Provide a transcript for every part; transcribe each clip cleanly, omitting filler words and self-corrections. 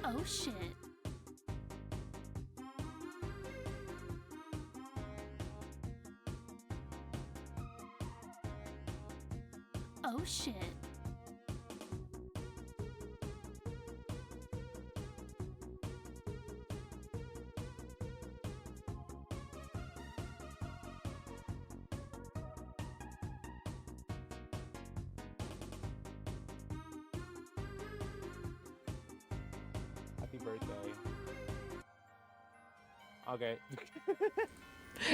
Oh shit. Oh shit. Happy birthday. Okay.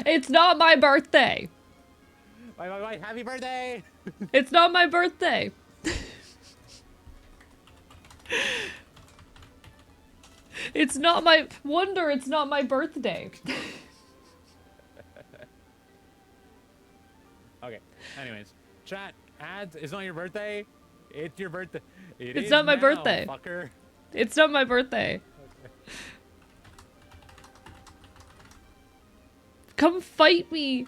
It's not my birthday. Wait, happy birthday! It's not my birthday. It's not my wonder. It's not my birthday. Okay. Anyways, chat. Ads. It's not your birthday. It's your birthday. It's not my now, birthday. Fucker. It's not my birthday. Okay. Come fight me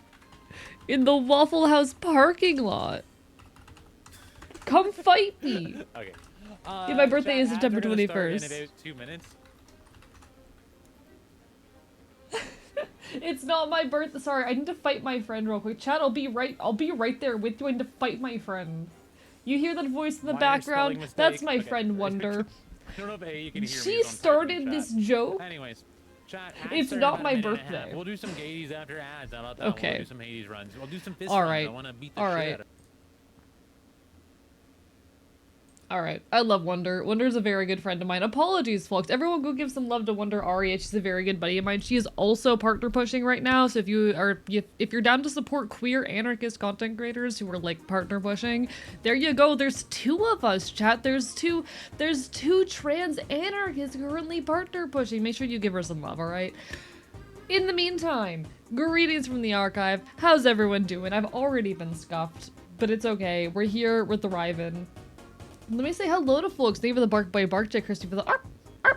in the Waffle House parking lot. Come fight me. Okay. Yeah, my birthday chat, is September ads are gonna start 21st. In about 2 minutes. It's not my birthday. Sorry, I need to fight my friend real quick. Chat, I'll be right there with you. I need to fight my friend. You hear that voice in the background? That's my friend Wonder. I don't know if you can hear me. She started this joke. Anyways, chat. It's not my birthday. We'll do some Hades after ads. How about that? Okay. We'll do some Hades runs. We'll do some fist All runs. right. I want to beat the All shit right. out of. Alright, I love Wonder. Wonder's a very good friend of mine. Apologies, folks. Everyone go give some love to Wonder Aria. She's a very good buddy of mine. She is also partner pushing right now, so if you're down to support queer anarchist content creators who are like partner pushing, there you go. There's 2 of us, chat. There's two trans anarchists currently partner pushing. Make sure you give her some love, alright? In the meantime, greetings from the archive. How's everyone doing? I've already been scuffed, but it's okay. We're here with the Riven. Let me say hello to folks. Thank you for the bark by bark, J. Crispy, for the arp,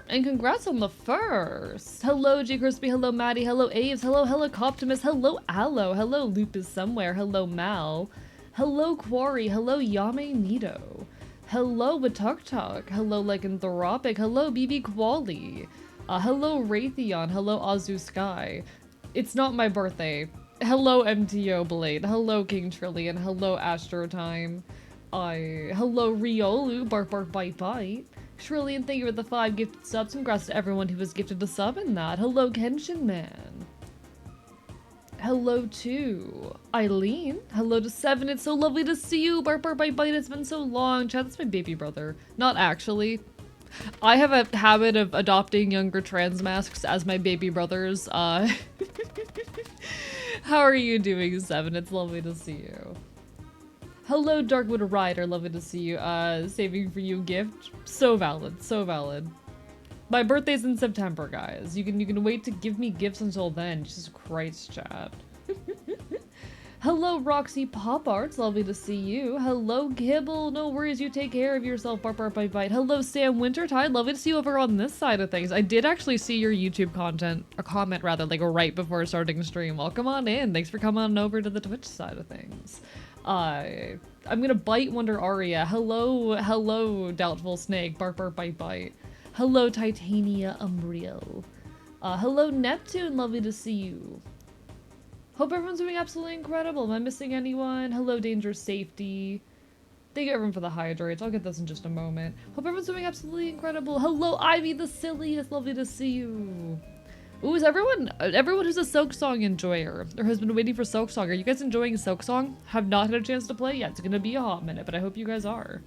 and congrats on the first. Hello, J. Crispy. Hello, Maddie. Hello, Aves. Hello, Helicoptimus. Hello, Aloe. Hello, Lupus Somewhere. Hello, Mal. Hello, Quarry. Hello, Yame Nito. Hello, Watuktuk. Hello, Lycanthropic. Hello, BB Quali. Hello, Raytheon. Hello, Azu Sky. It's not my birthday. Hello, MTO Blade. Hello, King Trillion. Hello, Astro Time. Hello Riolu, bark bark bite bite. Trillion, thank you for the 5 gifted subs. Congrats to everyone who was gifted a sub in that. Hello Kenshin Man. Hello to Eileen. Hello to 7. It's so lovely to see you. Bark bark bite bite. It's been so long. Chat, that's my baby brother. Not actually. I have a habit of adopting younger trans masks as my baby brothers. How are you doing, 7? It's lovely to see you. Hello, Darkwood Rider. Lovely to see you. Saving for you gift. So valid. So valid. My birthday's in September, guys. You can wait to give me gifts until then. Jesus Christ, chat. Hello, Roxy Pop Arts. Lovely to see you. Hello, Kibble. No worries. You take care of yourself. Bark, bark, bite, bite. Hello, Sam Wintertide. Lovely to see you over on this side of things. I did actually see your YouTube comment rather, like right before starting the stream. Welcome on in. Thanks for coming on over to the Twitch side of things. I'm gonna bite Wonder Aria. Hello, Doubtful Snake. Bark, bark, bite, bite. Hello, Titania Umbriel. Hello, Neptune. Lovely to see you. Hope everyone's doing absolutely incredible. Am I missing anyone? Hello, Danger Safety. Thank you everyone for the hydrates. I'll get this in just a moment. Hope everyone's doing absolutely incredible. Hello, Ivy the Silliest. Lovely to see you. Ooh, is everyone who's a Silksong enjoyer or has been waiting for Silksong, are you guys enjoying Silksong? Have not had a chance to play yet. It's gonna be a hot minute, but I hope you guys are.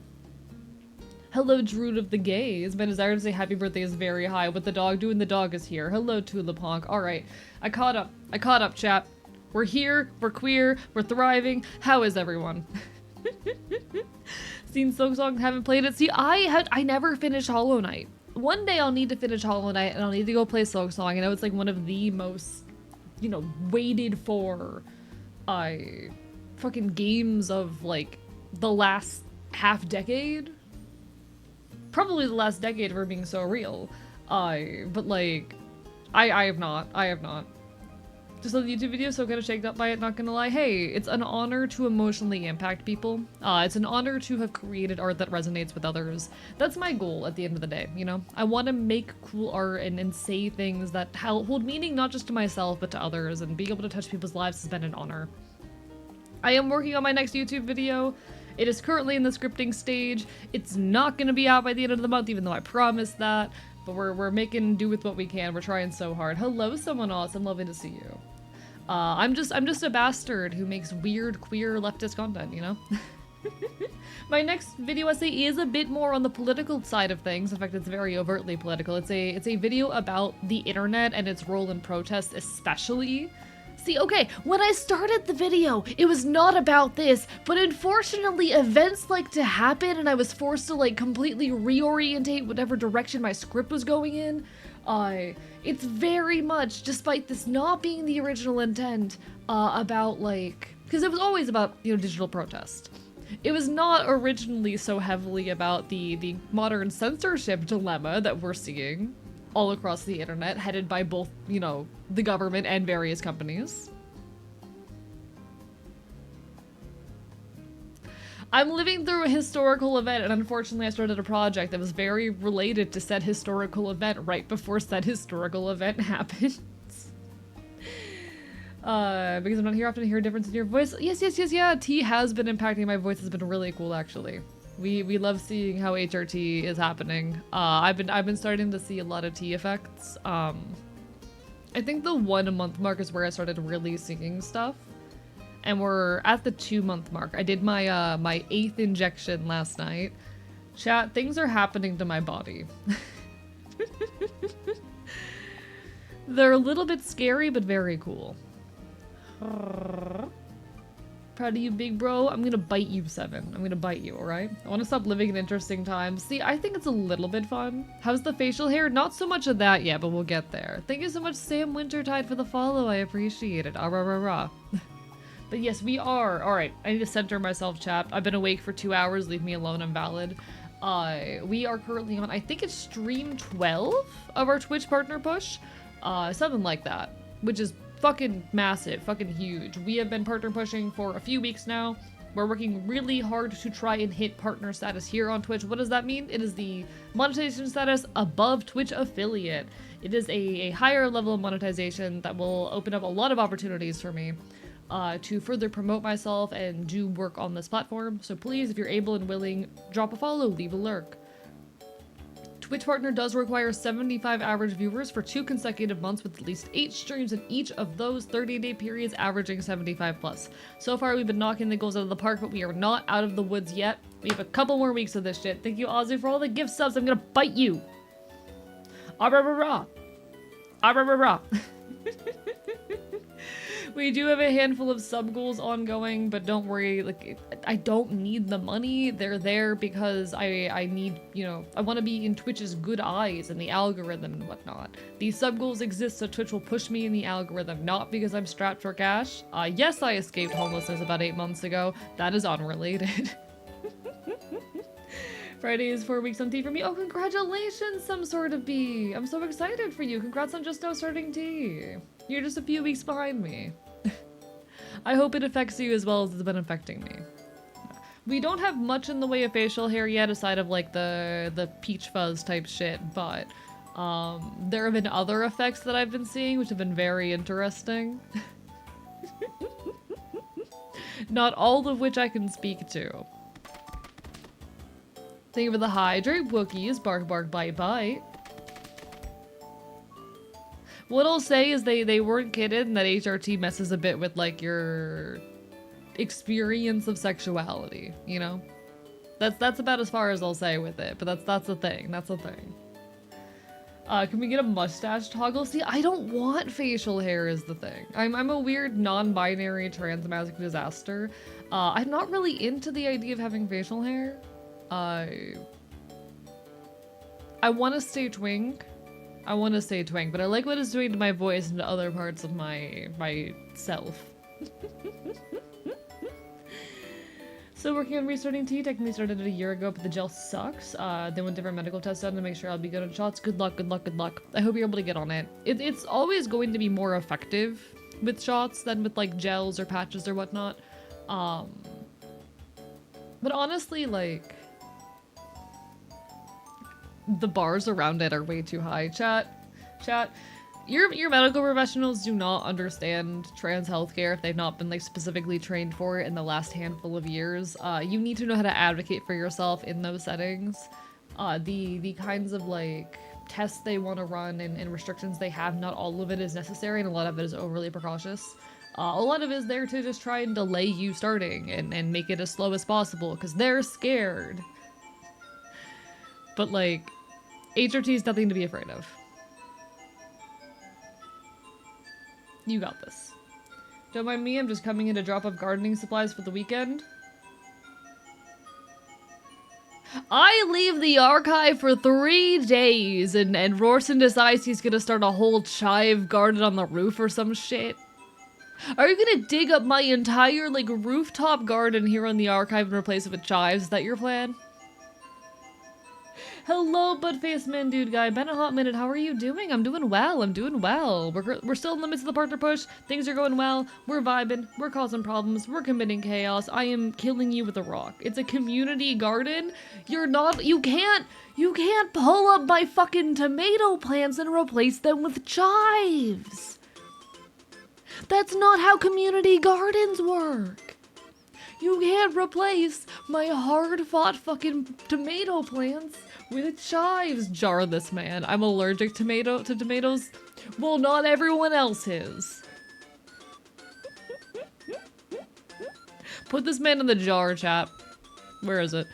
Hello, Druid of the Gays. My desire to say happy birthday is very high. What the dog doing? The dog is here. Hello, Tulipunk. Alright, I caught up, chat. We're here, we're queer, we're thriving. How is everyone? Seen Silksong, haven't played it. See, I never finished Hollow Knight. One day I'll need to finish Hollow Knight and I'll need to go play Silksong. I know it's like one of the most, waited for, fucking games of like the last half decade. Probably the last decade for being so real. But like, I have not. Just on the YouTube video, so kind of shaken up by it, not gonna lie. Hey, it's an honor to emotionally impact people. It's an honor to have created art that resonates with others. That's my goal at the end of the day, you know? I want to make cool art and say things that hold meaning not just to myself, but to others, and being able to touch people's lives has been an honor. I am working on my next YouTube video. It is currently in the scripting stage. It's not gonna be out by the end of the month, even though I promised that. But we're making do with what we can. We're trying so hard. Hello, someone awesome. Lovely to see you. I'm just a bastard who makes weird queer leftist content, you know? My next video essay is a bit more on the political side of things. In fact, it's very overtly political. It's a video about the internet and its role in protests, especially. See, okay, when I started the video, it was not about this, but unfortunately events like to happen and I was forced to like completely reorientate whatever direction my script was going in. It's very much, despite this not being the original intent, about like, because it was always about, you know, digital protest. It was not originally so heavily about the modern censorship dilemma that we're seeing all across the internet, headed by both, you know, the government and various companies. I'm living through a historical event, and unfortunately I started a project that was very related to said historical event right before said historical event happens. Because I'm not here often to hear a difference in your voice. Yes, yeah, T has been impacting my voice. It's been really cool, actually. We love seeing how HRT is happening. I've been starting to see a lot of T effects. I think the 1 month mark is where I started really singing stuff. And we're at the 2 month mark. I did my my 8th injection last night. Chat, things are happening to my body. They're a little bit scary, but very cool. Proud of you, big bro. I'm gonna bite you, 7. I'm gonna bite you, alright? I want to stop living in interesting times. See, I think it's a little bit fun. How's the facial hair? Not so much of that yet, but we'll get there. Thank you so much, Sam Wintertide, for the follow. I appreciate it. Ah, rah, rah, rah. But yes, we are. Alright, I need to center myself, chat. I've been awake for 2 hours. Leave me alone. I'm valid. We are currently on, I think it's stream 12 of our Twitch partner push. Something like that. Which is fucking massive, fucking huge. We have been partner pushing for a few weeks now. We're working really hard to try and hit partner status here on Twitch. What does that mean? It is the monetization status above Twitch affiliate. It is a higher level of monetization that will open up a lot of opportunities for me to further promote myself and do work on this platform. So please, if you're able and willing, drop a follow, leave a lurk. Twitch partner does require 75 average viewers for 2 consecutive months with at least 8 streams in each of those 30-day periods averaging 75 plus. So far we've been knocking the goals out of the park, but we are not out of the woods yet. We have a couple more weeks of this shit. Thank you, Ozzy, for all the gift subs. I'm gonna bite you. Ah rah rah rah. Ah rah rah rah. We do have a handful of sub goals ongoing, but don't worry, like, I don't need the money. They're there because I need, you know, I want to be in Twitch's good eyes and the algorithm and whatnot. These sub goals exist so Twitch will push me in the algorithm, not because I'm strapped for cash. Yes, I escaped homelessness about 8 months ago. That is unrelated. Friday is 4 weeks on T for me. Oh, congratulations, some sort of bee. I'm so excited for you. Congrats on just now starting T. You're just a few weeks behind me. I hope it affects you as well as it's been affecting me. We don't have much in the way of facial hair yet, aside of like the peach fuzz type shit, but there have been other effects that I've been seeing which have been very interesting. Not all of which I can speak to. Thank you for the hydrate, Wookiees. Bark, bark, bite, bite. What I'll say is they weren't kidding that HRT messes a bit with, like, your experience of sexuality, you know? That's about as far as I'll say with it, but that's the thing. That's the thing. Can we get a mustache toggle? See, I don't want facial hair is the thing. I'm a weird non-binary transmasculine disaster. I'm not really into the idea of having facial hair. I want to stay twink. But I like what it's doing to my voice and to other parts of my self. So working on restarting T, technically started it a year ago, but the gel sucks. They want different medical tests done to make sure I'll be good on shots. Good luck, good luck, good luck. I hope you're able to get on it. It's always going to be more effective with shots than with like gels or patches or whatnot. But honestly, like, the bars around it are way too high. Chat, your medical professionals do not understand trans healthcare if they've not been like specifically trained for it in the last handful of years. You need to know how to advocate for yourself in those settings. The kinds of like tests they want to run and restrictions they have, not all of it is necessary, and a lot of it is overly precautious. A lot of it is there to just try and delay you starting and make it as slow as possible because they're scared. But like, HRT is nothing to be afraid of. You got this. Don't mind me, I'm just coming in to drop off gardening supplies for the weekend. I leave the archive for 3 days and Rorson decides he's gonna start a whole chive garden on the roof or some shit. Are you gonna dig up my entire, like, rooftop garden here on the archive and replace it with chives? Is that your plan? Hello, Budface Man Dude Guy. Been a hot minute. How are you doing? I'm doing well. I'm doing well. We're still in the midst of the partner push. Things are going well. We're vibing. We're causing problems. We're committing chaos. I am killing you with a rock. It's a community garden. You can't pull up my fucking tomato plants and replace them with chives. That's not how community gardens work. You can't replace my hard-fought fucking tomato plants with chives. Jar this man. I'm allergic to tomatoes. Well, not everyone else is. Put this man in the jar, chap. Where is it?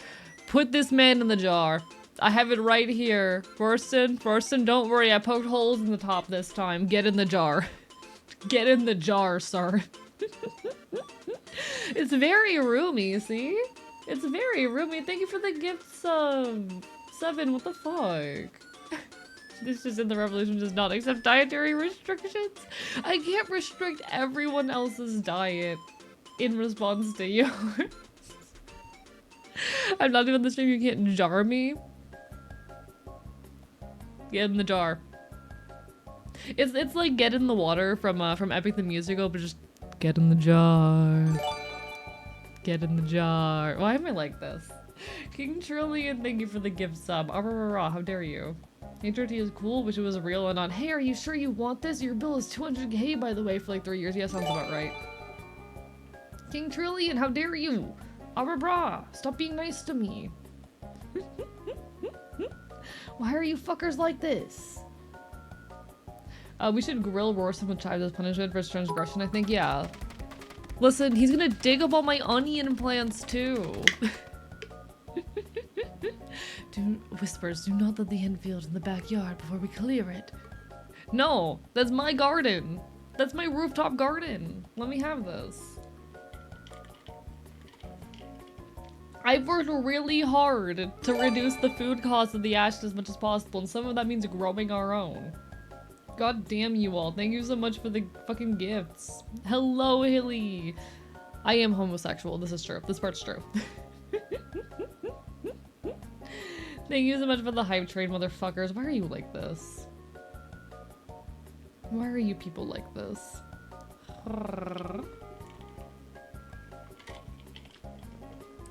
Put this man in the jar. I have it right here. Forston, don't worry. I poked holes in the top this time. Get in the jar. Get in the jar, sir. It's very roomy, see? It's very roomy. Thank you for the gifts, 7, what the fuck? This is in the revolution does not accept dietary restrictions. I can't restrict everyone else's diet in response to yours. I'm not doing the stream, you can't jar me. Get in the jar. It's like Get in the Water from Epic the Musical, but just get in the jar. Get in the jar. Why am I like this? King Trillion, thank you for the gift sub. How dare you? HRT is cool, wish it was real and not. Hey, are you sure you want this? Your bill is 200k, by the way, for like 3 years. Yeah, sounds about right. King Trillion, how dare you? Stop being nice to me. Why are you fuckers like this? We should grill Rorson with chives as punishment for his transgression, I think. Yeah. Listen, he's gonna dig up all my onion plants, too. Whispers, do not let the infield in the backyard before we clear it. No, that's my garden. That's my rooftop garden. Let me have this. I've worked really hard to reduce the food cost of the ashes as much as possible, and some of that means growing our own. God damn you all. Thank you so much for the fucking gifts. Hello, Hilly. I am homosexual. This is true. This part's true. Thank you so much for the hype train, motherfuckers. Why are you like this? Why are you people like this?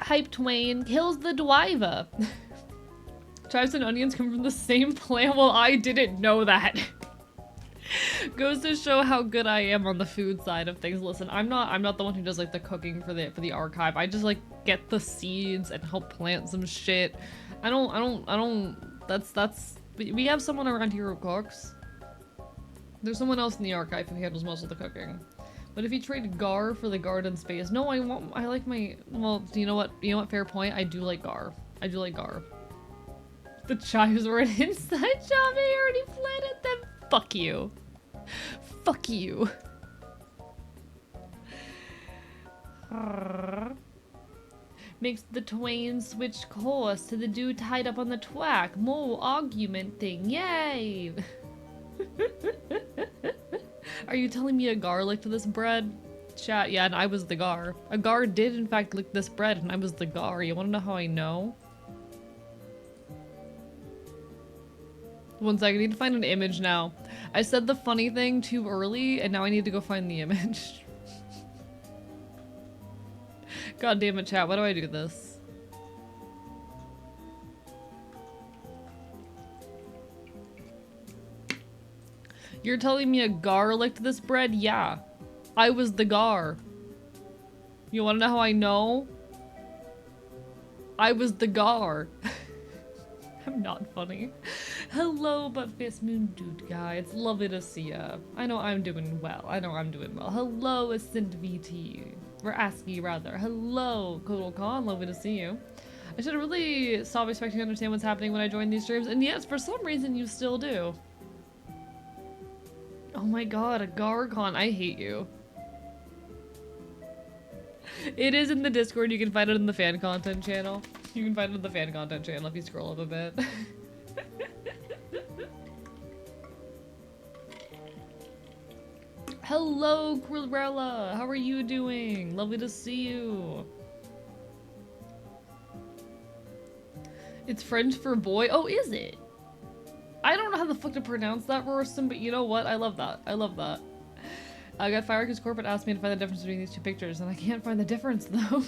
Hype Twain kills the Dwiva. Chives and onions come from the same plant. Well, I didn't know that. Goes to show how good I am on the food side of things. Listen, I'm not the one who does like the cooking for the archive. I just like get the seeds and help plant some shit. We have someone around here who cooks. There's someone else in the archive who handles most of the cooking. But if you trade Gar for the garden space, no, I like my, well, you know what, fair point, I do like Gar. I do like Gar. The chives were an inside job, I already planted them. Fuck you. Fuck you. Makes the twain switch course to the dude tied up on the twack. More argument thing, yay! Are you telling me a Gar licked this bread? Chat, yeah, and I was the Gar. A Gar did in fact lick this bread and I was the Gar. You wanna know how I know? One second, I need to find an image now. I said the funny thing too early, and now I need to go find the image. God damn it, chat. Why do I do this? You're telling me a gar licked this bread? Yeah. I was the gar. You wanna know how I know? I was the gar. I'm not funny. Hello, but face moon dude guy. It's lovely to see ya. I know I'm doing well. Hello, Ascent VT. Or ASCII, rather. Hello, Kodal Khan. Lovely to see you. I should have really stopped expecting to understand what's happening when I join these streams, and yes, for some reason you still do. Oh my god, a Garcon. I hate you. It is in the Discord. You can find it in the fan content channel. You can find it in the fan content channel if you scroll up a bit. Hello, Quilrella. How are you doing? Lovely to see you. It's French for boy. Oh, is it? I don't know how the fuck to pronounce that, Rorston, but you know what? I love that. I love that. I got fired because corporate asked me to find the difference between these two pictures, and I can't find the difference, though.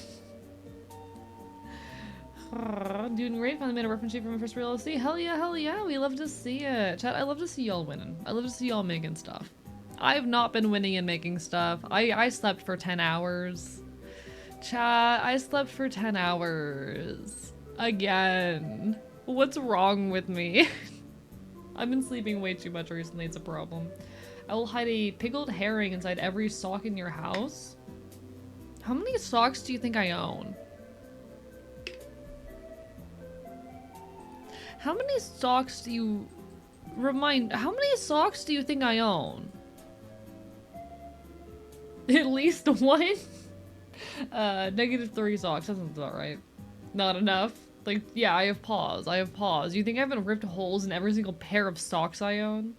Doing great. Finally made a reference sheet for my first real LC. Hell yeah. We love to see it. Chat, I love to see y'all winning. I love to see y'all making stuff. I have not been winning and making stuff. I slept for 10 hours. Chat, I slept for 10 hours. Again. What's wrong with me? I've been sleeping way too much recently. It's a problem. I will hide a pickled herring inside every sock in your house. How many socks do you think I own? How many socks do you... How many socks do you think I own? At least one? -3 socks. That sounds about right. Not enough. Like, yeah, I have paws. You think I haven't ripped holes in every single pair of socks I own?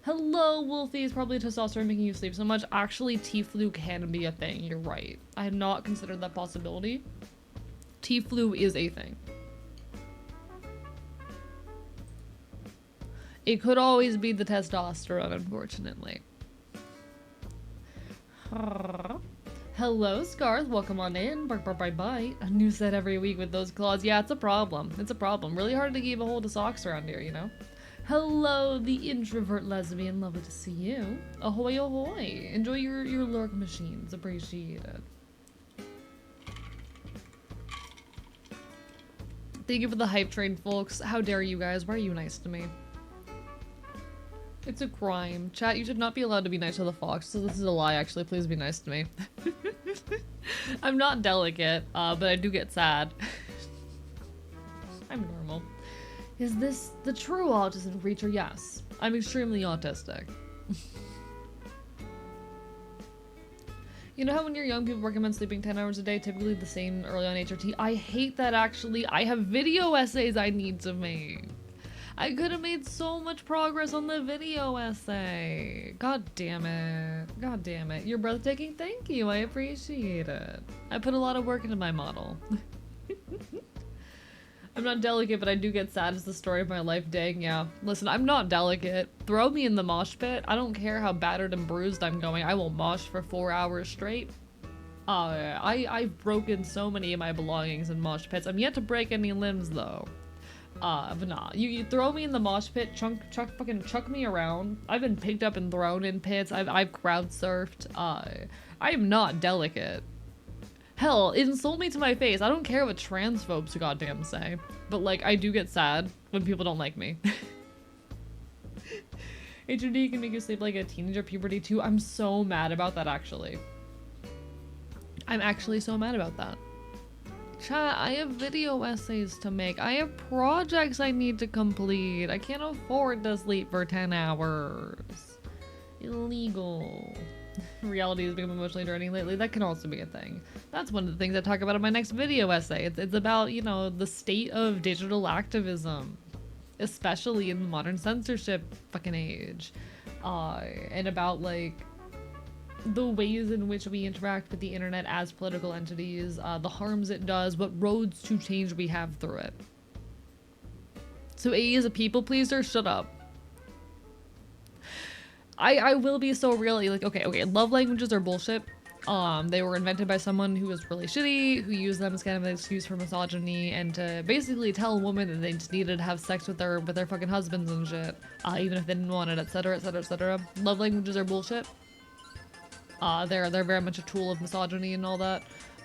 Hello, Wolfie. It's probably testosterone making you sleep so much. Actually, T-flu can be a thing. You're right. I had not considered that possibility. T-flu is a thing. It could always be the testosterone, unfortunately. Hello, Scarth. Welcome on in. Bark, bark, bite, bite. A new set every week with those claws. Yeah, it's a problem. It's a problem. Really hard to keep a hold of socks around here, you know? Hello, the introvert lesbian. Lovely to see you. Ahoy, ahoy. Enjoy your lurk machines. Appreciate it. Thank you for the hype train, folks. How dare you guys? Why are you nice to me? It's a crime. Chat, you should not be allowed to be nice to the fox, so this is a lie, actually. Please be nice to me. I'm not delicate, but I do get sad. I'm normal. Is this the true autism creature? Yes. I'm extremely autistic. You know how when you're young, people recommend sleeping 10 hours a day, typically the same early on HRT? I hate that, actually. I have video essays I need to make. I could have made so much progress on the video essay. God damn it. God damn it. You're breathtaking. Thank you. I appreciate it. I put a lot of work into my model. I'm not delicate, but I do get sad. It's the story of my life. Dang, yeah. Listen, I'm not delicate. Throw me in the mosh pit. I don't care how battered and bruised I'm going. I will mosh for 4 hours straight. I've broken so many of my belongings in mosh pits. I'm yet to break any limbs, though. But nah. You throw me in the mosh pit, fucking chuck me around. I've been picked up and thrown in pits. I've crowd surfed. I am not delicate. Hell, insult me to my face. I don't care what transphobes goddamn say. But, like, I do get sad when people don't like me. HRD can make you sleep like a teenager. Puberty too. I'm so mad about that, actually. I'm actually so mad about that. Chat, I have video essays to make. I have projects I need to complete. I can't afford to sleep for 10 hours. Illegal. Reality has become emotionally draining lately. That can also be a thing. That's one of the things I talk about in my next video essay. It's about, you know, the state of digital activism, especially in the modern censorship fucking age. And about, like, the ways in which we interact with the internet as political entities, the harms it does, what roads to change we have through it. So AE is a people pleaser? Shut up. I will be so really like, okay, love languages are bullshit. They were invented by someone who was really shitty, who used them as kind of an excuse for misogyny and to basically tell women that they just needed to have sex with their fucking husbands and shit, even if they didn't want it, etc, etc, etc. Love languages are bullshit. They're very much a tool of misogyny and all that.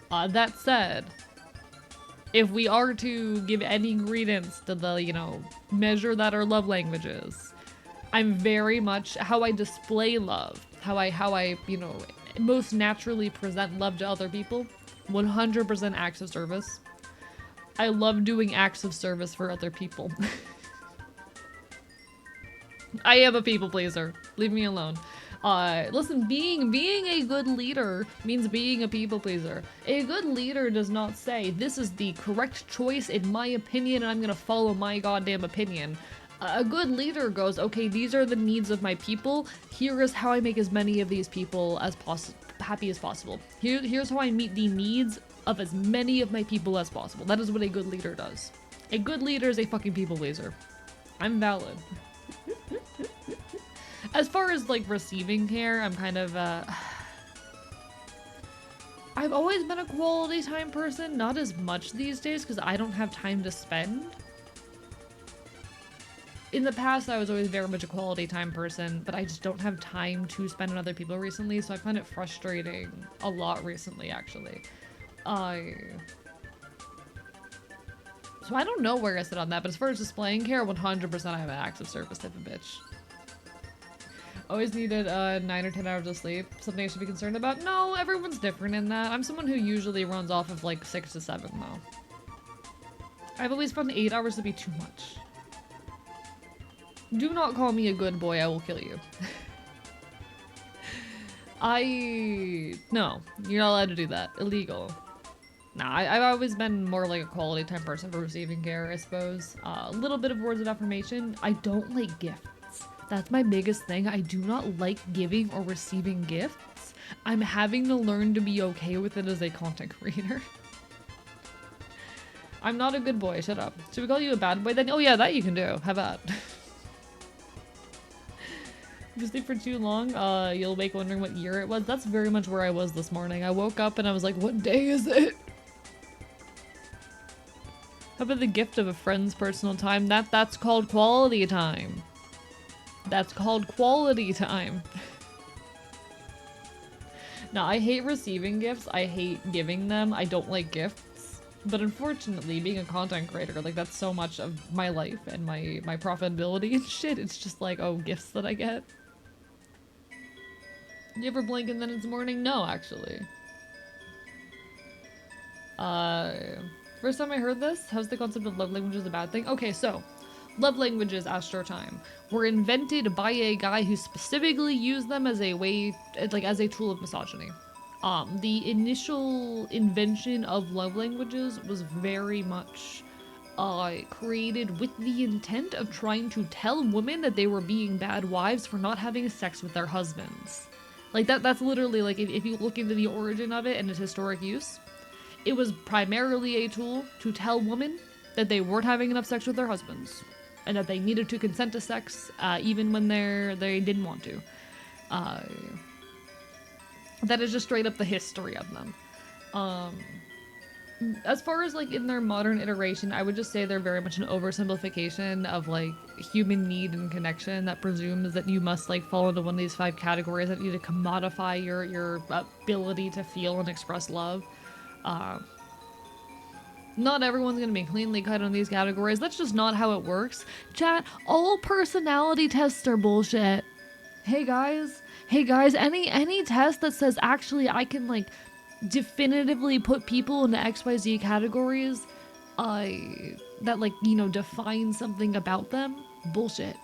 That said, if we are to give any credence to the, you know, measure that are love languages, I'm very much how I display love, how I, you know, most naturally present love to other people, 100% acts of service. I love doing acts of service for other people. I am a people pleaser. Leave me alone. Listen, being a good leader means being a people pleaser. A good leader does not say, this is the correct choice in my opinion and I'm gonna follow my goddamn opinion. A good leader goes, okay, these are the needs of my people. Here is how I make as many of these people as happy as possible. Here's how I meet the needs of as many of my people as possible. That is what a good leader does. A good leader is a fucking people pleaser. I'm valid. As far as like receiving care, I'm kind of I've always been a quality time person, not as much these days because I don't have time to spend. In the past, I was always very much a quality time person, but I just don't have time to spend on other people recently, so I find it frustrating a lot recently, actually. So I don't know where I sit on that, but as far as displaying care, 100% I have an acts of service type of bitch. Always needed 9 or 10 hours of sleep. Something I should be concerned about? No, everyone's different in that. I'm someone who usually runs off of like 6 to 7, though. I've always found 8 hours to be too much. Do not call me a good boy, I will kill you. No, you're not allowed to do that. Illegal. Nah, I've always been more like a quality time person for receiving care, I suppose. A little bit of words of affirmation. I don't like gifts. That's my biggest thing. I do not like giving or receiving gifts. I'm having to learn to be okay with it as a content creator. I'm not a good boy, shut up. Should we call you a bad boy then? Oh yeah, that you can do. How about? If you sleep for too long, you'll wake wondering what year it was. That's very much where I was this morning. I woke up and I was like, what day is it? How about the gift of a friend's personal time? That's called quality time. That's called quality time. Now, I hate receiving gifts. I hate giving them. I don't like gifts. But unfortunately, being a content creator, like that's so much of my life and my profitability and shit. It's just like, oh, gifts that I get. You ever blink and then it's morning? No, actually. First time I heard this, how's the concept of love languages a bad thing? Okay, so, love languages, Astro Time, were invented by a guy who specifically used them as a way, like as a tool of misogyny. The initial invention of love languages was very much created with the intent of trying to tell women that they were being bad wives for not having sex with their husbands. Like that's literally like if you look into the origin of it and its historic use, it was primarily a tool to tell women that they weren't having enough sex with their husbands and that they needed to consent to sex even when they didn't want to. That is just straight up the history of them. As far as like in their modern iteration, I would just say they're very much an oversimplification of like human need and connection that presumes that you must like fall into one of these 5 categories that need to commodify your ability to feel and express love. Not everyone's gonna be cleanly cut on these categories. That's just not how it works. Chat, all personality tests are bullshit. Hey guys, any test that says actually I can like definitively put people into XYZ categories that like, you know, define something about them, bullshit.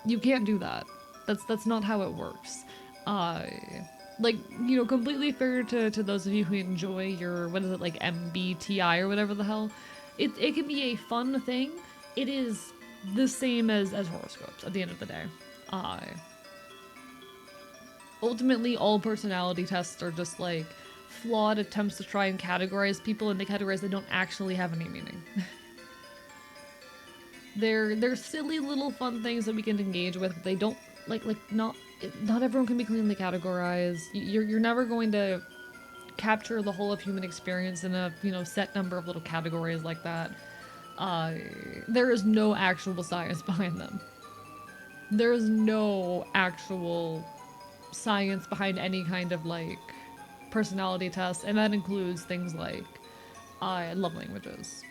You can't do that. That's not how it works. Like, you know, completely fair to those of you who enjoy your, what is it, like MBTI or whatever the hell. It can be a fun thing. It is the same as horoscopes at the end of the day. Ultimately, all personality tests are just like flawed attempts to try and categorize people into categories that don't actually have any meaning. They're silly little fun things that we can engage with, but they don't like not not everyone can be cleanly categorized. You're never going to capture the whole of human experience in a, you know, set number of little categories like that. There is no actual science behind them. There is no actual science behind any kind of, like, personality test, and that includes things like love languages.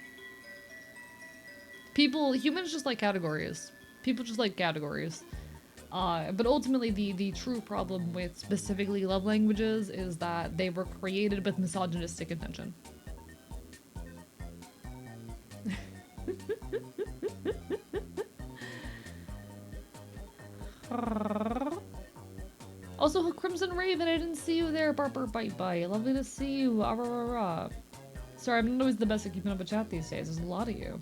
Humans just like categories. People just like categories. But ultimately, the true problem with specifically love languages is that they were created with misogynistic intention. Also, Crimson Raven, I didn't see you there. Barber Bite Bite. Lovely to see you. Ah, rah, rah, rah. Sorry, I'm not always the best at keeping up a chat these days. There's a lot of you.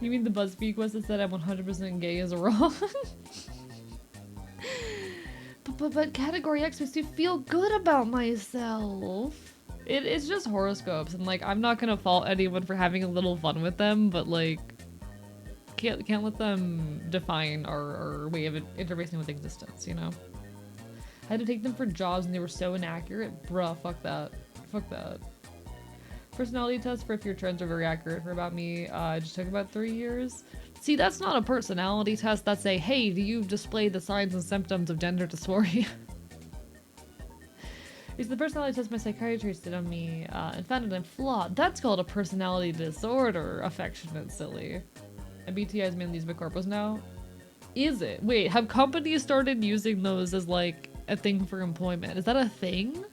You mean the BuzzFeed quest that said I'm 100% gay is wrong? but category X makes me feel good about myself. It's just horoscopes, and like I'm not gonna fault anyone for having a little fun with them, but like can't let them define our way of interfacing with existence, you know? I had to take them for jobs and they were so inaccurate. Bruh, fuck that. Fuck that. Personality test for if your trends are very accurate for about me. It just took about 3 years. See, that's not a personality test. That's a, hey, do you display the signs and symptoms of gender dysphoria? It's the personality test my psychiatrist did on me and found it I'm flawed. That's called a personality disorder, affectionate silly. MBTI is mainly used by corpos now? Is it? Wait, have companies started using those as like a thing for employment? Is that a thing?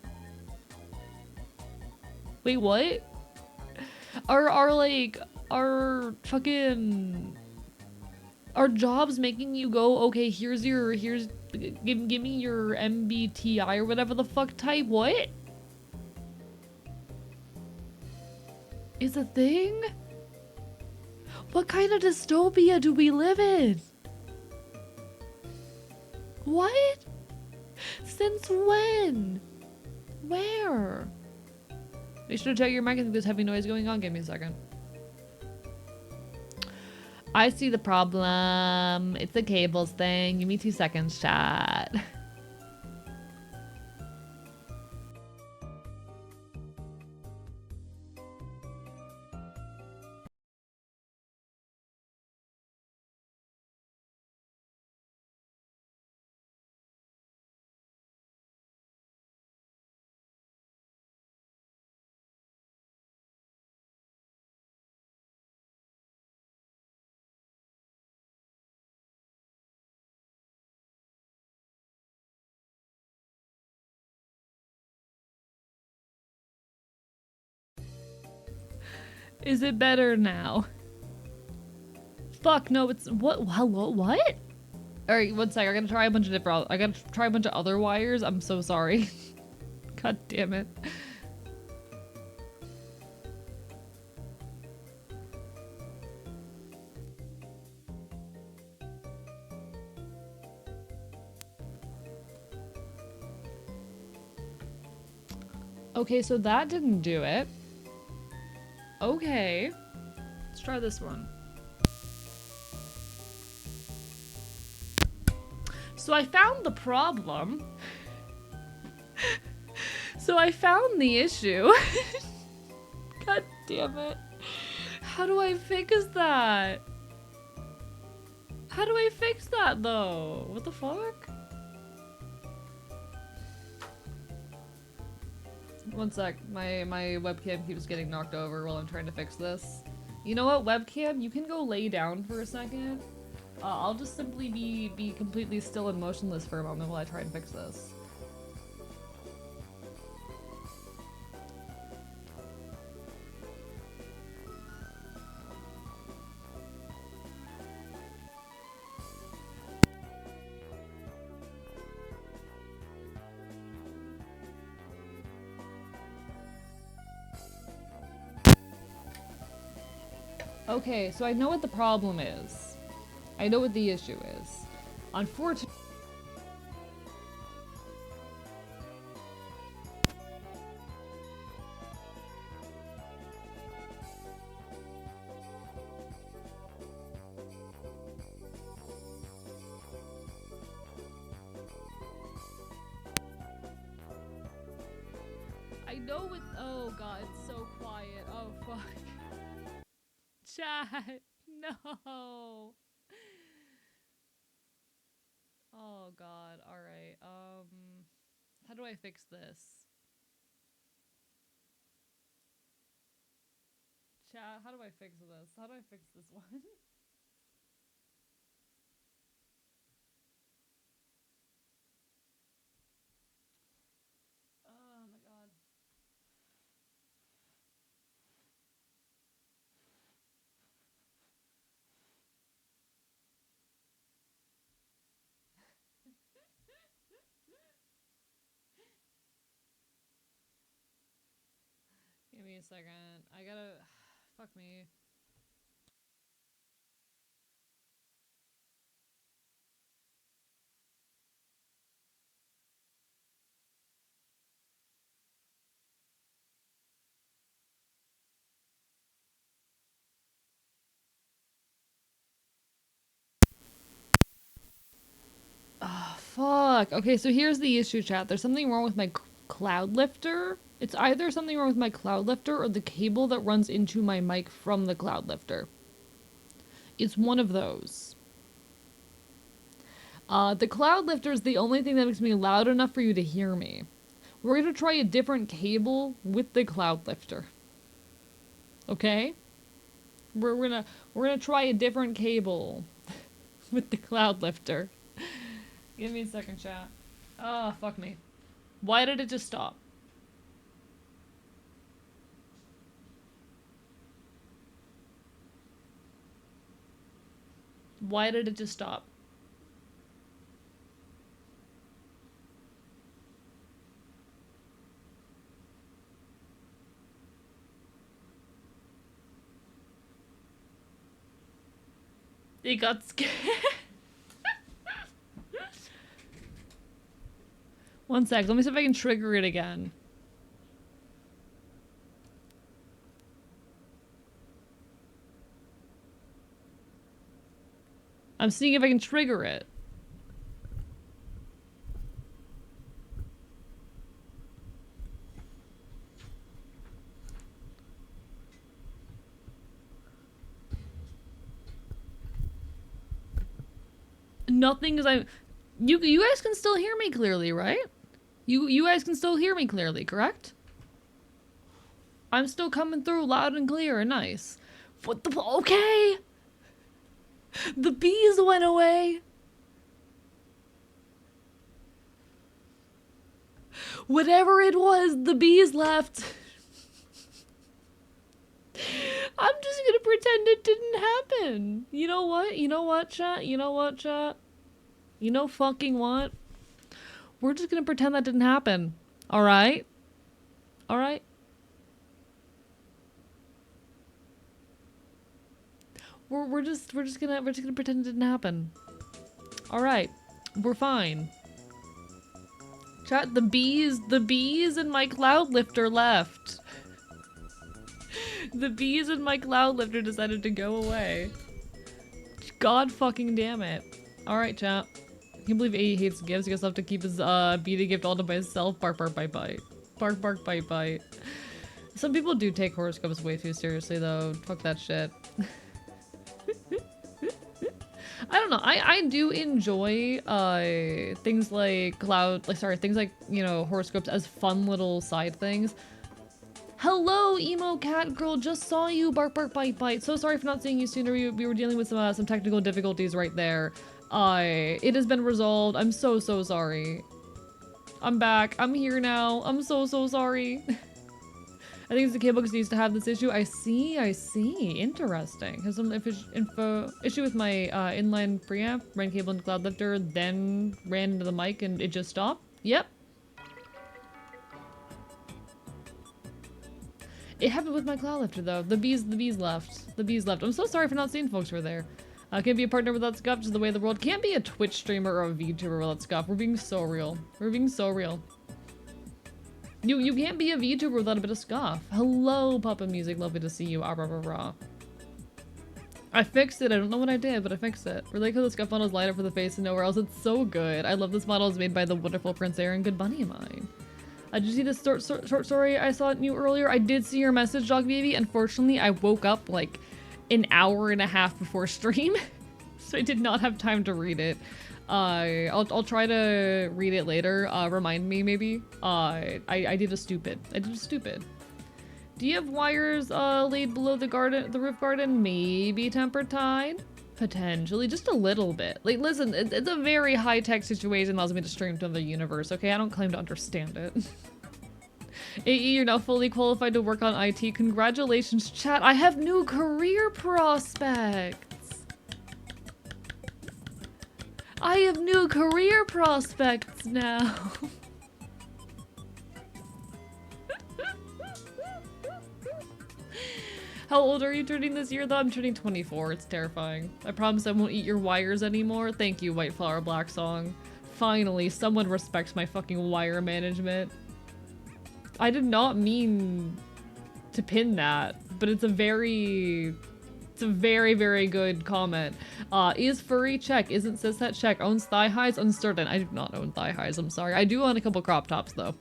Wait, what? Are jobs making you go, okay, give me your MBTI or whatever the fuck type? What? Is a thing? What kind of dystopia do we live in? What? Since when? Where? Make sure to check your mic if there's heavy noise going on. Give me a second. I see the problem. It's the cables thing. Give me 2 seconds, chat. Is it better now? Fuck, no, it's what? Hello, what? Alright, one sec. I gotta try a bunch of other wires. I'm so sorry. God damn it. Okay, so that didn't do it. Okay. Let's try this one. So I found the problem. So I found the issue. God damn it. How do I fix that? How do I fix that though? What the fuck? One sec, my webcam keeps getting knocked over while I'm trying to fix this. You know what, webcam? You can go lay down for a second. I'll just simply be completely still and motionless for a moment while I try and fix this. Okay, so I know what the problem is. I know what the issue is. Unfortunately, go with... Oh god, it's so quiet. Oh fuck. Chat, no. Oh god, alright. How do I fix this? Chat, how do I fix this? How do I fix this one? Oh my god. Give me a second. I gotta... Fuck me. Oh, fuck. Okay, so here's the issue, chat. There's something wrong with my cloud lifter. It's either something wrong with my cloud lifter or the cable that runs into my mic from the cloud lifter. It's one of those. The cloud lifter is the only thing that makes me loud enough for you to hear me. We're gonna try a different cable with the cloud lifter. Okay? We're gonna try a different cable with the cloud lifter. Give me a second, chat. Oh, fuck me. Why did it just stop? Why did it just stop? It got scared. One sec, let me see if I can trigger it again. I'm seeing if I can trigger it. Nothing is you guys can still hear me clearly, right? You guys can still hear me clearly, correct? I'm still coming through loud and clear and nice. What the okay? The bees went away. Whatever it was, the bees left. I'm just gonna pretend it didn't happen. You know what? You know what, chat? You know what, chat? You know fucking what? We're just gonna pretend that didn't happen. Alright? Alright? We're just gonna pretend it didn't happen. Alright. We're fine. Chat, the bees and my cloud lifter left. The bees and my cloud lifter decided to go away. God fucking damn it. Alright, chat. I can't believe A hates gifts. I guess I'll have to keep his beta gift all to myself. Bark, bark, bite, bite. Bark, bark, bite, bite. Some people do take horoscopes way too seriously, though. Fuck that shit. I don't know. I do enjoy things like things like, you know, horoscopes as fun little side things. Hello, emo cat girl. Just saw you. Bark, bark, bite, bite. So sorry for not seeing you sooner. We were dealing with some technical difficulties right there. It has been resolved. I'm so sorry. I'm back. I'm here now. I'm so sorry. I think it's the cable because it used to have this issue. I see. Interesting. Has some issue with my inline preamp, ran cable into cloud lifter, then ran into the mic and it just stopped? Yep. It happened with my cloud lifter though. The bees left. The bees left. I'm so sorry for not seeing folks were there. Can't be a partner without scuff, just the way of the world. Can't be a Twitch streamer or a VTuber without scuff. We're being so real. We're being so real. You can't be a VTuber without a bit of scuff. Hello, Papa Music. Lovely to see you. Ah, rah, rah, rah. I fixed it. I don't know what I did, but I fixed it. Really how the scuff models light up for the face and nowhere else. It's so good. I love this model. It's made by the wonderful Prince Aaron. Good bunny of mine. Did you see this short story I saw you earlier? I did see your message, Dog Baby. Unfortunately, I woke up like an hour and a half before stream, so I did not have time to read it. I'll try to read it later. Remind me maybe. I did a stupid. Do you have wires laid below the roof garden? Maybe tempered tide? Potentially, just a little bit. Like, listen, it's a very high-tech situation, allows me to stream to the universe, okay? I don't claim to understand it. AE, you're now fully qualified to work on IT. Congratulations, chat. I have new career prospects. I have new career prospects now. How old are you turning this year, though? I'm turning 24. It's terrifying. I promise I won't eat your wires anymore. Thank you, White Flower Black Song. Finally, someone respects my fucking wire management. I did not mean to pin that, but it's a very, very good comment. Is furry? Check. Isn't cishet? Check. Owns thigh highs? Uncertain. I do not own thigh highs. I'm sorry. I do own a couple crop tops, though.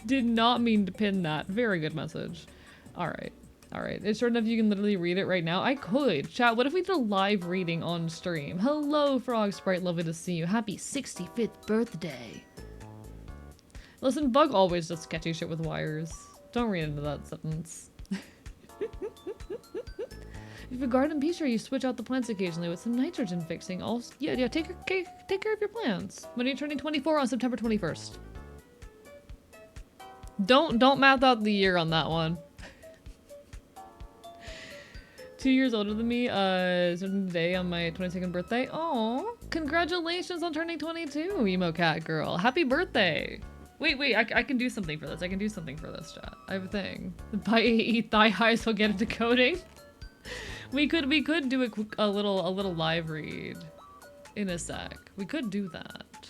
Did not mean to pin that. Very good message. Alright. It's short enough you can literally read it right now. I could. Chat, what if we did a live reading on stream? Hello, Frog Sprite. Lovely to see you. Happy 65th birthday. Listen, Bug always does sketchy shit with wires. Don't read into that sentence. If you garden pea tree, you switch out the plants occasionally with some nitrogen fixing. Also, yeah, take care of your plants. When are you turning 24? On September 21st. Don't math out the year on that one. 2 years older than me, starting today on my 22nd birthday. Oh, congratulations on turning 22, emo cat girl. Happy birthday. Wait, I can do something for this. I can do something for this, chat. I have a thing. By eat thigh highs, we'll get into coding. we could do a little live read in a sec. We could do that.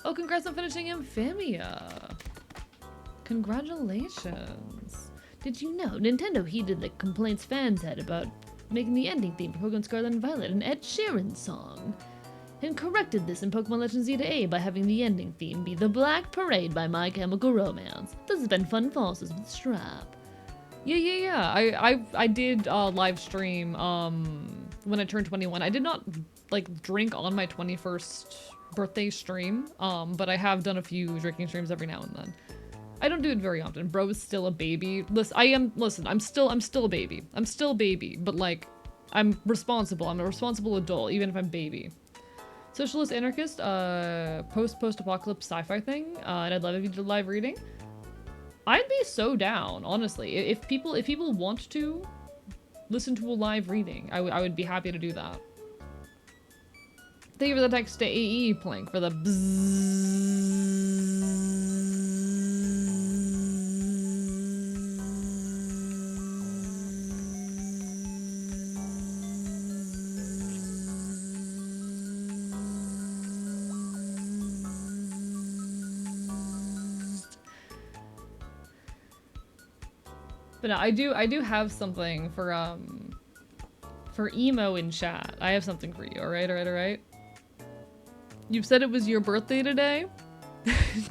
Oh, congrats on finishing Amphimia. Congratulations. Did you know Nintendo heeded the complaints fans had about making the ending theme for Pokemon Scarlet and Violet an Ed Sheeran song? And corrected this in Pokemon Legends Z-A by having the ending theme be The Black Parade by My Chemical Romance. This has been Fun Falses with Strap. Yeah. I did live stream when I turned 21. I did not like drink on my 21st birthday stream, but I have done a few drinking streams every now and then. I don't do it very often. Bro is still a baby. Listen, I'm still a baby. I'm still a baby, but like, I'm responsible. I'm a responsible adult, even if I'm baby. Socialist anarchist, post-apocalypse sci-fi thing, and I'd love if you did a live reading. I'd be so down, honestly. If people want to listen to a live reading, I would be happy to do that. Thank you for the text to AE Plank for the bzzz. But no, I do have something for emo in chat. I have something for you. All right. You've said it was your birthday today.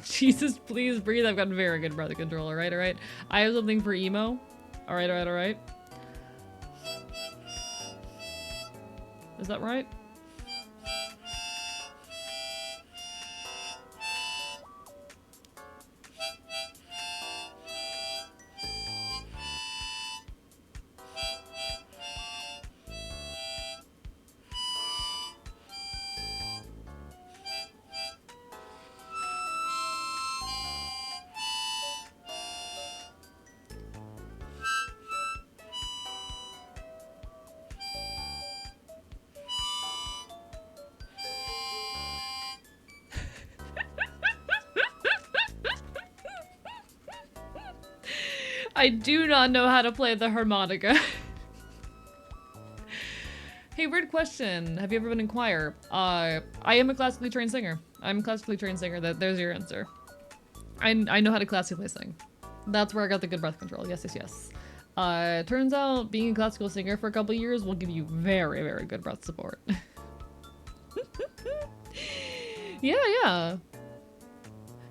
Jesus, please breathe. I've got very good breath control. All right. I have something for emo. All right. Is that right? I do not know how to play the harmonica. Hey, weird question. Have you ever been in choir? I am a classically trained singer. I'm a classically trained singer. There's your answer. I know how to classically sing. That's where I got the good breath control. Yes. Turns out being a classical singer for a couple years will give you very, very good breath support. Yeah.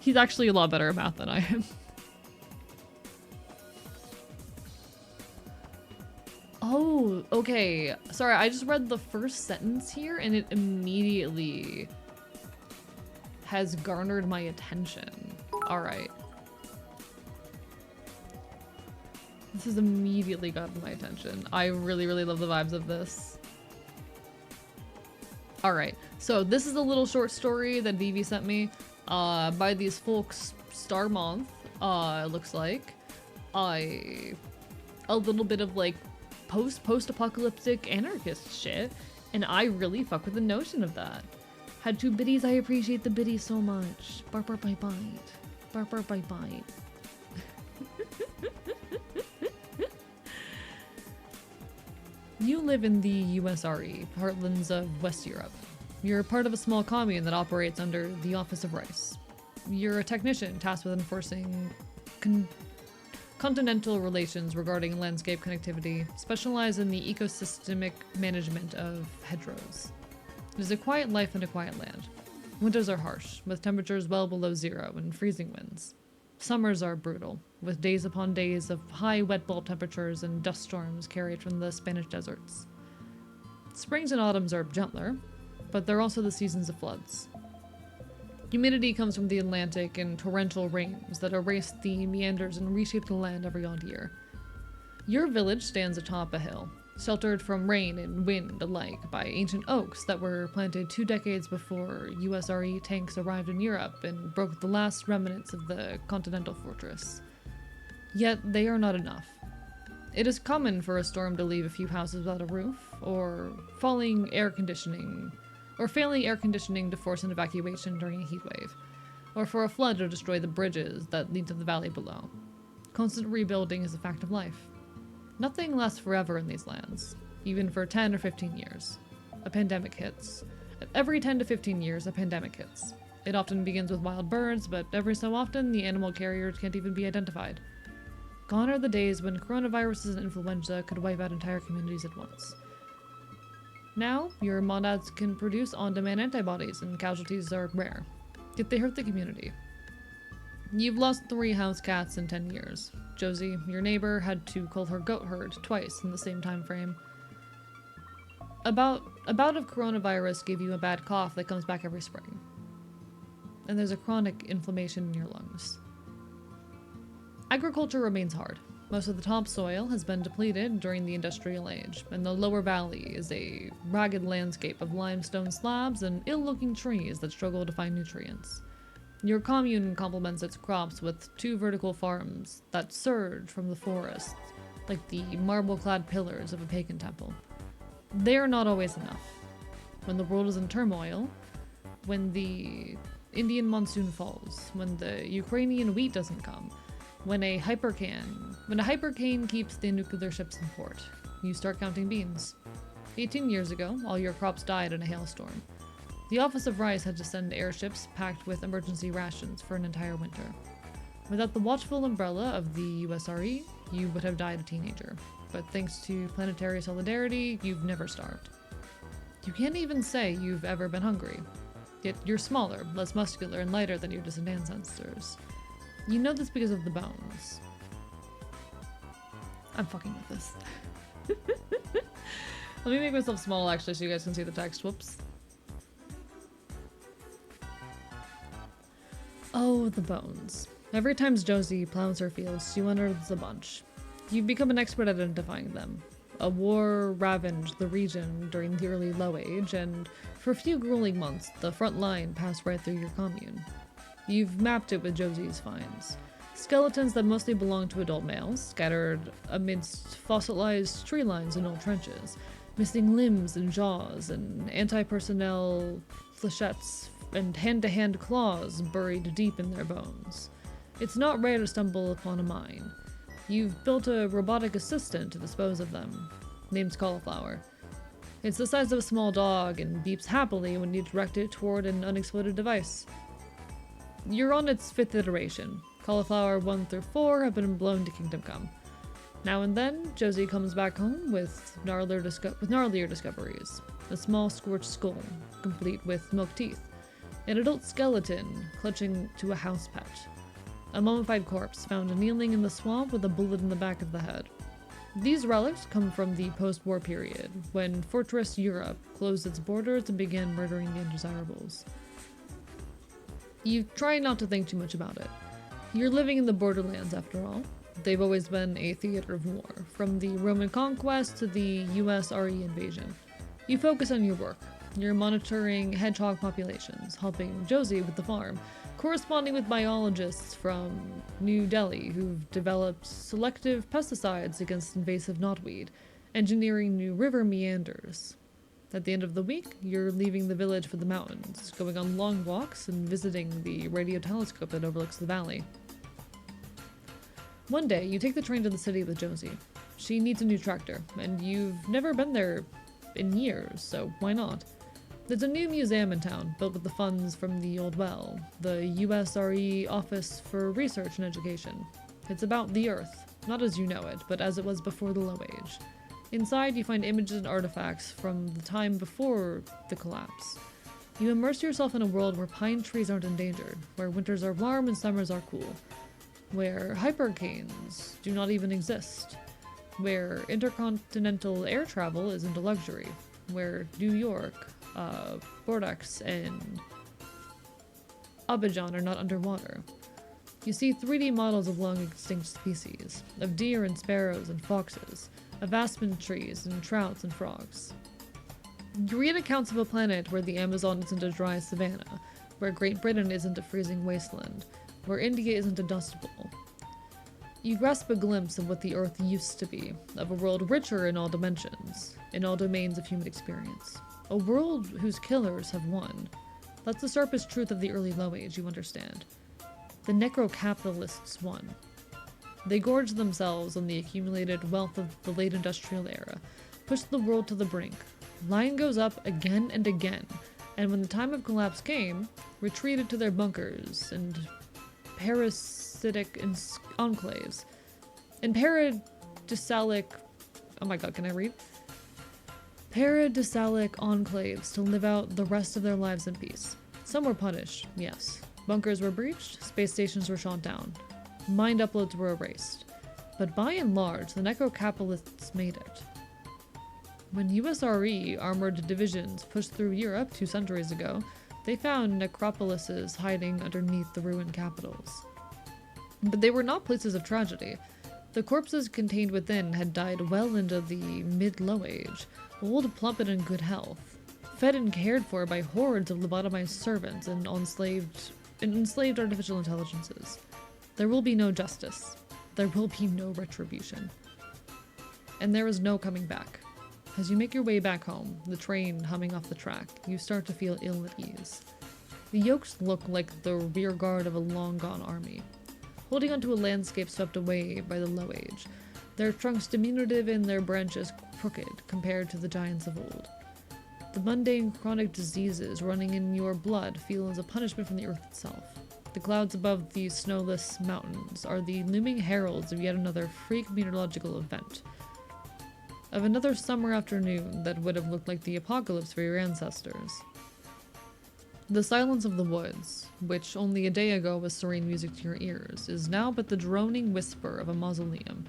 He's actually a lot better at math than I am. Oh, okay. Sorry, I just read the first sentence here and it immediately has garnered my attention. All right. This has immediately gotten my attention. I really, really love the vibes of this. All right, so this is a little short story that Vivi sent me by these folks Star Month, it looks like. A little bit of like post-apocalyptic anarchist shit, and I really fuck with the notion of that. Had 2 biddies, I appreciate the biddies so much. Bark bark bite bite. Bark bark bite bite. You live in the USRE, heartlands of West Europe. You're part of a small commune that operates under the Office of Rice. You're a technician tasked with enforcing continental relations regarding landscape connectivity, specialized in the ecosystemic management of hedgerows. It is a quiet life in a quiet land. Winters are harsh, with temperatures well below 0 and freezing winds. Summers are brutal, with days upon days of high wet bulb temperatures and dust storms carried from the Spanish deserts. Springs and autumns are gentler, but they're also the seasons of floods. Humidity comes from the Atlantic and torrential rains that erase the meanders and reshape the land every odd year. Your village stands atop a hill, sheltered from rain and wind alike by ancient oaks that were planted 2 decades before USRE tanks arrived in Europe and broke the last remnants of the continental fortress. Yet they are not enough. It is common for a storm to leave a few houses without a roof, or failing air conditioning to force an evacuation during a heat wave, or for a flood to destroy the bridges that lead to the valley below. Constant rebuilding is a fact of life. Nothing lasts forever in these lands, even for 10 or 15 years. A pandemic hits. Every 10 to 15 years, a pandemic hits. It often begins with wild birds, but every so often, the animal carriers can't even be identified. Gone are the days when coronaviruses and influenza could wipe out entire communities at once. Now, your monads can produce on-demand antibodies, and casualties are rare. Yet they hurt the community. You've lost 3 house cats in 10 years. Josie, your neighbor, had to cull her goat herd twice in the same time frame. A bout of coronavirus gave you a bad cough that comes back every spring. And there's a chronic inflammation in your lungs. Agriculture remains hard. Most of the topsoil has been depleted during the industrial age, and the lower valley is a ragged landscape of limestone slabs and ill-looking trees that struggle to find nutrients. Your commune complements its crops with 2 vertical farms that surge from the forests, like the marble-clad pillars of a pagan temple. They are not always enough. When the world is in turmoil, when the Indian monsoon falls, when the Ukrainian wheat doesn't come, when a hypercane keeps the nuclear ships in port, you start counting beans. 18 years ago, all your crops died in a hailstorm. The Office of Rice had to send airships packed with emergency rations for an entire winter. Without the watchful umbrella of the USRE, you would have died a teenager. But thanks to planetary solidarity, you've never starved. You can't even say you've ever been hungry. Yet you're smaller, less muscular, and lighter than your distant ancestors. You know this because of the bones. I'm fucking with this. Let me make myself small actually so you guys can see the text. Whoops. Oh, the bones. Every time Josie plows her fields, she unearths a bunch. You've become an expert at identifying them. A war ravaged the region during the early Low Age, and for a few grueling months, the front line passed right through your commune. You've mapped it with Josie's finds. Skeletons that mostly belong to adult males, scattered amidst fossilized tree lines and old trenches, missing limbs and jaws, and anti-personnel flechettes and hand-to-hand claws buried deep in their bones. It's not rare to stumble upon a mine. You've built a robotic assistant to dispose of them, named Cauliflower. It's the size of a small dog and beeps happily when you direct it toward an unexploded device. You're on its 5th iteration. Cauliflower 1 through 4 have been blown to Kingdom Come. Now and then, Josie comes back home with gnarlier discoveries. A small scorched skull, complete with milk teeth. An adult skeleton clutching to a house pet. A mummified corpse found kneeling in the swamp with a bullet in the back of the head. These relics come from the post-war period, when Fortress Europe closed its borders and began murdering the undesirables. You try not to think too much about it. You're living in the borderlands after all. They've always been a theater of war, from the Roman conquest to the USRE invasion. You focus on your work. You're monitoring hedgehog populations, helping Josie with the farm, corresponding with biologists from New Delhi who've developed selective pesticides against invasive knotweed, engineering new river meanders. At the end of the week, you're leaving the village for the mountains, going on long walks and visiting the radio telescope that overlooks the valley. One day, you take the train to the city with Josie. She needs a new tractor, and you've never been there in years, so why not? There's a new museum in town, built with the funds from the old well, the USRE Office for Research and Education. It's about the Earth, not as you know it, but as it was before the Low Age. Inside, you find images and artifacts from the time before the collapse. You immerse yourself in a world where pine trees aren't endangered, where winters are warm and summers are cool, where hypercanes do not even exist, where intercontinental air travel isn't a luxury, where New York, Bordeaux, and Abidjan are not underwater. You see 3D models of long extinct species, of deer and sparrows and foxes, of aspen trees and trouts and frogs. You read accounts of a planet where the Amazon isn't a dry savanna, where Great Britain isn't a freezing wasteland, where India isn't a dust bowl. You grasp a glimpse of what the Earth used to be, of a world richer in all dimensions, in all domains of human experience. A world whose killers have won. That's the sharpest truth of the early Low Age, you understand. The necro-capitalists won. They gorged themselves on the accumulated wealth of the late industrial era, pushed the world to the brink. Line goes up again and again, and when the time of collapse came, retreated to their bunkers and parasitic enclaves. And paradisalic... oh my god, can I read? Paradisalic enclaves to live out the rest of their lives in peace. Some were punished, yes. Bunkers were breached, space stations were shot down. Mind uploads were erased. But by and large, the necro-capitalists made it. When USRE armored divisions pushed through Europe 2 centuries ago, they found necropolises hiding underneath the ruined capitals. But they were not places of tragedy. The corpses contained within had died well into the mid-Low Age, old, plump, and in good health, fed and cared for by hordes of lobotomized servants and enslaved artificial intelligences. There will be no justice. There will be no retribution. And there is no coming back. As you make your way back home, the train humming off the track, you start to feel ill at ease. The yokes look like the rear guard of a long-gone army, holding onto a landscape swept away by the Low Age, their trunks diminutive and their branches crooked compared to the giants of old. The mundane chronic diseases running in your blood feel as a punishment from the earth itself. The clouds above these snowless mountains are the looming heralds of yet another freak meteorological event. Of another summer afternoon that would have looked like the apocalypse for your ancestors. The silence of the woods, which only a day ago was serene music to your ears, is now but the droning whisper of a mausoleum.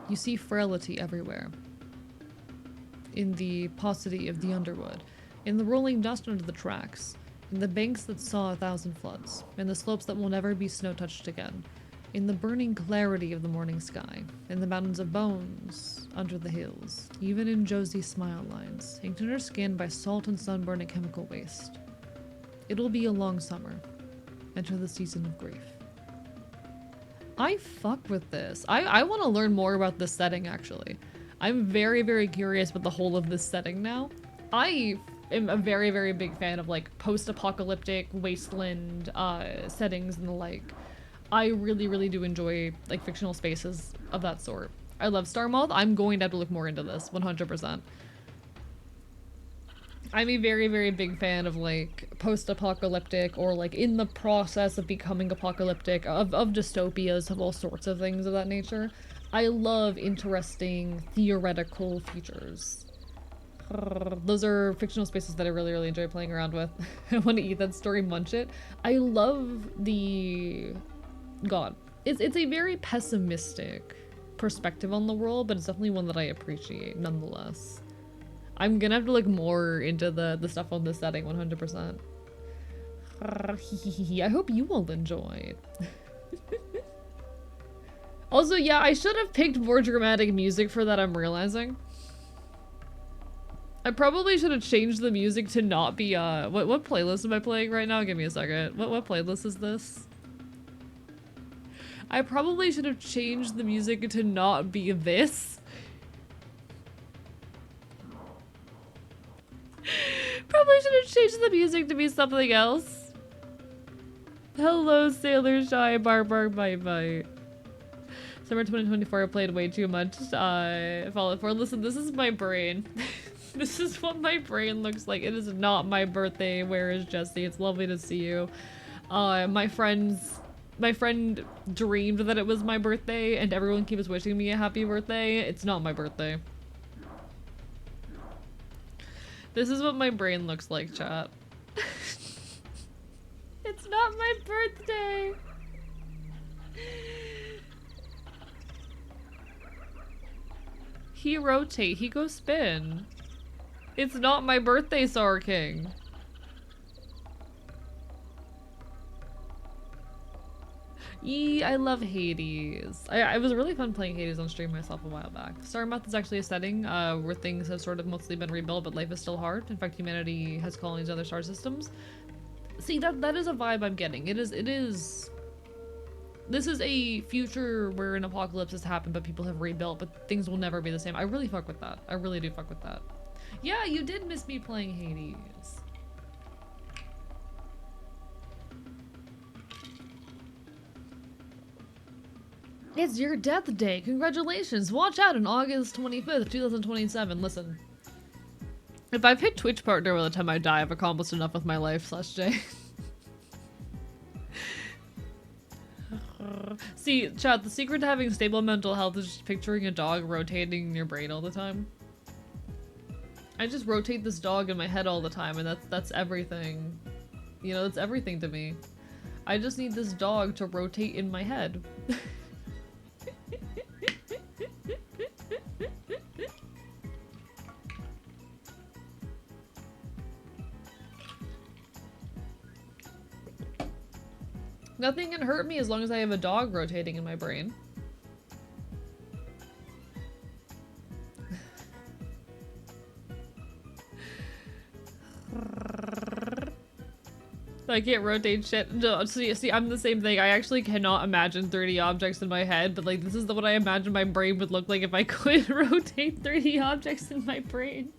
You see frailty everywhere. In the paucity of the underwood, in the rolling dust under the tracks, in the banks that saw 1,000 floods, in the slopes that will never be snow-touched again, in the burning clarity of the morning sky, in the mountains of bones under the hills, even in Josie's smile lines, inked in her skin by salt and sunburn and chemical waste. It'll be a long summer. Enter the season of grief. I fuck with this. I want to learn more about this setting, actually. I'm very, very curious about the whole of this setting now. I am a very, very big fan of, like, post-apocalyptic wasteland settings and the like. I really, really do enjoy, like, fictional spaces of that sort. I love Star Moth. I'm going to have to look more into this, 100%. I'm a very, very big fan of, like, post-apocalyptic or, like, in the process of becoming apocalyptic, of dystopias, of all sorts of things of that nature. I love interesting theoretical futures. Those are fictional spaces that I really, really enjoy playing around with. I want to eat that story, munch it. I love the... God. It's a very pessimistic perspective on the world, but it's definitely one that I appreciate nonetheless. I'm gonna have to look more into the stuff on this setting, 100%. I hope you will enjoy it. Also, yeah, I should have picked more dramatic music for that, I'm realizing. I probably should have changed the music to not be, what playlist am I playing right now? Give me a second. What playlist is this? I probably should have changed the music to not be this. Probably should have changed the music to be something else. Hello, Sailor Shy, Bark, Bite, Bite. Summer 2024, I played way too much. Fallout 4. Listen, this is my brain. This is what my brain looks like. It is not my birthday. Where is Jesse? It's lovely to see you. My friend dreamed that it was my birthday, and everyone keeps wishing me a happy birthday. It's not my birthday. This is what my brain looks like, chat. It's not my birthday. He rotate, he go spin. It's not my birthday, Sour King. Yee, I love Hades. I was really fun playing Hades on stream myself a while back. Star Math is actually a setting where things have sort of mostly been rebuilt, but life is still hard. In fact, humanity has colonized other star systems. See, that is a vibe I'm getting. It is. This is a future where an apocalypse has happened, but people have rebuilt, but things will never be the same. I really fuck with that. I really do fuck with that. Yeah, you did miss me playing Hades. It's your death day. Congratulations. Watch out on August 25th, 2027. Listen. If I've hit Twitch partner by the time I die, I've accomplished enough with my life, /J. See, chat, the secret to having stable mental health is just picturing a dog rotating in your brain all the time. I just rotate this dog in my head all the time, and that's everything. You know, that's everything to me. I just need this dog to rotate in my head. Nothing can hurt me as long as I have a dog rotating in my brain. I can't rotate shit. No, see, I'm the same thing. I actually cannot imagine 3D objects in my head, but like this is what I imagine my brain would look like if I could rotate 3D objects in my brain.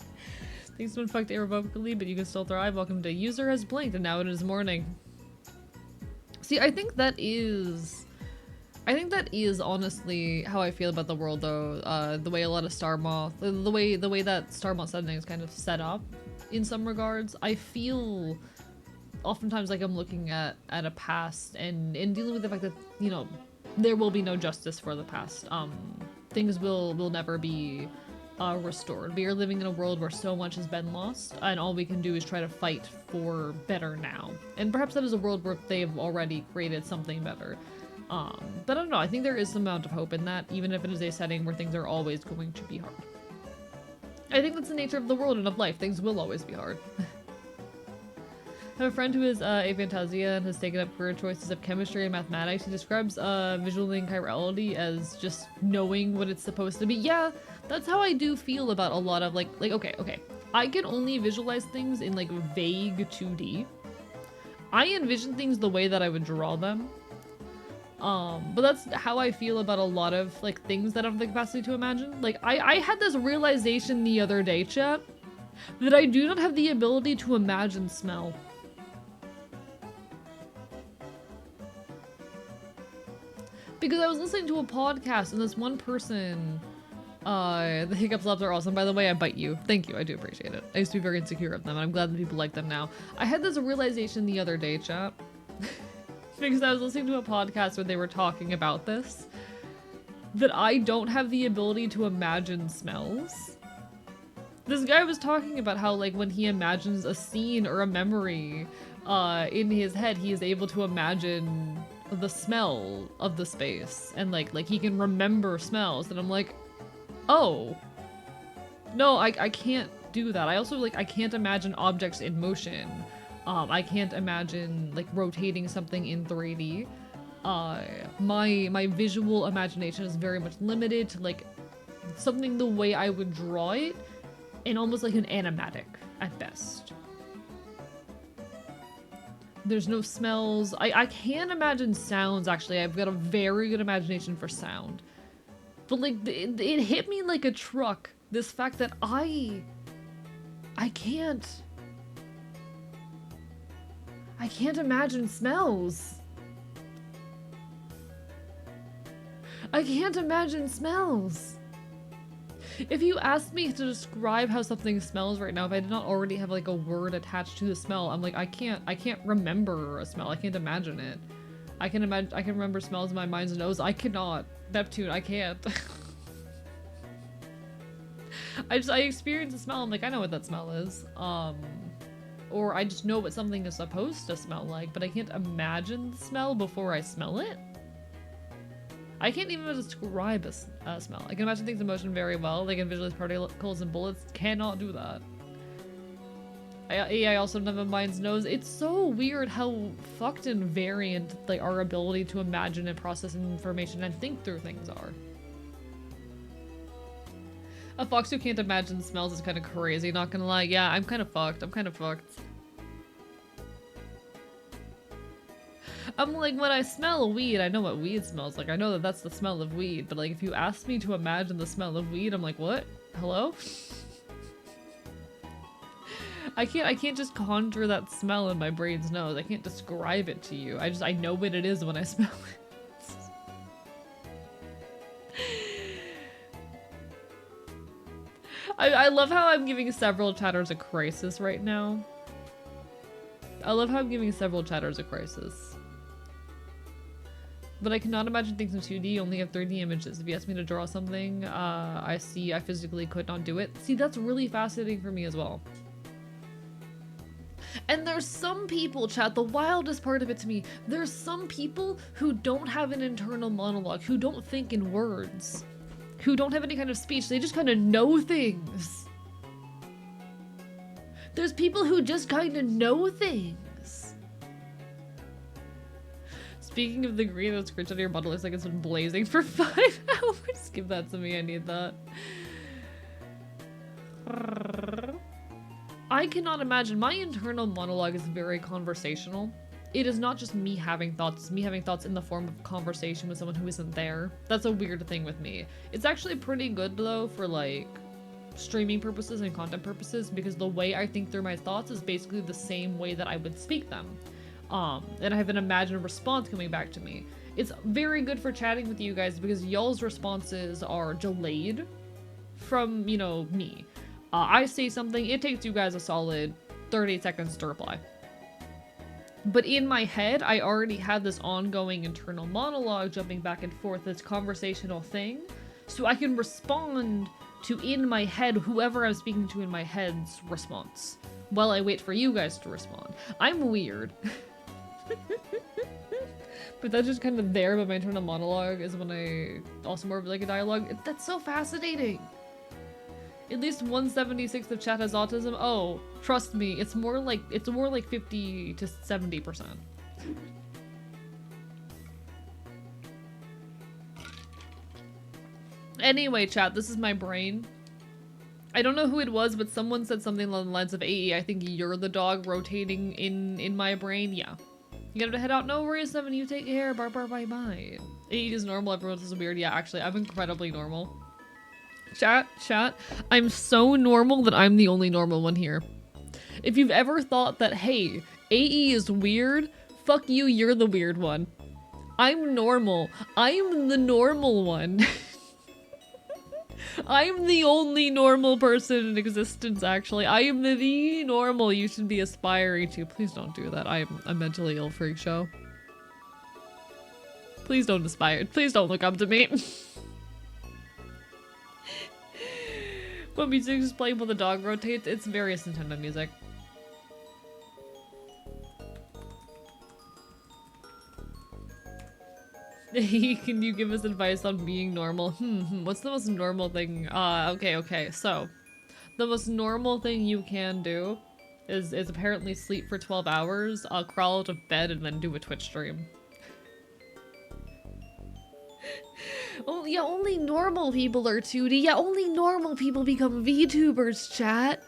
Things been fucked irrevocably, but you can still thrive. Welcome to User Has Blinked, and now it is morning. See, I think that is honestly how I feel about the world, though. The way a lot of the way that Star Moth setting is kind of set up, in some regards, I feel oftentimes like I'm looking at a past and dealing with the fact that, you know, there will be no justice for the past. Things will never be restored. We are living in a world where so much has been lost, and all we can do is try to fight for better now. And perhaps that is a world where they've already created something better. But I don't know, I think there is some amount of hope in that, even if it is a setting where things are always going to be hard. I think that's the nature of the world and of life. Things will always be hard. I have a friend who is a Fantasia and has taken up career choices of chemistry and mathematics. He describes visualing chirality as just knowing what it's supposed to be. Yeah, that's how I do feel about a lot of like okay. I can only visualize things in like vague 2D. I envision things the way that I would draw them. But that's how I feel about a lot of like things that I have the capacity to imagine. Like I had this realization the other day, chat, that I do not have the ability to imagine smell. Because I was listening to a podcast and this one person, the hiccups labs are awesome. By the way, I bite you. Thank you, I do appreciate it. I used to be very insecure of them and I'm glad that people like them now. I had this realization the other day, chat. Because I was listening to a podcast where they were talking about this. That I don't have the ability to imagine smells. This guy was talking about how like when he imagines a scene or a memory in his head, he is able to imagine the smell of the space and like he can remember smells, and I'm like, oh no, I can't do that. I also like I can't imagine objects in motion. I can't imagine like rotating something in 3D. My visual imagination is very much limited to like something the way I would draw it, and almost like an animatic at best. There's no smells. I can imagine sounds, actually. I've got a very good imagination for sound. But like, it hit me like a truck. This fact that I can't imagine smells. I can't imagine smells. If you asked me to describe how something smells right now, if I did not already have like a word attached to the smell, I'm like, I can't remember a smell. I can't imagine it. I can remember smells in my mind's nose. I cannot. Neptune, I can't. I experience a smell, I'm like, I know what that smell is. Or I just know what something is supposed to smell like, but I can't imagine the smell before I smell it. I can't even describe a smell. I can imagine things in motion very well. They can visualize particles and bullets. Cannot do that. AI also never minds knows. It's so weird how fucked and variant like our ability to imagine and process information and think through things are. A fox who can't imagine smells is kind of crazy, not gonna lie. Yeah, I'm kind of fucked. I'm kind of fucked. I'm like, when I smell weed, I know what weed smells like. I know that that's the smell of weed, but like if you ask me to imagine the smell of weed, I'm like, what? Hello? I can't just conjure that smell in my brain's nose. I can't describe it to you. I know what it is when I smell it. I love how I'm giving several chatters a crisis right now. I love how I'm giving several chatters a crisis. But I cannot imagine things in 2D, only have 3D images. If you ask me to draw something, I physically could not do it. See, that's really fascinating for me as well. And there's some people, chat, the wildest part of it to me, there's some people who don't have an internal monologue, who don't think in words, who don't have any kind of speech, they just kind of know things. There's people who just kind of know things. Speaking of the green, that screenshot of your bottle looks like it's been blazing for 5 hours. Give that to me, I need that. I cannot imagine. My internal monologue is very conversational. It is not just me having thoughts, it's me having thoughts in the form of conversation with someone who isn't there. That's a weird thing with me. It's actually pretty good though for like streaming purposes and content purposes because the way I think through my thoughts is basically the same way that I would speak them. And I have an imagined response coming back to me. It's very good for chatting with you guys because y'all's responses are delayed from, you know, me. I say something, it takes you guys a solid 30 seconds to reply. But in my head, I already had this ongoing internal monologue jumping back and forth, this conversational thing. So I can respond to, in my head, whoever I'm speaking to in my head's response, while I wait for you guys to respond. I'm weird. But that's just kind of there, but my internal monologue is when I, also more of like a dialogue. That's so fascinating. At least 1/76 of chat has autism. Oh, trust me, it's more like 50 to 70%. Anyway, chat, this is my brain. I don't know who it was, but someone said something along the lines of AE, I think you're the dog rotating in my brain. Yeah. You gotta head out. No worries, 7. You take care. Bye bye bye. AE is normal. Everyone else is weird. Yeah, actually, I'm incredibly normal. Chat. I'm so normal that I'm the only normal one here. If you've ever thought that, hey, AE is weird, fuck you, you're the weird one. I'm normal. I'm the normal one. I'm the only normal person in existence, actually. I am the normal you should be aspiring to. Please don't do that. I'm a mentally ill freak show. Please don't aspire. Please don't look up to me. What music is playing while the dog rotates? It's various Nintendo music. Can you give us advice on being normal? What's the most normal thing? Okay. So, the most normal thing you can do is apparently sleep for 12 hours, crawl out of bed, and then do a Twitch stream. Oh, yeah, only normal people are 2D. Yeah, only normal people become VTubers, chat.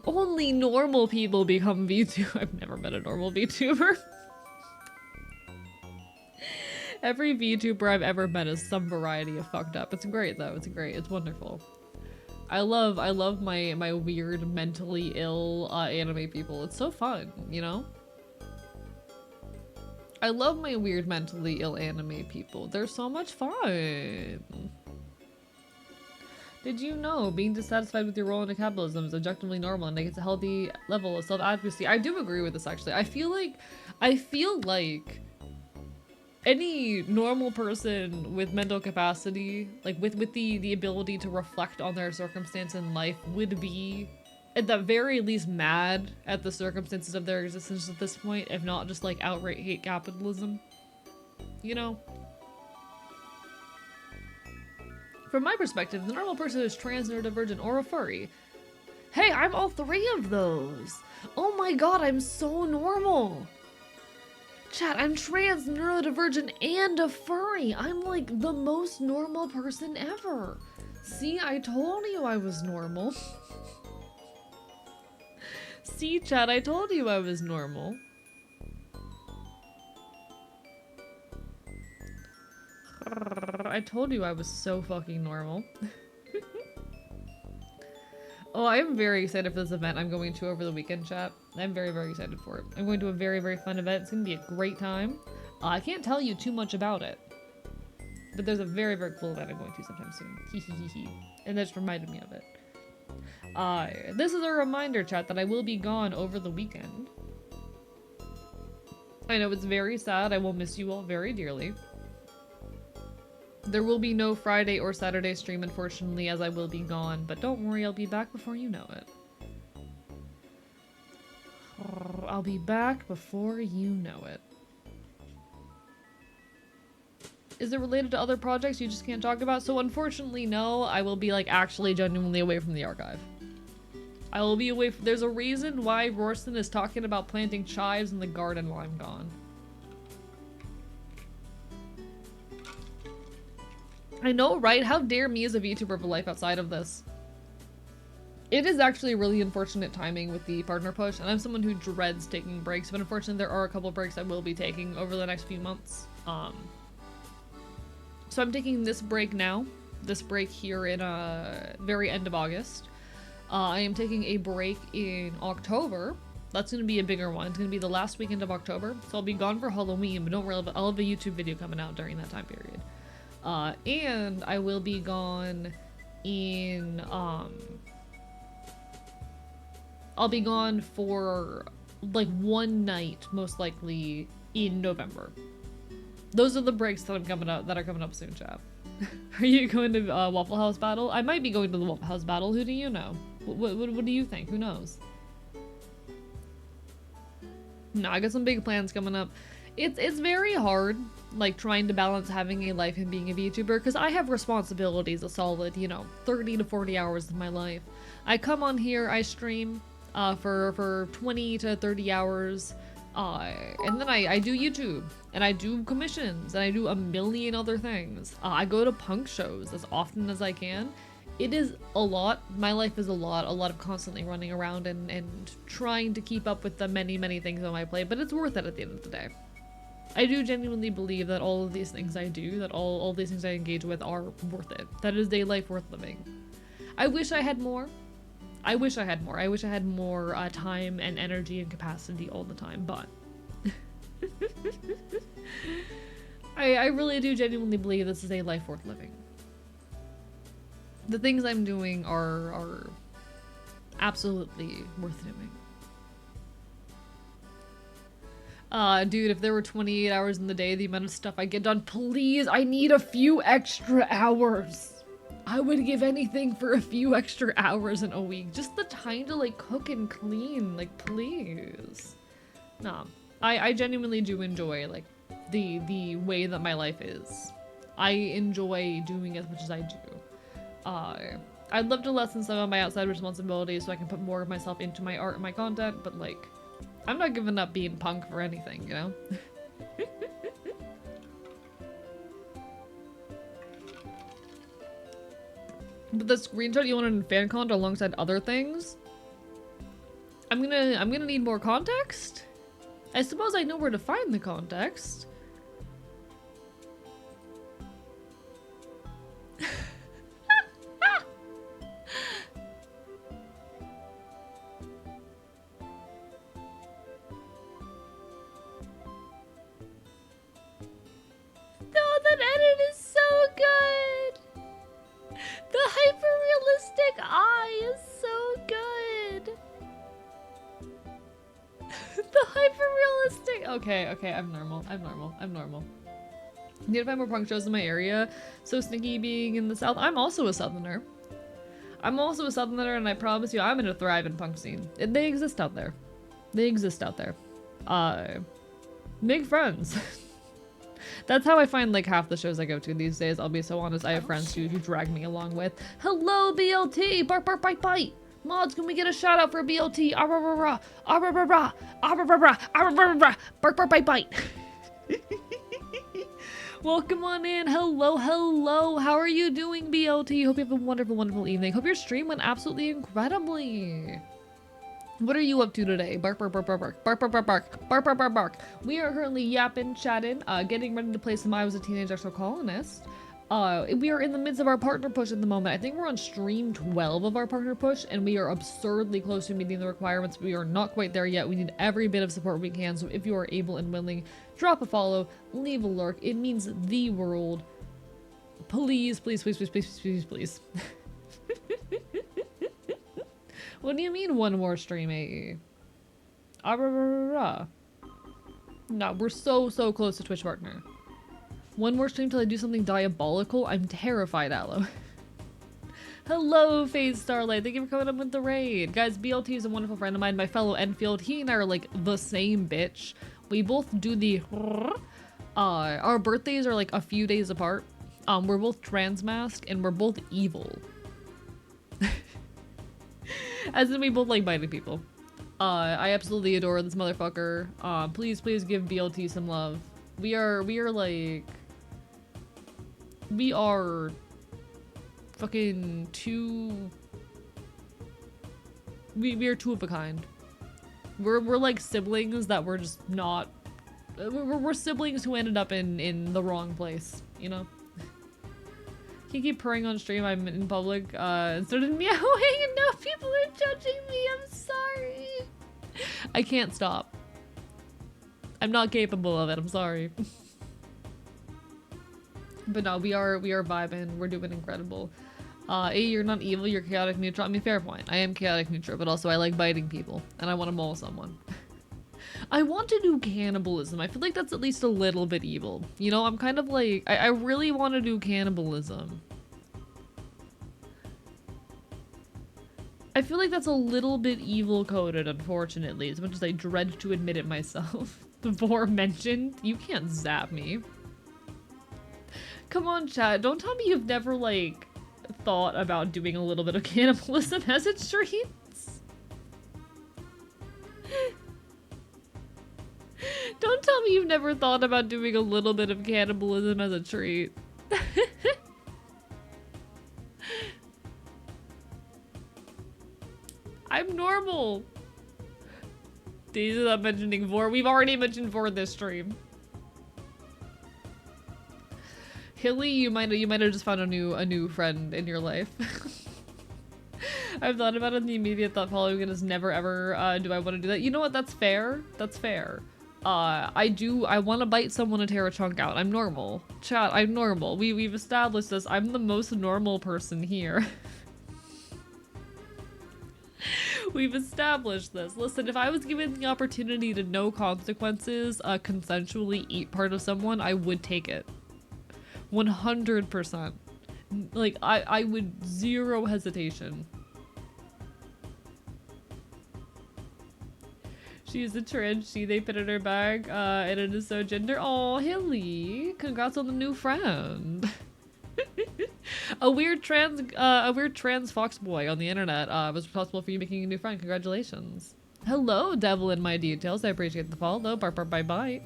Only normal people become VTubers. I've never met a normal VTuber. Every VTuber I've ever met is some variety of fucked up. It's great though. It's great. It's wonderful. I love my weird mentally ill anime people. It's so fun, you know? I love my weird mentally ill anime people. They're so much fun. Did you know being dissatisfied with your role in capitalism is objectively normal and it's a healthy level of self-advocacy? I do agree with this actually. I feel like any normal person with mental capacity, like with the ability to reflect on their circumstance in life, would be at the very least mad at the circumstances of their existence at this point, if not just like outright hate capitalism. You know? From my perspective, the normal person is trans, neurodivergent, or a furry Hey, I'm all three of those. Oh my god, I'm so normal. Chat, I'm trans, neurodivergent, and a furry. I'm like the most normal person ever. See, I told you I was normal. See, chat, I told you I was normal. I told you I was so fucking normal. Oh, I am very excited for this event I'm going to over the weekend, chat. I'm very, very excited for it. I'm going to a very, very fun event. It's going to be a great time. I can't tell you too much about it. But there's a very, very cool event I'm going to sometime soon. Hee. And that just reminded me of it. This is a reminder, chat, that I will be gone over the weekend. I know it's very sad. I will miss you all very dearly. There will be no Friday or Saturday stream, unfortunately, as I will be gone, but don't worry, I'll be back before you know it. I'll be back before you know it. Is it related to other projects you just can't talk about? So unfortunately, no, I will be like actually genuinely away from the archive. I will be away there's a reason why Rorston is talking about planting chives in the garden while I'm gone. I know, right? How dare me as a VTuber for life outside of this? It is actually really unfortunate timing with the partner push, and I'm someone who dreads taking breaks, but unfortunately there are a couple breaks I will be taking over the next few months. So I'm taking this break now, this break here in very end of August. I am taking a break in October. That's going to be a bigger one. It's going to be the last weekend of October, so I'll be gone for Halloween, but don't worry, I'll have a YouTube video coming out during that time period. And I will be gone in, I'll be gone for like one night, most likely in November. Those are the breaks that are coming up soon, chap. Are you going to Waffle House battle? I might be going to the Waffle House battle. Who do you know? What do you think? Who knows? No, I got some big plans coming up. It's very hard, like, trying to balance having a life and being a VTuber, because I have responsibilities a solid, 30 to 40 hours of my life. I come on here, I stream for 20 to 30 hours, and then I do YouTube, and I do commissions, and I do a million other things. I go to punk shows as often as I can. It is a lot. My life is a lot of constantly running around and trying to keep up with the many, many things on my plate, but it's worth it at the end of the day. I do genuinely believe that all of these things I do, that all these things I engage with are worth it. That is a life worth living. I wish I had more. I wish I had more time and energy and capacity all the time, but I really do genuinely believe this is a life worth living. The things I'm doing are absolutely worth doing. Dude, if there were 28 hours in the day, the amount of stuff I get done, please, I need a few extra hours. I would give anything for a few extra hours in a week. Just the time to, like, cook and clean, like, please. No, I genuinely do enjoy, like, the way that my life is. I enjoy doing as much as I do. I'd love to lessen some of my outside responsibilities so I can put more of myself into my art and my content, but, like, I'm not giving up being punk for anything, you know? But the screenshot you wanted in FanCon alongside other things? I'm gonna need more context? I suppose I know where to find the context. That edit is so good! The hyper-realistic eye is so good! The hyper-realistic... Okay, I'm normal. Need to find more punk shows in my area. So Sneaky being in the south. I'm also a southerner. And I promise you, I'm gonna thrive in punk scene. They exist out there. Make friends. That's how I find, like, half the shows I go to these days. I'll be so honest. I have friends who drag me along with. Hello, BLT! Bark, bark, bite, bite! Mods, can we get a shout out for BLT? Ah rah rah rah. Ah rah rah rah. Ah rah rah rah. Ah rah rah rah. Bark bark bite bite. Welcome on in. Hello, hello. How are you doing, BLT? Hope you have a wonderful, wonderful evening. Hope your stream went absolutely incredibly. What are you up to today? Bark, bark, bark, bark, bark, bark, bark, bark, bark, bark, bark, bark, bark. We are currently yapping, chatting, getting ready to play some I Was a Teenage Exocolonist. We are in the midst of our partner push at the moment. I think we're on stream 12 of our partner push, and we are absurdly close to meeting the requirements. We are not quite there yet. We need every bit of support we can, so if you are able and willing, drop a follow, leave a lurk. It means the world. Please, please, please, please, please, please, please. What do you mean one more stream, AE? No, we're so close to Twitch partner. One more stream till I do something diabolical? I'm terrified, Aloe. Hello, FaZe Starlight. Thank you for coming up with the raid. Guys, BLT is a wonderful friend of mine, my fellow Enfield. He and I are like the same bitch. We both do the... our birthdays are like a few days apart. We're both trans masked and we're both evil. As in we both like biting people. I absolutely adore this motherfucker. Please give BLT some love. We are fucking two... We are two of a kind. We're like siblings that we're just not... We're siblings who ended up in the wrong place, you know? Can you keep purring on stream? I'm in public, and started meowing and now people are judging me. I'm sorry. I can't stop. I'm not capable of it. I'm sorry. But no, we are vibing. We're doing incredible. A, you're not evil. You're chaotic neutral. I mean, fair point. I am chaotic neutral, but also I like biting people and I want to maul someone. I want to do cannibalism. I feel like that's at least a little bit evil. You know, I'm kind of like, I really want to do cannibalism. I feel like that's a little bit evil coded, unfortunately, as much as I dread to admit it myself. Before mentioned, you can't zap me. Come on, chat. Don't tell me you've never, like, thought about doing a little bit of cannibalism as it streams. Don't tell me you've never thought about doing a little bit of cannibalism as a treat. I'm normal. These are not mentioning Vor. We've already mentioned Vor this stream. Hilly, you might have just found a new friend in your life. I've thought about it, and the immediate thought following it is never ever do I want to do that. You know what? That's fair. That's fair. I want to bite someone and tear a chunk out. I'm normal. Chat, I'm normal. We've established this. I'm the most normal person here. We've established this. Listen, if I was given the opportunity to no consequences, consensually eat part of someone, I would take it. 100%. Like, I would, zero hesitation. She's a trans, they fit in her bag, and it is so gender. Aw, Hilly! Congrats on the new friend. A weird trans fox boy on the internet was responsible for you making a new friend. Congratulations. Hello, devil in my details. I appreciate the follow. Bark, bark, bite, bite.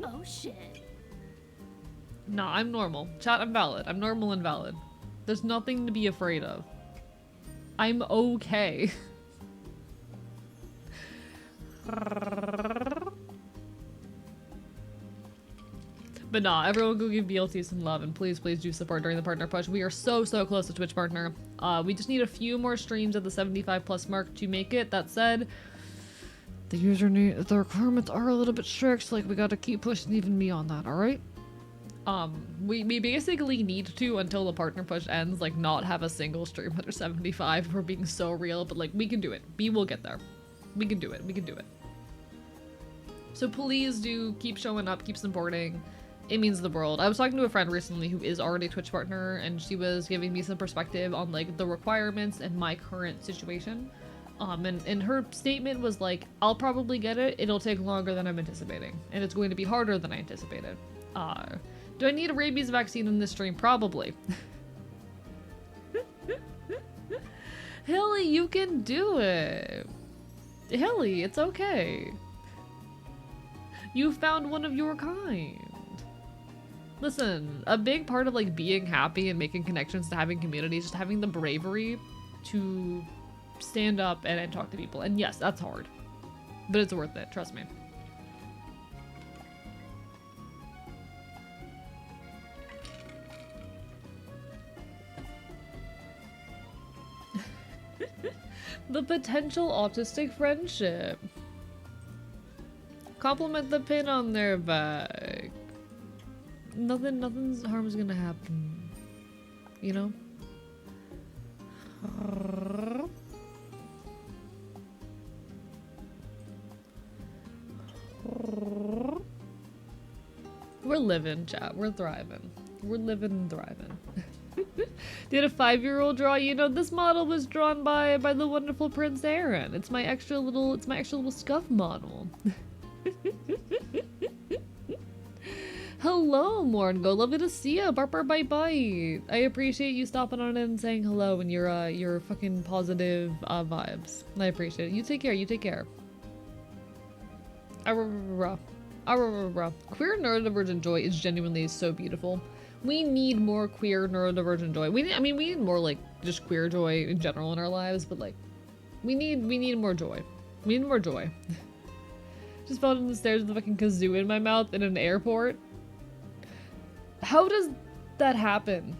Oh shit. Nah, I'm normal. Chat, I'm valid. I'm normal and valid. There's nothing to be afraid of. I'm okay. But nah, everyone go give BLT some love, and please do support during the partner push. We are so close to Twitch partner. We just need a few more streams at the 75+ mark to make it. That said, the requirements are a little bit strict, like we gotta keep pushing even beyond that, alright? We basically need to, until the partner push ends, like not have a single stream under 75. We're being so real, but like we can do it. We will get there. We can do it. We can do it. So please do keep showing up, keep supporting. It means the world. I was talking to a friend recently who is already a Twitch partner, and she was giving me some perspective on like the requirements and my current situation. And her statement was like, I'll probably get it. It'll take longer than I'm anticipating, and it's going to be harder than I anticipated. Do I need a rabies vaccine in this stream? Probably. Hilly, you can do it. Hilly, it's okay. You found one of your kind. Listen, a big part of like being happy and making connections to having community is just having the bravery to stand up and talk to people. And yes, that's hard, but it's worth it. Trust me. The potential autistic friendship. Compliment the pin on their back. Nothing's harm's gonna happen. You know? We're living, chat. We're thriving. We're living and thriving. Did a 5-year-old draw? You know, this model was drawn by the wonderful Prince Aaron. It's my extra little scuff model. Hello, Morngo. Lovely to see you. Bark, bark, bite, bite. I appreciate you stopping on in and saying hello and your fucking positive vibes. I appreciate it. You take care. You take care. Queer neurodivergent joy is genuinely so beautiful. We need more queer neurodivergent joy. We need more like just queer joy in general in our lives, but like we need more joy. We need more joy. Just fell down the stairs with a fucking kazoo in my mouth in an airport. How does that happen?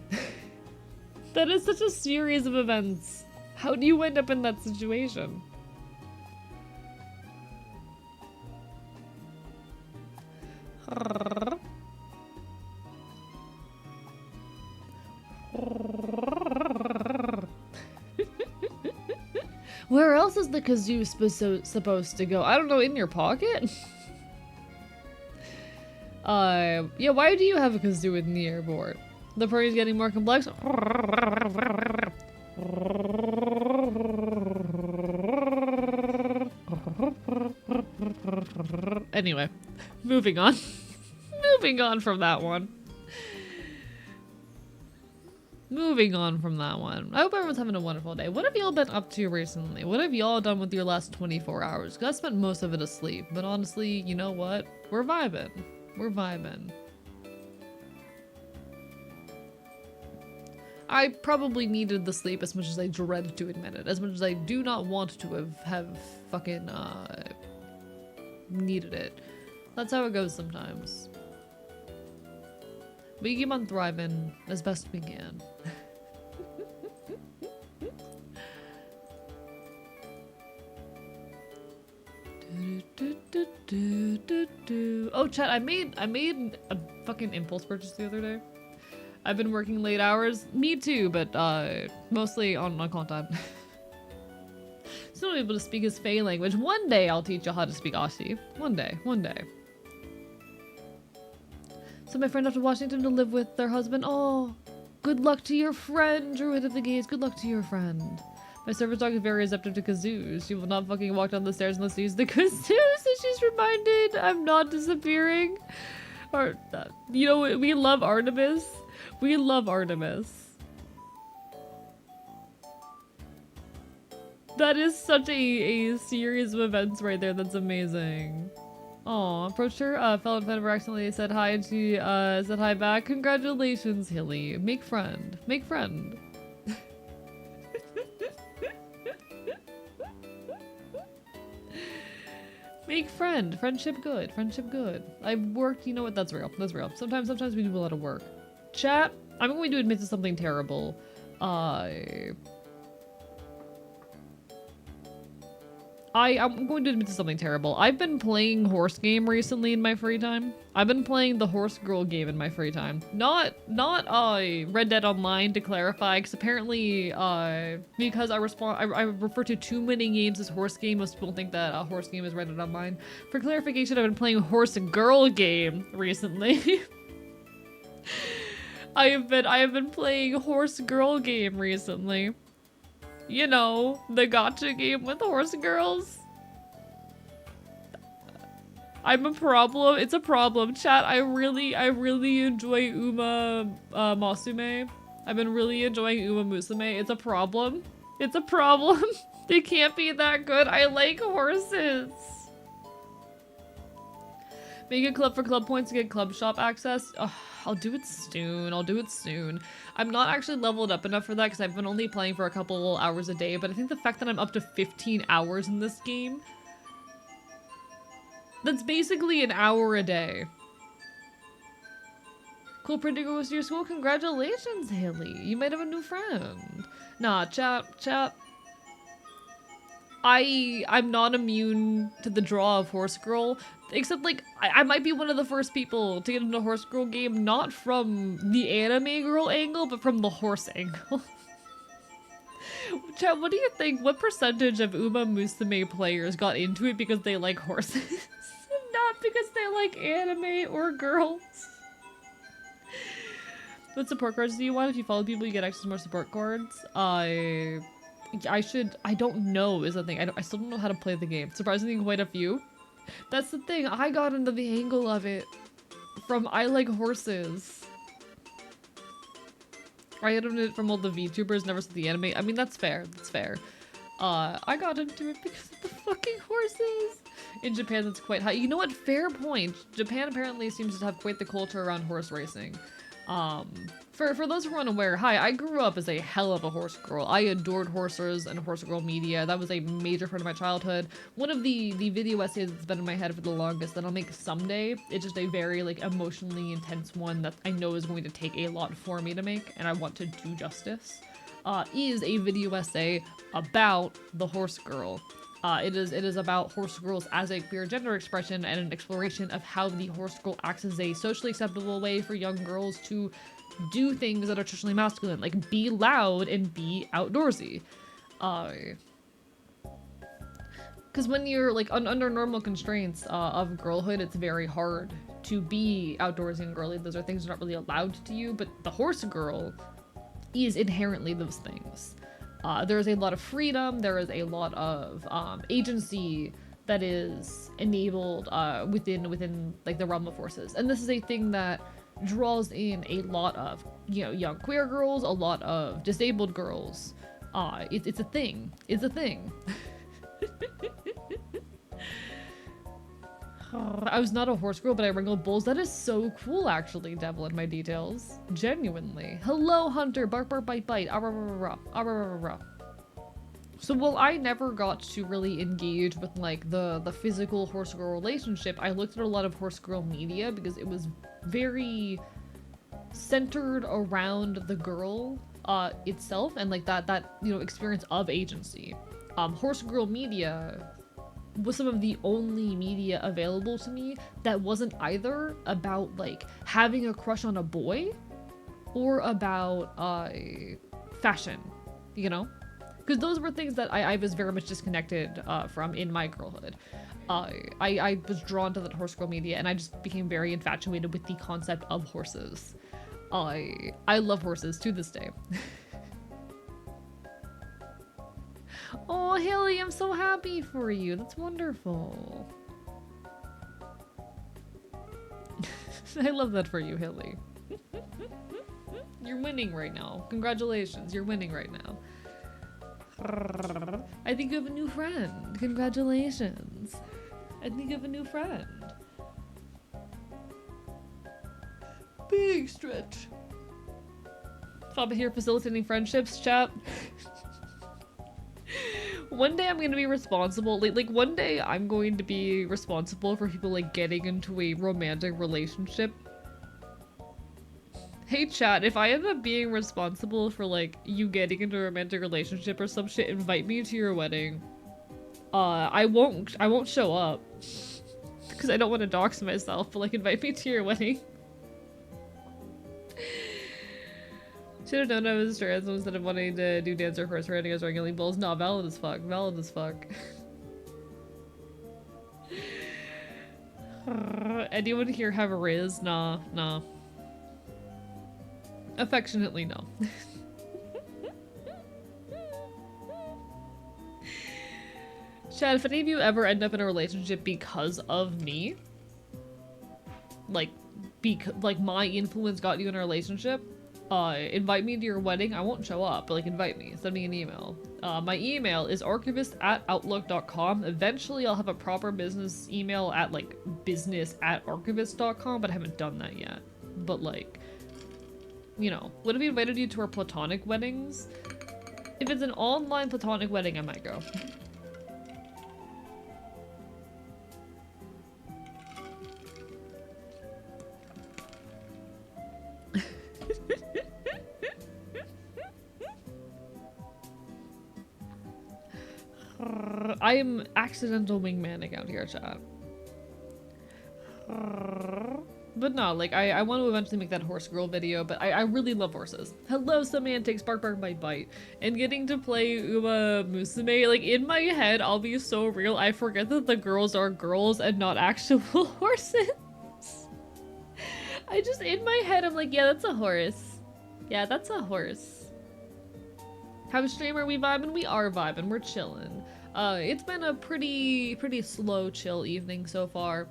That is such a series of events. How do you end up in that situation? Where else is the kazoo supposed to go? I don't know, in your pocket? Yeah, why do you have a kazoo in the airport? The party's getting more complex. Anyway, moving on. Moving on from that one. Moving on from that one. I hope everyone's having a wonderful day. What have y'all been up to recently? What have y'all done with your last 24 hours? 'Cause I spent most of it asleep, but honestly, you know what? We're vibing. We're vibing. I probably needed the sleep as much as I dread to admit it. As much as I do not want to have fucking, needed it. That's how it goes sometimes. We keep on thriving as best we can. Oh, chat, I made a fucking impulse purchase the other day. I've been working late hours. Me too, but mostly on content. Still not able to speak his Fey language. One day I'll teach you how to speak Aussie. One day. So my friend off to Washington to live with their husband. Oh, good luck to your friend, Druid of the Gaze. Good luck to your friend. My service dog is very receptive to kazoos. She will not fucking walk down the stairs unless she uses the kazoo, so she's reminded I'm not disappearing. Or, you know, we love Artemis. We love Artemis. That is such a series of events right there. That's amazing. Aw, approached her, fell in front of her, accidentally said hi, and she said hi back. Congratulations, Hilly. Make friend. Make friend. Make friend. Friendship good. Friendship good. I worked, you know what? That's real. That's real. Sometimes we do a lot of work. Chat, I'm going to admit to something terrible. I'm going to admit to something terrible. I've been playing horse game recently in my free time. I've been playing the horse girl game in my free time. Not Red Dead Online, to clarify, because apparently because I refer to too many games as horse game. Most people think that a horse game is Red Dead Online. For clarification, I've been playing horse girl game recently. I have been playing horse girl game recently. You know, the gacha game with horse girls. I'm a problem. It's a problem. Chat, I really enjoy Uma Masume. I've been really enjoying Uma Musume. It's a problem. It's a problem. They can't be that good. I like horses. Make a club for club points to get club shop access. Oh, I'll do it soon. I'll do it soon. I'm not actually leveled up enough for that because I've been only playing for a couple hours a day, but I think the fact that I'm up to 15 hours in this game, that's basically an hour a day. Cool, pretty good goes to your school. Congratulations, Haley. You might have a new friend. Nah, chat. I'm not immune to the draw of Horse Girl, except like I might be one of the first people to get into a Horse Girl game, not from the anime girl angle, but from the horse angle. Chat, what do you think? What percentage of Uma Musume players got into it because they like horses? Not because they like anime or girls. What support cards do you want? If you follow people, you get access to more support cards. I don't know is the thing. I still don't know how to play the game. Surprisingly, quite a few. That's the thing. I got into the angle of it from I like horses. I got into it from all the VTubers, never saw the anime. I mean, that's fair. That's fair. I got into it because of the fucking horses. In Japan, that's quite high. You know what? Fair point. Japan apparently seems to have quite the culture around horse racing. For those who are unaware, hi, I grew up as a hell of a horse girl. I adored horses and horse girl media. That was a major part of my childhood. One of the video essays that's been in my head for the longest that I'll make someday, it's just a very like emotionally intense one that I know is going to take a lot for me to make, and I want to do justice, is a video essay about the horse girl. It is about horse girls as a queer gender expression and an exploration of how the horse girl acts as a socially acceptable way for young girls to do things that are traditionally masculine, like be loud and be outdoorsy. Because when you're like under normal constraints of girlhood, it's very hard to be outdoorsy and girly. Those are things that are not really allowed to you, but the horse girl is inherently those things. There is a lot of freedom, there is a lot of agency that is enabled within like the realm of horses. And this is a thing that draws in a lot of, you know, young queer girls, a lot of disabled girls. It's a thing. It's a thing. I was not a horse girl, but I wrangled bulls. That is so cool, actually, Devil in my details. Genuinely. Hello, Hunter. Bark, bark, bite, bite. So while I never got to really engage with, like, the physical horse-girl relationship, I looked at a lot of horse-girl media because it was very centered around the girl itself and, like, that you know, experience of agency. Horse-girl media was some of the only media available to me that wasn't either about like having a crush on a boy or about fashion, you know, because those were things that I was very much disconnected from in my girlhood. I was drawn to that horse girl media and I just became very infatuated with the concept of horses. I love horses to this day. Oh, Haley, I'm so happy for you. That's wonderful. I love that for you, Haley. You're winning right now. Congratulations, you're winning right now. I think you have a new friend. Congratulations. I think you have a new friend. Big stretch. Faba here facilitating friendships, chap. One day I'm going to be responsible, like one day I'm going to be responsible for people like getting into a romantic relationship. Hey chat, if I end up being responsible for like you getting into a romantic relationship or some shit, invite me to your wedding. I won't show up because I don't want to dox myself, but like invite me to your wedding. Should have known I was trans instead of wanting to do dancer first riding as wrangling bulls. No, valid as fuck. Valid as fuck. Anyone here have a riz? Nah, nah. Affectionately, no. Chad, if any of you ever end up in a relationship because of me, like my influence got you in a relationship, invite me to your wedding. I won't show up, but like invite me. Send me an email. My email is archivist@outlook.com. Eventually I'll have a proper business email at like business@archivist.com, but I haven't done that yet. But like, you know, what if we invited you to our platonic weddings? If it's an online platonic wedding, I might go. I am accidental wingmanning out here, chat. But no, like, I want to eventually make that horse girl video, but I really love horses. Hello, semantics, bark bark bite bite. And getting to play Uma Musume, like, in my head, I'll be so real, I forget that the girls are girls and not actual horses. I just, in my head, I'm like, yeah, that's a horse. Yeah, that's a horse. How stream are we vibing? We are vibing, we're chilling. It's been a pretty slow, chill evening so far.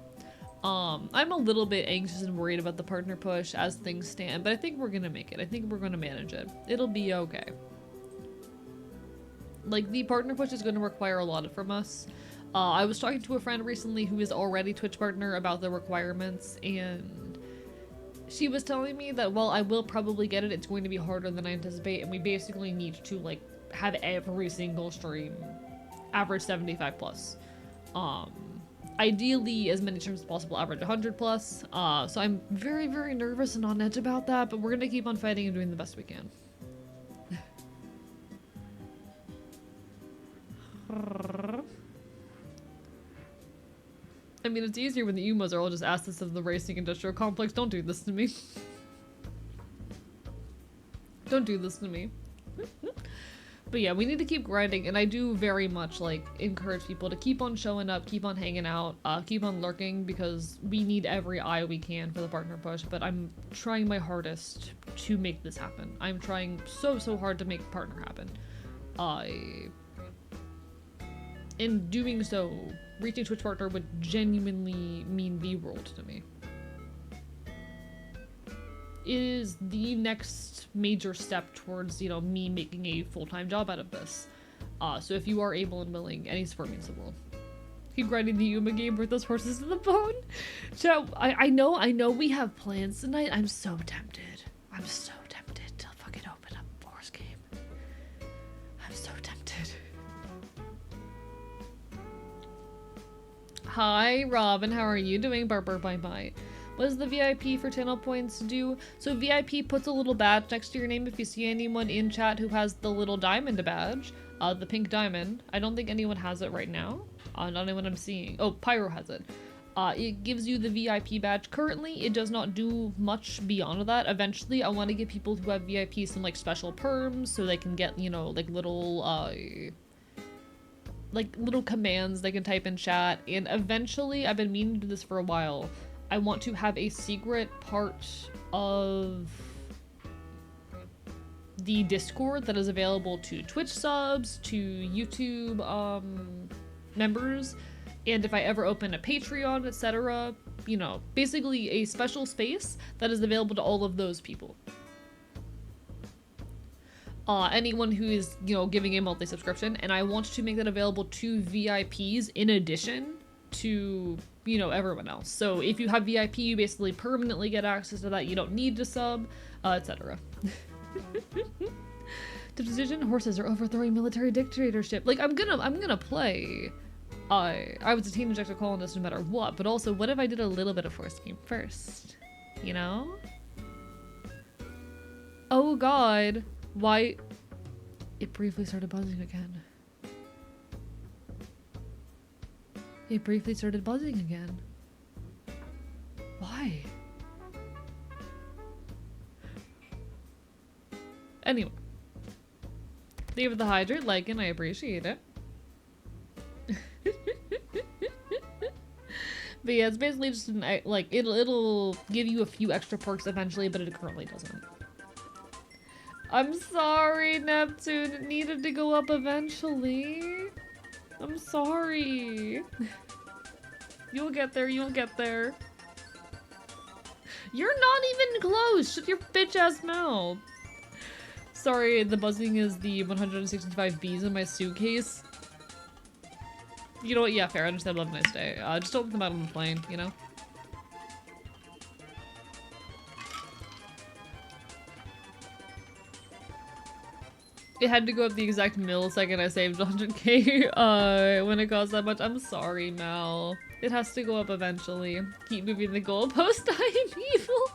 I'm a little bit anxious and worried about the partner push as things stand, but I think we're gonna make it. I think we're gonna manage it. It'll be okay. Like, the partner push is gonna require a lot from us. I was talking to a friend recently who is already Twitch partner about the requirements, and she was telling me that while I will probably get it, it's going to be harder than I anticipate, and we basically need to, like, have every single stream average 75 plus. Ideally, as many streams as possible, average 100 plus. So I'm very nervous and on edge about that, but we're gonna keep on fighting and doing the best we can. I mean, it's easier when the Umas are all just assets of the racing industrial complex. Don't do this to me. Don't do this to me. But yeah, we need to keep grinding, and I do very much, like, encourage people to keep on showing up, keep on hanging out, keep on lurking, because we need every eye we can for the partner push, but I'm trying my hardest to make this happen. I'm trying so hard to make partner happen. In doing so, reaching Twitch partner would genuinely mean the world to me. It is the next major step towards, you know, me making a full-time job out of this. So if you are able and willing, any support means the world. Keep grinding the Yuma game with those horses to the bone. So I know we have plans tonight. I'm so tempted. I'm so tempted to fucking open up a horse game. I'm so tempted. Hi, Robin. How are you doing? Barber bye bye. What does the VIP for channel points do? So VIP puts a little badge next to your name if you see anyone in chat who has the little diamond badge, the pink diamond. I don't think anyone has it right now. Not anyone I'm seeing. Oh, Pyro has it. It gives you the VIP badge. Currently, it does not do much beyond that. Eventually, I want to give people who have VIP some like special perms so they can get, you know, like little commands they can type in chat. And eventually, I've been meaning to do this for a while, I want to have a secret part of the Discord that is available to Twitch subs, to YouTube members, and if I ever open a Patreon, etc., you know, basically a special space that is available to all of those people. Anyone who is, you know, giving a monthly subscription, and I want to make that available to VIPs in addition to, you know, everyone else. So if you have VIP, you basically permanently get access to that. You don't need to sub, etc. The decision, horses are overthrowing military dictatorship. Like, I'm gonna play. I was a teenage exocolonist no matter what, but also, what if I did a little bit of horse game first? You know? Oh god. Why? It briefly started buzzing again. It briefly started buzzing again. Why? Anyway. Thank you for the hydrate, liking, I appreciate it. But yeah, it's basically just an, like, it'll give you a few extra perks eventually, but it currently doesn't. I'm sorry, Neptune. It needed to go up eventually. I'm sorry. You'll get there, you'll get there. You're not even close! Shut your bitch ass mouth! Sorry, the buzzing is the 165 bees in my suitcase. You know what? Yeah, fair. I understand. Have a nice day. Just open them out on the plane, you know? It had to go up the exact millisecond I saved 100k when it costs that much. I'm sorry, Mal. It has to go up eventually. Keep moving the goalpost. I am evil.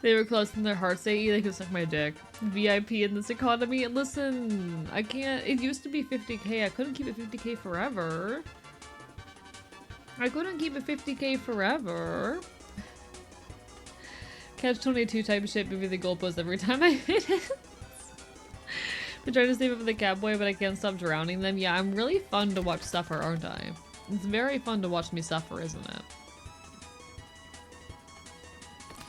They were close in their hearts. They could suck my dick. VIP in this economy. Listen, I can't. It used to be 50k. I couldn't keep it 50k forever. I couldn't keep it 50k forever. Catch 22 type of shit. Moving the goalpost every time I hit it. I'm trying to save up for the catboy, but I can't stop drowning them. Yeah, I'm really fun to watch suffer, aren't I? It's very fun to watch me suffer, isn't it?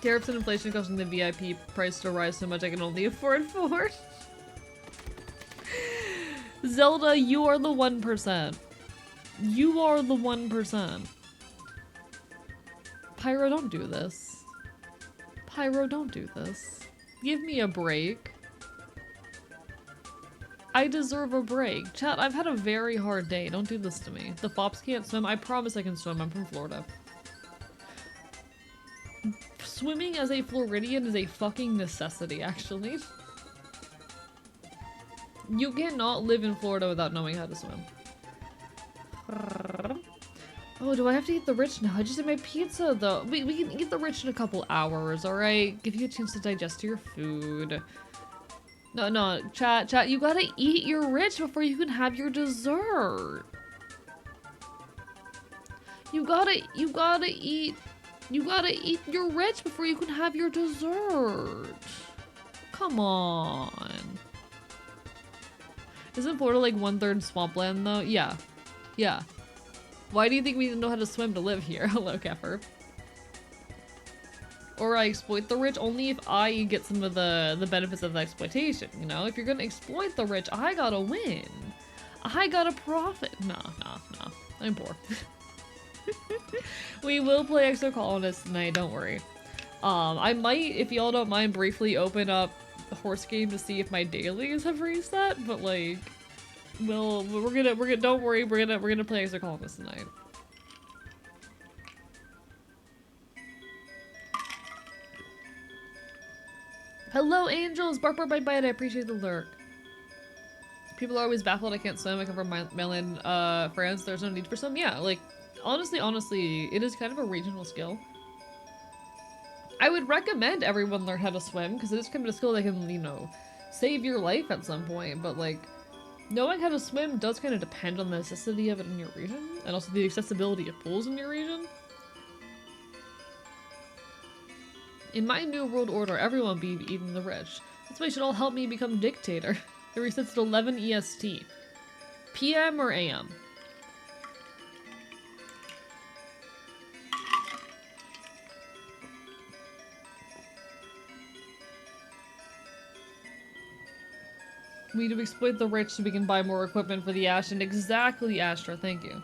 Tariffs and inflation causing the VIP price to rise so much I can only afford for. Zelda, you are the 1%. You are the 1%. Pyro, don't do this. Pyro, don't do this. Give me a break. I deserve a break. Chat, I've had a very hard day. Don't do this to me. The fops can't swim. I promise I can swim. I'm from Florida. Swimming as a Floridian is a fucking necessity, actually. You cannot live in Florida without knowing how to swim. Oh, do I have to eat the rich now? I just ate my pizza, though. We can eat the rich in a couple hours, alright? Give you a chance to digest your food. No, chat, you gotta eat your rich before you can have your dessert. You gotta eat your rich before you can have your dessert. Come on. Isn't Florida like 1/3 swampland though? Yeah. Yeah. Why do you think we didn't know how to swim to live here? Hello, Kefir. Or I exploit the rich only if I get some of the benefits of the exploitation, you know? If you're gonna exploit the rich, I gotta win. I gotta profit. Nah. I'm poor. We will play Exocolonist tonight, don't worry. I might, if y'all don't mind, briefly open up the horse game to see if my dailies have reset, but like, we're gonna, don't worry, we're gonna play Exocolonist tonight. Hello, angels! Bark, bark, bite, bite. I appreciate the lurk. People are always baffled I can't swim. I come from mainland France. There's no need for swim. Yeah, like, honestly, it is kind of a regional skill. I would recommend everyone learn how to swim, because it is kind of a skill that can, you know, save your life at some point, but, like, knowing how to swim does kind of depend on the necessity of it in your region, and also the accessibility of pools in your region. In my new world order, everyone be eating the rich. That's why you should all help me become dictator. It resets at 11 EST. PM or AM? We need to exploit the rich so we can buy more equipment for the Ashen. Exactly, Astra, thank you.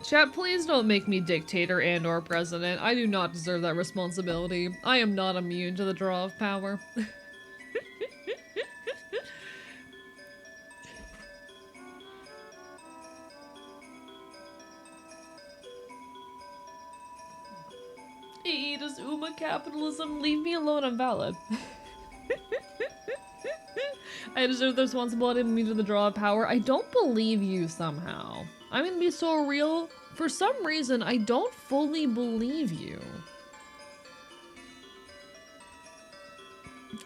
Chat, please don't make me dictator and or president. I do not deserve that responsibility. I am not immune to the draw of power. Does Uma capitalism? Leave me alone, I'm valid. I deserve the responsibility of immune to the draw of power. I don't believe you somehow. I'm gonna be so real. For some reason, I don't fully believe you.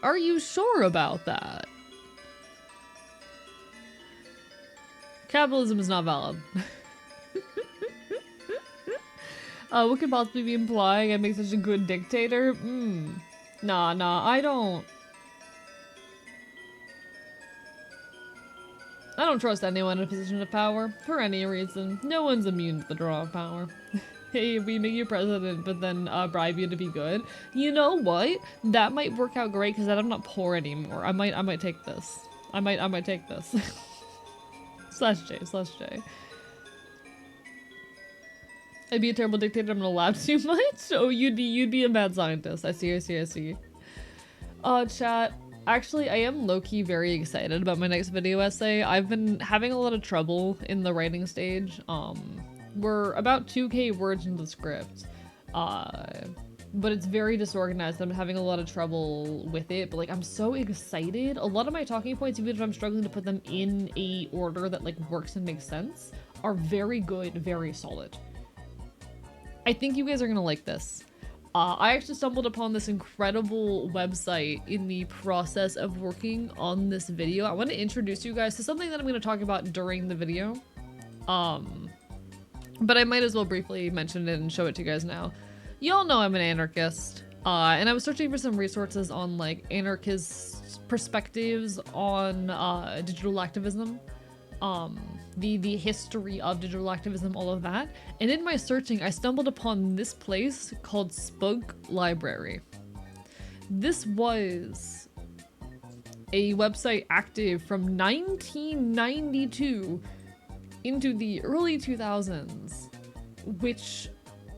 Are you sure about that? Capitalism is not valid. What could possibly be implying I make such a good dictator? Nah, I don't trust anyone in a position of power, for any reason. No one's immune to the draw of power. Hey, we make you president, but then bribe you to be good. You know what? That might work out great because I'm not poor anymore. I might take this. I might take this. /J. I'd be a terrible dictator. I'm gonna laugh too much. Oh, you'd be a mad scientist. I see. Chat. Actually, I am low-key very excited about my next video essay. I've been having a lot of trouble in the writing stage. We're about 2K words into the script. But it's very disorganized. I'm having a lot of trouble with it, but like I'm so excited. A lot of my talking points, even if I'm struggling to put them in a order that like works and makes sense, are very good, very solid. I think you guys are gonna like this. I actually stumbled upon this incredible website in the process of working on this video. I want to introduce you guys to something that I'm going to talk about during the video. But I might as well briefly mention it and show it to you guys now. Y'all know I'm an anarchist, and I was searching for some resources on like anarchist perspectives on digital activism. The history of digital activism, all of that. And in my searching, I stumbled upon this place called Spunk Library. This was a website active from 1992 into the early 2000s, which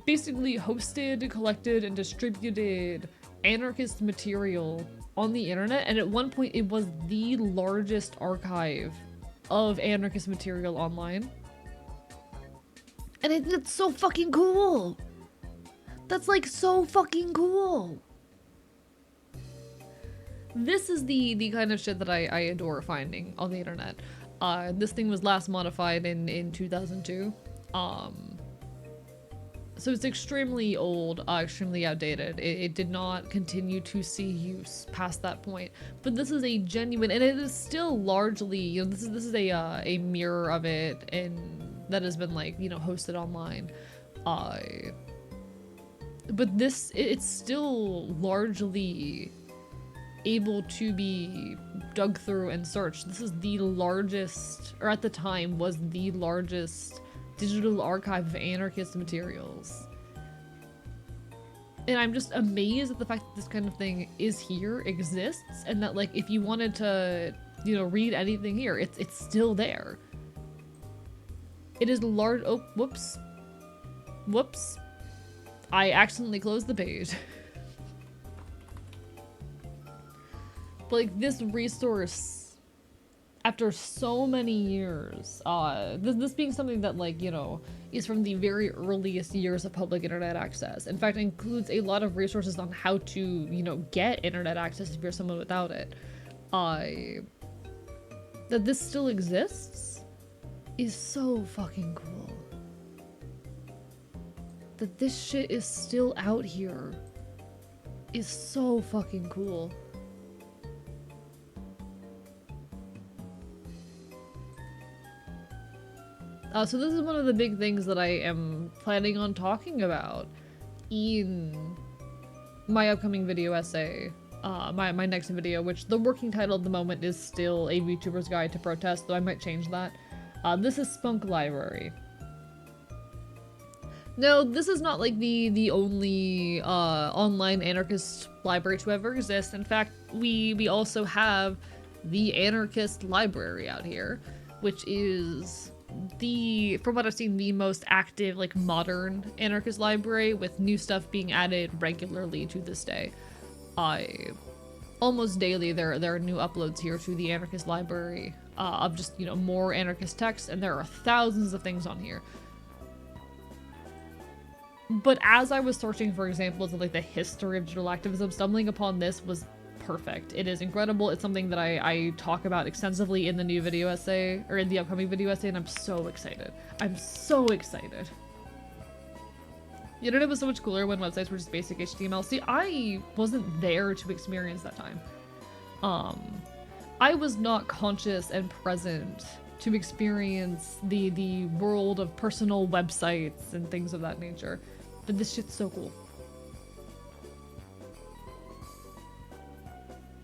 basically hosted, collected, and distributed anarchist material on the internet. And at one point, it was the largest archive of anarchist material online. And I think that's so fucking cool. That's like so fucking cool. This is the kind of shit that I adore finding on the internet. This thing was last modified in 2002. So it's extremely old, extremely outdated. It did not continue to see use past that point. But this is a genuine, and it is still largely, you know, this is a mirror of it, and that has been like, you know, hosted online. But this, it's still largely able to be dug through and searched. This is the largest, or at the time was the largest digital archive of anarchist materials. And I'm just amazed at the fact that this kind of thing is here, exists, and that like if you wanted to, you know, read anything here, it's still there. It is large. Oh, whoops. I accidentally closed the page. But like this resource, after so many years, this being something that like, you know, is from the very earliest years of public internet access. In fact, it includes a lot of resources on how to, you know, get internet access if you're someone without it. That this still exists is so fucking cool. That this shit is still out here is so fucking cool. So this is one of the big things that I am planning on talking about in my upcoming video essay, my next video, which the working title at the moment is still A VTuber's Guide to Protest, though I might change that. This is Spunk Library. No, this is not like the only online anarchist library to ever exist. In fact, we also have the Anarchist Library out here, which is from what I've seen, the most active, like, modern anarchist library, with new stuff being added regularly to this day. Almost daily there are new uploads here to the Anarchist Library of just, you know, more anarchist texts, and there are thousands of things on here. But as I was searching for examples of like the history of digital activism, stumbling upon this was perfect. It is incredible. It's something that I talk about extensively in the new video essay, or in the upcoming video essay, and I'm so excited. I'm so excited. The internet was so much cooler when websites were just basic HTML. See, I wasn't there to experience that time. I was not conscious and present to experience the world of personal websites and things of that nature. But this shit's so cool.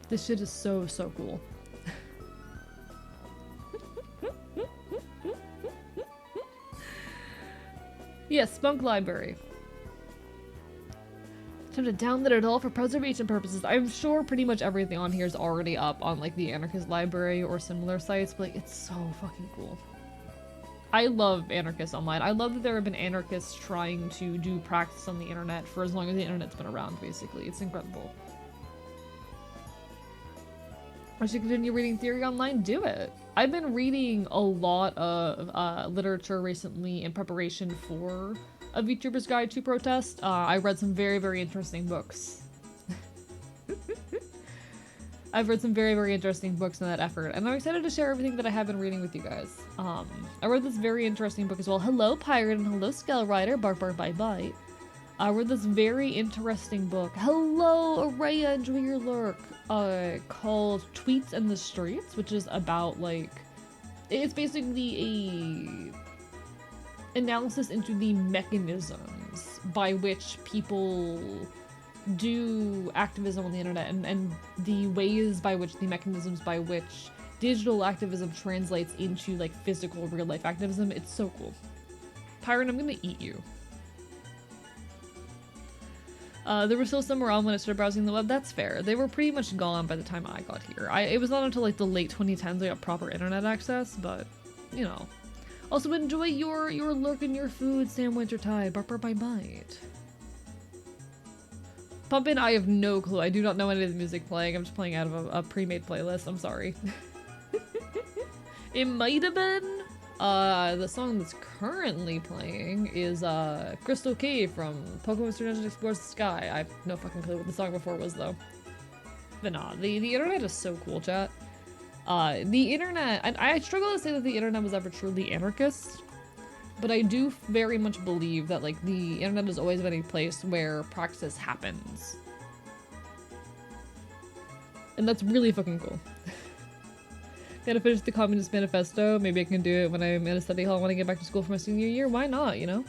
This shit is so cool. Yes, Spunk Library. Time to download it all for preservation purposes. I'm sure pretty much everything on here is already up on like the Anarchist Library or similar sites, but like, it's so fucking cool. I love Anarchist Online. I love that there have been anarchists trying to do practice on the internet for as long as the internet's been around, basically. It's incredible. I should continue reading theory online? Do it. I've been reading a lot of literature recently in preparation for a VTuber's Guide to Protest. I read some very, very interesting books. I've read some very, very interesting books in that effort, and I'm excited to share everything that I have been reading with you guys. I read this very interesting book as well. Hello, Pirate, and hello, Skell Rider. Bark, bark, bite, bite. I read this very interesting book. Hello, Araya, enjoy your lurk. Called Tweets in the Streets, which is about, like, it's basically a analysis into the mechanisms by which people do activism on the internet and the ways by which the mechanisms by which digital activism translates into, like, physical real-life activism. It's so cool. Pyron, I'm gonna eat you. There were still some around when I started browsing the web. That's fair. They were pretty much gone by the time I got here. It was not until like the late 2010s I got proper internet access, but you know. Also enjoy your lurk and your food, Sam Wintertide. Bark, bark, bite, bite. Pumpin', I have no clue. I do not know any of the music playing. I'm just playing out of a pre-made playlist. I'm sorry. It might have been. The song that's currently playing is, Crystal Cave from Pokemon Sword and Shield Explores the Sky. I have no fucking clue what the song before was, though. But nah, the internet is so cool, chat. The internet, and I struggle to say that the internet was ever truly anarchist, but I do very much believe that, like, the internet has always been a place where praxis happens. And that's really fucking cool. Gotta finish the Communist Manifesto. Maybe I can do it when I'm in a study hall when I get back to school for my senior year. Why not, you know?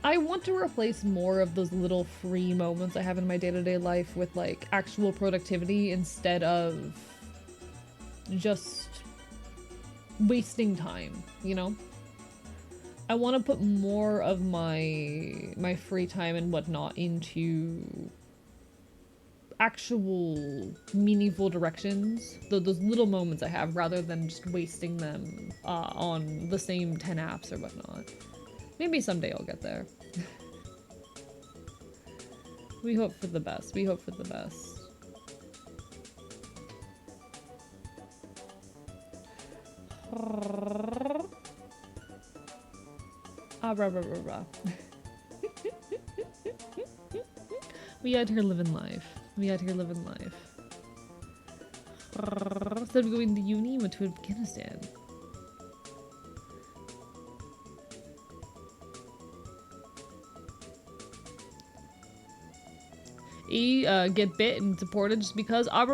I want to replace more of those little free moments I have in my day-to-day life with, like, actual productivity instead of just wasting time, you know? I want to put more of my free time and whatnot into actual meaningful directions, those little moments I have, rather than just wasting them on the same 10 apps or whatnot. Maybe someday I'll get there. We hope for the best. We hope for the best. Ah, rah, rah, rah, rah. We out here living life. We out here living life. Instead of going to uni, went to Afghanistan. Get bit and deported just because I'm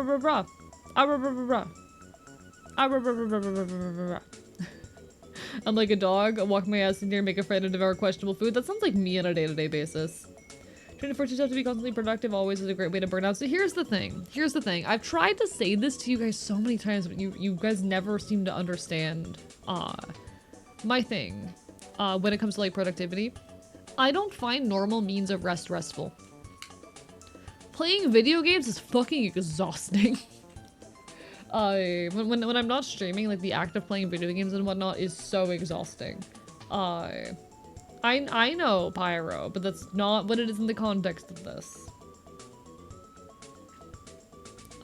like a dog. I walk my ass in here, make a friend, and devour questionable food. That sounds like me on a day-to-day basis. Trying to force yourself to be constantly productive always is a great way to burn out. So here's the thing. Here's the thing. I've tried to say this to you guys so many times, but you guys never seem to understand my thing when it comes to, like, productivity. I don't find normal means of rest restful. Playing video games is fucking exhausting. When I'm not streaming, like, the act of playing video games and whatnot is so exhausting. I know, Pyro, but that's not what it is in the context of this.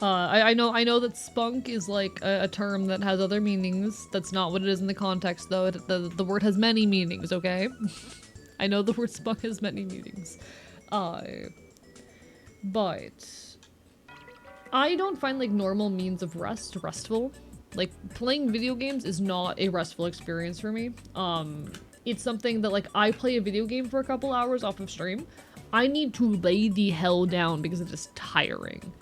I know that spunk is, like, a term that has other meanings. That's not what it is in the context, though. The word has many meanings, okay? I know the word spunk has many meanings. But I don't find, like, normal means of rest restful. Like, playing video games is not a restful experience for me. It's something that, like, I play a video game for a couple hours off of stream. I need to lay the hell down because it is tiring.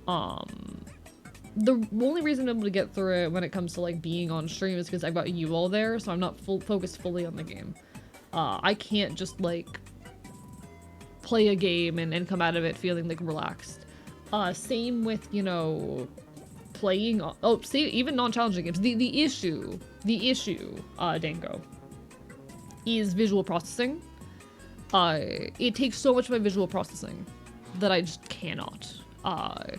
The only reason I'm able to get through it when it comes to, like, being on stream is because I've got you all there, so I'm not focused fully on the game. I can't just, like, play a game and come out of it feeling, like, relaxed. Same with, you know, playing, see, even non-challenging games. The issue, Dango, is visual processing. It takes so much of my visual processing that I just cannot. I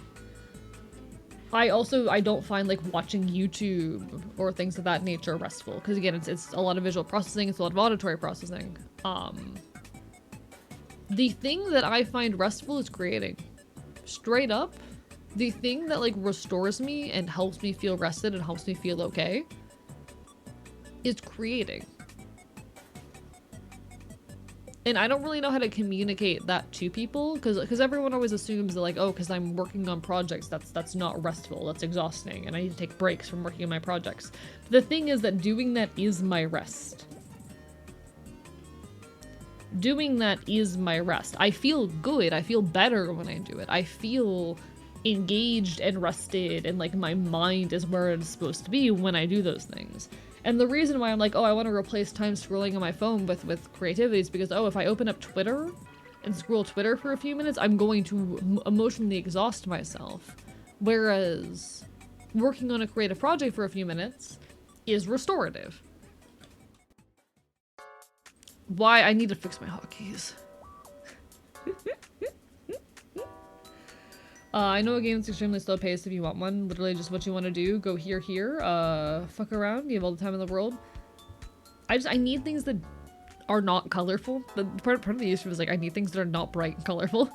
don't find like watching YouTube or things of that nature restful, because again, it's a lot of visual processing, it's a lot of auditory processing. The thing that I find restful is creating. Straight up, the thing that like restores me and helps me feel rested and helps me feel okay is creating. And I don't really know how to communicate that to people, because everyone always assumes that like, oh, because I'm working on projects, that's not restful, that's exhausting, and I need to take breaks from working on my projects. The thing is that doing that is my rest. Doing that is my rest. I feel good, I feel better when I do it. I feel engaged and rested, and like my mind is where it's supposed to be when I do those things. And the reason why I'm like, oh, I want to replace time scrolling on my phone with creativity is because, oh, if I open up Twitter and scroll Twitter for a few minutes, I'm going to emotionally exhaust myself. Whereas working on a creative project for a few minutes is restorative. Why? I need to fix my hotkeys. I know a game that's extremely slow paced if you want one. Literally just what you want to do. Go here, fuck around. You have all the time in the world. I need things that are not colorful. Part of the issue is like, I need things that are not bright and colorful.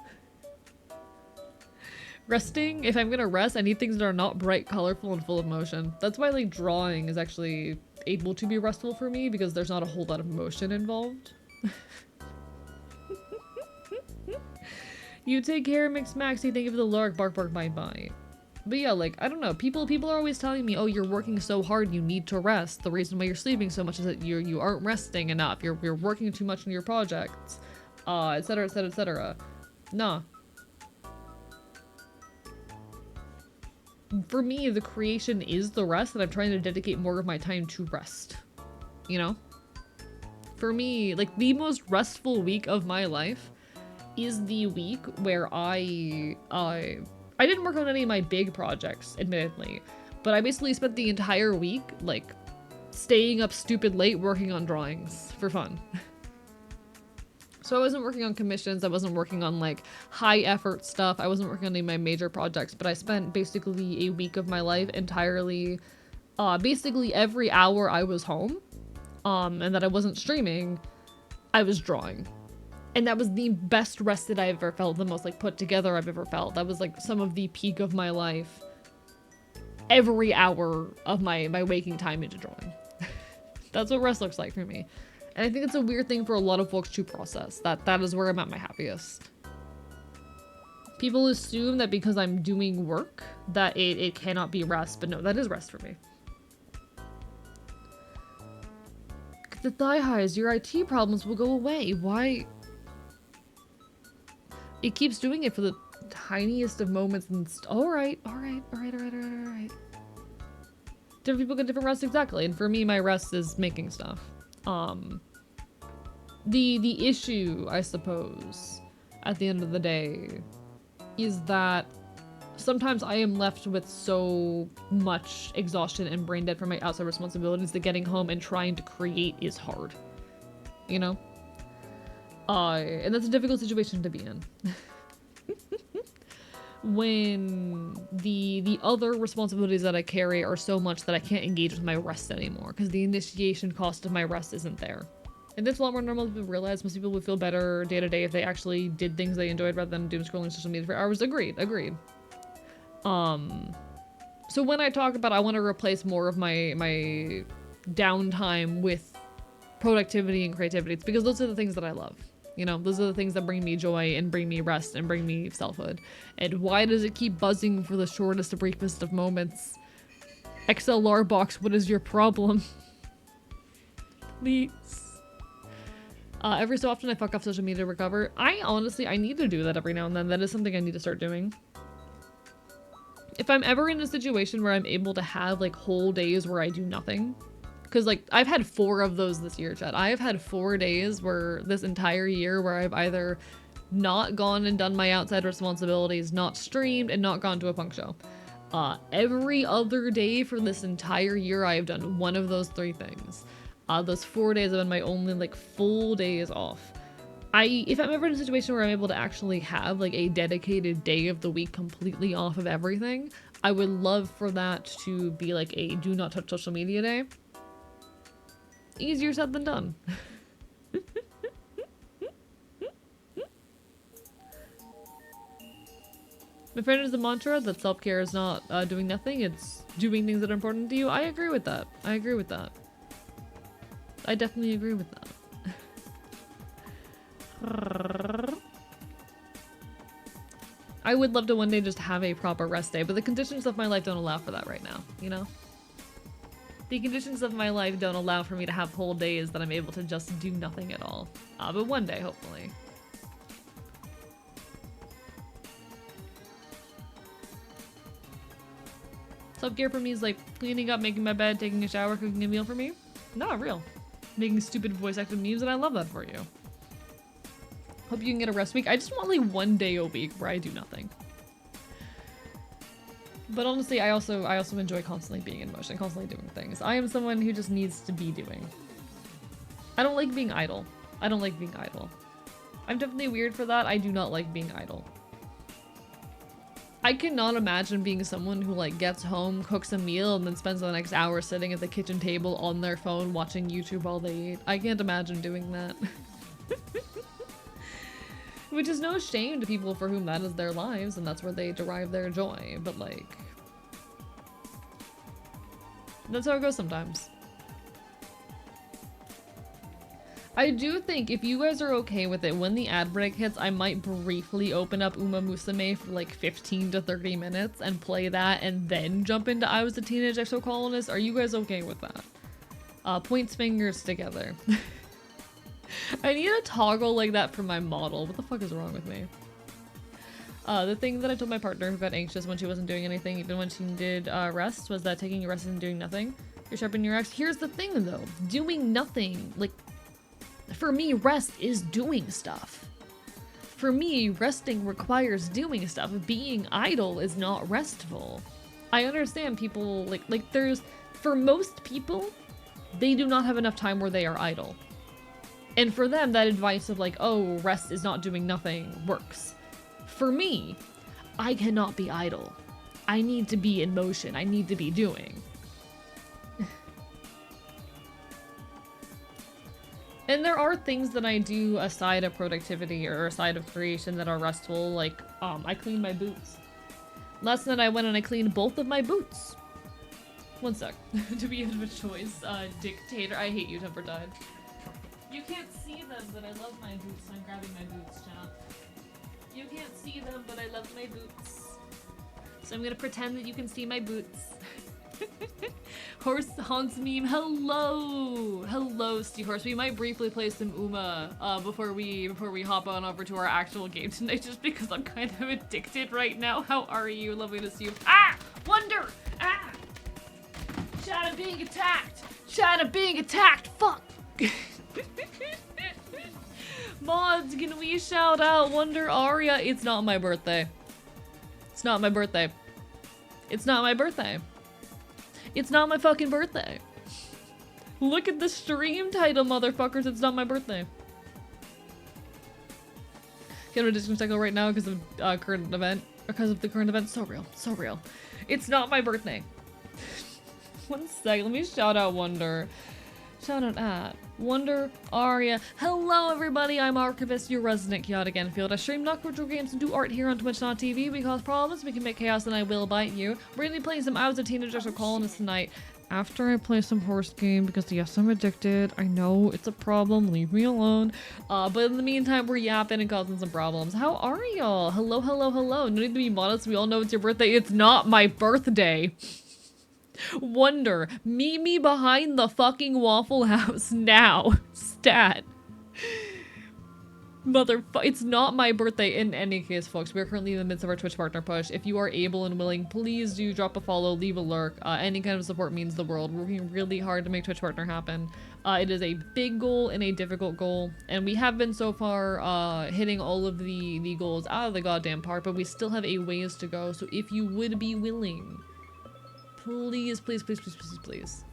Resting, if I'm gonna rest, I need things that are not bright, colorful, and full of motion. That's why like drawing is actually able to be restful for me, because there's not a whole lot of motion involved. You take care, Mix Maxi, thank you for the lark, bark bark bye bye. But yeah, like, I don't know, people are always telling me, oh, you're working so hard, you need to rest. The reason why you're sleeping so much is that you aren't resting enough, you're working too much on your projects, etc, etc, etc. Nah. For me, the creation is the rest, and I'm trying to dedicate more of my time to rest. You know? For me, like, the most restful week of my life is the week where I didn't work on any of my big projects, admittedly, but I basically spent the entire week, like, staying up stupid late working on drawings for fun. So I wasn't working on commissions, I wasn't working on, like, high-effort stuff, I wasn't working on any of my major projects, but I spent basically a week of my life entirely, basically every hour I was home, and that I wasn't streaming, I was drawing. And that was the best rested I've ever felt, the most like put together I've ever felt. That was like some of the peak of my life. Every hour of my waking time into drawing. That's what rest looks like for me. And I think it's a weird thing for a lot of folks to process. That is where I'm at my happiest. People assume that because I'm doing work, that it cannot be rest, but no, that is rest for me. The thigh highs, your IT problems will go away. Why? It keeps doing it for the tiniest of moments and alright. Different people get different rests, exactly. And for me, my rest is making stuff. The issue, I suppose, at the end of the day, is that sometimes I am left with so much exhaustion and brain dead from my outside responsibilities that getting home and trying to create is hard. You know? And that's a difficult situation to be in. When the other responsibilities that I carry are so much that I can't engage with my rest anymore, because the initiation cost of my rest isn't there. And that's a lot more normal to realize. Most people would feel better day to day if they actually did things they enjoyed rather than doom scrolling social media for hours. Agreed. So when I talk about I want to replace more of my downtime with productivity and creativity, it's because those are the things that I love. You know, those are the things that bring me joy and bring me rest and bring me selfhood. And why does it keep buzzing for the shortest, briefest of moments? XLR box, what is your problem? Please. Every so often I fuck off social media to recover. I need to do that every now and then. That is something I need to start doing. If I'm ever in a situation where I'm able to have like whole days where I do nothing, because like I've had 4 of those this year, Chad. I have had 4 days where this entire year where I've either not gone and done my outside responsibilities, not streamed, and not gone to a punk show. Every other day for this entire year I have done one of those 3 things. Those 4 days have been my only like full days off. If I'm ever in a situation where I'm able to actually have like a dedicated day of the week completely off of everything, I would love for that to be like a do not touch social media day. Easier said than done. My friend is the mantra that self-care is not doing nothing, it's doing things that are important to you. I agree with that. I agree with that. I definitely agree with that. I would love to one day just have a proper rest day, but the conditions of my life don't allow for that right now, you know? The conditions of my life don't allow for me to have whole days that I'm able to just do nothing at all. But one day, hopefully. Self-care for me is like cleaning up, making my bed, taking a shower, cooking a meal for me. Not real. Making stupid voice-acted memes, and I love that for you. Hope you can get a rest week. I just want like one day a week where I do nothing. But honestly, I also enjoy constantly being in motion, constantly doing things. I am someone who just needs to be doing. I don't like being idle. I don't like being idle. I'm definitely weird for that. I do not like being idle. I cannot imagine being someone who like gets home, cooks a meal, and then spends the next hour sitting at the kitchen table on their phone watching YouTube while they eat. I can't imagine doing that. Which is no shame to people for whom that is their lives and that's where they derive their joy, but like... that's how it goes sometimes. I do think if you guys are okay with it, when the ad break hits, I might briefly open up Uma Musume for like 15 to 30 minutes and play that and then jump into I Was a Teenage Exocolonist. Are you guys okay with that? Points fingers together. I need a toggle like that for my model. What the fuck is wrong with me? The thing that I told my partner who got anxious when she wasn't doing anything, even when she did rest, was that taking a rest and doing nothing, you're sharpening your axe. Here's the thing though, doing nothing, like, for me, rest is doing stuff. For me, resting requires doing stuff. Being idle is not restful. I understand people, like there's, for most people, they do not have enough time where they are idle. And for them, that advice of like, oh, rest is not doing nothing works. For me, I cannot be idle. I need to be in motion. I need to be doing. And there are things that I do aside of productivity or aside of creation that are restful, like, I clean my boots. Last night I went and I cleaned both of my boots. One sec. To be of a choice, dictator. I hate you, Temper Tide. You can't see them, but I love my boots, so I'm grabbing my boots, chat. You can't see them, but I love my boots. So I'm gonna pretend that you can see my boots. Horse Hans meme, hello! Hello, Steve Horse. We might briefly play some Uma before we hop on over to our actual game tonight, just because I'm kind of addicted right now. How are you? Lovely to see you. Ah! Wonder! Ah! Chat, I'm being attacked! Chat, I'm being attacked! Fuck! Mods, can we shout out Wonder Aria? It's not my birthday. It's not my birthday. It's not my birthday. It's not my fucking birthday. Look at the stream title, motherfuckers. It's not my birthday. Get a Discord cycle right now because of current event. Because of the current event. So real. So real. It's not my birthday. One sec. Let me shout out Wonder. Shout out at Wonder Aria. Hello everybody, I'm Archivist, your resident chaotic Enfield. I stream not virtual games and do art here on Twitch.tv. We cause problems, we can make chaos, and I will bite you. We're gonna be playing some I Was a Teenage Exocolonist tonight. After I play some horse game, because yes, I'm addicted. I know it's a problem, leave me alone. But in the meantime, we're yapping and causing some problems. How are y'all? Hello, hello, hello. No need to be modest, we all know it's your birthday. It's not my birthday. Wonder, meet me behind the fucking Waffle House now. Stat. It's not my birthday. In any case, folks, we're currently in the midst of our Twitch partner push. If you are able and willing, please do drop a follow, leave a lurk. Any kind of support means the world. We're working really hard to make Twitch partner happen. It is a big goal and a difficult goal, and we have been so far hitting all of the goals out of the goddamn park, but we still have a ways to go. So if you would be willing, please, please, please, please, please, please.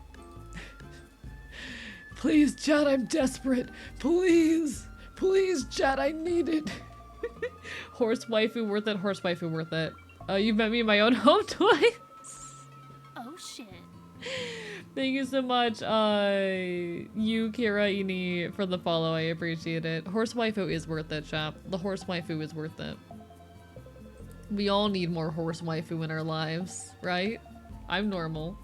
Please, chat, I'm desperate. Please. Please, chat, I need it. Horse waifu worth it, horse waifu worth it. You've met me in my own home twice. Oh shit. Thank you so much, you, Kira, Ini, for the follow. I appreciate it. Horse waifu is worth it, chap. The horse waifu is worth it. We all need more horse waifu in our lives, right? I'm normal.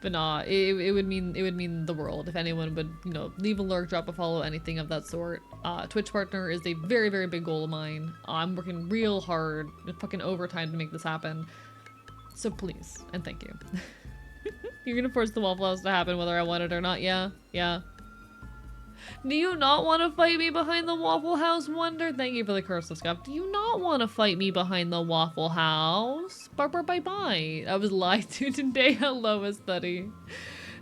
But nah, it would mean the world if anyone would, you know, leave a lurk, drop a follow, anything of that sort. Twitch partner is a very, very big goal of mine. I'm working real hard, fucking overtime to make this happen. So please, and thank you. You're gonna force the Waffle House to happen whether I want it or not, yeah? Yeah. Do you not want to fight me behind the Waffle House, Wonder? Thank you for the curse of scuff. Do you not want to fight me behind the Waffle House? Bye-bye. I was lied to today. Hello, Study.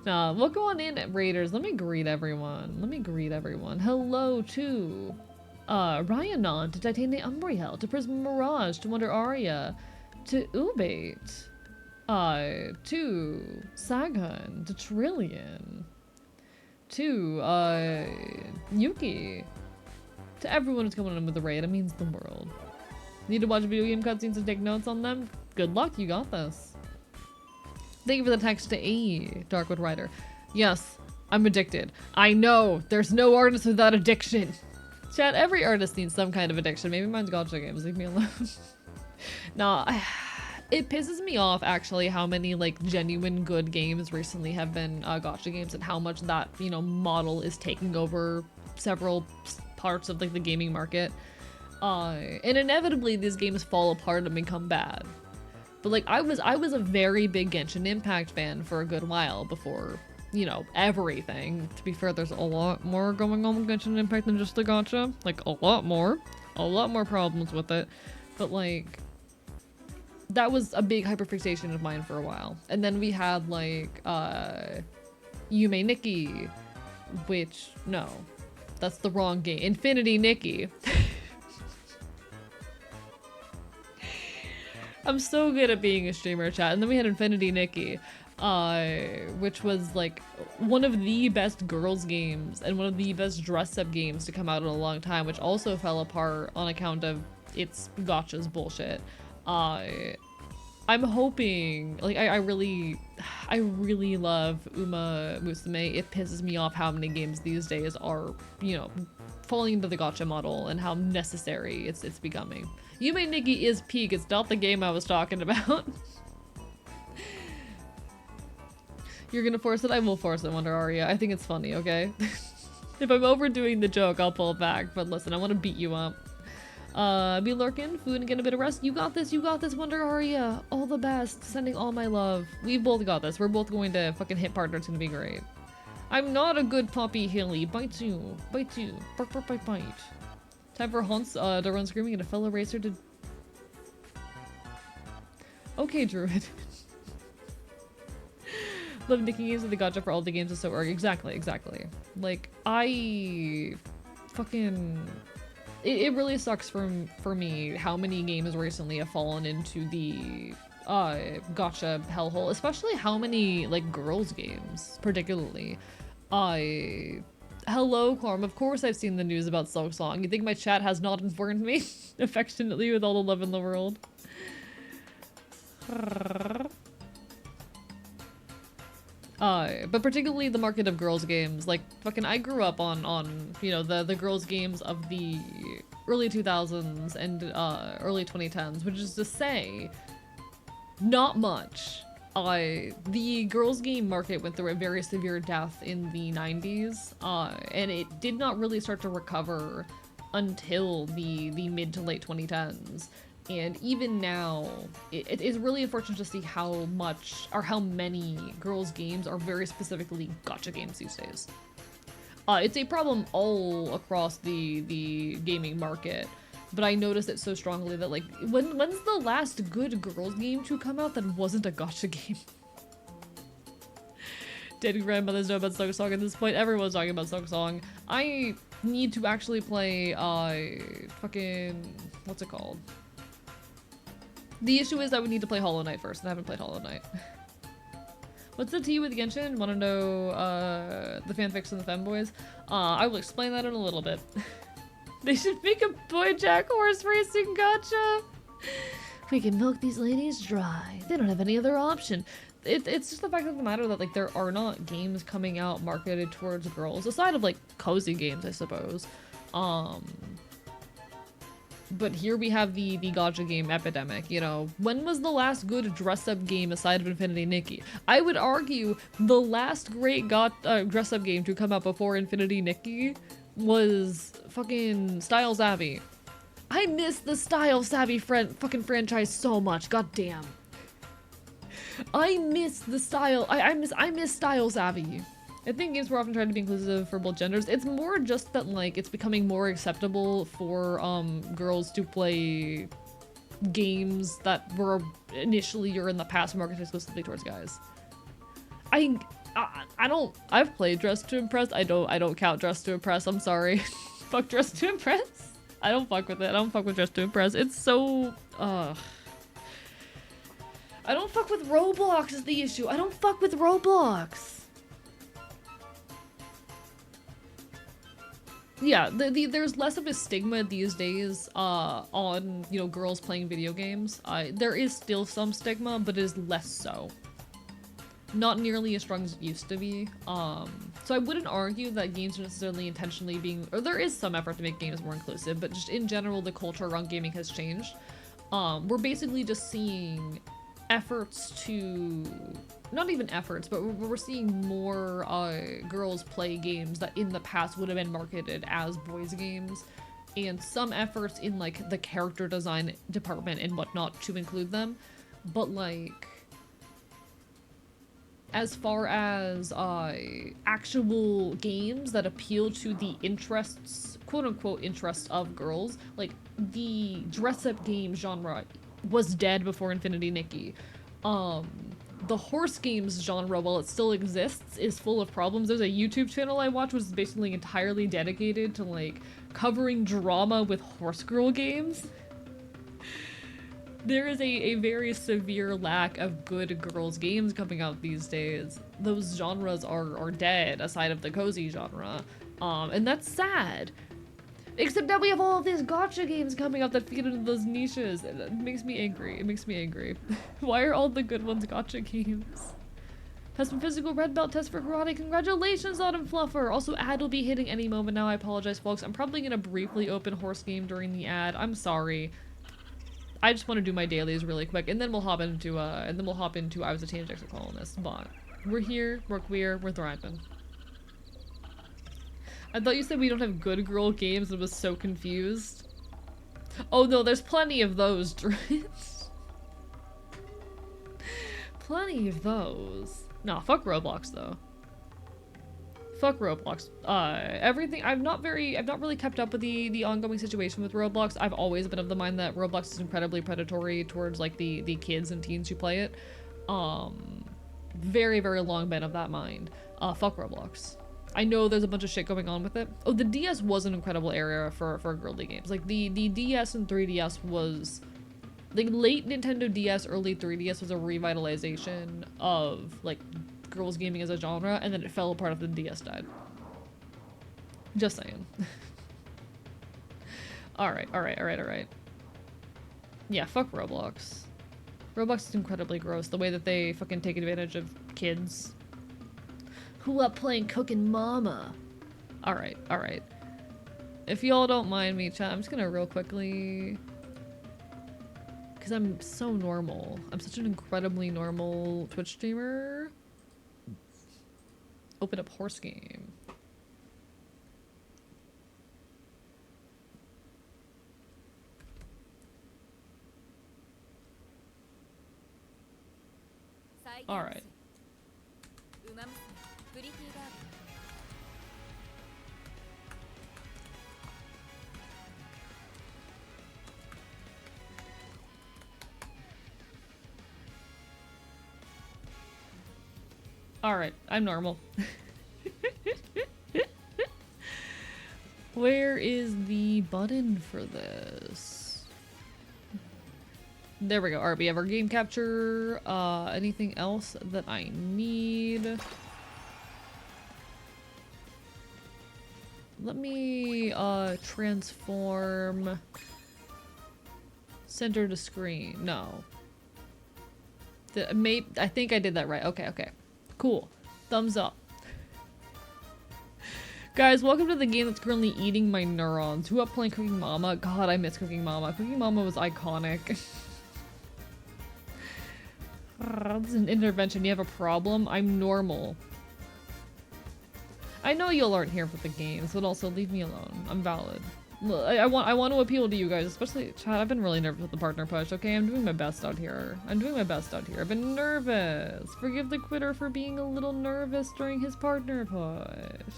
Nah, we'll go on in, Raiders. Let me greet everyone. Hello to Ryanon, to Titania Umbriel, to Prism Mirage, to Wonder Aria, to Ubate, to Saghun, to Trillion, to Yuki, to everyone who's coming in with the raid. It means the world. Need to watch video game cutscenes and take notes on them? Good luck, you got this. Thank you for the text to A, Darkwood Rider. Yes, I'm addicted. I know, there's no artist without addiction. Chat, every artist needs some kind of addiction. Maybe mine's gacha games, leave me alone. Nah, it pisses me off actually how many like genuine good games recently have been gacha games, and how much that, you know, model is taking over several parts of like the gaming market. And inevitably these games fall apart and become bad. But like I was a very big Genshin Impact fan for a good while before, you know, everything. To be fair, there's a lot more going on with Genshin Impact than just the gacha. Like a lot more problems with it. But like that was a big hyperfixation of mine for a while. And then we had like Yume Nikki, which no, that's the wrong game. Infinity Nikki. I'm so good at being a streamer, chat. And then we had Infinity Nikki, which was like one of the best girls games and one of the best dress-up games to come out in a long time, which also fell apart on account of its gotcha's bullshit. I'm hoping, like, I really love Uma Musume. It pisses me off how many games these days are, you know, falling into the gacha model and how necessary it's becoming. Yume Nikki is peak. It's not the game I was talking about. You're gonna force it? I will force it, Wonder Aria. I think it's funny, okay? If I'm overdoing the joke, I'll pull it back. But listen, I want to beat you up. Be lurking, food, and get a bit of rest. You got this, Wonder Aria. All the best. Sending all my love. We've both got this. We're both going to fucking hit partner. It's gonna be great. I'm not a good puppy, Hilly. Bite you. Bite you. Bark, bark, bite, bite. Time for Hans to run screaming and a fellow racer to... Okay, Druid. Love making games with the gacha for all the games is so erg. Exactly. Like, I... fucking... It really sucks for me how many games recently have fallen into the gacha hellhole, especially how many like girls games particularly. Hello, Clarm. Of course I've seen the news about Silk Song. You think my chat has not informed me? Affectionately, with all the love in the world. But particularly the market of girls games. Like, fucking I grew up on you know, the girls games of the early 2000s and early 2010s, which is to say, not much. The girls game market went through a very severe death in the 90s, and it did not really start to recover until the mid to late 2010s. And even now, it is really unfortunate to see how much or how many girls games are very specifically gacha games these days. It's a problem all across the gaming market, but I noticed it so strongly that like, when's the last good girls game to come out that wasn't a gacha game? Dead grandmothers know about Silk Song at this point. Everyone's talking about Silk Song. I need to actually play, fucking, what's it called? The issue is I would need to play Hollow Knight first, and I haven't played Hollow Knight. What's the tea with Genshin? Want to know the fanfics and the femboys? I will explain that in a little bit. They should make a boy jack horse racing gacha. We can milk these ladies dry. They don't have any other option. It's just the fact of the matter that like there are not games coming out marketed towards girls aside of like cozy games, I suppose. But here we have the gacha game epidemic, you know. When was the last good dress-up game aside of Infinity Nikki? I would argue the last great dress-up game to come out before Infinity Nikki was fucking Style Savvy. I miss the Style Savvy fucking franchise so much, goddamn. I miss the style, I miss Style Savvy. I think games were often trying to be inclusive for both genders. It's more just that like it's becoming more acceptable for girls to play games that were initially or in the past marketed exclusively towards guys. I've played Dress to Impress. I don't count Dress to Impress. I'm sorry. Fuck Dress to Impress. I don't fuck with it. I don't fuck with Dress to Impress. It's so I don't fuck with Roblox is the issue. I don't fuck with Roblox. Yeah, there's less of a stigma these days on, you know, girls playing video games. There is still some stigma, but it is less so. Not nearly as strong as it used to be. So I wouldn't argue that games are necessarily intentionally being, or there is some effort to make games more inclusive, but just in general, the culture around gaming has changed. We're basically just seeing efforts to, not even efforts, but we're seeing more girls play games that in the past would have been marketed as boys games, and some efforts in like the character design department and whatnot to include them. But like, as far as actual games that appeal to the interests, quote-unquote interests of girls, like the dress-up game genre was dead before Infinity Nikki. The horse games genre, while it still exists, is full of problems. There's a YouTube channel I watch which is basically entirely dedicated to like covering drama with horse girl games. There is a very severe lack of good girls games coming out these days. Those genres are dead aside of the cozy genre. And that's sad. Except that we have all of these gacha games coming out that feed into those niches. And it makes me angry. It makes me angry. Why are all the good ones gacha games? Test for physical red belt, test for karate. Congratulations, Autumn Fluffer. Also, ad will be hitting any moment now. I apologize, folks. I'm probably gonna briefly open horse game during the ad. I'm sorry. I just want to do my dailies really quick, and then we'll hop into I was a teenage exocolonist. But we're here, we're queer, we're thriving. I thought you said we don't have good girl games and was so confused. Oh no, there's plenty of those, Dritz. Plenty of those. No, fuck Roblox though. Fuck Roblox. Everything, I've not really kept up with the ongoing situation with Roblox. I've always been of the mind that Roblox is incredibly predatory towards like the kids and teens who play it. Very, very long been of that mind. Fuck Roblox. I know there's a bunch of shit going on with it. Oh, the DS was an incredible area for girly games. Like the DS and 3DS was, like late Nintendo DS, early 3DS was a revitalization of like girls gaming as a genre, and then it fell apart after the DS died. Just saying. Alright. Yeah, fuck Roblox. Roblox is incredibly gross, the way that they fucking take advantage of kids. Who up playing Cookin' Mama? Alright. If y'all don't mind me, chat, I'm just gonna real quickly, because I'm so normal. I'm such an incredibly normal Twitch streamer. Open up horse game. Alright. Alright, I'm normal. Where is the button for this? There we go. Alright, we have our game capture. Anything else that I need? Let me, transform center to screen. No. I think I did that right. Okay, okay. Cool. Thumbs up. Guys, welcome to the game that's currently eating my neurons. Who up playing Cooking Mama? God, I miss Cooking Mama. Cooking Mama was iconic. This is an intervention. You have a problem? I'm normal. I know y'all aren't here for the games, but also leave me alone. I'm valid. I want to appeal to you guys, especially Chad. I've been really nervous with the partner push. Okay, I'm doing my best out here. I'm doing my best out here. I've been nervous. Forgive the quitter for being a little nervous during his partner push.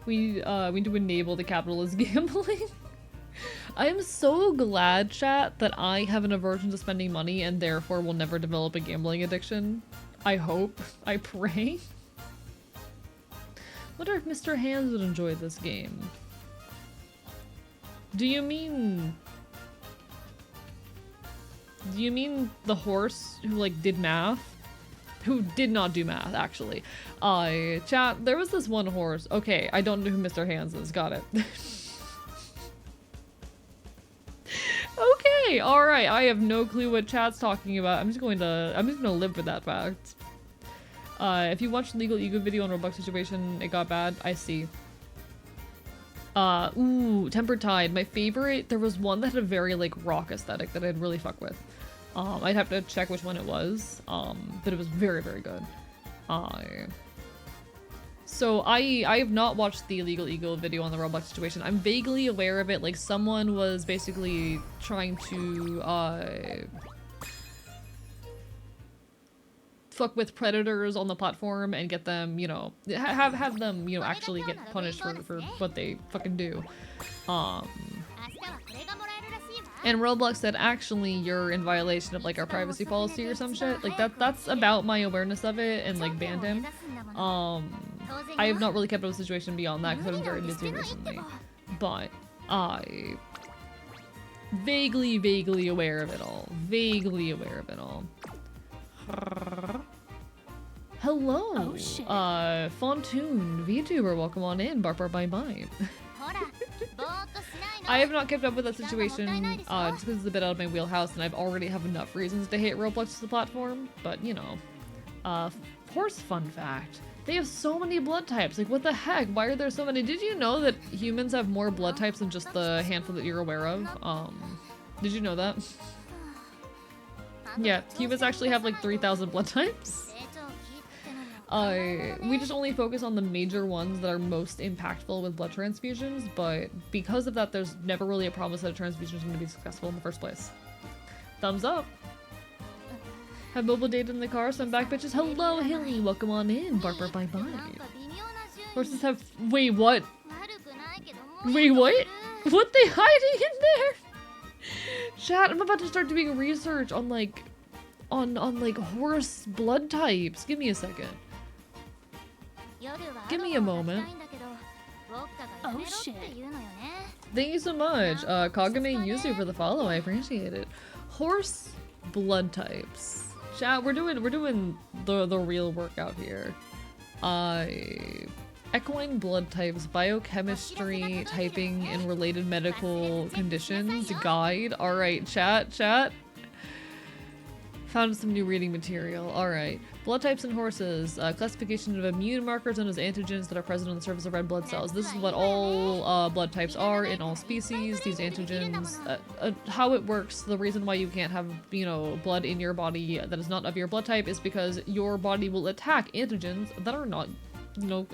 We need to enable the capitalist gambling. I am so glad, chat, that I have an aversion to spending money and therefore will never develop a gambling addiction. I hope. I pray. Wonder if Mr. Hands would enjoy this game. Do you mean the horse who, like, did math? Who did not do math, actually. Chat, there was this one horse. Okay, I don't know who Mr. Hands is. Got it. Okay, alright. I have no clue what chat's talking about. I'm just gonna live with that fact. If you watched Legal Ego video on Roblox situation, it got bad. I see. Ooh, Tempered Tide. My favorite, there was one that had a very, like, rock aesthetic that I'd really fuck with. I'd have to check which one it was. But it was very, very good. So I have not watched the Illegal Eagle video on the Roblox situation. I'm vaguely aware of it. Like, someone was basically trying to, fuck with predators on the platform and get them, you know, have them, you know, actually get punished for what they fucking do. And Roblox said, actually, you're in violation of, like, our privacy policy or some shit. Like, that's about my awareness of it, and, like, banned him. I have not really kept up with the situation beyond that because I've been very busy recently. But I vaguely aware of it all. Vaguely aware of it all. Hello! Oh, shit. Fontoon, VTuber, welcome on in. Barbar bye bye. I have not kept up with that situation, just because it's a bit out of my wheelhouse and I've already have enough reasons to hate Roblox as a platform, but you know. Horse fun fact. They have so many blood types, like what the heck? Why are there so many? Did you know that humans have more blood types than just the handful that you're aware of? Did you know that? Yeah, humans actually have like 3,000 blood types. We just only focus on the major ones that are most impactful with blood transfusions, but because of that, there's never really a promise that a transfusion is going to be successful in the first place. Thumbs up! Have mobile data in the car, so I'm back, bitches. Hello, Hilly! Welcome on in. Barber, bye-bye. Horses have- wait, what? Wait, what? What they hiding in there? Chat, I'm about to start doing research on, like, like, horse blood types. Give me a second. Give me a moment. Oh shit. Thank you so much, Kagame Yuzu for the follow. I appreciate it. Horse blood types. Chat, we're doing the real work out here. Equine blood types, biochemistry, typing, and related medical conditions guide. All right, chat. Found some new reading material. All right. Blood types in horses. Classification of immune markers known as antigens that are present on the surface of red blood cells. This is what all blood types are in all species. These antigens, how it works, the reason why you can't have, you know, blood in your body that is not of your blood type is because your body will attack antigens that are not, you know,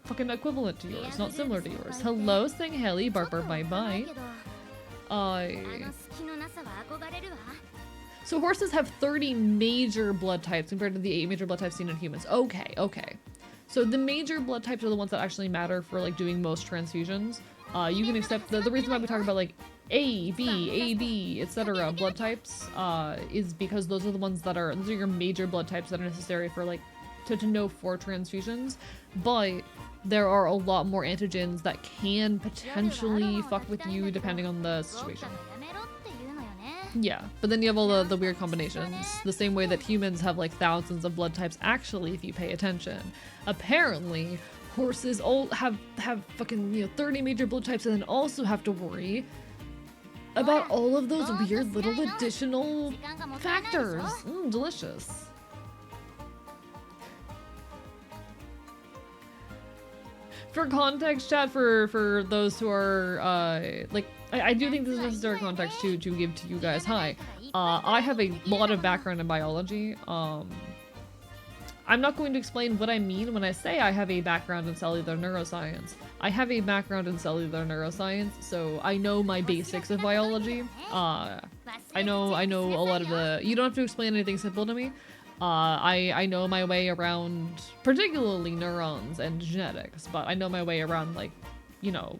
fucking equivalent to yours, not similar to yours. Hello, Sangheli, Barber, bye-bye. So horses have 30 major blood types compared to the 8 major blood types seen in humans. Okay. So the major blood types are the ones that actually matter for, like, doing most transfusions. You can accept the reason why we talk about, like, A, B, AB, etc. blood types is because those are the ones that those are your major blood types that are necessary for, like, to know for transfusions. But there are a lot more antigens that can potentially fuck with you depending on the situation. Yeah, but then you have all the weird combinations. The same way that humans have like thousands of blood types actually if you pay attention. Apparently, horses all have fucking 30 major blood types and then also have to worry about all of those weird little additional factors. Delicious. For context, chat, for those who are like, I do think this is necessary context to give to you guys. Hi, I have a lot of background in biology. I'm not going to explain what I mean when I say I have a background in cellular neuroscience. I have a background in cellular neuroscience, so I know my basics of biology. I know a lot of the. You don't have to explain anything simple to me. I know my way around particularly neurons and genetics, but I know my way around, like, you know,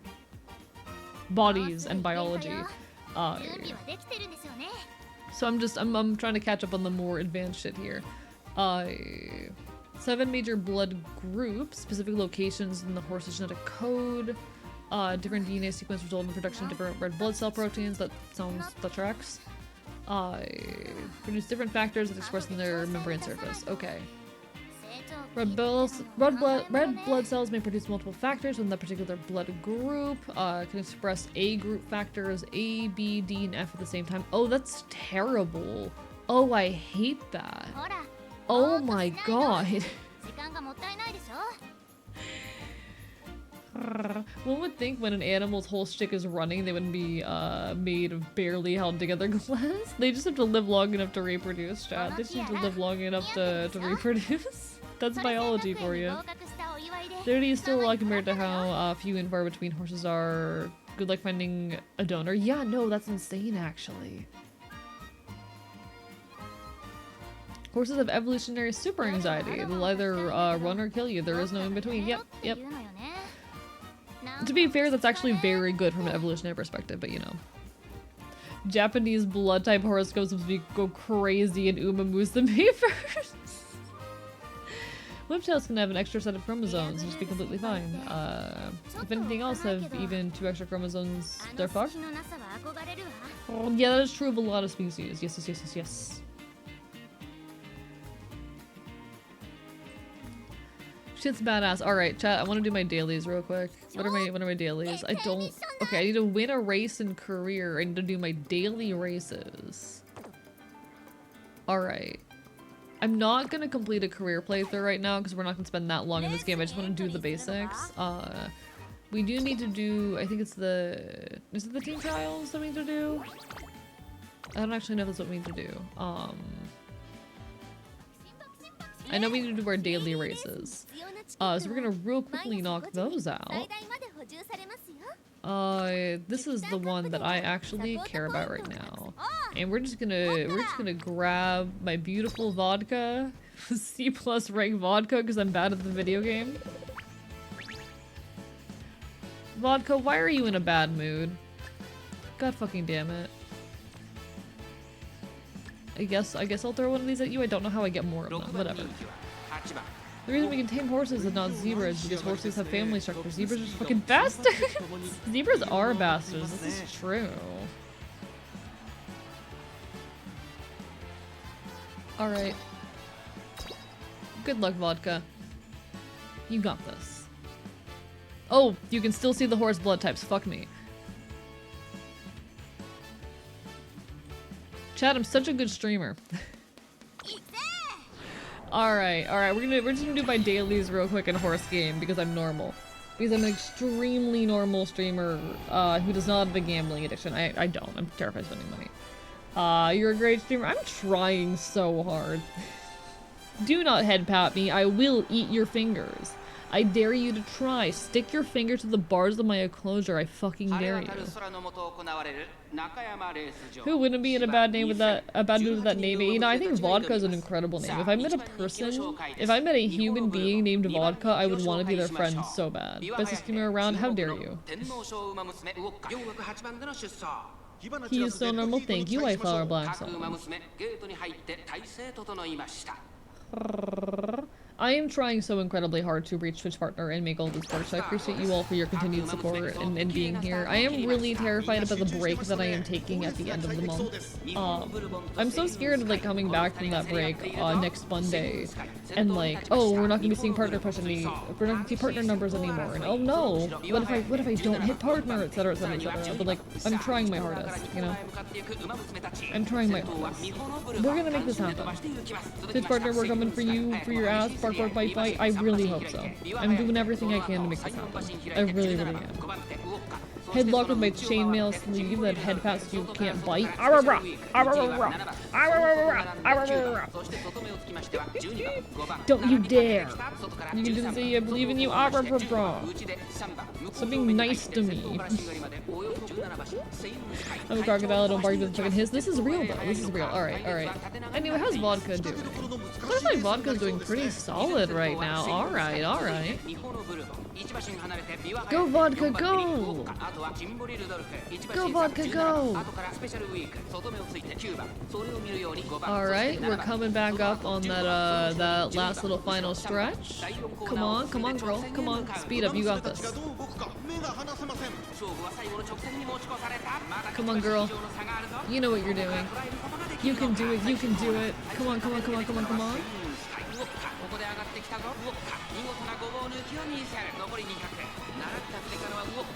bodies and biology. So I'm trying to catch up on the more advanced shit here. 7 major blood groups, specific locations in the horse's genetic code, different DNA sequence result in the production of different red blood cell proteins. That tracks. Produce different factors that express in their membrane surface. Okay. Red blood cells may produce multiple factors within that particular blood group. Can express A group factors, A, B, D, and F at the same time. Oh, that's terrible. Oh, I hate that. Oh my god. One would think when an animal's whole shtick is running, they wouldn't be made of barely held together glass. They just have to live long enough to reproduce, Chad. They just have to live long enough to reproduce. That's biology for you. 30 is still a lot compared to how few and far between horses are. Good luck finding a donor. Yeah, no, that's insane, actually. Horses have evolutionary super anxiety. They'll either run or kill you. There is no in between. Yep. To be fair, that's actually very good from an evolutionary perspective, but you know. Japanese blood type horoscopes go crazy and Umamu's the papers. Whiptails can have an extra set of chromosomes and just be completely fine. If anything else have even 2 extra chromosomes, they're fucked. Oh, yeah, that is true of a lot of species. Yes. Shit's badass. Alright, chat, I want to do my dailies real quick. What are my dailies? Okay, I need to win a race in career. I need to do my daily races. Alright. I'm not gonna complete a career playthrough right now because we're not gonna spend that long in this game. I just want to do the basics. We do need to do, I think it's is it the team trials that we need to do? I don't actually know if that's what we need to do. I know we need to do our daily races. So we're gonna real quickly knock those out. This is the one that I actually care about right now. And we're just gonna grab my beautiful vodka, C+ rank vodka, because I'm bad at the video game. Vodka, why are you in a bad mood? God fucking damn it. I guess I'll throw one of these at you. I don't know how I get more of them. Whatever. The reason we can tame horses and not zebras is because horses have family structures. Zebras are fucking bastards! Zebras are bastards. This is true. Alright. Good luck, vodka. You got this. Oh, you can still see the horse blood types. Fuck me. Chad, I'm such a good streamer. Alright, we're just gonna do my dailies real quick in horse game because I'm normal. Because I'm an extremely normal streamer who does not have a gambling addiction. I don't. I'm terrified of spending money. You're a great streamer. I'm trying so hard. Do not head pat me. I will eat your fingers. I dare you to try. Stick your finger to the bars of my enclosure. I fucking dare you. Who wouldn't be in a bad mood with that name? You know, I think Vodka is an incredible name. If I met a person, if I met a human being named Vodka, I would want to be their friend so bad. Bestest streamer around, how dare you? He is so normal, thank you, White Flower Black Song. I am trying so incredibly hard to reach Twitch partner and make all this work, so I appreciate you all for your continued support and being here. I am really terrified about the break that I am taking at the end of the month. I'm so scared of like coming back from that break next Monday and like, oh, we're not gonna be seeing partner push any, we're not gonna see partner numbers anymore, and oh no, what if I don't hit partner, etc, etc, etc. But like, I'm trying my hardest, you know? I'm trying my hardest. We're gonna make this happen. Twitch partner, we're coming for you, for your ass. Bark, bark, bite, bite. I really hope so. I'm doing everything I can to make this happen. I really, really am. Headlock with my chainmail sleeve that head fast you can't bite. Don't you dare! You can just say I believe in you. So being nice to me. I'm a crocodile, don't bark, doesn't fucking hiss. This is real though, this is real. Alright, alright. Anyway, how's vodka doing? Looks like vodka's doing pretty solid right now. Alright, alright. Go vodka, go! Go vodka, go! Alright, we're coming back up on that that last little final stretch. Come on, girl. Come on, speed up, you got this. Come on, girl. You know what you're doing. You can do it, you can do it. Come on, come on, come on, come on, come on.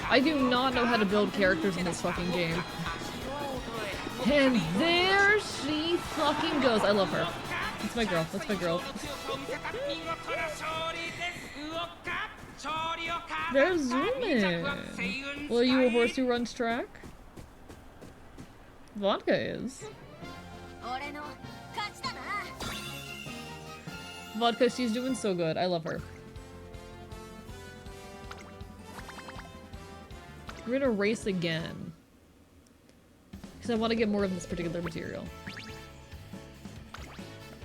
I do not know how to build characters in this fucking game. And there she fucking goes. I love her. That's my girl. That's my girl. There's zooming. Well, are you a horse who runs track? Vodka is. Vodka, she's doing so good. I love her. We're gonna race again. Because I want to get more of this particular material.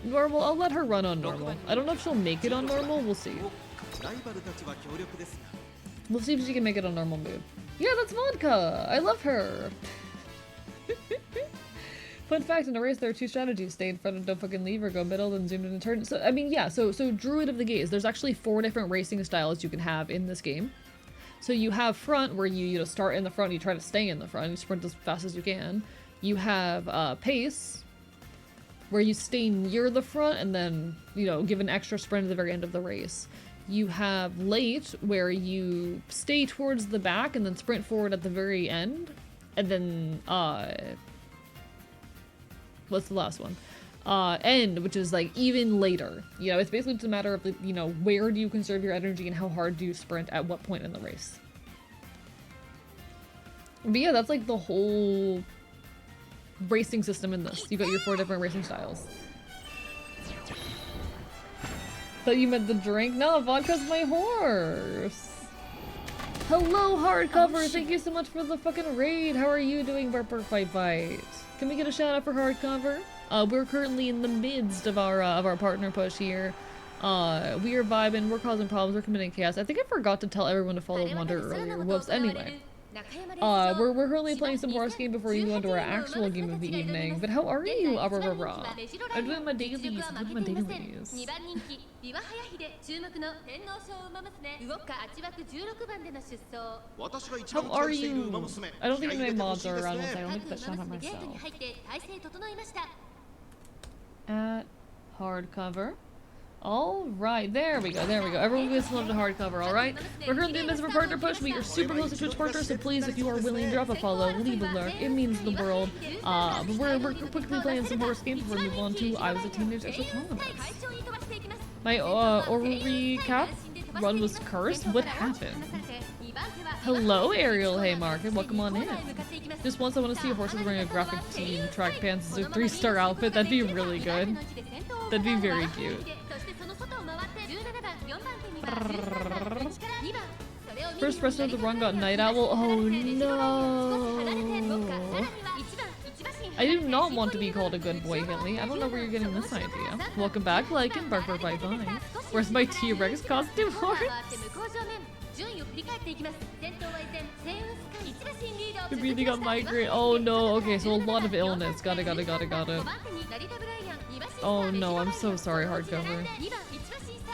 Normal, I'll let her run on normal. I don't know if she'll make it on normal, we'll see. We'll see if she can make it on normal mode. Yeah, that's Vodka! I love her! Fun fact, in a race there are two strategies. Stay in front and don't fucking leave, or go middle, then zoom in and turn. So, I mean, yeah, so Druid of the Gaze. There's actually 4 different racing styles you can have in this game. So you have front, where you start in the front and you try to stay in the front, you sprint as fast as you can. You have pace, where you stay near the front and then, give an extra sprint at the very end of the race. You have late, where you stay towards the back and then sprint forward at the very end. And then, what's the last one? End, which is like even later. It's basically just a matter of, where do you conserve your energy and how hard do you sprint at what point in the race. But yeah, that's like the whole racing system in this. You got your 4 different racing styles. Thought you meant the drink? No, vodka's my horse. Hello, hardcover. Thank you so much for the fucking raid. How are you doing, Burper Fight Bite? Can we get a shout out for hardcover? We're currently in the midst of our partner push here. We are vibing, we're causing problems, we're committing chaos. I think I forgot to tell everyone to follow Wonder earlier. Whoops. Anyway. We're currently playing some horse game before we go into our actual game of the evening. But how are you, I'm doing my dailies. I'm doing my dailies. How are you? I don't think any of my mods are around once I only put that shout out myself. At hardcover. Alright, there we go. Everyone gets love to hardcover, alright? We're currently in the midst of a partner push. We are super close to Twitch partners, so please, if you are willing, drop a follow, leave a lurk. It means the world. But we're quickly playing some horse games before we move on to I Was a Teenage Exocolonist. My Orrery cap run was cursed? What happened? Hello, Ariel Haymarket. Welcome on in. Just once I want to see a horse wearing a graphic team track pants as a 3-star outfit. That'd be really good. That'd be very cute. First president of the run got Night Owl. Oh no! I do not want to be called a good boy, Hilly. I don't know where you're getting this idea. Welcome back, Lycan, Barker, bye-bye. Where's my T-Rex costume horse? You're breathing on migraine. Oh no, okay, so a lot of illness. Got it. Oh no, I'm so sorry, hardcover.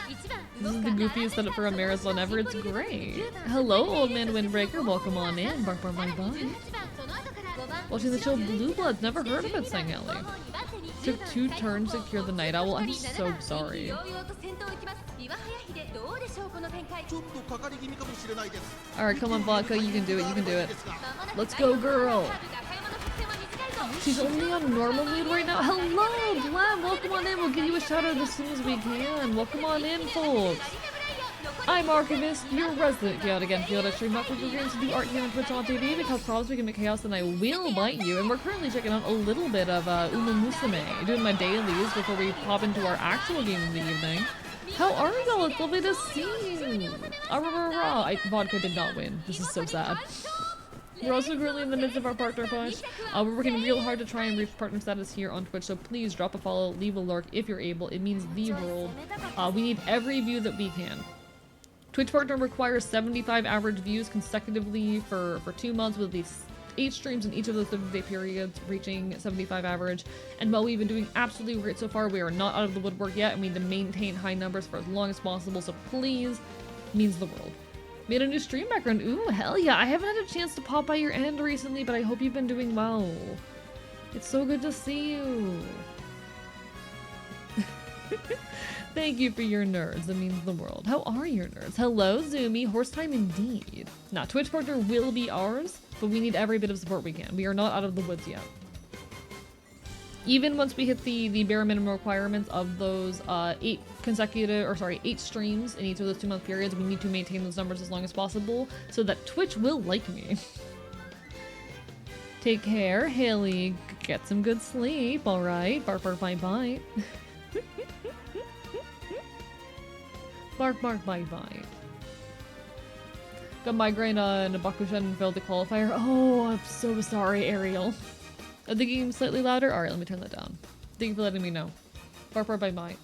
This is the goofiest setup for a marathon ever. It's great. Hello, old man Windbreaker. Welcome on in. Bark, bark, bye, bye. Watching the show Blue Bloods. Never heard of it, sang Ellie. Took 2 turns to cure the Night Owl. I'm so sorry. Alright, come on, Vodka. You can do it. You can do it. Let's go, girl. She's only on normal mood right now. Hello, Blam. Welcome on in. We'll give you a shout out as soon as we can. Welcome on in, folks. I'm Archivist, your resident chaotic field. I stream not video games to do art here on Twitch on TV because promise we can make chaos and I will bite you. And we're currently checking out a little bit of Uma Musume, doing my dailies before we pop into our actual game of the evening. How are y'all? It's lovely to see you. Vodka did not win. This is so sad. We're also currently in the midst of our partner push. We're working real hard to try and reach partner status here on Twitch, so please drop a follow, leave a lurk if you're able. It means the world. We need every view that we can. Twitch partner requires 75 average views consecutively for 2 months with at least 8 streams in each of those 7-day periods, reaching 75 average. And while we've been doing absolutely great so far, we are not out of the woodwork yet, and we need to maintain high numbers for as long as possible, so please, means the world. Made a new stream background. Ooh, hell yeah. I haven't had a chance to pop by your end recently, but I hope you've been doing well. It's so good to see you. Thank you for your nerds. That means the world. How are your nerds? Hello, Zoomy. Horse time indeed. Now, Twitch partner will be ours, but we need every bit of support we can. We are not out of the woods yet. Even once we hit the bare minimum requirements of those 8 streams in each of those 2-month periods, we need to maintain those numbers as long as possible so that Twitch will like me. Take care, Haley. Get some good sleep, alright? Bark, bark, bite, bite. Bark, bark, bite, bite. Got migraine and a Bakushan and failed the qualifier. Oh, I'm so sorry, Ariel. Are the game slightly louder? Alright, let me turn that down. Thank you for letting me know. Bark, bark, bite, bite.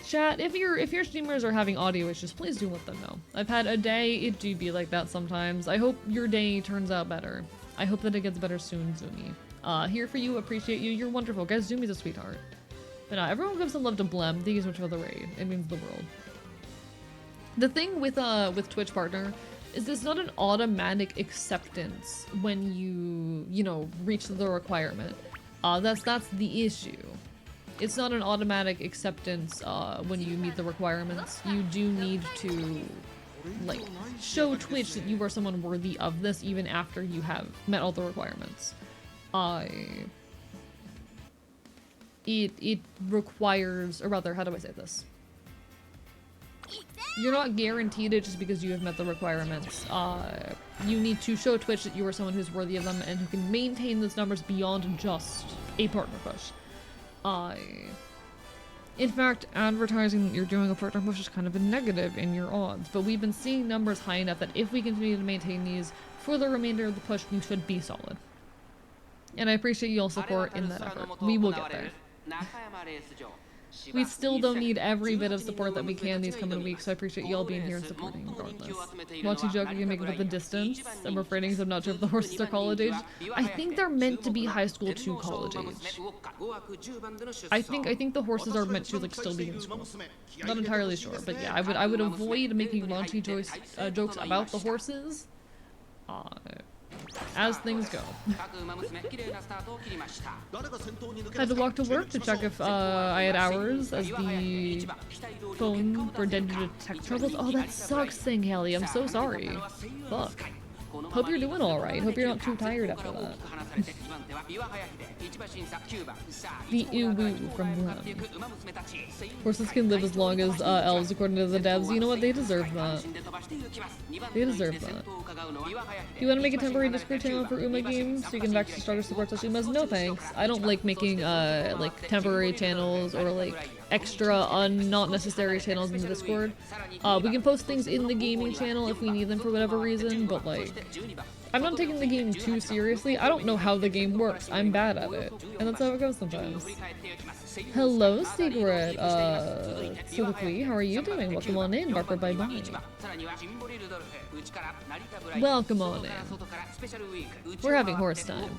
Chat, if your streamers are having audio issues, please do let them know. I've had a day, it do be like that sometimes. I hope your day turns out better. I hope that it gets better soon, Zoomy. Here for you, appreciate you, you're wonderful. Guys, Zoomy's a sweetheart. But everyone gives some love to Blem. Thank you so much for the raid. It means the world. The thing with Twitch partner is there's not an automatic acceptance when you know, reach the requirement. That's the issue. It's not an automatic acceptance when you meet the requirements. You do need to, like, show Twitch that you are someone worthy of this even after you have met all the requirements. It requires, or rather, how do I say this? You're not guaranteed it just because you have met the requirements. You need to show Twitch that you are someone who's worthy of them and who can maintain those numbers beyond just a partner push. In fact, advertising that you're doing a partner push is kind of a negative in your odds, but we've been seeing numbers high enough that if we continue to maintain these for the remainder of the push, we should be solid. And I appreciate y'all's support in that effort. We will get there. We still don't need every bit of support that we can these coming weeks, so I appreciate y'all being here and supporting regardless. Watching joke again making up the distance. I'm afraid I'm not sure if the horses are college age. I think they're meant to be high school to college age. I think the horses are meant to like still be in school. Not entirely sure, but yeah, I would avoid making raunchy jokes about the horses. As things go. Had to walk to work to check if I had hours as the phone were dead due to tech troubles. Oh, that sucks, thing, Haley. I'm so sorry. Fuck. Hope you're doing alright. Hope you're not too tired after that. The uwu from Blum. Horses can live as long as elves according to the devs. You know what? They deserve that. They deserve that. Do you want to make a temporary Discord channel for Uma games so you can access stronger support such Umas? No thanks. I don't like making like temporary channels or like extra not necessary channels in the Discord. We can post things in the gaming channel if we need them for whatever reason, but like I'm not taking the game too seriously. I don't know how the game works. I'm bad at it. And that's how it goes sometimes. Hello, Secret. Soliloquy, how are you doing? Welcome on in, Barker bye bye. Welcome on in. We're having horse time.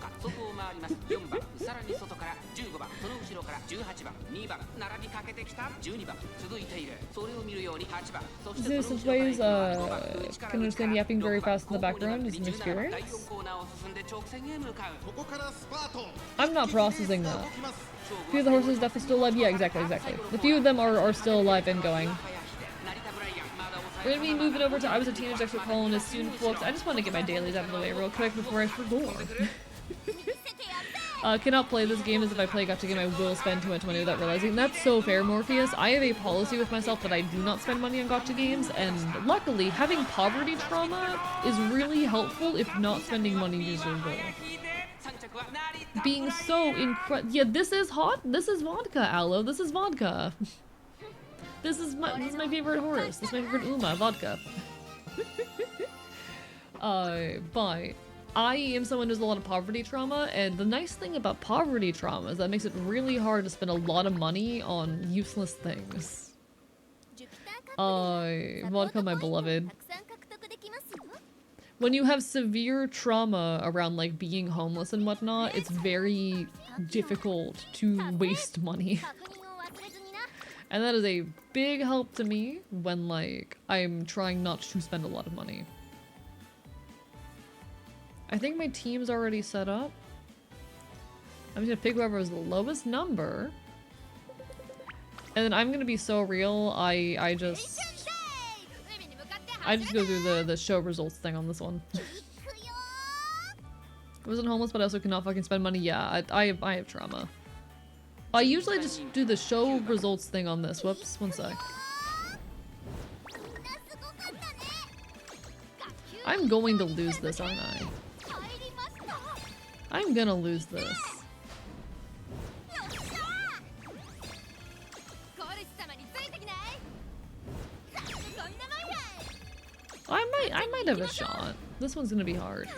Since ways can understand yapping very fast in the background is an experience. I'm not processing that. A few of the horses definitely still alive. Yeah, exactly. A few of them are still alive and going. We're gonna be moving over to I was a teenage exocolonist soon, folks. I just want to get my dailies out of the way real quick before I forget. Cannot play this game as if I play gacha game. I will spend too much money without realizing. That's so fair, Morpheus. I have a policy with myself that I do not spend money on gacha games, and luckily, having poverty trauma is really helpful if not spending money is your goal. Being so incredible. Yeah, this is hot. This is vodka, Aloe. This is vodka. This is my favorite horse. This is my favorite Uma, vodka. But I am someone who has a lot of poverty trauma, and the nice thing about poverty trauma is that it makes it really hard to spend a lot of money on useless things. Vodka, my beloved. When you have severe trauma around like being homeless and whatnot, it's very difficult to waste money. And that is a big help to me when like I'm trying not to spend a lot of money. I think my team's already set up. I'm just gonna pick whoever has the lowest number. And then I'm gonna be so real, I just go through the show results thing on this one. I wasn't homeless, but I also cannot fucking spend money. Yeah, I have trauma. I usually just do the show results thing on this. Whoops, one sec. I'm going to lose this, aren't I? I'm gonna lose this. I might have a shot. This one's gonna be hard.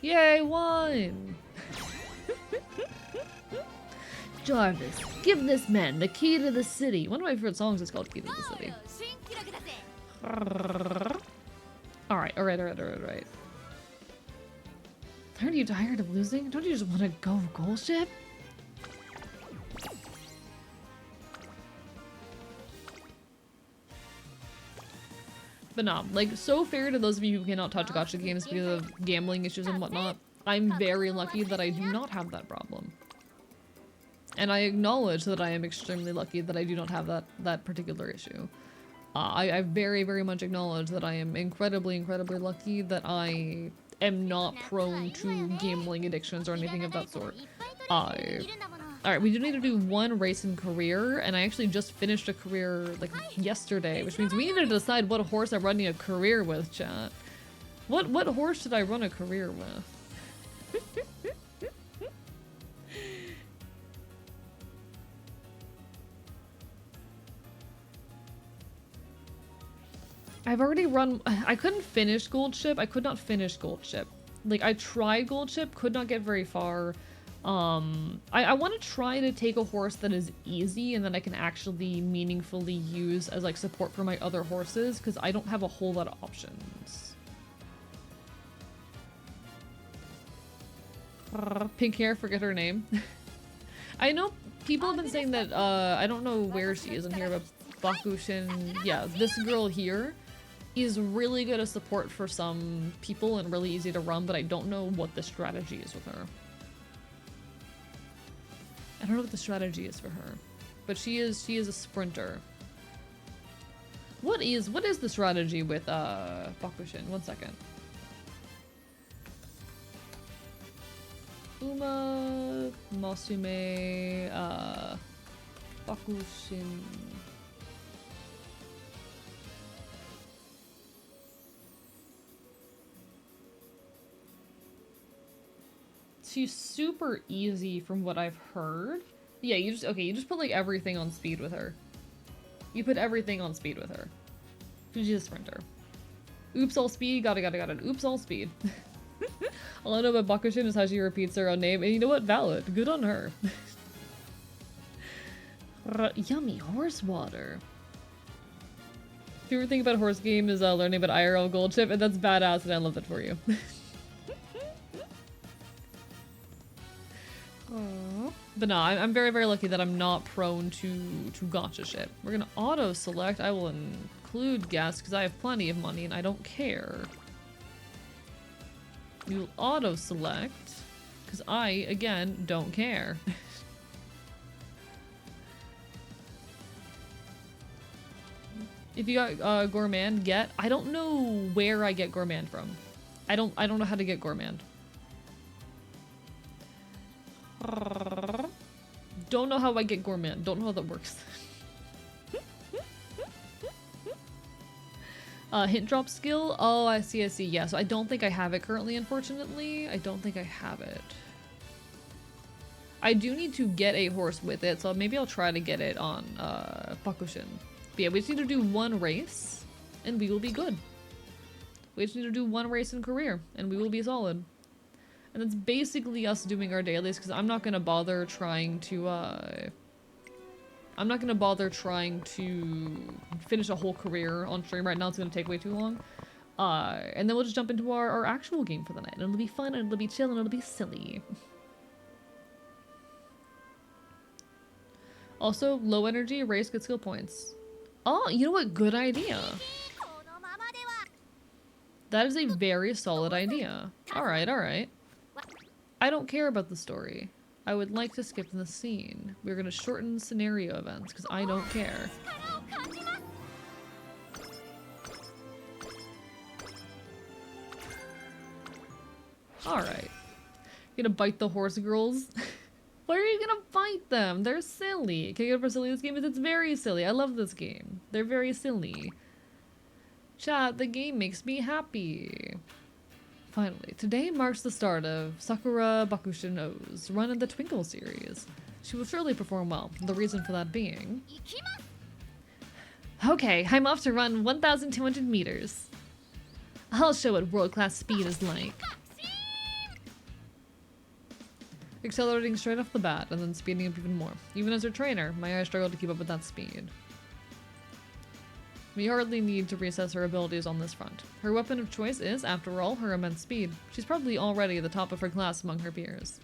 Yay, won! Jarvis, give this man the key to the city. One of my favorite songs is called Key to the City. Alright. Aren't you tired of losing? Don't you just want to go goal ship? But no, like, so fair to those of you who cannot touch gacha games because of gambling issues and whatnot. I'm very lucky that I do not have that problem. And I acknowledge that I am extremely lucky that I do not have that particular issue. I very, very much acknowledge that I am incredibly, incredibly lucky that I am not prone to gambling addictions or anything of that sort. Alright, we do need to do one race in career, and I actually just finished a career, like, yesterday, which means we need to decide what horse I'm running a career with, chat. What horse should I run a career with? I've already run- I couldn't finish Gold Ship. I could not finish Gold Ship. Like, I tried Gold Ship, could not get very far. I want to try to take a horse that is easy and that I can actually meaningfully use as, like, support for my other horses, because I don't have a whole lot of options. Pink hair, forget her name. I know people have been saying that, I don't know where she is in here, but Bakushin, yeah, this girl here is really good as support for some people and really easy to run, but I don't know what the strategy is with her. I don't know what the strategy is for her, but she is a sprinter. What is the strategy with Bakushin? 1 second. Uma, Masume, Bakushin. She's super easy from what I've heard. Yeah, you just put like everything on speed with her. You put everything on speed with her. She's a sprinter. Oops, all speed. Got it. Oops, all speed. All I know about Bakushin is how she repeats her own name, and you know what? Valid. Good on her. Yummy horse water. Favorite thing about horse game is learning about IRL Gold Chip, and that's badass, and I love that for you. But no, I'm very, very lucky that I'm not prone to gacha shit. We're gonna auto-select. I will include guests because I have plenty of money and I don't care. We will auto-select because I, again, don't care. If you got gourmand, get. I don't know where I get gourmand from. I don't know how to get gourmand. Don't know how I get gourmand. Don't know how that works. Hint drop skill. Oh, I see. I see. Yeah. So I don't think I have it currently. Unfortunately, I don't think I have it. I do need to get a horse with it, so maybe I'll try to get it on Bakushin. But yeah, we just need to do one race, and we will be good. We just need to do one race in career, and we will be solid. And that's basically us doing our dailies, because I'm not gonna bother trying to, finish a whole career on stream right now. It's gonna take way too long. And then we'll just jump into our actual game for the night. And it'll be fun, and it'll be chill, and it'll be silly. Also, low energy, race, good skill points. Oh, you know what? Good idea. That is a very solid idea. Alright, alright. I don't care about the story. I would like to skip the scene. We're gonna shorten scenario events, because I don't care. Alright. Gonna bite the horse girls? Why are you gonna bite them? They're silly. Can I get over silly this game is? It's very silly. I love this game. They're very silly. Chat, the game makes me happy. Finally, today marks the start of Sakura Bakushin O's run in the Twinkle series. She will surely perform well, the reason for that being... Okay, I'm off to run 1,200 meters. I'll show what world-class speed is like. Accelerating straight off the bat, and then speeding up even more. Even as her trainer, my eyes struggle to keep up with that speed. We hardly need to reassess her abilities on this front. Her weapon of choice is, after all, her immense speed. She's probably already the top of her class among her peers.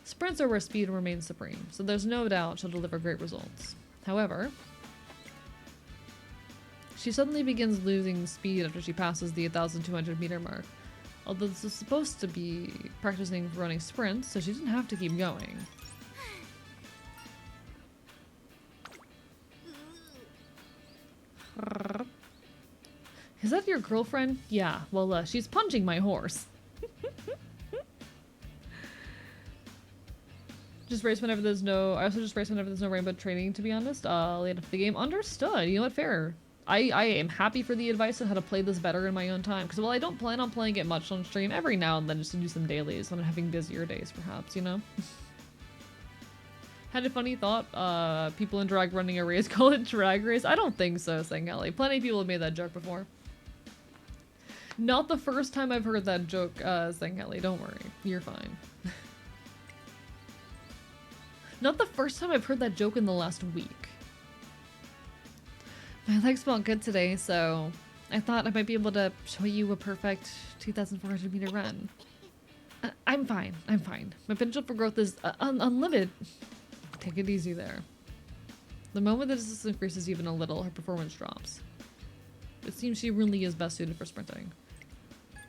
Sprints are where speed remains supreme, so there's no doubt she'll deliver great results. However, she suddenly begins losing speed after she passes the 1,200 meter mark. Although this is supposed to be practicing for running sprints, so she doesn't have to keep going. Is that your girlfriend? Yeah, well, she's punching my horse. Just race whenever there's no... I also just race whenever there's no rainbow training, to be honest. Late after the game. Understood. You know what? Fair. I am happy for the advice on how to play this better in my own time. Because, well, I don't plan on playing it much on stream. Every now and then just to do some dailies when I'm having busier days, perhaps, you know? Had a funny thought. People in drag running a race call it drag race. I don't think so, Sangeli. Plenty of people have made that joke before. Not the first time I've heard that joke, Sangeli. Don't worry. You're fine. Not the first time I've heard that joke in the last week. My legs felt good today, so I thought I might be able to show you a perfect 2,400 meter run. I'm fine. I'm fine. My potential for growth is unlimited. Take it easy there. The moment the distance increases even a little, her performance drops. It seems she really is best suited for sprinting.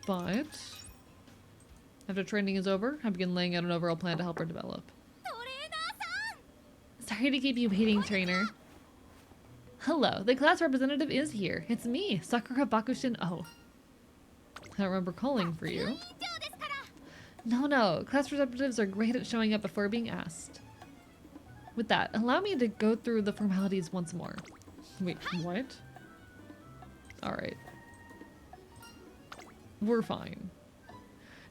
But after training is over, I begin laying out an overall plan to help her develop. Sorry to keep you waiting, trainer. Hello, the class representative is here. It's me, Sakura Bakushin O. I don't remember calling for you. No, class representatives are great at showing up before being asked. With that, allow me to go through the formalities once more. Wait, what? Alright. We're fine.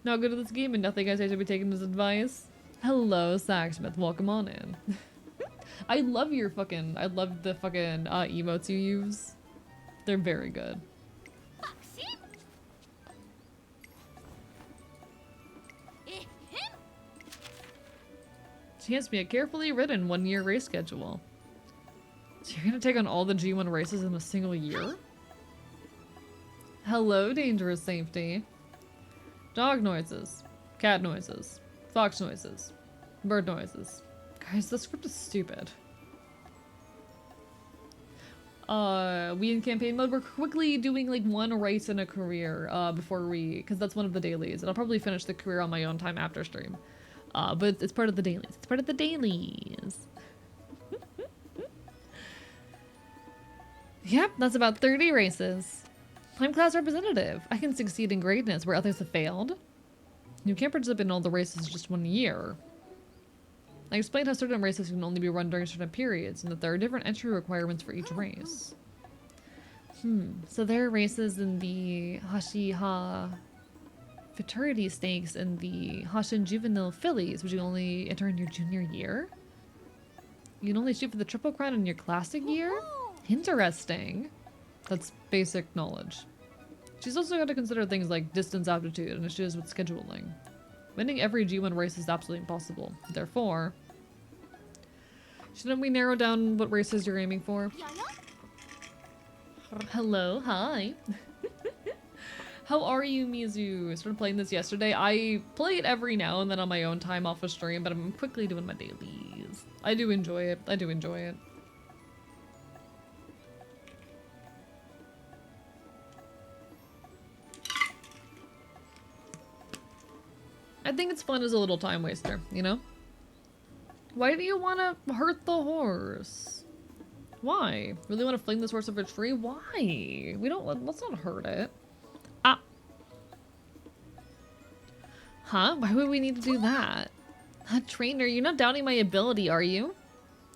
Not good at this game and nothing I say should be taken as advice. Hello, Sacksmith, welcome on in. I love the fucking emotes you use. They're very good. She hands me a carefully written one-year race schedule. So you're gonna take on all the G1 races in a single year? Hello, dangerous safety. Dog noises. Cat noises. Fox noises. Bird noises. Guys, the script is stupid. We in campaign mode, we're quickly doing like one race in a career before because that's one of the dailies, and I'll probably finish the career on my own time after stream. But it's part of the dailies. It's part of the dailies. Yep, that's about 30 races. I'm class representative. I can succeed in greatness where others have failed. You can't participate in all the races just 1 year. I explained how certain races can only be run during certain periods, and that there are different entry requirements for each race. So there are races in the Hashiha Futurity Stakes and the Hashin Juvenile Fillies, which you only enter in your junior year. You can only shoot for the Triple Crown in your classic year? Interesting. That's basic knowledge. She's also got to consider things like distance, aptitude, and issues with scheduling. Winning every G1 race is absolutely impossible. Therefore, shouldn't we narrow down what races you're aiming for? Hello, hi. How are you, Mizu? I started playing this yesterday. I play it every now and then on my own time off of stream, but I'm quickly doing my dailies. I do enjoy it. I do enjoy it. I think it's fun as a little time waster, you know? Why do you want to hurt the horse? Why? Really want to fling this horse over a tree? Why? Let's not hurt it. Ah. Huh? Why would we need to do that? Trainer, you're not doubting my ability, are you?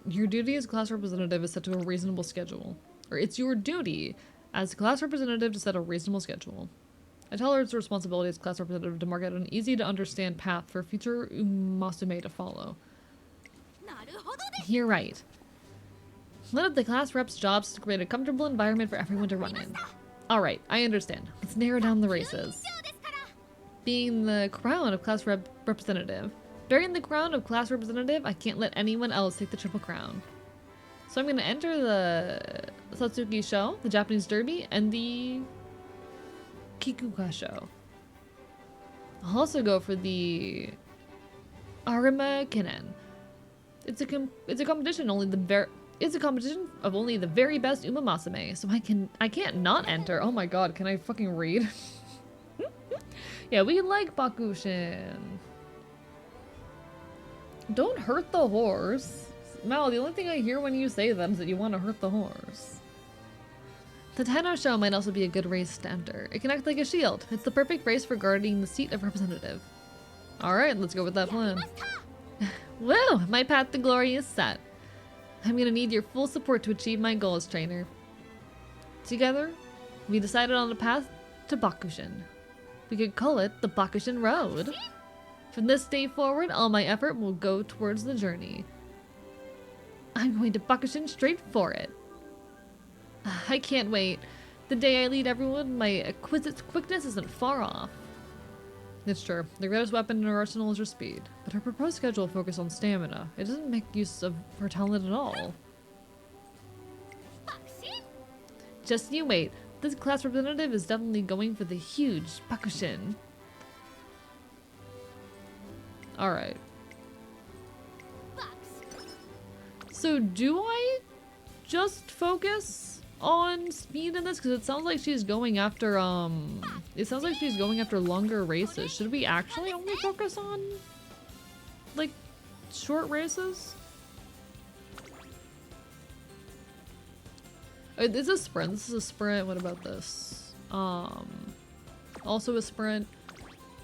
Your duty as class representative is set to a reasonable schedule. Or it's your duty as class representative to set a reasonable schedule. I tell her it's a responsibility as class representative to mark out an easy-to-understand path for future Umasume to follow. You're right. One of the class rep's jobs is to create a comfortable environment for everyone to run in. Alright, I understand. Let's narrow down the races. Being the crown of class representative. Bearing the crown of class representative, I can't let anyone else take the triple crown. So I'm going to enter the Satsuki Show, the Japanese Derby, and the Kikuka Show. I'll also go for the Arima Kinen. It's a competition of only the very best Umamasume, so I can't not enter. Oh my god, can I fucking read? Yeah, we like Bakushin. Don't hurt the horse. Mal, the only thing I hear when you say that is that you want to hurt the horse. The Tenno Show might also be a good race to enter. It can act like a shield. It's the perfect race for guarding the seat of representative. Alright, let's go with that plan. Woo! My path to glory is set. I'm gonna need your full support to achieve my goals, trainer. Together, we decided on a path to Bakushin. We could call it the Bakushin Road. From this day forward, all my effort will go towards the journey. I'm going to Bakushin straight for it. I can't wait. The day I lead everyone, my exquisite quickness isn't far off. It's true. The greatest weapon in her arsenal is her speed, but her proposed schedule focuses on stamina. It doesn't make use of her talent at all. Just you wait. This class representative is definitely going for the huge Bakushin. Alright. So do I just focus on speed in this? Because it sounds like she's going after, longer races. Should we actually only focus on, like, short races? It's a sprint. This is a sprint. What about this? Also a sprint.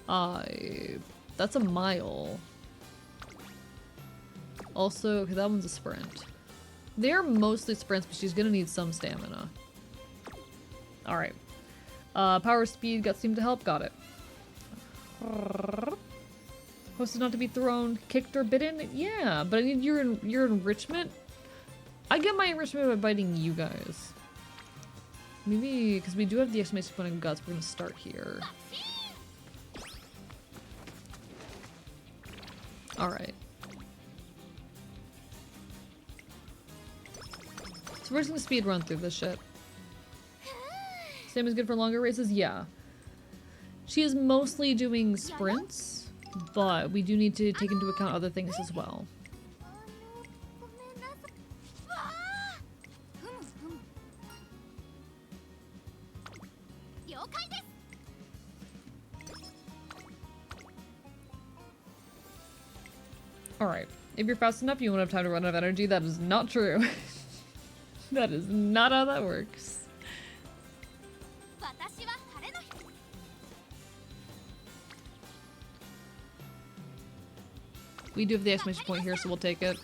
That's a mile. Also, okay, that one's a sprint. They're mostly sprints, but she's gonna need some stamina. Alright. Power, speed, gut seem to help. Got it. Posted not to be thrown, kicked, or bitten? Yeah, but I need your enrichment. I get my enrichment by biting you guys. Maybe, because we do have the exclamation point of guts, we're gonna start here. Alright. So we're just gonna speed run through this shit. Same is good for longer races? Yeah. She is mostly doing sprints. but we do need to take into account other things as well. Alright, if you're fast enough, you won't have time to run out of energy. That is not true. That is not how that works. We do have the exclamation point here, so we'll take it.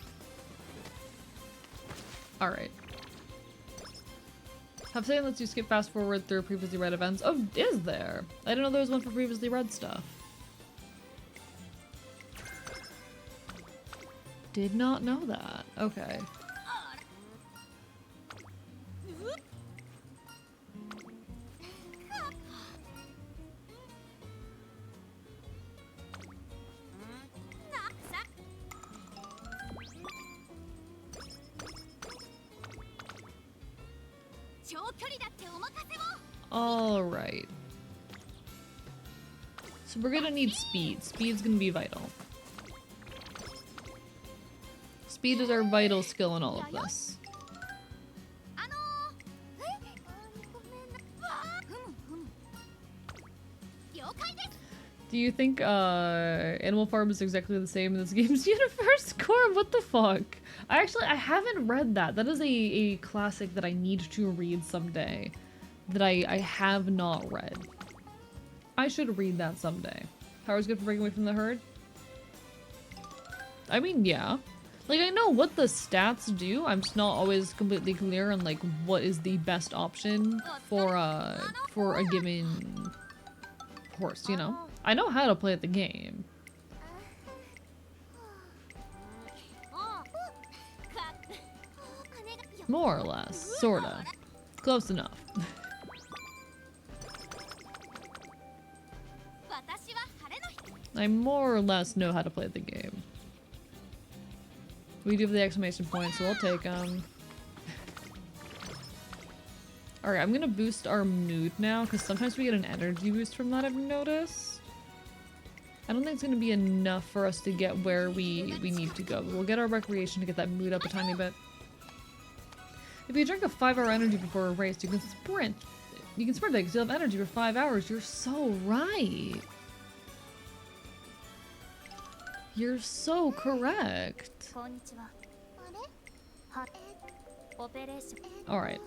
Alright. Have saying lets you skip fast forward through previously read events. Oh, is there? I didn't know there was one for previously read stuff. Did not know that. Okay. Alright. So we're gonna need speed. Speed's gonna be vital. Speed is our vital skill in all of this. Do you think Animal Farm is exactly the same in this game's universe? Corm, what the fuck? I haven't read that. That is a classic that I need to read someday. That I have not read. I should read that someday. Power's good for breaking away from the herd? I mean, yeah. Like, I know what the stats do. I'm just not always completely clear on, like, what is the best option for a given horse, you know? I know how to play the game. More or less. Sorta. Close enough. I more or less know how to play the game. We do have the exclamation point, so I'll take them. Alright, I'm gonna boost our mood now, because sometimes we get an energy boost from that, I've noticed. I don't think it's gonna be enough for us to get where we need to go, but we'll get our recreation to get that mood up a tiny bit. If you drink a 5-hour energy before a race, you can sprint. You can sprint because you'll have energy for 5 hours. You're so right. You're so correct. Alright.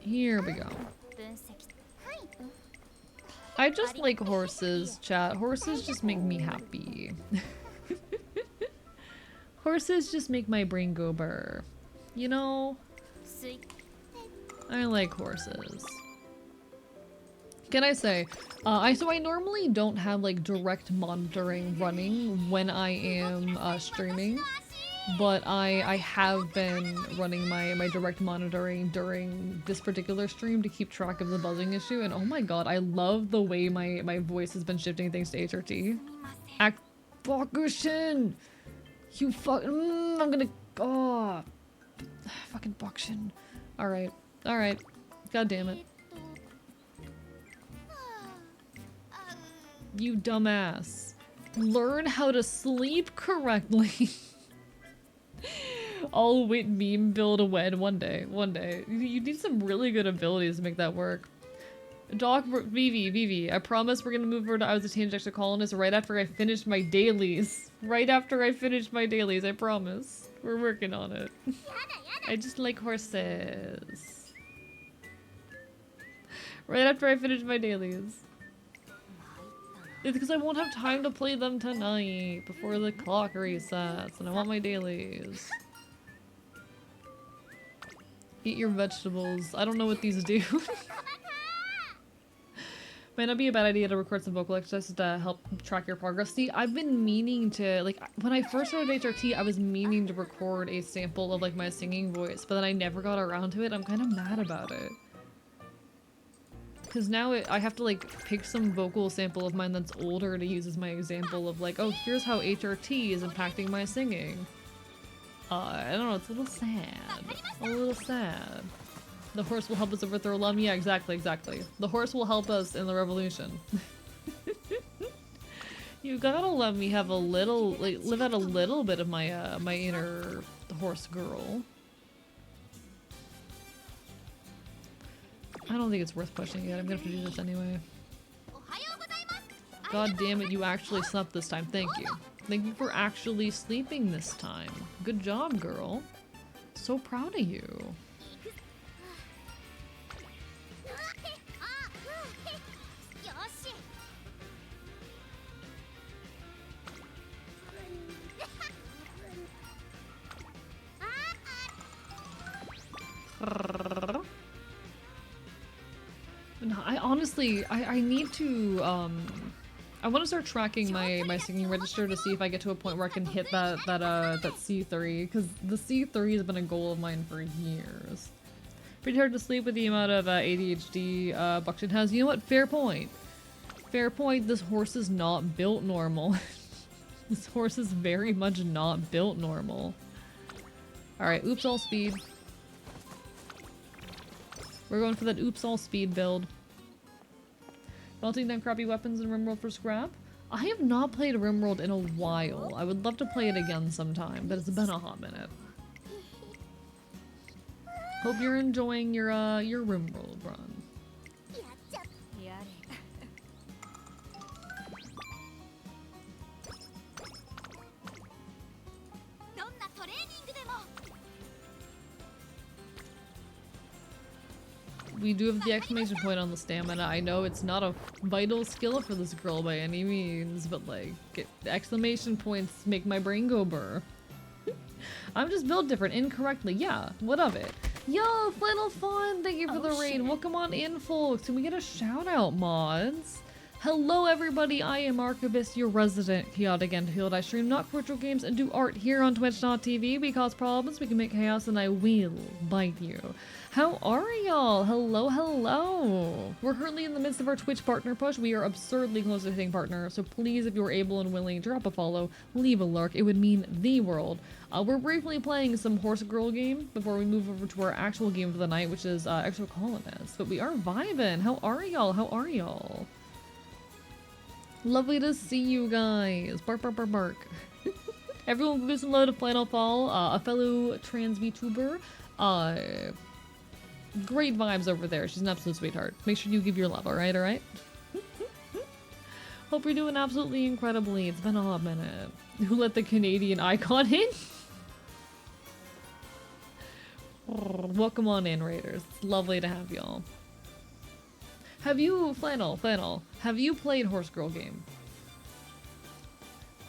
Here we go. I just like horses, chat. Horses just make me happy. Horses just make my brain go burr. You know? I like horses. Can I say, so I normally don't have like direct monitoring running when I am streaming, but I have been running my direct monitoring during this particular stream to keep track of the buzzing issue, and oh my god, I love the way my voice has been shifting thanks to HRT. Bokushin! You I'm gonna, oh, fucking Bokushin. Alright, alright, god damn it. You dumbass. Learn how to sleep correctly. I'll wait meme build a wed one day. One day. You need some really good abilities to make that work. Doc, Vivi, I promise we're gonna move over to I was a teenage Exocolonist right after I finished my dailies. Right after I finish my dailies, I promise. We're working on it. I just like horses. Right after I finish my dailies. It's because I won't have time to play them tonight before the clock resets, and I want my dailies. Eat your vegetables. I don't know what these do. Might not be a bad idea to record some vocal exercises to help track your progress. See, I've been meaning to, like, when I first started HRT, I was meaning to record a sample of, like, my singing voice, but then I never got around to it. I'm kind of mad about it. Because now I have to, like, pick some vocal sample of mine that's older to use as my example of, like, oh, here's how HRT is impacting my singing. I don't know, it's a little sad. A little sad. The horse will help us overthrow Lum. Yeah, exactly, exactly. The horse will help us in the revolution. You gotta let me have a little, like, live out a little bit of my, my inner horse girl. I don't think it's worth pushing yet. I'm gonna have to do this anyway. God damn it, you actually slept this time. Thank you. Thank you for actually sleeping this time. Good job, girl. So proud of you. No, I honestly, I need to, I want to start tracking my singing register to see if I get to a point where I can hit that C3, because the C3 has been a goal of mine for years. Pretty hard to sleep with the amount of ADHD Buxton has. You know what? Fair point. Fair point. This horse is not built normal. This horse is very much not built normal. Alright, oops all speed. We're going for that oops all speed build. Melting down crappy weapons in RimWorld for scrap? I have not played RimWorld in a while. I would love to play it again sometime, but it's been a hot minute. Hope you're enjoying your RimWorld run. We do have the exclamation point on the stamina. I know it's not a vital skill for this girl by any means, but like, exclamation points make my brain go burr. I'm just built different, incorrectly. Yeah, what of it? Yo, Flannel Fun, thank you for the raid. Welcome on in, folks. Can we get a shout out, mods? Hello, everybody. I am Archivist, your resident chaotic end field. I stream not virtual games and do art here on Twitch.tv. We cause problems, we can make chaos, and I will bite you. How are y'all? Hello, hello. We're currently in the midst of our Twitch partner push. We are absurdly close to hitting partner, so please, if you're able and willing, drop a follow, leave a lurk. It would mean the world. We're briefly playing some horse girl game before we move over to our actual game of the night, which is Exocolonist. But we are vibing. How are y'all? How are y'all? Lovely to see you guys. Bark, bark, bark, bark. Everyone give some love to Flannel Fall, a fellow trans VTuber. Great vibes over there. She's an absolute sweetheart. Make sure you give your love, alright, alright? Hope you're doing absolutely incredibly. It's been a hot minute. Who let the Canadian icon in? Welcome on in, Raiders. It's lovely to have y'all. Have you, Flannel, have you played Horse Girl game?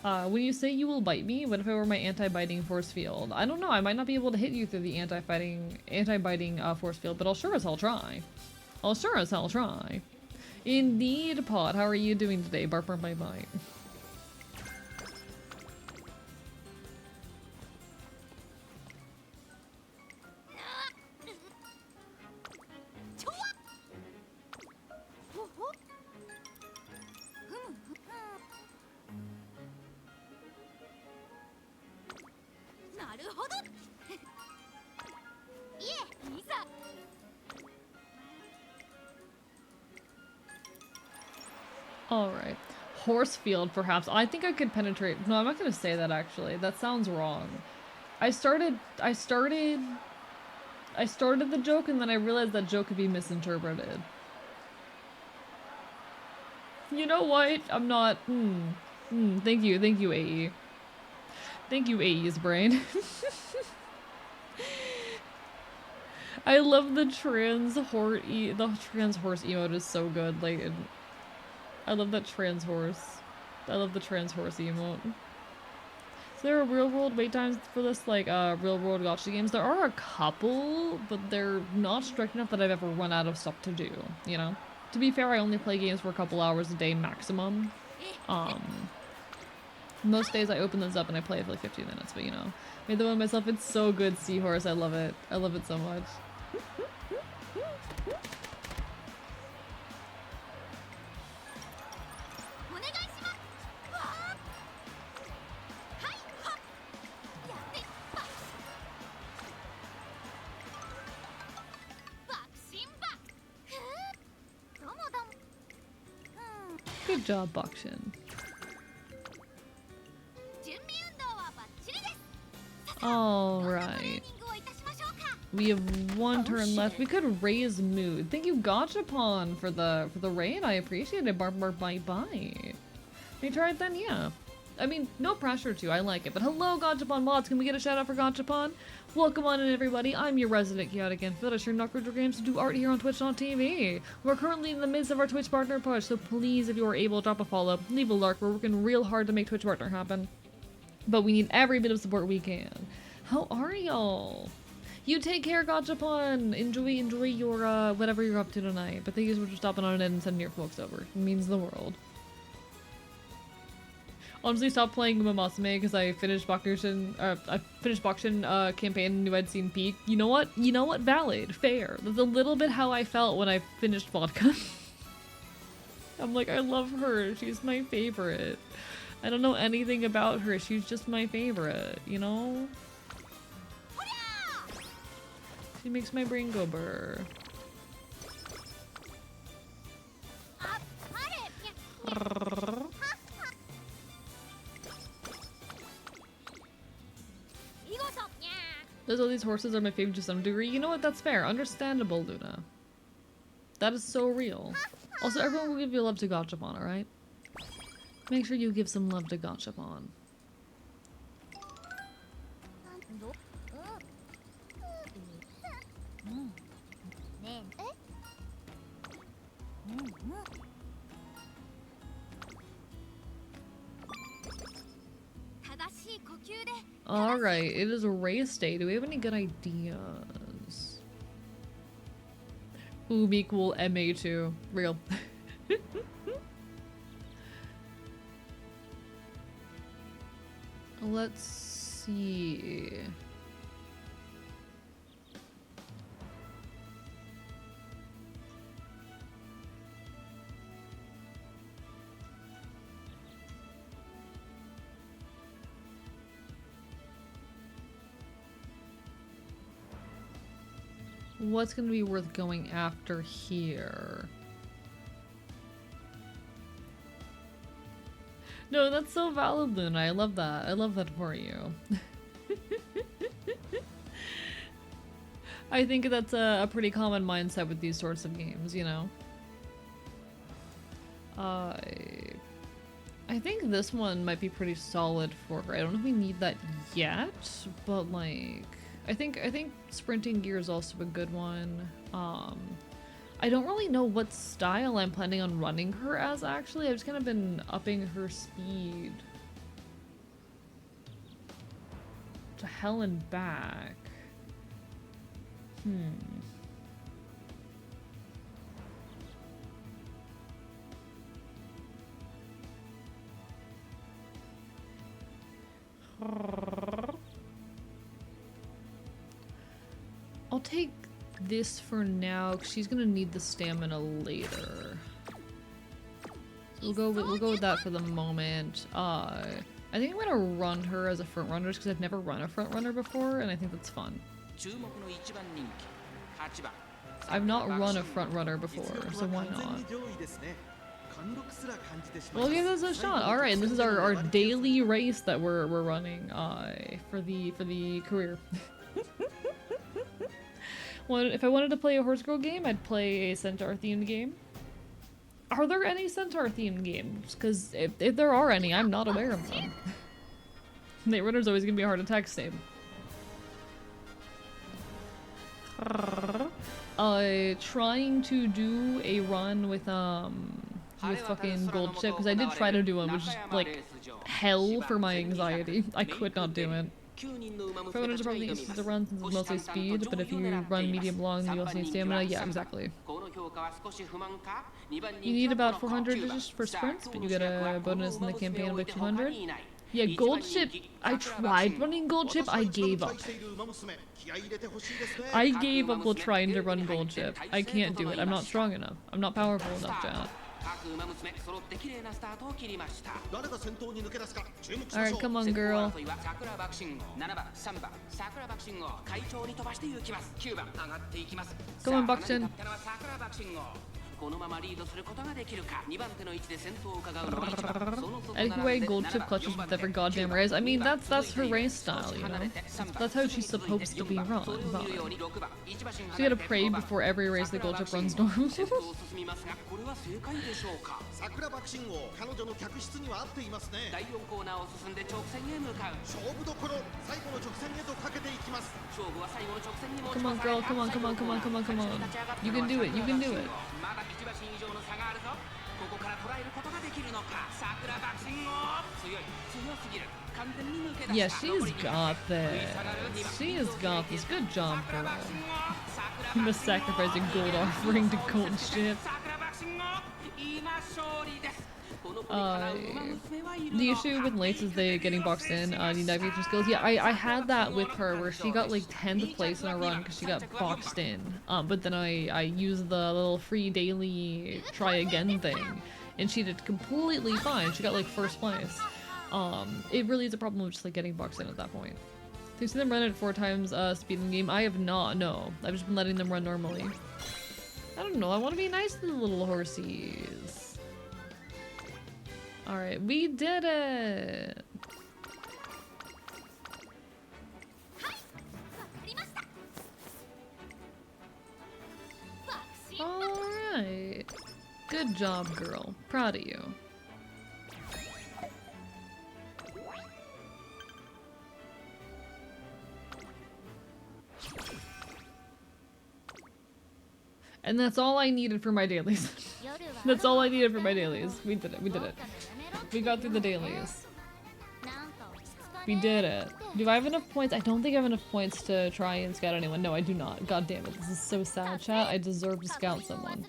When you say you will bite me, what if I were my anti-biting force field? I don't know, I might not be able to hit you through the anti-biting force field, but I'll sure as hell try. I'll sure as hell try. Indeed, Pod, how are you doing today? Bark, bark, bite, bite. Alright. Horsefield, perhaps. I think I could penetrate. No, I'm not gonna say that actually. That sounds wrong. I started the joke and then I realized that joke could be misinterpreted. You know what? I'm not. Thank you, AE. Thank you, AE's brain. I love the trans horse emote is so good. Like, I love that trans horse. I love the trans horse emote. Is there a real world wait times for this, like, real world gacha games? There are a couple, but they're not strict enough that I've ever run out of stuff to do, you know? To be fair, I only play games for a couple hours a day maximum. Most days I open this up and I play it for like 15 minutes, but you know. Made the one myself, it's so good, Seahorse, I love it. I love it so much. Good job, Bakshin. 準備運動はバッチリです。 Alright. We have one turn left. We could raise mood. Thank you, Gachapon, for the raid. I appreciate it. Bark, bark, bite, bite. You try it then? Yeah. I mean, no pressure to. I like it. But hello, Gachapon mods. Can we get a shout out for Gachapon? Welcome on in, everybody. I'm your resident chaotic infant. I share Knuckle Games to do art here on Twitch.tv. We're currently in the midst of our Twitch partner push, so please, if you are able, drop a follow, leave a like. We're working real hard to make Twitch partner happen. But we need every bit of support we can. How are y'all? You take care, Gachapon. Enjoy your whatever you're up to tonight. But thank you so much for stopping on in and sending your folks over. It means the world. Honestly, stopped playing Mamasume because I finished Bakushin campaign and knew I'd seen Peak. You know what? You know what? Valid. Fair. That's a little bit how I felt when I finished Vodka. I'm like, I love her. She's my favorite. I don't know anything about her. She's just my favorite, you know? She makes my brain go burr. Those all these horses are my favorite to some degree. You know what? That's fair. Understandable, Luna. That is so real. Also, everyone will give you love to Gachapon, alright? Make sure you give some love to Gachapon. Alright, it is a race day. Do we have any good ideas? Ooh, be cool. MA2. Real. Let's see. What's gonna be worth going after here? No, that's so valid, Luna. I love that. I love that for you. I think that's a pretty common mindset with these sorts of games, you know? I think this one might be pretty solid for her. I don't know if we need that yet, but like... I think sprinting gear is also a good one. I don't really know what style I'm planning on running her as, actually. I've just kind of been upping her speed to hell and back. I'll take this for now, because she's gonna need the stamina later. So we'll go with that for the moment. I think I'm gonna run her as a front runner because I've never run a front runner before, and I think that's fun. I've not run a front runner before, so why not? We'll give this a shot. All right, and this is our daily race that we're running for the career. If I wanted to play a horse girl game, I'd play a centaur themed game. Are there any centaur themed games? Because if there are any, I'm not aware of them. Night Runner's always gonna be a heart attack, same. Trying to do a run with fucking gold chip, because I did try to do one, which is like hell for my anxiety. I could not do it. Front runners are probably easier to run since it's mostly speed, but if you run medium long, you also need stamina. Yeah, exactly. You need about 400 just for sprints, but you get a bonus in the campaign of like 200. Yeah, gold chip. I tried running gold chip. I gave up. I gave up while trying to run gold chip. I can't do it. I'm not strong enough. I'm not powerful enough, chat. Alright, come on, girl. Come on, Bakshin. Anyway, gold chip clutches with every goddamn race. I mean, that's her race style, you know? That's how she's supposed to be run, but she gotta pray before every race the gold chip runs normal. Come on, girl, come on, come on, come on, come on, come on. You can do it, you can do it. Yeah, she's got this. She has got this. Good job, girl. I'm just sacrificing gold offering to gold ship. The issue with Lace is they getting boxed in, need navigation skills. Yeah, I had that with her where she got like 10th place in a run because she got boxed in. But then I used the little free daily try again thing and she did completely fine. She got like 1st place. It really is a problem of just like getting boxed in at that point. So you've seen them run it 4 times speed in the game? I have not, no. I've just been letting them run normally. I don't know, I want to be nice to the little horsies. Alright, we did it! Alright. Good job, girl. Proud of you. And that's all I needed for my dailies. That's all I needed for my dailies. We did it, we did it. We got through the dailies. We did it. Do I have enough points? I don't think I have enough points to try and scout anyone. No, I do not. God damn it. This is so sad, chat. I deserve to scout someone.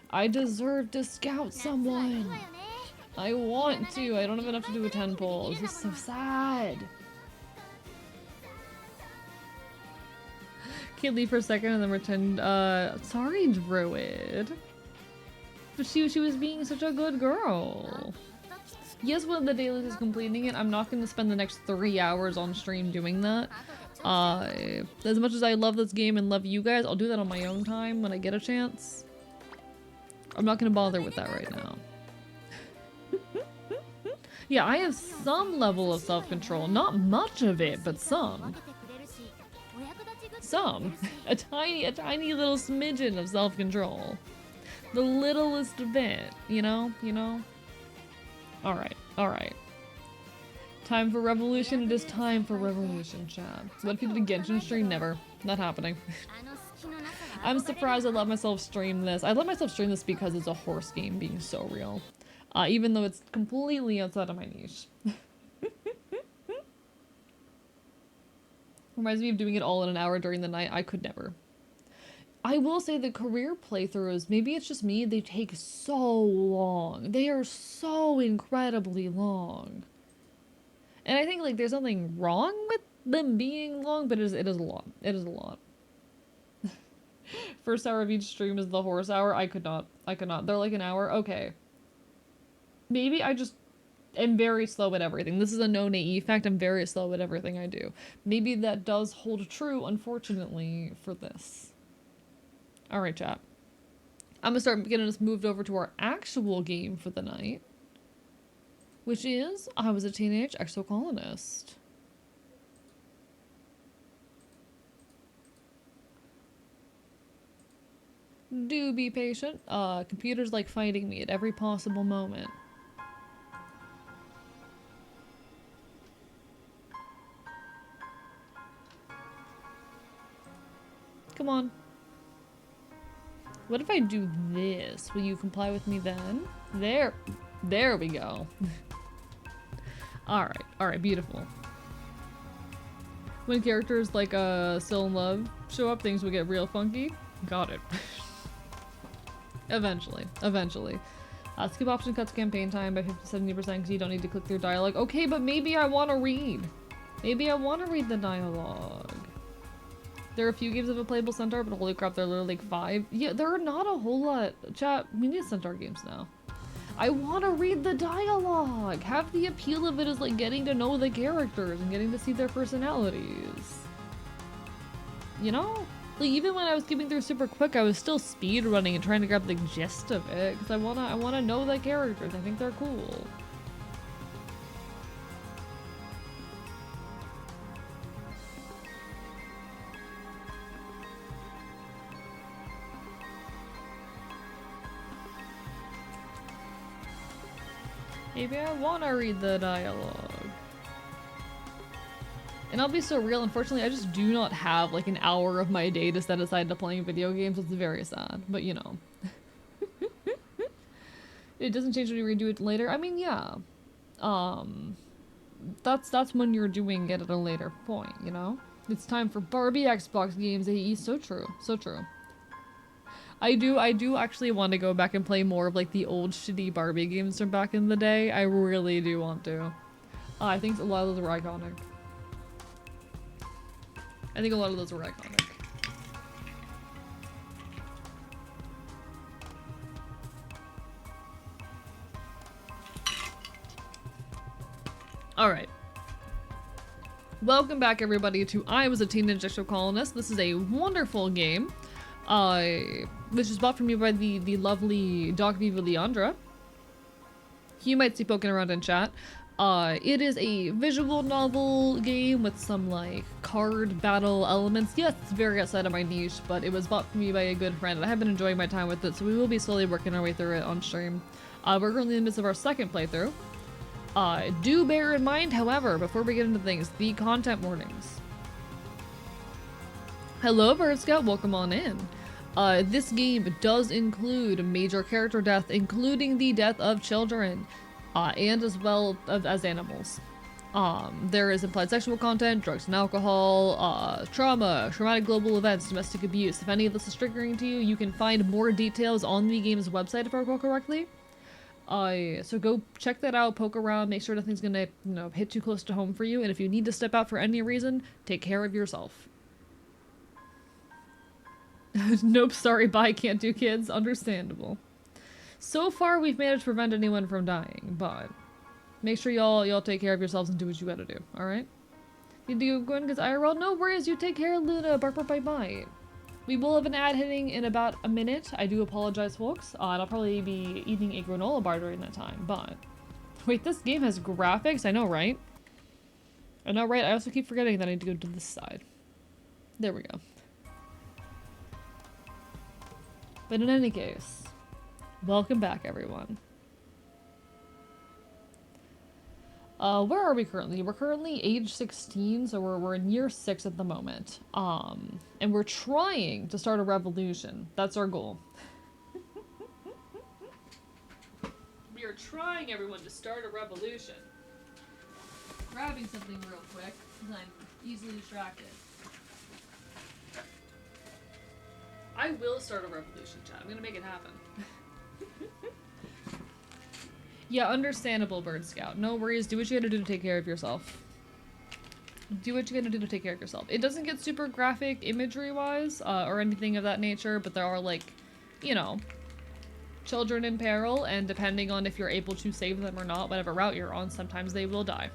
I deserve to scout someone. I want to. I don't have enough to do with 10 polls. This is so sad. Can't leave for a second and then pretend, sorry, Druid. But she was being such a good girl. Yes, one of the dailies is completing it. I'm not going to spend the next 3 hours on stream doing that. As much as I love this game and love you guys, I'll do that on my own time when I get a chance. I'm not going to bother with that right now. Yeah, I have some level of self-control. Not much of it, but some. Some. A tiny little smidgen of self-control. The littlest bit, you know? You know? Alright, alright. Time for revolution, it is time for revolution, Chad. What if you did a Genshin stream? Never. Not happening. I'm surprised I let myself stream this. I let myself stream this because it's a horse game being so real. Even though it's completely outside of my niche. Reminds me of doing it all in an hour during the night. I could never. I will say the career playthroughs, maybe it's just me, they take so long. They are so incredibly long. And I think like there's nothing wrong with them being long, but it is a lot. It is a lot. First hour of each stream is the horse hour. I could not. They're like an hour. Okay. Maybe I just am very slow at everything. This is a no naive fact. I'm very slow at everything I do. Maybe that does hold true, unfortunately, for this. Alright, chat. I'm gonna start getting us moved over to our actual game for the night. Which is, I Was a Teenage Exocolonist. Do be patient. Computer's like fighting me at every possible moment. Come on. What if I do this? Will you comply with me then? There we go. Alright, beautiful. When characters like Still in Love show up, things will get real funky. Got it. Eventually. Skip option cuts campaign time by 50-70% because you don't need to click through dialogue. Okay, but maybe I want to read. Maybe I want to read the dialogue. There are a few games of a playable centaur, but holy crap, there are literally like 5. Yeah, there are not a whole lot. Chat, we need centaur games now. I want to read the dialogue. Half the appeal of it is like getting to know the characters and getting to see their personalities. You know? Like, even when I was skipping through super quick, I was still speed running and trying to grab the gist of it, because I wanna know the characters. I think they're cool. Maybe I wanna read the dialogue. And I'll be so real, unfortunately, I just do not have like an hour of my day to set aside to playing video games. It's very sad, but you know. It doesn't change when you redo it later. I mean, yeah. That's when you're doing it at a later point, you know? It's time for Barbie Xbox games, AE. So true. So true. I do actually want to go back and play more of like the old shitty Barbie games from back in the day. I really do want to. I think a lot of those were iconic. I think a lot of those were iconic. Alright. Welcome back everybody to I Was a Teenage Exocolonist. This is a wonderful game. Which was bought for me by the lovely Doc Viva Leandra. You might see poking around in chat. It is a visual novel game with some like card battle elements. Yes, it's very outside of my niche, but it was bought for me by a good friend and I have been enjoying my time with it, so we will be slowly working our way through it on stream. We're currently in the midst of our second playthrough. Do bear in mind, however, before we get into things, the content warnings. Hello Bird Scout, welcome on in. This game does include major character death, including the death of children. And as well as animals. There is implied sexual content, drugs and alcohol, trauma, traumatic global events, domestic abuse. If any of this is triggering to you, you can find more details on the game's website if I recall correctly. So go check that out, poke around, make sure nothing's gonna, hit too close to home for you, and if you need to step out for any reason, take care of yourself. Nope, sorry, bye, can't do kids. Understandable. So far, we've managed to prevent anyone from dying, but make sure y'all take care of yourselves and do what you gotta do, alright? Need to go in because IRL? No worries, you take care, Luna. Bark, bark, bite, bite. We will have an ad hitting in about a minute. I do apologize, folks. And I'll probably be eating a granola bar during that time, but... Wait, this game has graphics? I know, right? I know, right? I also keep forgetting that I need to go to this side. There we go. But in any case... Welcome back, everyone. Where are we currently? We're currently age 16, so we're in year 6 at the moment. And we're trying to start a revolution. That's our goal. We are trying, everyone, to start a revolution. Grabbing something real quick, because I'm easily distracted. I will start a revolution, chat. I'm gonna make it happen. Yeah, understandable, Bird Scout. No worries, do what you gotta do to take care of yourself. Do what you gotta do to take care of yourself. It doesn't get super graphic imagery-wise, or anything of that nature, but there are, like, children in peril, and depending on if you're able to save them or not, whatever route you're on, sometimes they will die.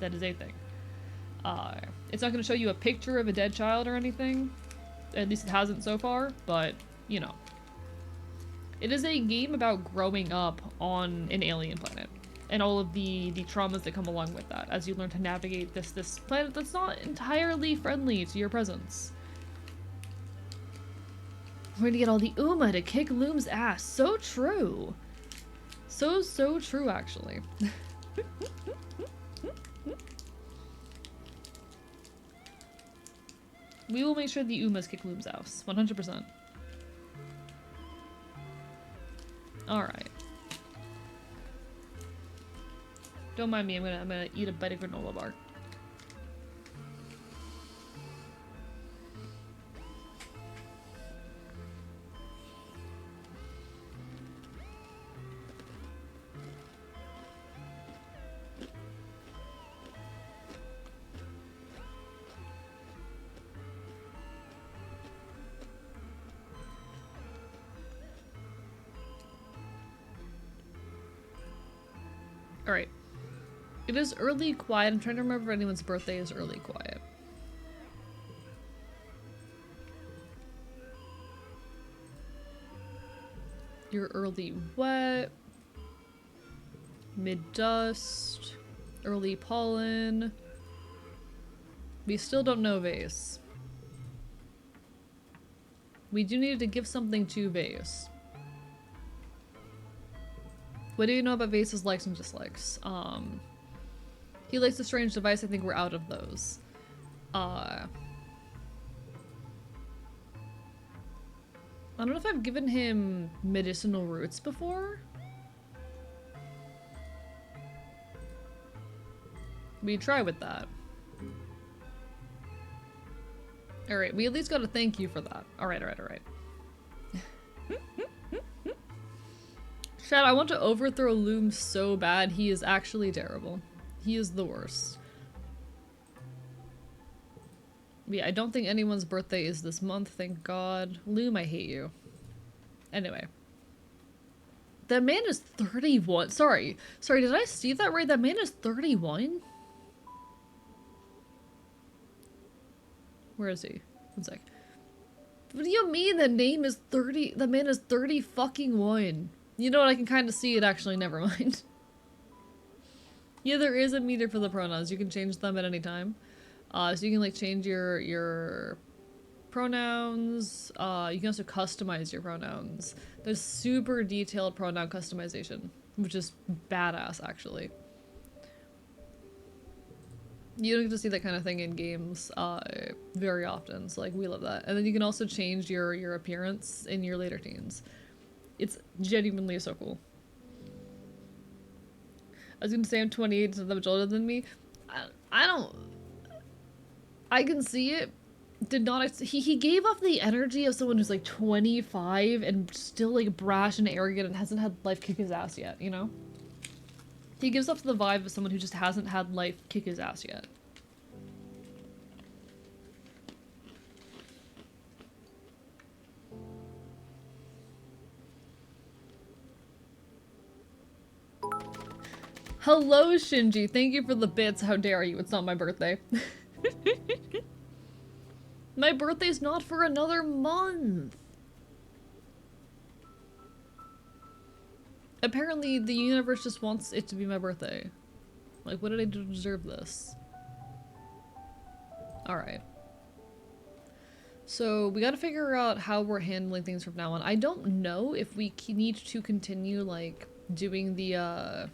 That is a thing. It's not gonna show you a picture of a dead child or anything. At least it hasn't so far, but, It is a game about growing up on an alien planet and all of the traumas that come along with that as you learn to navigate this planet that's not entirely friendly to your presence. We're going to get all the Uma to kick Loom's ass. So true. So true, actually. We will make sure the Umas kick Loom's ass. 100%. Alright. Don't mind me, I'm gonna eat a bite of granola bar. Alright. It is early quiet. I'm trying to remember if anyone's birthday is early quiet. You're early wet. Mid-dust. Early pollen. We still don't know Vase. We do need to give something to Vase. What do you know about Vase's likes and dislikes? He likes a strange device. I think we're out of those. I don't know if I've given him medicinal roots before. We try with that. Alright, we at least got a thank you for that. Alright. Chad, I want to overthrow Loom so bad. He is actually terrible. He is the worst. Yeah, I don't think anyone's birthday is this month, thank God. Loom, I hate you. Anyway. That man is 31. Sorry, did I see that right? That man is 31? Where is he? One sec. What do you mean the name is 30? The man is 30 fucking 1. You know what? I can kind of see it actually. Never mind. Yeah, there is a meter for the pronouns. You can change them at any time. So you can like change your pronouns. You can also customize your pronouns. There's super detailed pronoun customization, which is badass actually. You don't get to see that kind of thing in games very often, so like we love that. And then you can also change your appearance in your later teens. It's genuinely so cool. I was gonna say I'm 28, so much older than me. I can see it. Did not he gave off the energy of someone who's like 25 and still like brash and arrogant and hasn't had life kick his ass yet, you know? He gives off the vibe of someone who just hasn't had life kick his ass yet. Hello, Shinji. Thank you for the bits. How dare you? It's not my birthday. My birthday's not for another month. Apparently, the universe just wants it to be my birthday. Like, what did I do to deserve this? Alright. So, we gotta figure out how we're handling things from now on. I don't know if we need to continue, like, doing the,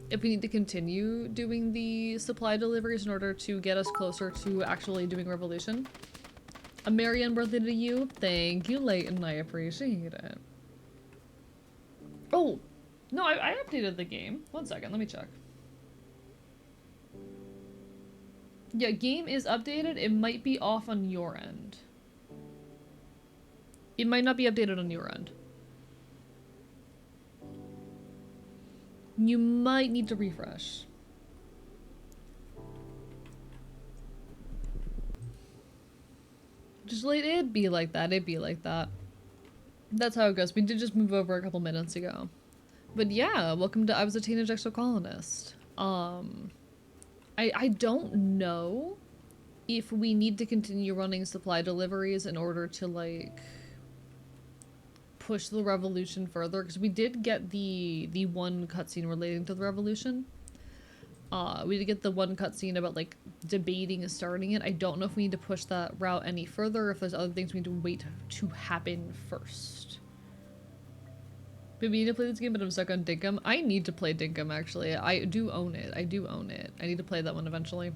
if we need to continue doing the supply deliveries in order to get us closer to actually doing Revolution. A Marianne birthday to you. Thank you, Leighton. I appreciate it. Oh! No, I updated the game. One second, let me check. Yeah, game is updated. It might be off on your end. It might not be updated on your end. You might need to refresh. Just let it be like that. It'd be like that. That's how it goes. We did just move over a couple minutes ago. But yeah, welcome to I Was a Teenage Exocolonist. I don't know if we need to continue running supply deliveries in order to, like, push the revolution further, because we did get the one cutscene relating to the revolution. We did get the one cutscene about, like, debating and starting it. I don't know if we need to push that route any further, or if there's other things we need to wait to happen first. But we need to play this game, but I'm stuck on Dinkum. I need to play Dinkum, actually. I do own it. I do own it. I need to play that one eventually.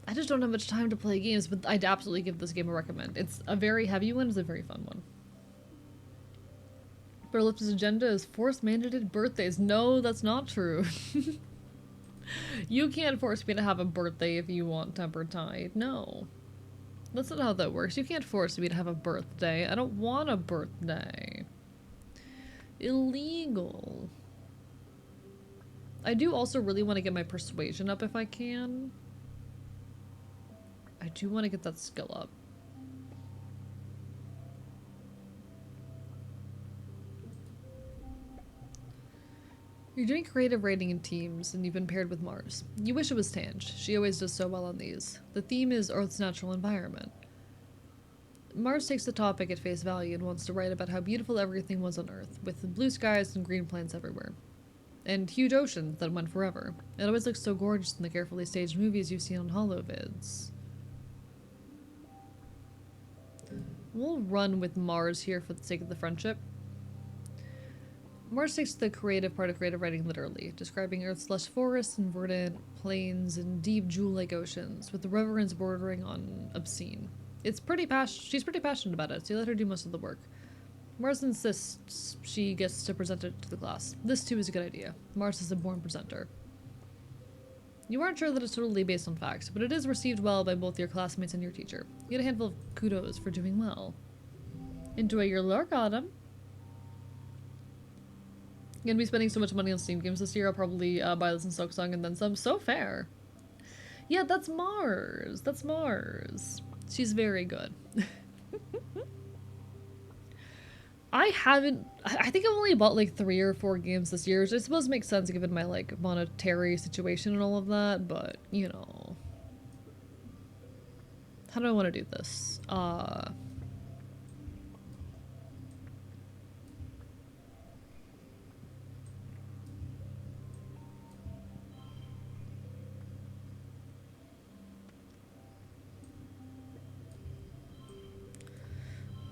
I just don't have much time to play games, but I'd absolutely give this game a recommend. It's a very heavy one, it's a very fun one. Burlip's agenda is forced mandated birthdays. No, that's not true. You can't force me to have a birthday if you want Tempered Tide. No. That's not how that works. You can't force me to have a birthday. I don't want a birthday. Illegal. I do also really want to get my persuasion up if I can. I do want to get that skill up. You're doing creative writing in teams, and you've been paired with Mars. You wish it was Tange. She always does so well on these. The theme is Earth's natural environment. Mars takes the topic at face value and wants to write about how beautiful everything was on Earth, with blue skies and green plants everywhere. And huge oceans that went forever. It always looks so gorgeous in the carefully staged movies you've seen on holovids. We'll run with Mars here for the sake of the friendship. Mars takes the creative part of creative writing literally, describing Earth's lush forests and verdant plains and deep jewel-like oceans, with the reverence bordering on obscene. She's pretty passionate about it, so you let her do most of the work. Mars insists she gets to present it to the class. This too is a good idea. Mars is a born presenter. You aren't sure that it's totally based on facts, but it is received well by both your classmates and your teacher. You get a handful of kudos for doing well. Enjoy your lurk, Autumn. I'm gonna be spending so much money on Steam games this year, I'll probably buy this in Silksong and then some. So fair. Yeah, that's Mars. That's Mars. She's very good. I think I've only bought like 3 or 4 games this year, which I suppose makes sense given my like monetary situation and all of that, but you know. How do I want to do this?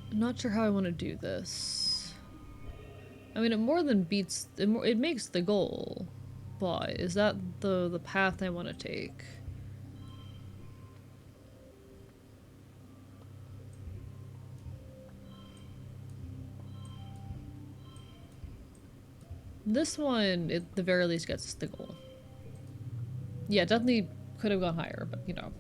I'm not sure how I want to do this. I mean, it more than beats... It makes the goal. But is that the path I want to take? This one, at the very least, gets the goal. Yeah, definitely could have gone higher, but you know.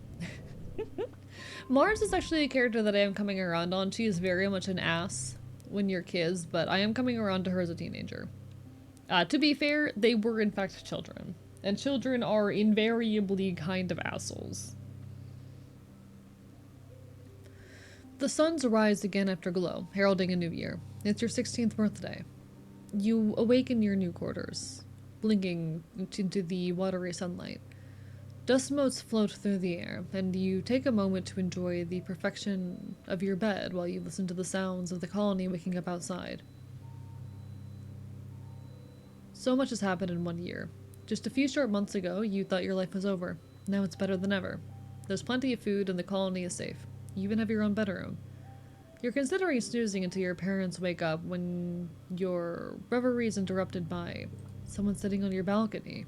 Mars is actually a character that I am coming around on. She is very much an ass when you're kids, but I am coming around to her as a teenager. To be fair, they were in fact children. And children are invariably kind of assholes. The suns rise again after glow, heralding a new year. It's your 16th birthday. You awaken your new quarters, blinking into the watery sunlight. Dust motes float through the air, and you take a moment to enjoy the perfection of your bed while you listen to the sounds of the colony waking up outside. So much has happened in 1 year. Just a few short months ago, you thought your life was over. Now it's better than ever. There's plenty of food and the colony is safe. You even have your own bedroom. You're considering snoozing until your parents wake up when your reverie is interrupted by someone sitting on your balcony.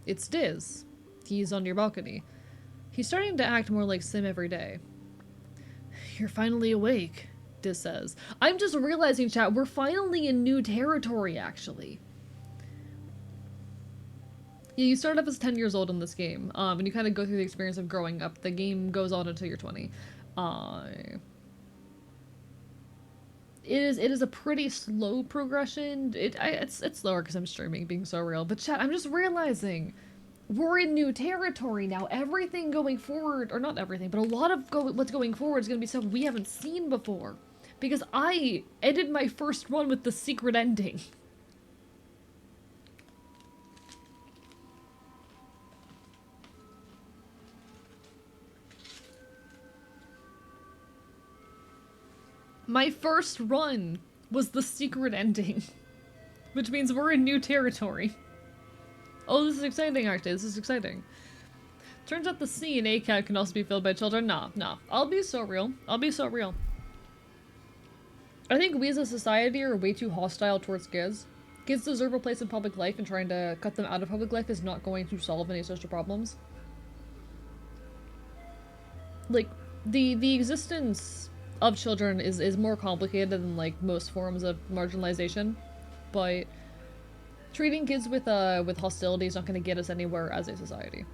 It's Diz. He's on your balcony. He's starting to act more like Sim every day. You're finally awake, Diz says. I'm just realizing, chat, we're finally in new territory, actually. Yeah, you start off as 10 years old in this game, and you kind of go through the experience of growing up. The game goes on until you're 20. It is a pretty slow progression. It's slower because I'm streaming, being so real. But chat, I'm just realizing we're in new territory now. Everything going forward, or not everything, but a lot of what's going forward is going to be stuff we haven't seen before. Because I ended my first run with the secret ending. My first run was the secret ending, which means we're in new territory. Oh, this is exciting, actually. This is exciting. Turns out the sea in ACAT can also be filled by children. Nah. I'll be so real. I'll be so real. I think we as a society are way too hostile towards kids. Kids deserve a place in public life, and trying to cut them out of public life is not going to solve any social problems. Like, the existence of children is more complicated than like most forms of marginalization, but treating kids with hostility is not going to get us anywhere as a society.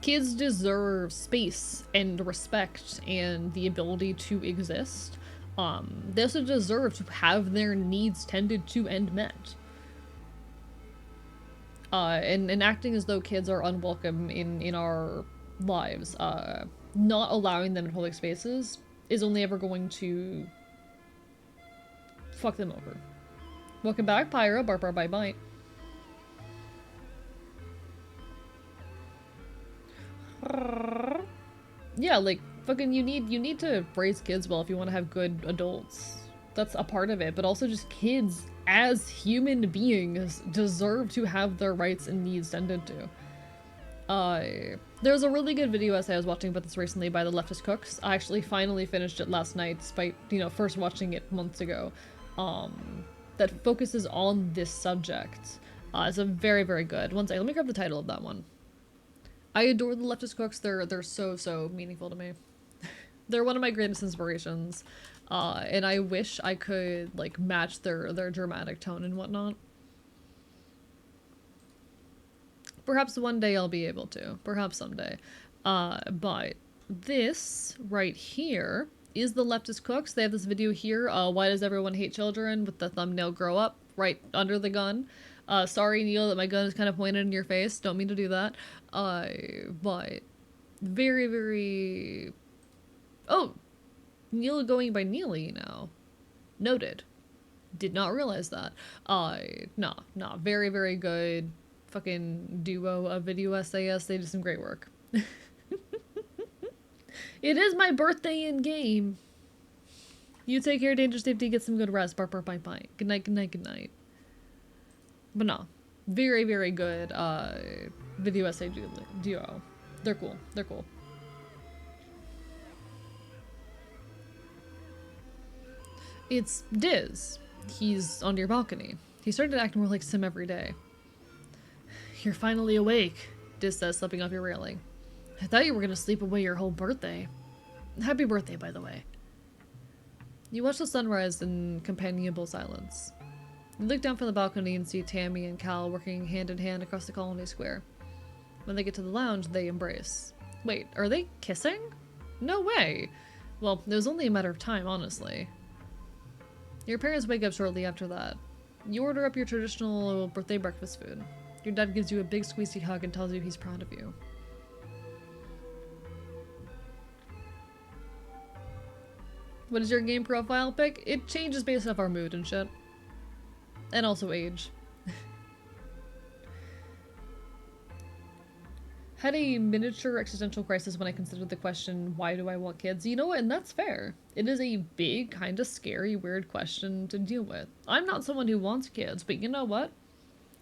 Kids deserve space and respect and the ability to exist. They also deserve to have their needs tended to and met. And acting as though kids are unwelcome in our lives, not allowing them in public spaces is only ever going to fuck them over. Welcome back, Pyro. Bark, bark, bite, bite. Yeah, like, fucking you need to raise kids well if you want to have good adults. That's a part of it, but also just kids as human beings deserve to have their rights and needs tended to. There was a really good video essay I was watching about this recently by the Leftist Cooks. I actually finally finished it last night, despite, you know, first watching it months ago, that focuses on this subject. It's a very, very good. One second, let me grab the title of that one. I adore the Leftist Cooks. They're so meaningful to me. They're one of my greatest inspirations, and I wish I could, like, match their dramatic tone and whatnot. Perhaps one day I'll be able to. Perhaps someday. But this right here is the Leftist Cooks. They have this video here, Why Does Everyone Hate Children, with the thumbnail grow up right under the gun. Sorry, Neil, that my gun is kind of pointed in your face. Don't mean to do that. But very, very... Oh! Neil going by Neely now. Noted. Did not realize that. Nah. Very, very good fucking duo of video essayists. They did some great work. It is my birthday in game. You take care, danger, safety, get some good rest. Bark, bark, bite, bite. Good night, good night, good night. But no. Very, very good video essay duo. They're cool. They're cool. It's Diz. He's on your balcony. He started acting more like Sim every day. You're finally awake, Diz says, slipping off your railing. I thought you were gonna sleep away your whole birthday. Happy birthday, by the way. You watch the sunrise in companionable silence. You look down from the balcony and see Tammy and Cal working hand in hand across the colony square. When they get to the lounge, they embrace. Wait, are they kissing? No way! Well, it was only a matter of time, honestly. Your parents wake up shortly after that. You order up your traditional birthday breakfast food. Your dad gives you a big squeezy hug and tells you he's proud of you. What is your game profile pick? It changes based off our mood and shit. And also age. Had a miniature existential crisis when I considered the question, why do I want kids? You know what, and that's fair. It is a big, kind of scary, weird question to deal with. I'm not someone who wants kids, but you know what?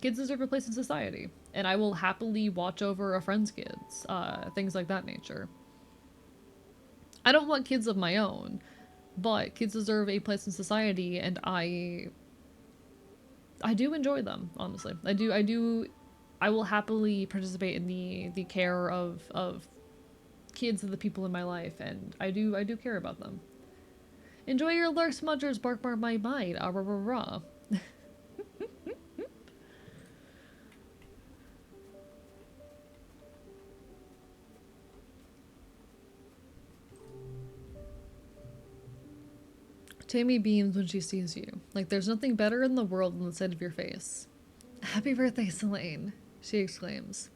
Kids deserve a place in society, and I will happily watch over a friend's kids, things like that nature. I don't want kids of my own, but kids deserve a place in society, and I do enjoy them, honestly. I will happily participate in the care of kids and the people in my life, and I do care about them. Enjoy your lurk smudgers, bark bark bite bite, ah rah rah rah. Tammy beams when she sees you. Like there's nothing better in the world than the sight of your face. Happy birthday, Selene, she exclaims.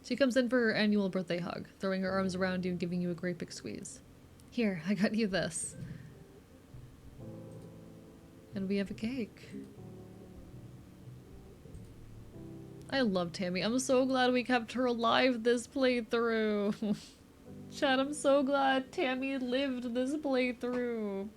She comes in for her annual birthday hug, throwing her arms around you and giving you a great big squeeze. Here, I got you this. And we have a cake. I love Tammy. I'm so glad we kept her alive this playthrough. Chat, I'm so glad Tammy lived this playthrough.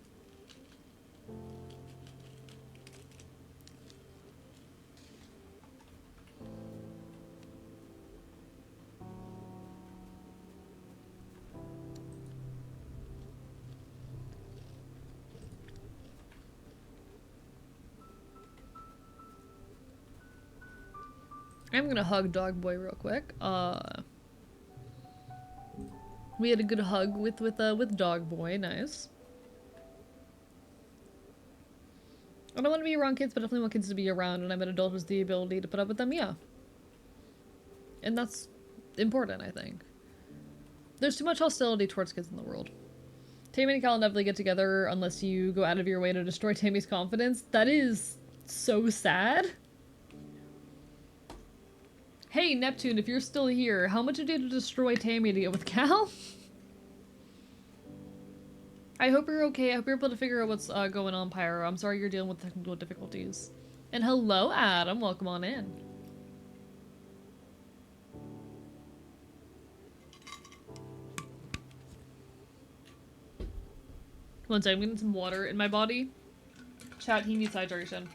I'm gonna hug Dog Boy real quick. We had a good hug with Dog Boy, nice. I don't want to be around kids, but definitely want kids to be around, and I'm an adult with the ability to put up with them, yeah. And that's important, I think. There's too much hostility towards kids in the world. Tammy and Cal never get together unless you go out of your way to destroy Tammy's confidence. That is so sad. Hey, Neptune, if you're still here, how much did you have to destroy Tammy to get with Cal? I hope you're okay. I hope you're able to figure out what's going on, Pyro. I'm sorry you're dealing with technical difficulties. And hello, Adam. Welcome on in. One second, I'm getting some water in my body. Chat, he needs hydration.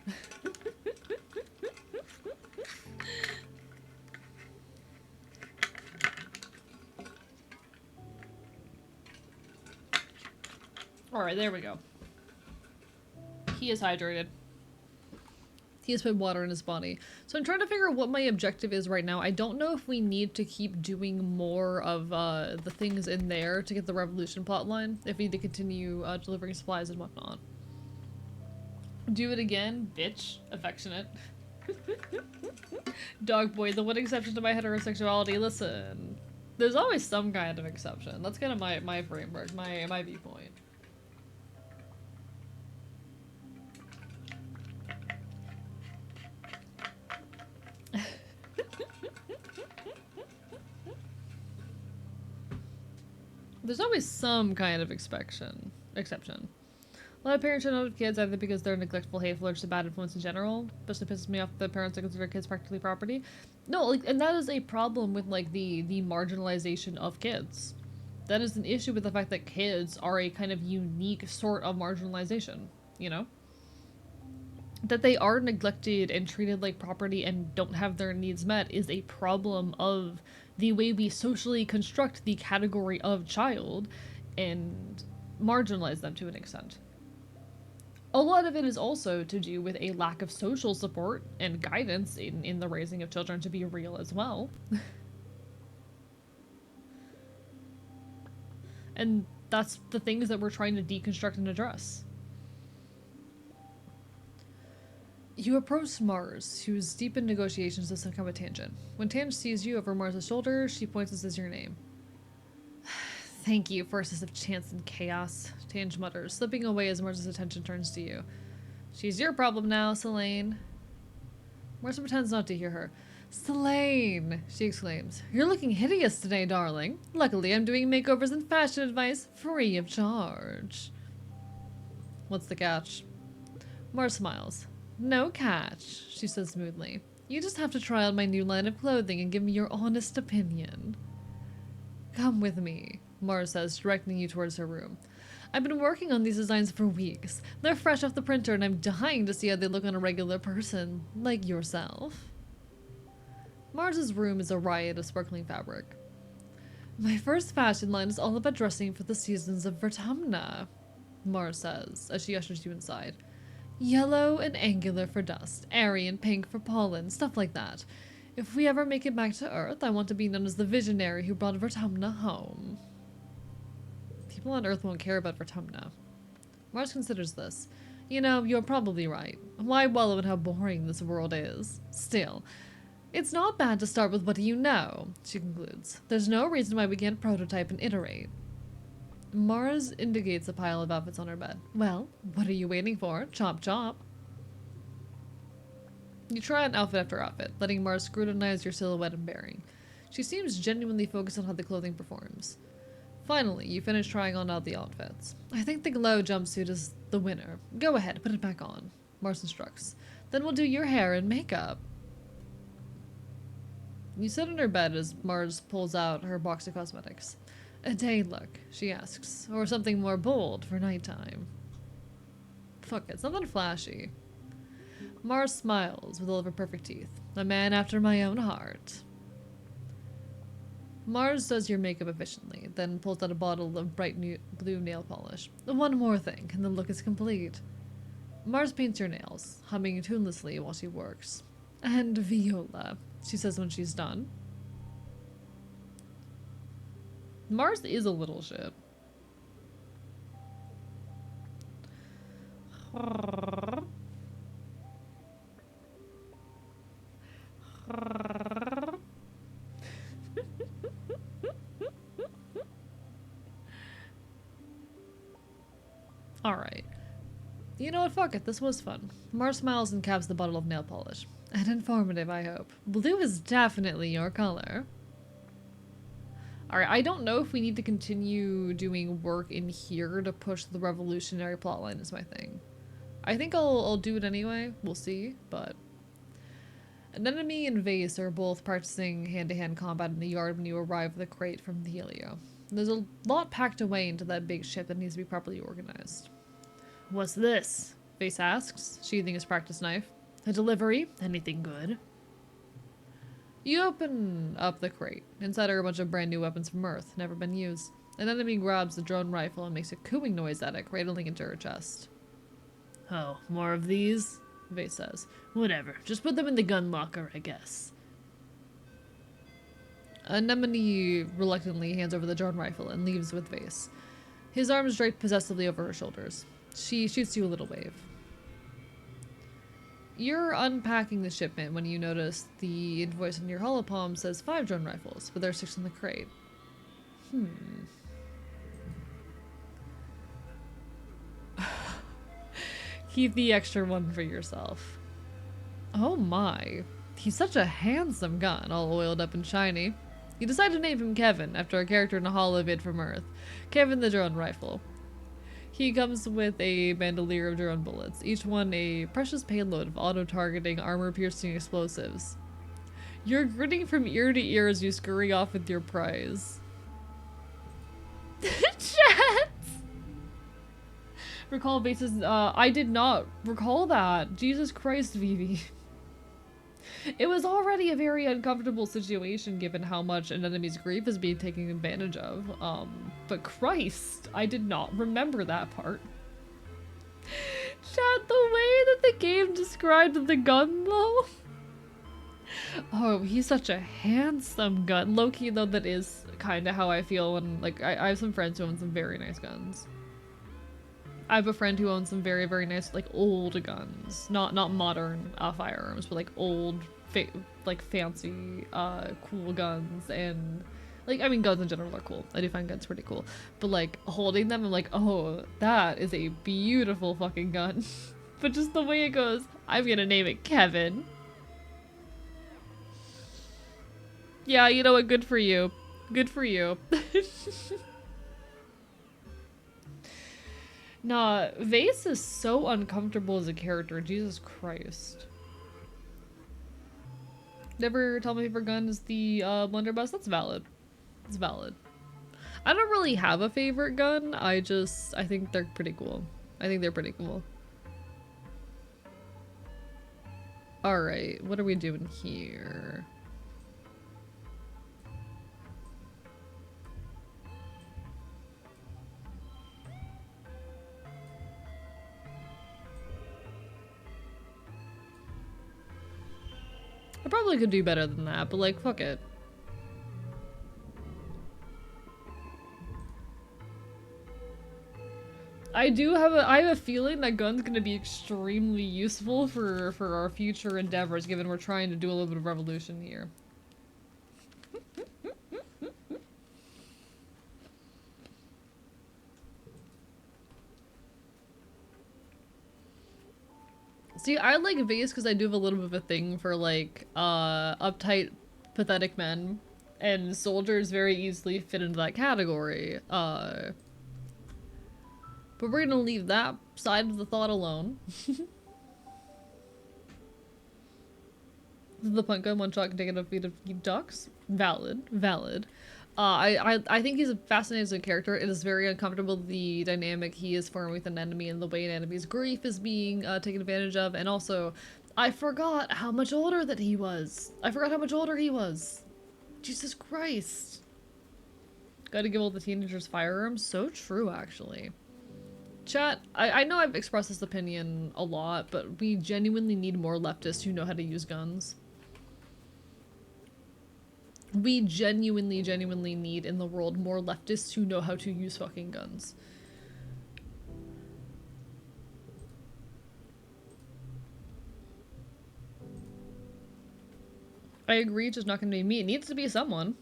Alright, there we go. He is hydrated. He has put water in his body. So I'm trying to figure out what my objective is right now. I don't know if we need to keep doing more of the things in there to get the revolution plotline. If we need to continue delivering supplies and whatnot. Do it again, bitch. Affectionate. Dog boy, the one exception to my heterosexuality. Listen, there's always some kind of exception. That's kind of my framework, my viewpoint. There's always some kind of exception. A lot of parents should know kids either because they're neglectful, hateful, or just a bad influence in general. Especially pisses me off that parents that consider kids practically property. No, like, and that is a problem with like the marginalization of kids. That is an issue with the fact that kids are a kind of unique sort of marginalization, you know? That they are neglected and treated like property and don't have their needs met is a problem of the way we socially construct the category of child and marginalize them to an extent. A lot of it is also to do with a lack of social support and guidance in the raising of children, to be real as well. And that's the things that we're trying to deconstruct and address. You approach Mars, who's deep in negotiations with some kind of tangent. When Tange sees you over Mars' shoulder, she points and says your name. Thank you for assist of chance and chaos, Tange mutters, slipping away as Mars' attention turns to you. She's your problem now, Selene. Mars pretends not to hear her. Selene, she exclaims. You're looking hideous today, darling. Luckily, I'm doing makeovers and fashion advice free of charge. What's the catch? Mars smiles. No catch, she says smoothly. You just have to try on my new line of clothing and give me your honest opinion. Come with me, Mars says, directing you towards her room. I've been working on these designs for weeks. They're fresh off the printer and I'm dying to see how they look on a regular person, like yourself. Mars's room is a riot of sparkling fabric. My first fashion line is all about dressing for the seasons of Vertumna, Mars says, as she ushers you inside. Yellow and angular for dust, airy and pink for pollen, stuff like that. If we ever make it back to Earth, I want to be known as the visionary who brought Vertumna home. People on Earth won't care about Vertumna. Mars considers this. You know, you're probably right. Why wallow in how boring this world is? Still, it's not bad to start with what you know, she concludes. There's no reason why we can't prototype and iterate. Mars indicates a pile of outfits on her bed. Well, what are you waiting for? Chop chop. You try on outfit after outfit, letting Mars scrutinize your silhouette and bearing. She seems genuinely focused on how the clothing performs. Finally, you finish trying on all the outfits. I think the glow jumpsuit is the winner. Go ahead, put it back on, Mars instructs. Then we'll do your hair and makeup. You sit on her bed as Mars pulls out her box of cosmetics. A day look, she asks, or something more bold for nighttime. Fuck it, something flashy. Mars smiles with all of her perfect teeth. A man after my own heart. Mars does your makeup efficiently, then pulls out a bottle of bright blue nail polish. One more thing, and the look is complete. Mars paints your nails, humming tunelessly while she works. And Viola, she says when she's done. Mars is a little shit. Alright. You know what, fuck it, this was fun. Mars smiles and caps the bottle of nail polish. And informative, I hope. Blue is definitely your color. Alright, I don't know if we need to continue doing work in here to push the revolutionary plotline is my thing. I think I'll do it anyway, we'll see, but... Anemone and Vase are both practicing hand-to-hand combat in the yard when you arrive with a crate from the Helio. There's a lot packed away into that big ship that needs to be properly organized. What's this? Vase asks, sheathing his practice knife. A delivery? Anything good? You open up the crate. Inside are a bunch of brand new weapons from Earth, never been used. An enemy grabs the drone rifle and makes a cooing noise at it, cradling into her chest. Oh, more of these? Vase says. Whatever, just put them in the gun locker, I guess. Anemone reluctantly hands over the drone rifle and leaves with Vase. His arms draped possessively over her shoulders. She shoots you a little wave. You're unpacking the shipment when you notice the invoice on your holopalm says 5 drone rifles, but there are 6 in the crate. Keep the extra one for yourself. Oh my. He's such a handsome gun, all oiled up and shiny. You decide to name him Kevin, after a character in a holovid from Earth. Kevin the drone rifle. He comes with a bandolier of drone bullets, each one a precious payload of auto-targeting, armor-piercing explosives. You're grinning from ear to ear as you scurry off with your prize. Chat! Recall bases, I did not recall that. Jesus Christ, Vivi. It was already a very uncomfortable situation given how much an enemy's grief is being taken advantage of. But Christ, I did not remember that part. Chat, the way that the game described the gun though. Oh, he's such a handsome gun. Low-key though, that is kind of how I feel when, like, I have some friends who own some very nice guns. I have a friend who owns some very, very nice, like, old guns. Not modern firearms, but, like, old, like, fancy, cool guns. And, like, I mean, guns in general are cool. I do find guns pretty cool. But, like, holding them, I'm like, oh, that is a beautiful fucking gun. But just the way it goes, I'm gonna name it Kevin. Yeah, you know what? Good for you. Good for you. Nah, Vase is so uncomfortable as a character. Jesus Christ. Never tell my favorite gun is the blunderbuss. That's valid. It's valid. I don't really have a favorite gun. I think they're pretty cool. I think they're pretty cool. Alright, what are we doing here? I probably could do better than that, but like, fuck it. I have a feeling that gun's gonna be extremely useful for our future endeavors, given we're trying to do a little bit of revolution here. See, I like Vase because I do have a little bit of a thing for, like, uptight, pathetic men, and soldiers very easily fit into that category. But we're gonna leave that side of the thought alone. The punk gun one shot can take it up feet of ducks. Valid. Valid. I think he's a fascinating character. It is very uncomfortable, the dynamic he is forming with an enemy and the way an enemy's grief is being taken advantage of. And also, I forgot how much older that he was. I forgot how much older he was. Jesus Christ. Gotta give all the teenagers firearms. So true, actually. Chat, I know I've expressed this opinion a lot, but we genuinely need more leftists who know how to use guns. We genuinely need in the world more leftists who know how to use fucking guns. I agree, it's just not gonna be me. It needs to be someone.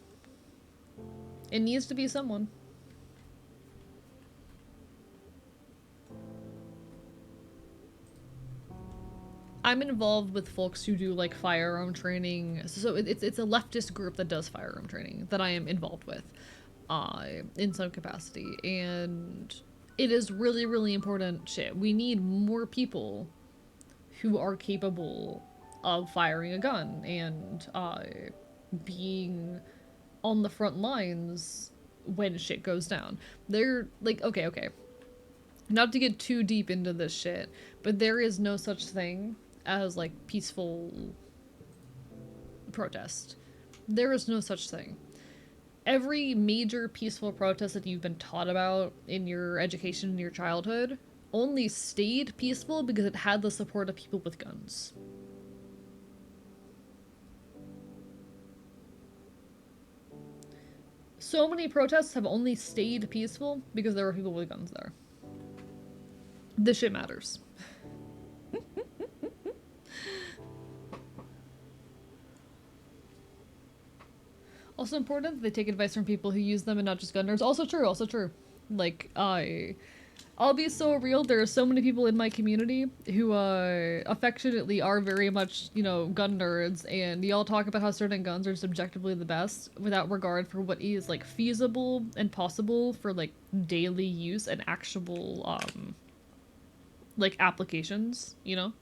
It needs to be someone. I'm involved with folks who do like firearm training, so it's a leftist group that does firearm training that I am involved with, in some capacity, and it is really important shit. We need more people who are capable of firing a gun and being on the front lines when shit goes down. They're like, okay. Not to get too deep into this shit, but there is no such thing as like peaceful protest. There is no such thing. Every major peaceful protest that you've been taught about in your education in your childhood only stayed peaceful because it had the support of people with guns. So many protests have only stayed peaceful because there were people with guns there. This shit matters. Also important that they take advice from people who use them and not just gun nerds. Also true. Like, I'll be so real, there are so many people in my community who, affectionately are very much, you know, gun nerds, and y'all talk about how certain guns are subjectively the best, without regard for what is, like, feasible and possible for, like, daily use and actual, like, applications, you know?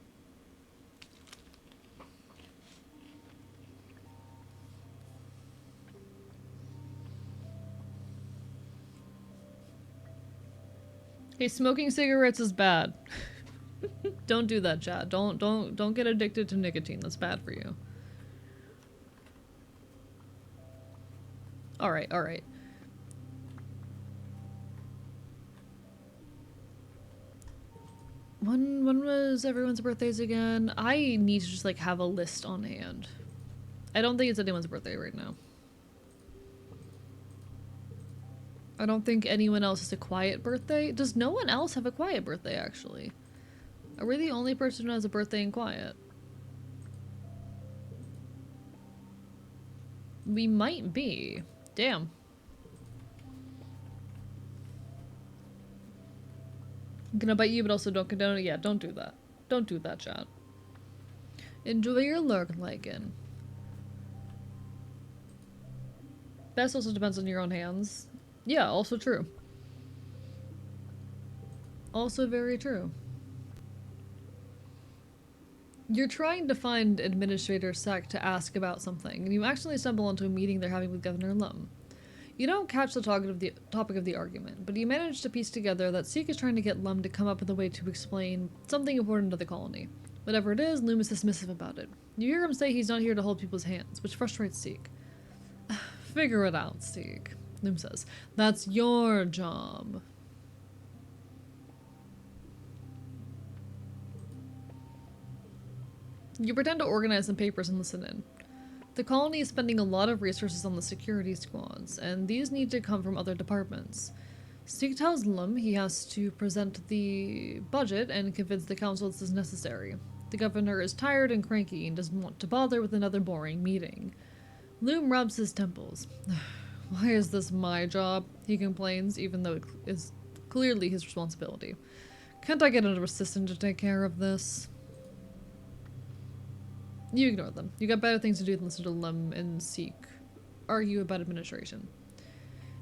Hey, smoking cigarettes is bad. Don't do that, chat. Don't get addicted to nicotine. That's bad for you. Alright. When was everyone's birthdays again? I need to just, like, have a list on hand. I don't think it's anyone's birthday right now. I don't think anyone else has a quiet birthday. Does no one else have a quiet birthday, actually? Are we the only person who has a birthday in quiet? We might be. Damn. I'm gonna bite you, but also don't condone it. Yeah, don't do that. Don't do that, chat. Enjoy your lurk-liking. Best also depends on your own hands. Yeah, also true. Also very true. You're trying to find Administrator Sec to ask about something, and you actually stumble onto a meeting they're having with Governor Lum. You don't catch the topic of the argument, but you manage to piece together that Seek is trying to get Lum to come up with a way to explain something important to the colony. Whatever it is, Lum is dismissive about it. You hear him say he's not here to hold people's hands, which frustrates Seek. Figure it out, Seek. Loom says, that's your job. You pretend to organize some papers and listen in. The colony is spending a lot of resources on the security squads, and these need to come from other departments. Seek tells Lum he has to present the budget and convince the council this is necessary. The governor is tired and cranky and doesn't want to bother with another boring meeting. Loom rubs his temples. Why is this my job? He complains, even though it is clearly his responsibility. Can't I get another assistant to take care of this? You ignore them. You got better things to do than listen to Lum and Seek argue about administration.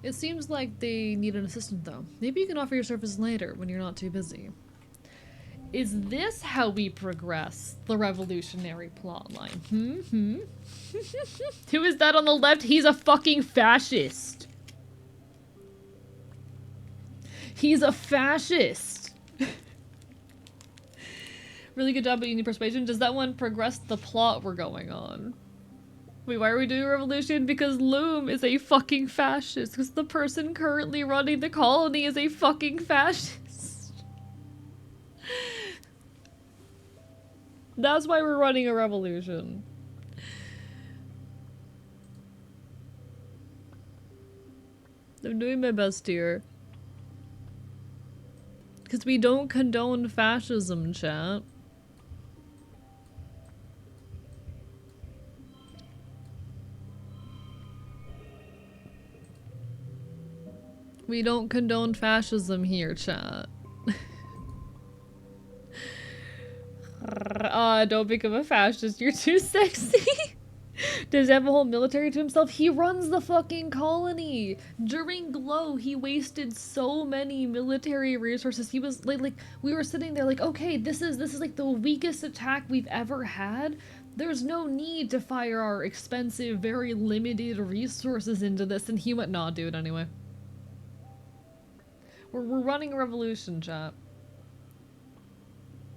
It seems like they need an assistant, though. Maybe you can offer your services later, when you're not too busy. Is this how we progress the revolutionary plotline? Who is that on the left? He's a fucking fascist. He's a fascist. Really good job at Union Persuasion. Does that one progress the plot we're going on? Wait, why are we doing a revolution? Because Loom is a fucking fascist. Because the person currently running the colony is a fucking fascist. That's why we're running a revolution. I'm doing my best here. Because we don't condone fascism, chat. We don't condone fascism here, chat. Don't become a fascist. You're too sexy. Does he have a whole military to himself? He runs the fucking colony. During Glow, he wasted so many military resources. He was like we were sitting there like, okay, this is like the weakest attack we've ever had. There's no need to fire our expensive, very limited resources into this. And he went, nah, do it anyway. We're running a revolution, chat.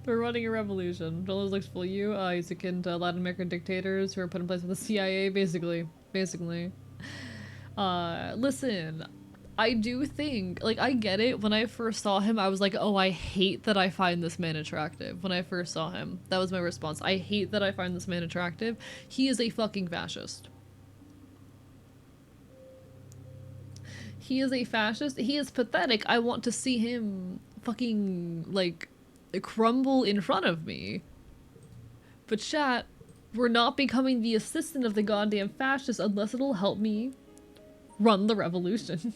We're running a revolution. Dollars looks for you. He's akin to Latin American dictators who are put in place by the CIA, basically. Basically. Listen, I do think, like, I get it. When I first saw him, I was like, oh, I hate that I find this man attractive. When I first saw him, that was my response. I hate that I find this man attractive. He is a fucking fascist. He is a fascist. He is pathetic. I want to see him fucking, like, crumble in front of me. But chat, we're not becoming the assistant of the goddamn fascist unless it'll help me run the revolution.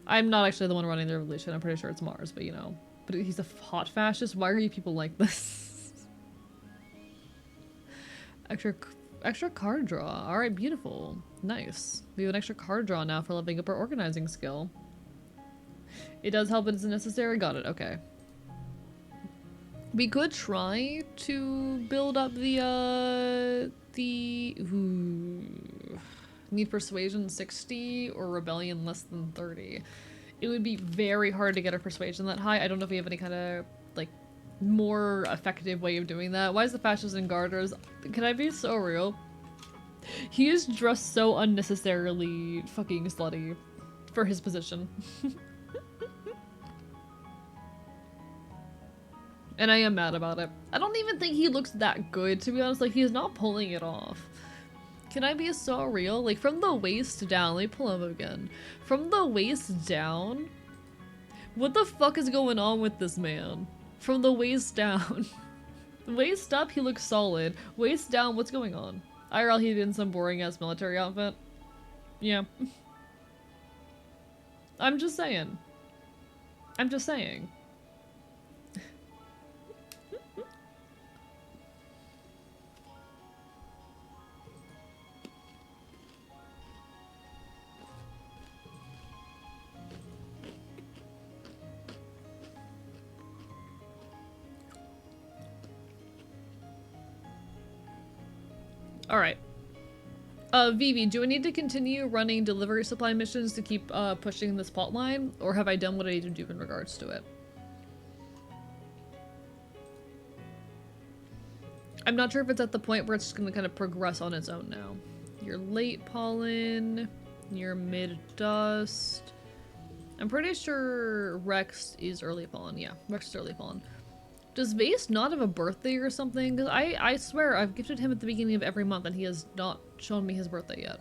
I'm not actually the one running the revolution. I'm pretty sure it's Mars, but you know. But he's a hot fascist. Why are you people like this? Extra card draw. Alright, beautiful. Nice. We have an extra card draw now for leveling up our organizing skill. It does help, but it's necessary. Got it. Okay. We could try to build up the need persuasion 60 or rebellion less than 30. It would be very hard to get a persuasion that high. I don't know if we have any kind of like more effective way of doing that. Why is the fascist in garters? Can I be so real? He is dressed so unnecessarily fucking slutty for his position. And I am mad about it. I don't even think he looks that good, to be honest. Like, he's not pulling it off. Can I be so real? Like, from the waist down, let me pull him again. From the waist down, what the fuck is going on with this man? From the waist down. Waist up, he looks solid. Waist down, what's going on? IRL, he's in some boring-ass military outfit. Yeah. I'm just saying. I'm just saying. Alright. Vivi, do I need to continue running delivery supply missions to keep pushing this plot line? Or have I done what I need to do in regards to it? I'm not sure if it's at the point where it's just gonna kind of progress on its own now. You're late pollen. You're mid-dust. I'm pretty sure Rex is early pollen. Yeah, Rex is early pollen. Does Vase not have a birthday or something? Because I swear I've gifted him at the beginning of every month and he has not shown me his birthday yet.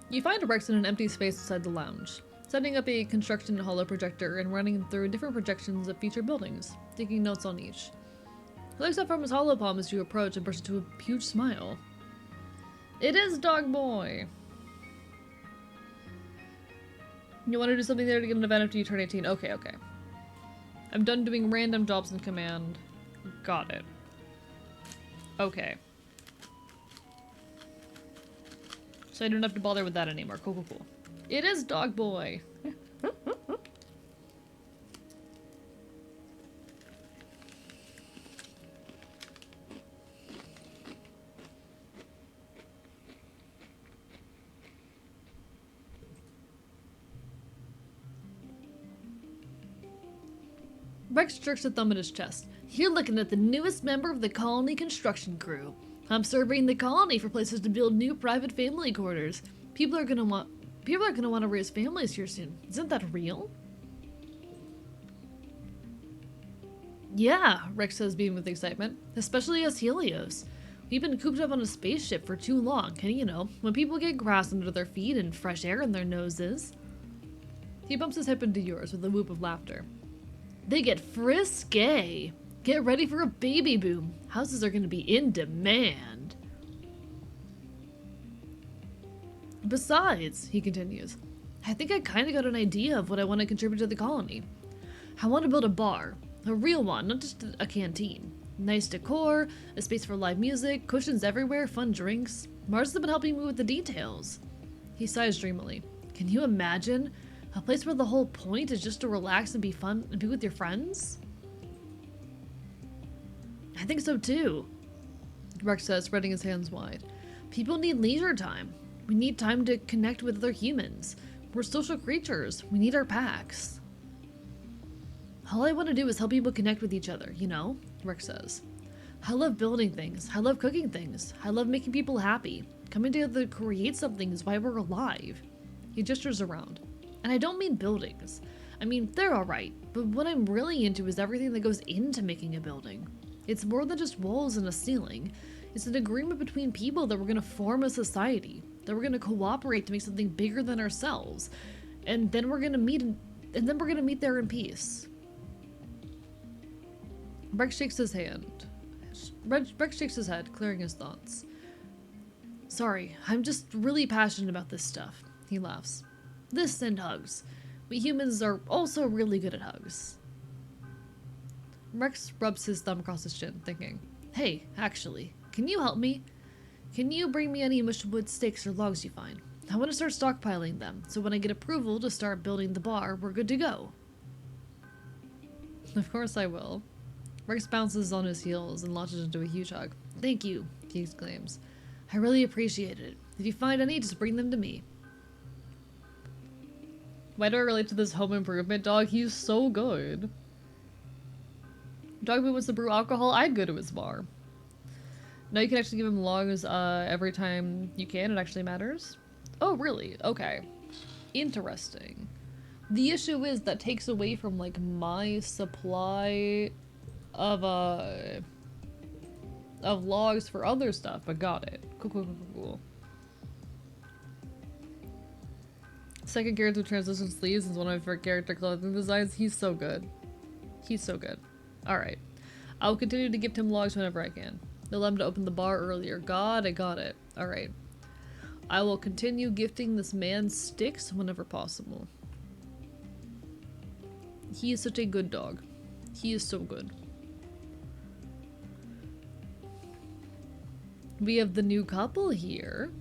You find Rex in an empty space inside the lounge, setting up a construction holo projector and running through different projections of future buildings, taking notes on each. He looks up from his holopalm as you approach and bursts into a huge smile. It is Dog Boy! You want to do something there to get an event after you turn 18? Okay, okay. I'm done doing random jobs in command. Got it. Okay. So I don't have to bother with that anymore. Cool, cool, cool. It is Dog Boy! Rex jerks a thumb at his chest. You're looking at the newest member of the colony construction crew. I'm surveying the colony for places to build new private family quarters. People are gonna want to raise families here soon. Isn't that real? Yeah, Rex says, beaming with excitement. Especially us Helios. We've been cooped up on a spaceship for too long, and you know, when people get grass under their feet and fresh air in their noses. He bumps his hip into yours with a whoop of laughter. They get frisky. Get ready for a baby boom. Houses are going to be in demand. Besides, he continues, I think I kind of got an idea of what I want to contribute to the colony. I want to build a bar. A real one, not just a canteen. Nice decor, a space for live music, cushions everywhere, fun drinks. Mars has been helping me with the details. He sighs dreamily. Can you imagine? A place where the whole point is just to relax and be fun and be with your friends? I think so too, Rex says, spreading his hands wide. People need leisure time. We need time to connect with other humans. We're social creatures. We need our packs. All I want to do is help people connect with each other, you know? Rex says. I love building things. I love cooking things. I love making people happy. Coming together to create something is why we're alive. He gestures around. And I don't mean buildings. I mean, they're alright, but what I'm really into is everything that goes into making a building. It's more than just walls and a ceiling. It's an agreement between people that we're gonna form a society, that we're gonna cooperate to make something bigger than ourselves, and then we're gonna meet there in peace. Rex shakes his hand. Rex shakes his head, clearing his thoughts. Sorry, I'm just really passionate about this stuff. He laughs. This and hugs. We humans are also really good at hugs. Rex rubs his thumb across his chin, thinking, hey, actually, can you help me? Can you bring me any wood stakes or logs you find? I want to start stockpiling them, so when I get approval to start building the bar, we're good to go. Of course I will. Rex bounces on his heels and launches into a huge hug. Thank you, he exclaims. I really appreciate it. If you find any, just bring them to me. Why do I relate to this home improvement dog? He's so good. Dog who wants to brew alcohol, I'd go to his bar. Now you can actually give him logs every time you can. It actually matters. Oh, really? Okay. Interesting. The issue is that takes away from, like, my supply of logs for other stuff, but got it. Cool. Second character transition sleeves is one of my favorite character clothing designs. He's so good. He's so good. Alright. I will continue to gift him logs whenever I can. They'll allow him to open the bar earlier. Got it. Alright. I will continue gifting this man sticks whenever possible. He is such a good dog. He is so good. We have the new couple here.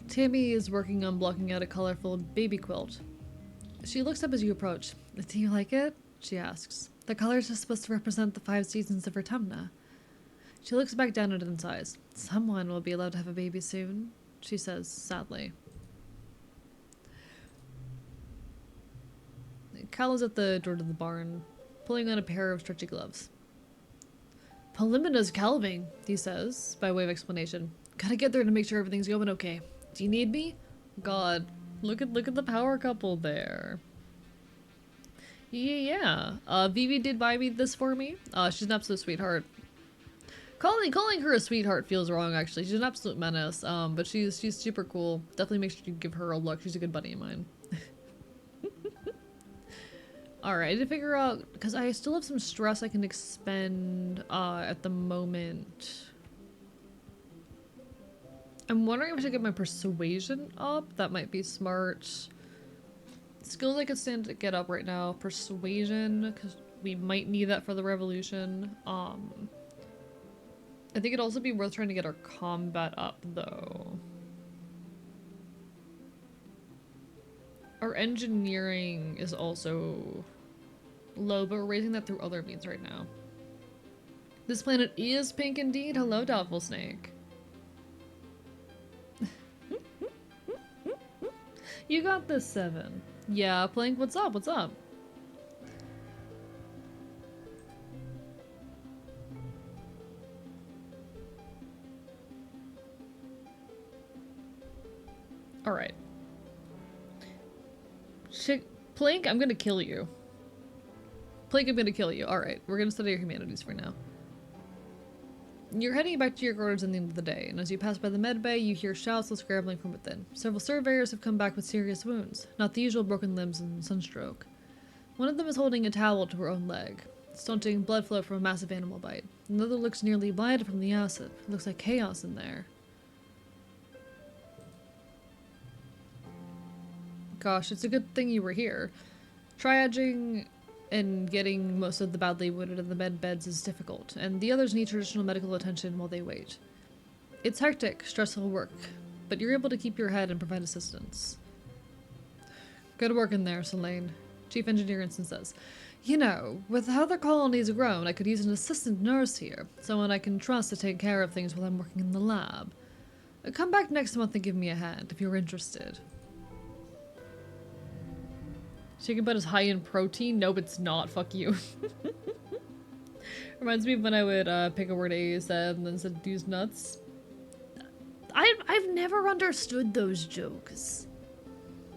Tammy is working on blocking out a colorful baby quilt. She looks up as you approach. Do you like it? She asks. The colors are supposed to represent the 5 seasons of Vertumna. She looks back down at it and sighs. Someone will be allowed to have a baby soon, she says sadly. Kyle is at the door to the barn, pulling on a pair of stretchy gloves. Polimina's calving, he says, by way of explanation. Gotta get there to make sure everything's going okay. Do you need me? God, look at the power couple there. Yeah. Vivi did buy me this for me. She's an absolute sweetheart. Calling her a sweetheart feels wrong, actually. She's an absolute menace. But she's super cool. Definitely make sure you give her a look. She's a good buddy of mine. Alright, I need to figure out, because I still have some stress I can expend at the moment. I'm wondering if I should get my persuasion up. That might be smart. Skills I could stand to get up right now. Persuasion, because we might need that for the revolution. I think it'd also be worth trying to get our combat up, though. Our engineering is also low, but we're raising that through other means right now. This planet is pink indeed. Hello, Doubtful Snake. You got this, 7. Yeah, Plank, what's up? What's up? Alright. Plank, I'm gonna kill you. Plank, I'm gonna kill you. Alright, we're gonna study your humanities for now. You're heading back to your quarters at the end of the day, and as you pass by the med bay, you hear shouts and scrambling from within. Several surveyors have come back with serious wounds, not the usual broken limbs and sunstroke. One of them is holding a towel to her own leg, stunting blood flow from a massive animal bite. Another looks nearly blinded from the acid. It looks like chaos in there. Gosh, it's a good thing you were here. Triaging and getting most of the badly wounded in the med beds is difficult, and the others need traditional medical attention while they wait. It's hectic, stressful work, but you're able to keep your head and provide assistance. Good work in there, Selene. Chief Engineer Instant says, you know, with how the colony's grown, I could use an assistant nurse here. Someone I can trust to take care of things while I'm working in the lab. Come back next month and give me a hand, if you're interested. Chicken butt is high in protein? Nope, it's not. Fuck you. Reminds me of when I would pick a word A said and then said use nuts. I've never understood those jokes.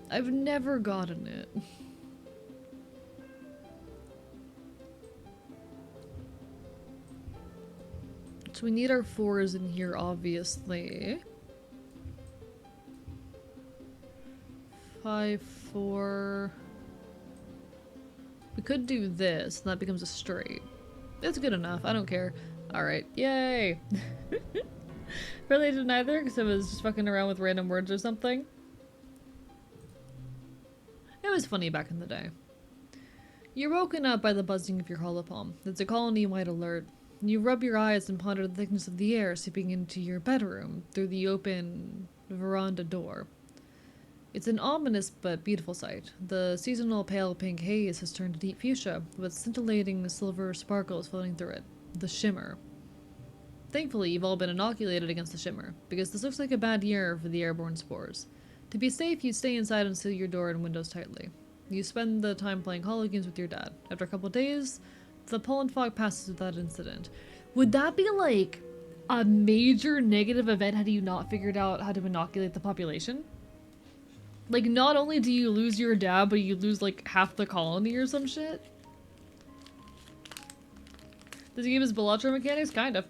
I've never gotten it. So we need our 4s in here, obviously. 5, 4. We could do this, and that becomes a straight. It's good enough. I don't care. Alright. Yay! Related to neither, because I was just fucking around with random words or something. It was funny back in the day. You're woken up by the buzzing of your holopalm. It's a colony-wide alert. You rub your eyes and ponder the thickness of the air seeping into your bedroom through the open veranda door. It's an ominous but beautiful sight. The seasonal pale pink haze has turned to deep fuchsia, with scintillating silver sparkles floating through it. The shimmer. Thankfully, you've all been inoculated against the shimmer, because this looks like a bad year for the airborne spores. To be safe, you stay inside and seal your door and windows tightly. You spend the time playing holo games with your dad. After a couple of days, the pollen fog passes without incident. Would that be like a major negative event had you not figured out how to inoculate the population? Like, not only do you lose your dad, but you lose like half the colony or some shit? This game is Balatro mechanics? Kind of.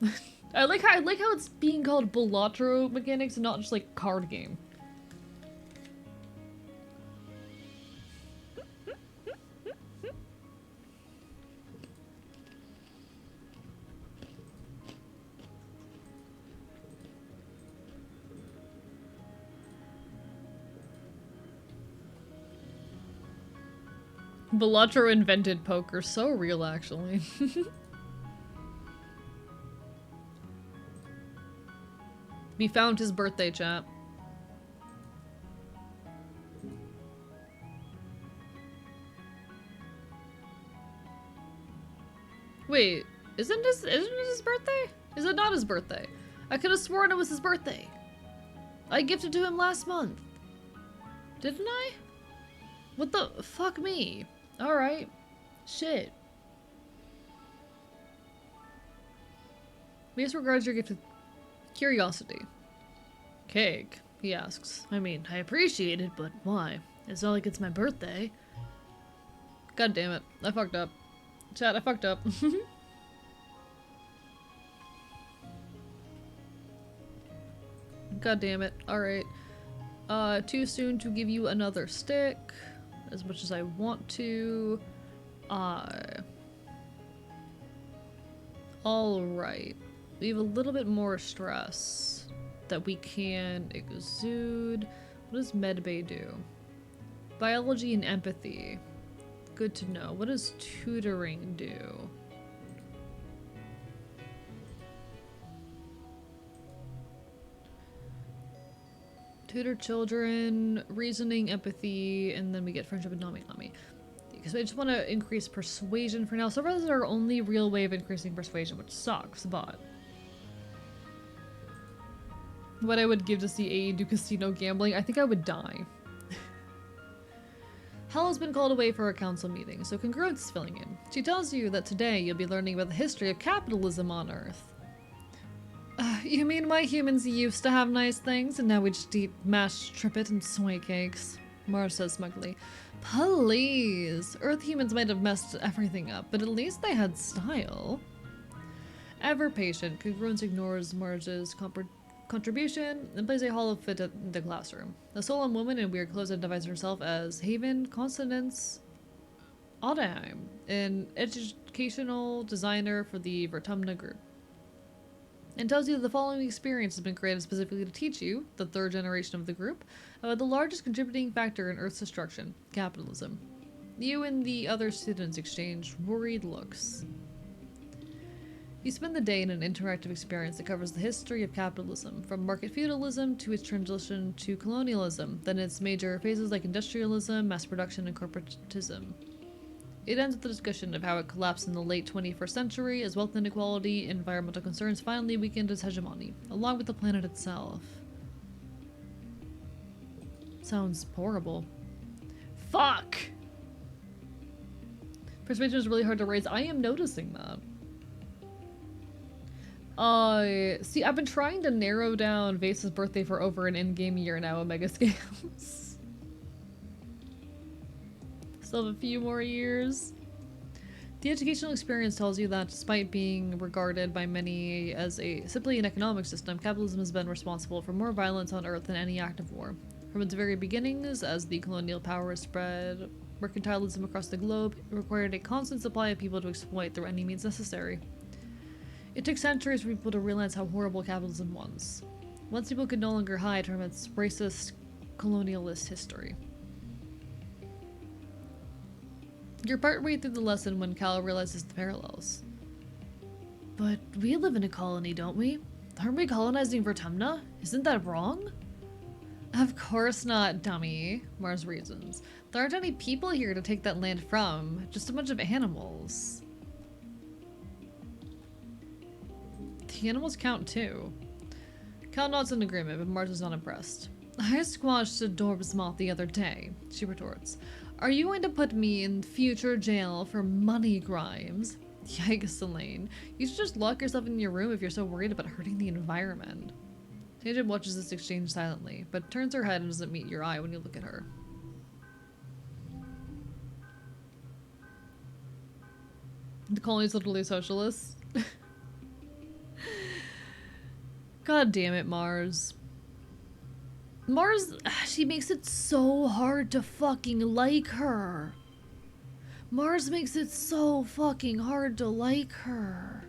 I like how it's being called Balatro mechanics and not just like card game. Balatro invented poker. So real, actually. We found his birthday, chat. Wait, isn't it his birthday? Is it not his birthday? I could have sworn it was his birthday. I gifted to him last month. Didn't I? What the fuck me? Alright. Shit. Please regards your gift with curiosity. Cake, he asks. I mean, I appreciate it, but why? It's not like it's my birthday. God damn it. I fucked up. Chat, I fucked up. God damn it. Alright. Too soon to give you another stick. As much as I want to. Alright. We have a little bit more stress that we can exude. What does medbay do? Biology and empathy. Good to know. What does tutoring do? Tutor children, reasoning, empathy, and then we get friendship and nami. Because I just want to increase persuasion for now. So far, this is our only real way of increasing persuasion, which sucks, but what I would give to see AE do casino gambling, I think I would die. Hel has been called away for a council meeting, so Congruence is filling in. She tells you that today you'll be learning about the history of capitalism on Earth. You mean my humans used to have nice things, and now we just eat mashed trippet and soy cakes? Mars says smugly. Please! Earth humans might have messed everything up, but at least they had style. Ever patient, Congruence ignores Marge's contribution and plays a hollow fit in the classroom. The solemn woman in weird clothes identifies herself as Haven Constance Ottenheim, an educational designer for the Vertumna group, and tells you that the following experience has been created specifically to teach you, the third generation of the group, about the largest contributing factor in Earth's destruction, capitalism. You and the other students exchange worried looks. You spend the day in an interactive experience that covers the history of capitalism, from market feudalism to its transition to colonialism, then its major phases like industrialism, mass production, and corporatism. It ends with a discussion of how it collapsed in the late 21st century as wealth inequality and environmental concerns finally weakened its hegemony, along with the planet itself. Sounds horrible. Fuck! Persuasion is really hard to raise. I am noticing that. See, I've been trying to narrow down Vase's birthday for over an in-game year now, Omega Scales. Still have a few more years. The educational experience tells you that despite being regarded by many as simply an economic system, capitalism has been responsible for more violence on Earth than any active war. From its very beginnings, as the colonial power spread mercantilism across the globe, it required a constant supply of people to exploit through any means necessary. It took centuries for people to realize how horrible capitalism was. Once people could no longer hide from its racist, colonialist history. You're partway through the lesson when Cal realizes the parallels. But we live in a colony, don't we? Aren't we colonizing Vertumna? Isn't that wrong? Of course not, dummy. Mars reasons. There aren't any people here to take that land from, just a bunch of animals. The animals count too. Cal nods in agreement, but Mars is not impressed. I squashed a Dorb's moth the other day, she retorts. Are you going to put me in future jail for money crimes? Yikes, Elaine. You should just lock yourself in your room if you're so worried about hurting the environment. Tangent watches this exchange silently, but turns her head and doesn't meet your eye when you look at her. The colony's literally socialist. God damn it, Mars. Mars, she makes it so hard to fucking like her. Mars makes it so fucking hard to like her.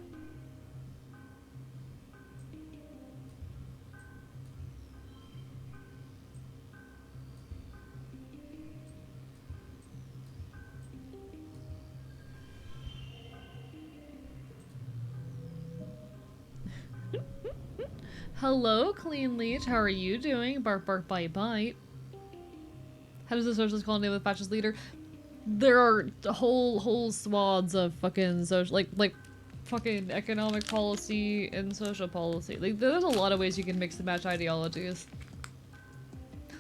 Hello, Clean Leech. How are you doing? Bark, bark, bite, bite. How does the socialist colony with fascist leader? There are whole swaths of fucking social, like fucking economic policy and social policy. Like, there's a lot of ways you can mix and match ideologies.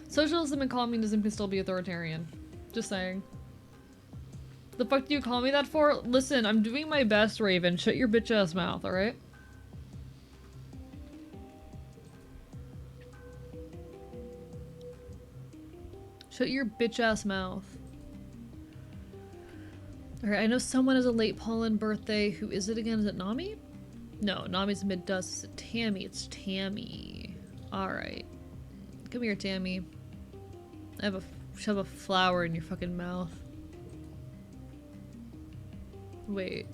Socialism and communism can still be authoritarian. Just saying. The fuck do you call me that for? Listen, I'm doing my best, Raven. Shut your bitch ass mouth, alright? Shut your bitch ass mouth. Alright, I know someone has a late pollen birthday. Who is it again? Is it Nami? No, Nami's mid-dust. Is it Tammy? It's Tammy. Alright. Come here, Tammy. Shove a flower in your fucking mouth. Wait.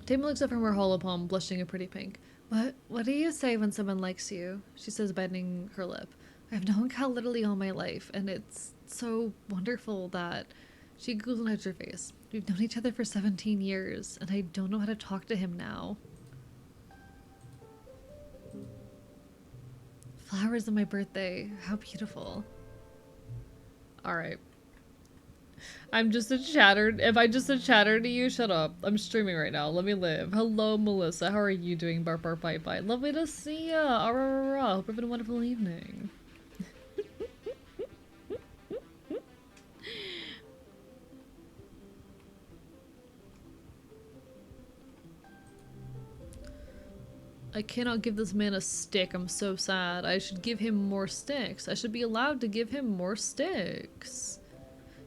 Tammy looks up from her holopalm, blushing a pretty pink. What do you say when someone likes you? She says, biting her lip. I've known Cal literally all my life, and it's so wonderful that she Googled at her face. We've known each other for 17 years, and I don't know how to talk to him now. Flowers on my birthday. How beautiful. Alright. I'm just a chatter. If I just a chatter to you, shut up. I'm streaming right now. Let me live. Hello, Melissa. How are you doing? Bark, bark, bite, bite. Lovely to see ya. Hope you're having a wonderful evening. I cannot give this man a stick. I'm so sad. I should give him more sticks. I should be allowed to give him more sticks.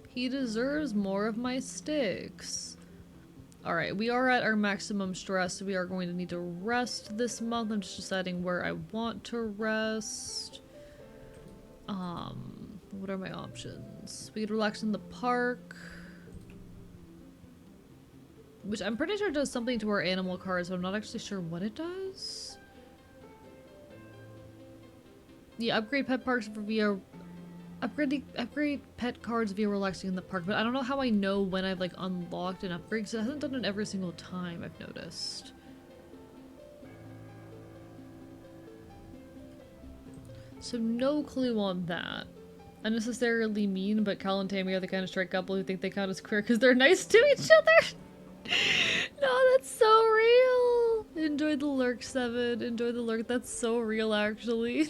He deserves more of my sticks. Alright, we are at our maximum stress. We are going to need to rest this month. I'm just deciding where I want to rest. What are my options? We could relax in the park. Which I'm pretty sure does something to our animal cards, but I'm not actually sure what it does. Yeah, upgrade pet parks via Upgrade pet cards via relaxing in the park, but I don't know how I know when I've like unlocked an upgrade because it hasn't done it every single time I've noticed. So no clue on that. Unnecessarily mean, but Cal and Tammy are the kind of straight couple who think they count as queer because they're nice to each other. No, that's so real. Enjoy the lurk, Seven. Enjoy the lurk. That's so real, actually.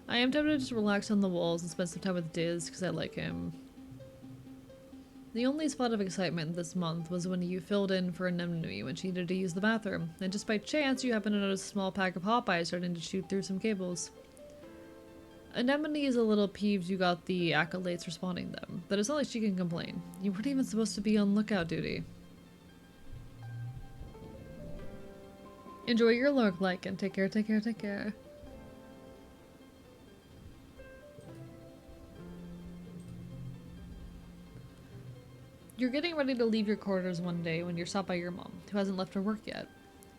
I am tempted to just relax on the walls and spend some time with Diz because I like him. The only spot of excitement this month was when you filled in for Anemone when she needed to use the bathroom, and just by chance you happened to notice a small pack of Popeyes starting to shoot through some cables. Anemone is a little peeved you got the accolades responding them, but it's not like she can complain. You weren't even supposed to be on lookout duty. Enjoy your lurk, like, and take care, take care, take care. You're getting ready to leave your quarters one day when you're stopped by your mom, who hasn't left her work yet.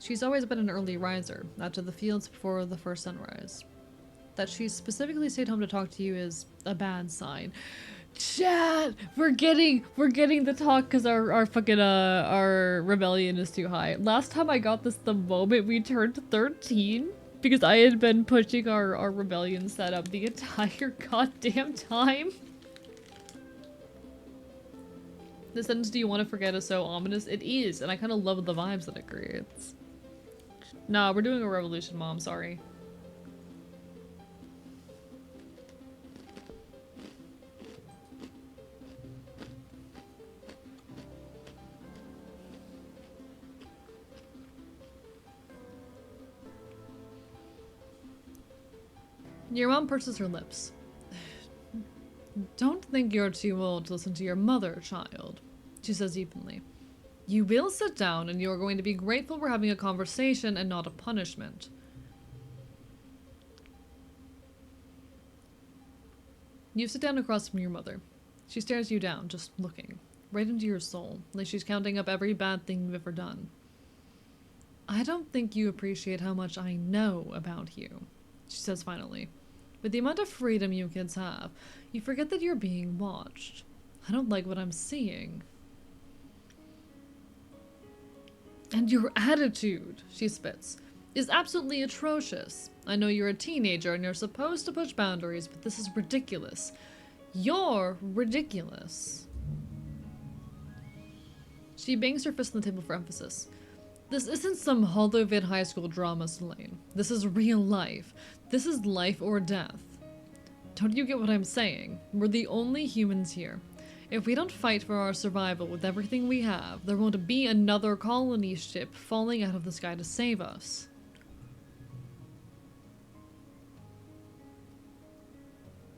She's always been an early riser, out to the fields before the first sunrise. That she specifically stayed home to talk to you is a bad sign. Chat! We're getting the talk because our fucking our rebellion is too high. Last time I got this the moment we turned 13 because I had been pushing our rebellion setup the entire goddamn time. The sentence "do you want to forget" is so ominous. It is, and I kind of love the vibes that it creates. Nah, we're doing a revolution, Mom, sorry. Your mom purses her lips. Don't think you're too old to listen to your mother, child, she says evenly. You will sit down and you're going to be grateful we're having a conversation and not a punishment. You sit down across from your mother. She stares you down, just looking, right into your soul, like she's counting up every bad thing you've ever done. I don't think you appreciate how much I know about you, she says finally. With the amount of freedom you kids have, you forget that you're being watched. I don't like what I'm seeing. And your attitude, she spits, is absolutely atrocious. I know you're a teenager and you're supposed to push boundaries, but this is ridiculous. You're ridiculous. She bangs her fist on the table for emphasis. This isn't some Hollowvid high school drama, Selene. This is real life. This is life or death. Don't you get what I'm saying? We're the only humans here. If we don't fight for our survival with everything we have, there won't be another colony ship falling out of the sky to save us.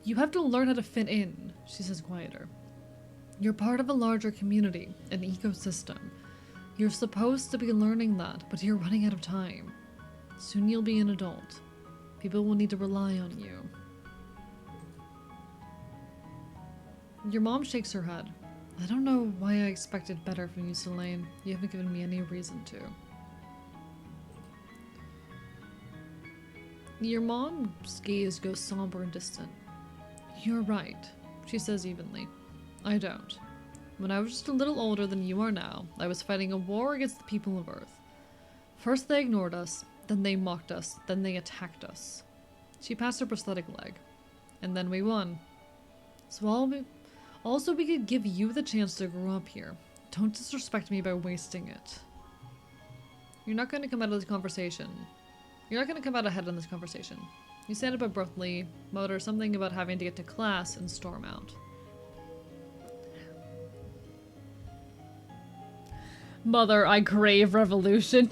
You have to learn how to fit in, she says quieter. You're part of a larger community, an ecosystem. You're supposed to be learning that, but you're running out of time. Soon you'll be an adult. People will need to rely on you. Your mom shakes her head. I don't know why I expected better from you, Selene. You haven't given me any reason to. Your mom's gaze goes somber and distant. You're right, she says evenly. I don't. When I was just a little older than you are now, I was fighting a war against the people of Earth. First they ignored us, then they mocked us, then they attacked us. She passed her prosthetic leg. And then we won. Also, we could give you the chance to grow up here. Don't disrespect me by wasting it. You're not going to come out of this conversation. You're not going to come out ahead in this conversation. You stand up abruptly, mutter something about having to get to class, and storm out. Mother, I crave revolution.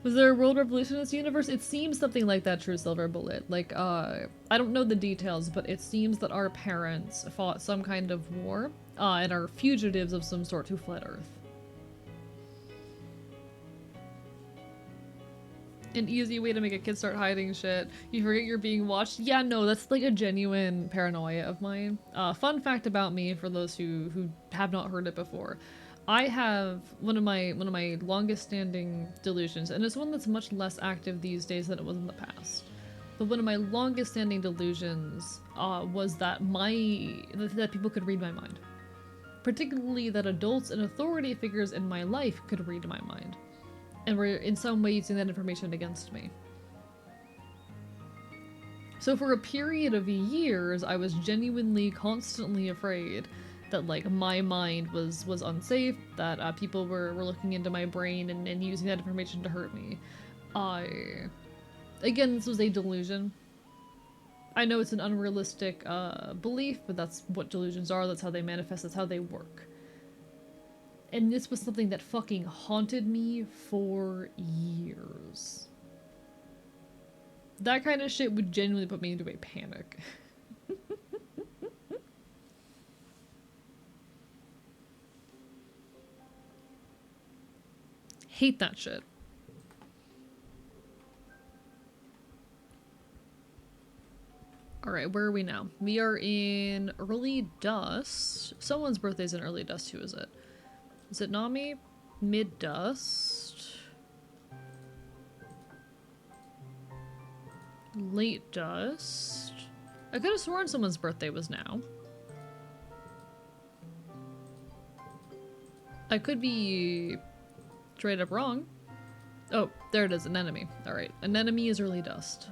Was there a world revolution in this universe? It seems something like that, True Silver Bullet. Like, I don't know the details, but it seems that our parents fought some kind of war, and are fugitives of some sort who fled Earth. An easy way to make a kid start hiding shit. You forget you're being watched. Yeah, no, that's like a genuine paranoia of mine. Fun fact about me, for those who have not heard it before. I have one of my longest standing delusions, and it's one that's much less active these days than it was in the past. But one of my longest standing delusions was that that people could read my mind. Particularly that adults and authority figures in my life could read my mind. And were in some way using that information against me. So for a period of years, I was genuinely, constantly afraid that, like, my mind was unsafe, that people were looking into my brain and using that information to hurt me. Again, this was a delusion. I know it's an unrealistic belief, but that's what delusions are, that's how they manifest, that's how they work. And this was something that fucking haunted me for years. That kind of shit would genuinely put me into a panic. Hate that shit. Alright, where are we now? We are in early dust. Someone's birthday's in early dust. Who is it? Is it Nami? Mid dust. Late dust. I could have sworn someone's birthday was now. I could be straight up wrong. Oh, there it is, an enemy. Alright, an enemy is early dust.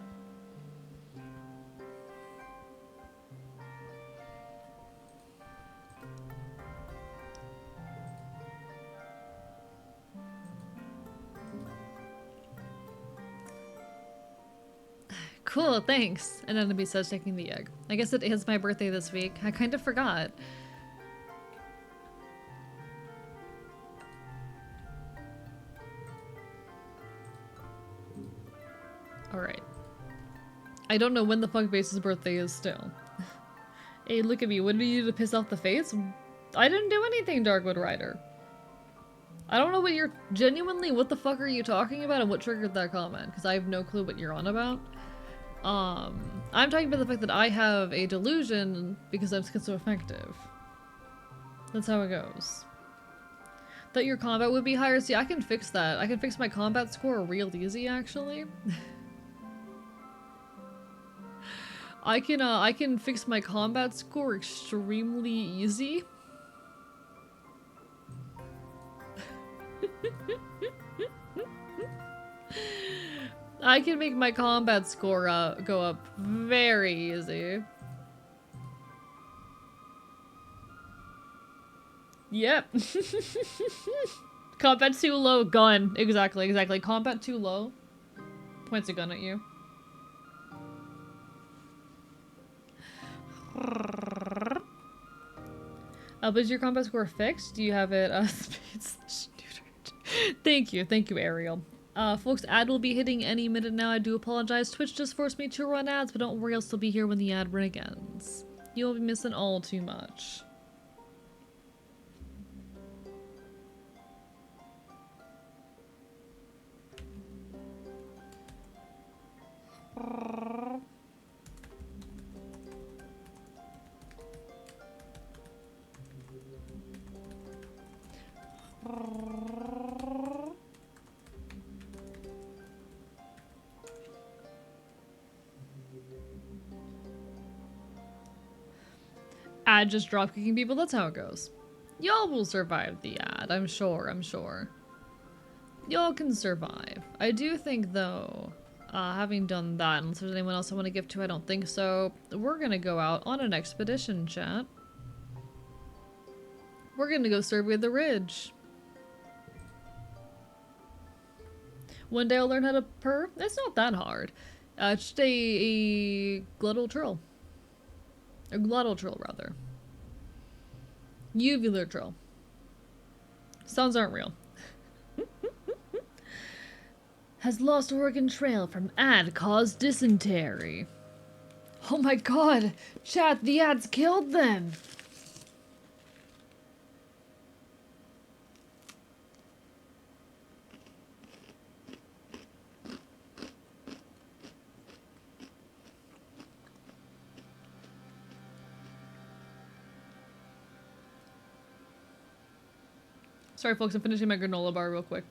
Cool, thanks. An enemy says taking the egg. I guess it is my birthday this week. I kind of forgot. Alright. I don't know when the fuck base's birthday is still. Hey, look at me. What did you do to piss off the face? I didn't do anything, Darkwood Rider. I don't know what you're... Genuinely, what the fuck are you talking about and what triggered that comment? Because I have no clue what you're on about. I'm talking about the fact that I have a delusion because I'm schizoaffective. That's how it goes. That your combat would be higher. See, I can fix that. I can fix my combat score real easy, actually. I can fix my combat score extremely easy. I can make my combat score go up very easy. Yep. Combat too low, gun. Exactly. Combat too low. Points a gun at you. Was your combat score fixed? Do you have it Thank you, Ariel. Folks, ad will be hitting any minute now. I do apologize. Twitch just forced me to run ads, but don't worry, I'll still be here when the ad break ends. You won't be missing all too much. Ad just drop kicking people, that's how it goes. Y'all will survive the ad, I'm sure. Y'all can survive. I do think, though, having done that, unless there's anyone else I want to give to, I don't think so, we're gonna go out on an expedition, chat. We're gonna go survey the ridge. One day I'll learn how to purr. It's not that hard. It's just a glottal trill. A glottal trill, rather. Uvular trill. Sounds aren't real. Has lost Oregon Trail from ad caused dysentery. Oh my god! Chat, the ads killed them! Sorry folks, I'm finishing my granola bar real quick.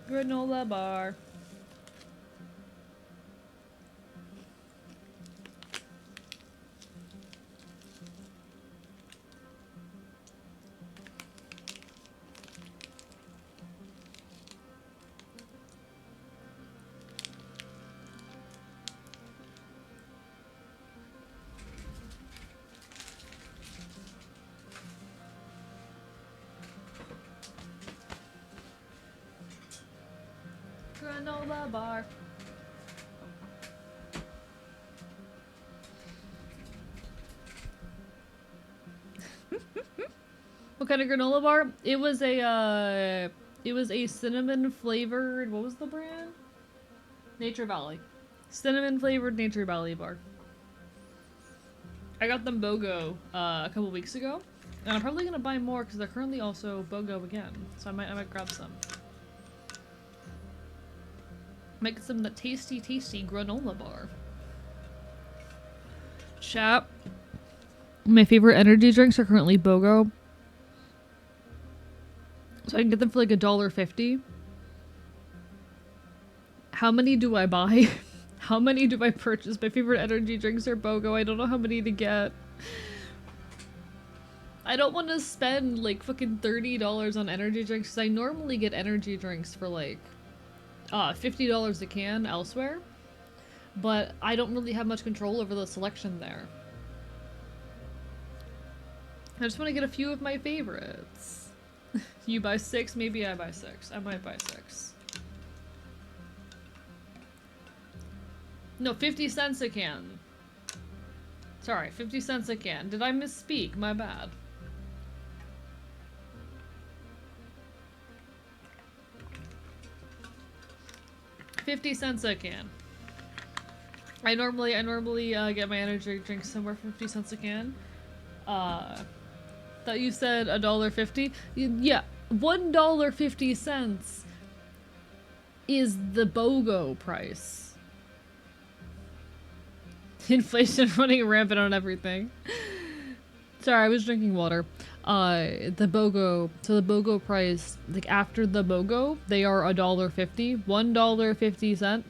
Granola bar. Granola bar. What kind of granola bar? It was a cinnamon flavored, what was the brand? Nature Valley. Cinnamon flavored Nature Valley bar. I got them BOGO a couple weeks ago, and I'm probably gonna buy more because they're currently also BOGO again. So I might grab some. Make some the tasty granola bar. Chat. My favorite energy drinks are currently BOGO. So I can get them for like $1.50. How many do I buy? How many do I purchase? My favorite energy drinks are BOGO. I don't know how many to get. I don't want to spend like fucking $30 on energy drinks because I normally get energy drinks for like $50 a can elsewhere. But I don't really have much control over the selection there. I just want to get a few of my favorites. You buy 6? Maybe I buy 6. I might buy 6. No, 50 cents a can. Sorry, 50 cents a can. Did I misspeak? My bad. $0.50 a can. I normally get my energy drinks somewhere for 50 cents a can. Thought you said $1.50. Yeah, $1.50 is the BOGO price. Inflation running rampant on everything. Sorry, I was drinking water. The BOGO price, like after the BOGO, they are $1.50, $1.50.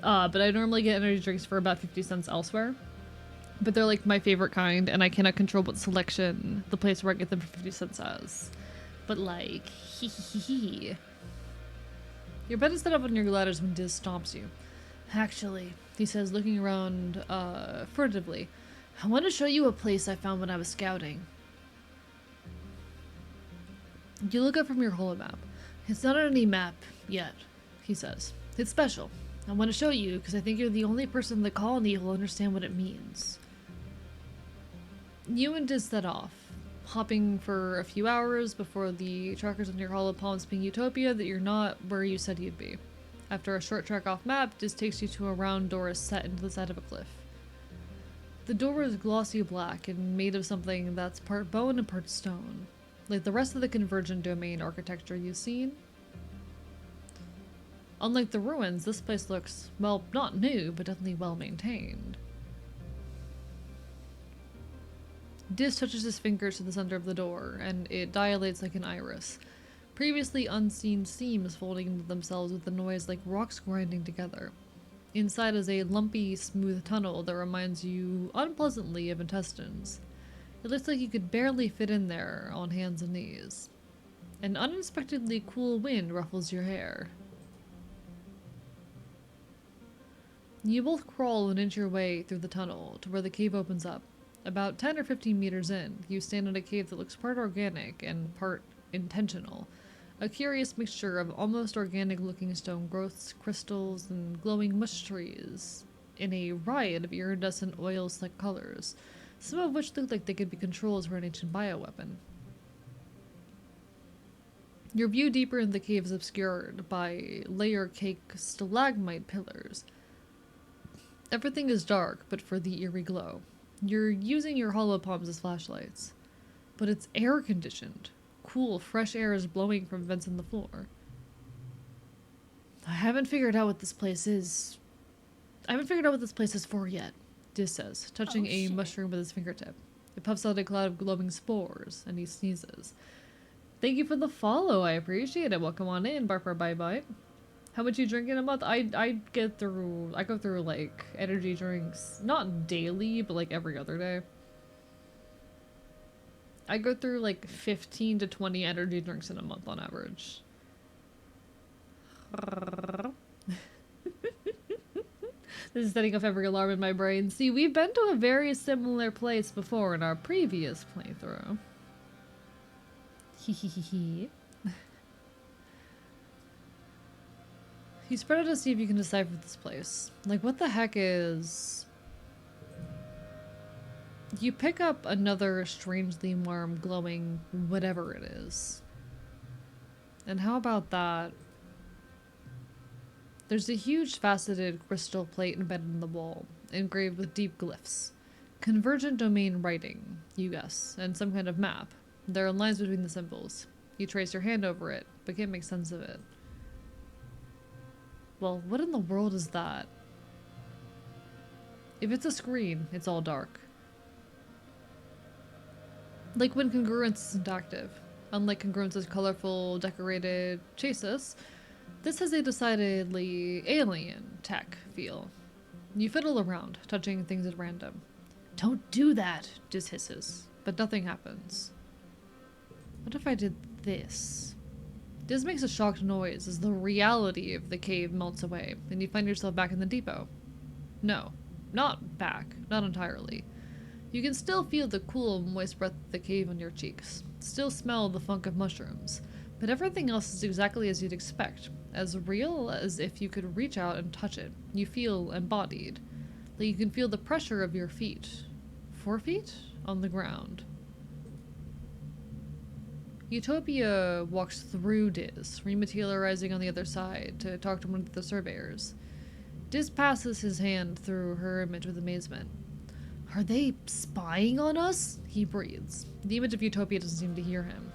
But I normally get energy drinks for about 50 cents elsewhere. But they're like my favorite kind, and I cannot control what selection the place where I get them for 50 cents has. But like, hee hee hee hee. You're better set up on your ladders when Diz stomps you. Actually, he says, looking around furtively, I want to show you a place I found when I was scouting. You look up from your holomap. It's not on any map yet, he says. It's special. I want to show you because I think you're the only person in the colony who will understand what it means. You and Diz set off, hopping for a few hours before the trackers on your holopalms ping Utopia that you're not where you said you'd be. After a short trek off map, Diz takes you to a round door set into the side of a cliff. The door is glossy black and made of something that's part bone and part stone, like the rest of the Convergent domain architecture you've seen. Unlike the ruins, this place looks, well, not new, but definitely well maintained. Diz touches his fingers to the center of the door, and it dilates like an iris. Previously unseen seams folding into themselves with a noise like rocks grinding together. Inside is a lumpy, smooth tunnel that reminds you unpleasantly of intestines. It looks like you could barely fit in there on hands and knees. An unexpectedly cool wind ruffles your hair. You both crawl and inch your way through the tunnel to where the cave opens up. About 10 or 15 meters in, you stand in a cave that looks part organic and part intentional. A curious mixture of almost organic-looking stone growths, crystals, and glowing mush trees in a riot of iridescent oil-slick colors, some of which look like they could be controls for an ancient bioweapon. Your view deeper in the cave is obscured by layer-cake stalagmite pillars. Everything is dark, but for the eerie glow. You're using your holopalms as flashlights, but it's air-conditioned. Cool, fresh air is blowing from vents in the floor. I haven't figured out what this place is for yet, Diz says, touching a mushroom with his fingertip. It puffs out a cloud of glowing spores, and he sneezes. Thank you for the follow. I appreciate it. Welcome on in, Barper Bye Bye. How much you drink in a month? I go through like energy drinks, not daily, but like every other day. I go through like 15 to 20 energy drinks in a month on average. This is setting off every alarm in my brain. See, we've been to a very similar place before in our previous playthrough. Hehehehe. You spread it to see if you can decipher this place. Like, what the heck is... You pick up another strangely warm, glowing whatever it is. And how about that? There's a huge faceted crystal plate embedded in the wall, engraved with deep glyphs. Convergent domain writing, you guess, and some kind of map. There are lines between the symbols. You trace your hand over it, but can't make sense of it. Well, what in the world is that? If it's a screen, it's all dark. Like when congruence isn't active. Unlike congruence's colorful, decorated chasis, this has a decidedly alien tech feel. You fiddle around, touching things at random. Don't do that, Diz hisses, but nothing happens. What if I did this? Diz makes a shocked noise as the reality of the cave melts away, and you find yourself back in the depot. No, not back, not entirely. You can still feel the cool, moist breath of the cave on your cheeks, still smell the funk of mushrooms, but everything else is exactly as you'd expect, as real as if you could reach out and touch it. You feel embodied, like you can feel the pressure of your feet, 4 feet, on the ground. Utopia walks through Diz, rematerializing on the other side to talk to one of the surveyors. Diz passes his hand through her image with amazement. Are they spying on us? He breathes. The image of Utopia doesn't seem to hear him.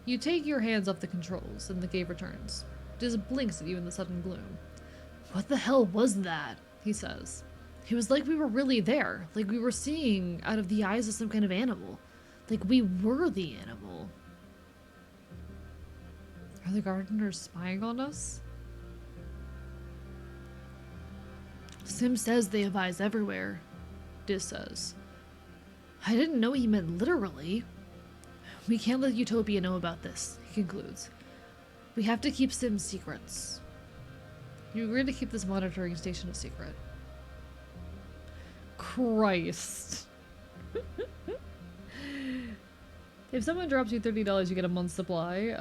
You take your hands off the controls, and the cave returns. Diz blinks at you in the sudden gloom. What the hell was that? He says. It was like we were really there, like we were seeing out of the eyes of some kind of animal. Like we were the animal. Are the gardeners spying on us? Sim says they have eyes everywhere, Diz says. I didn't know he meant literally. We can't let Utopia know about this, he concludes. We have to keep Sim's secrets. You agree to keep this monitoring station a secret. Christ. If someone drops you $30, you get a month's supply,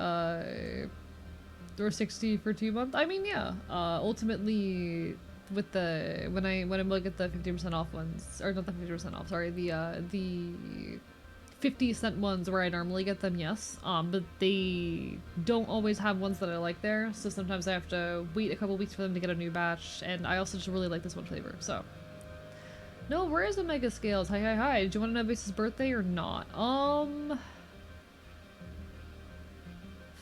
or 60 for 2 months. I mean, yeah. Ultimately, with the when I look at the 50% off ones, or not the 50% off, sorry, the 50-cent ones where I normally get them, yes. But they don't always have ones that I like there, so sometimes I have to wait a couple weeks for them to get a new batch, and I also just really like this one flavor, so. No, where is Omega Scales? Hi. Did you want to know Base's birthday or not?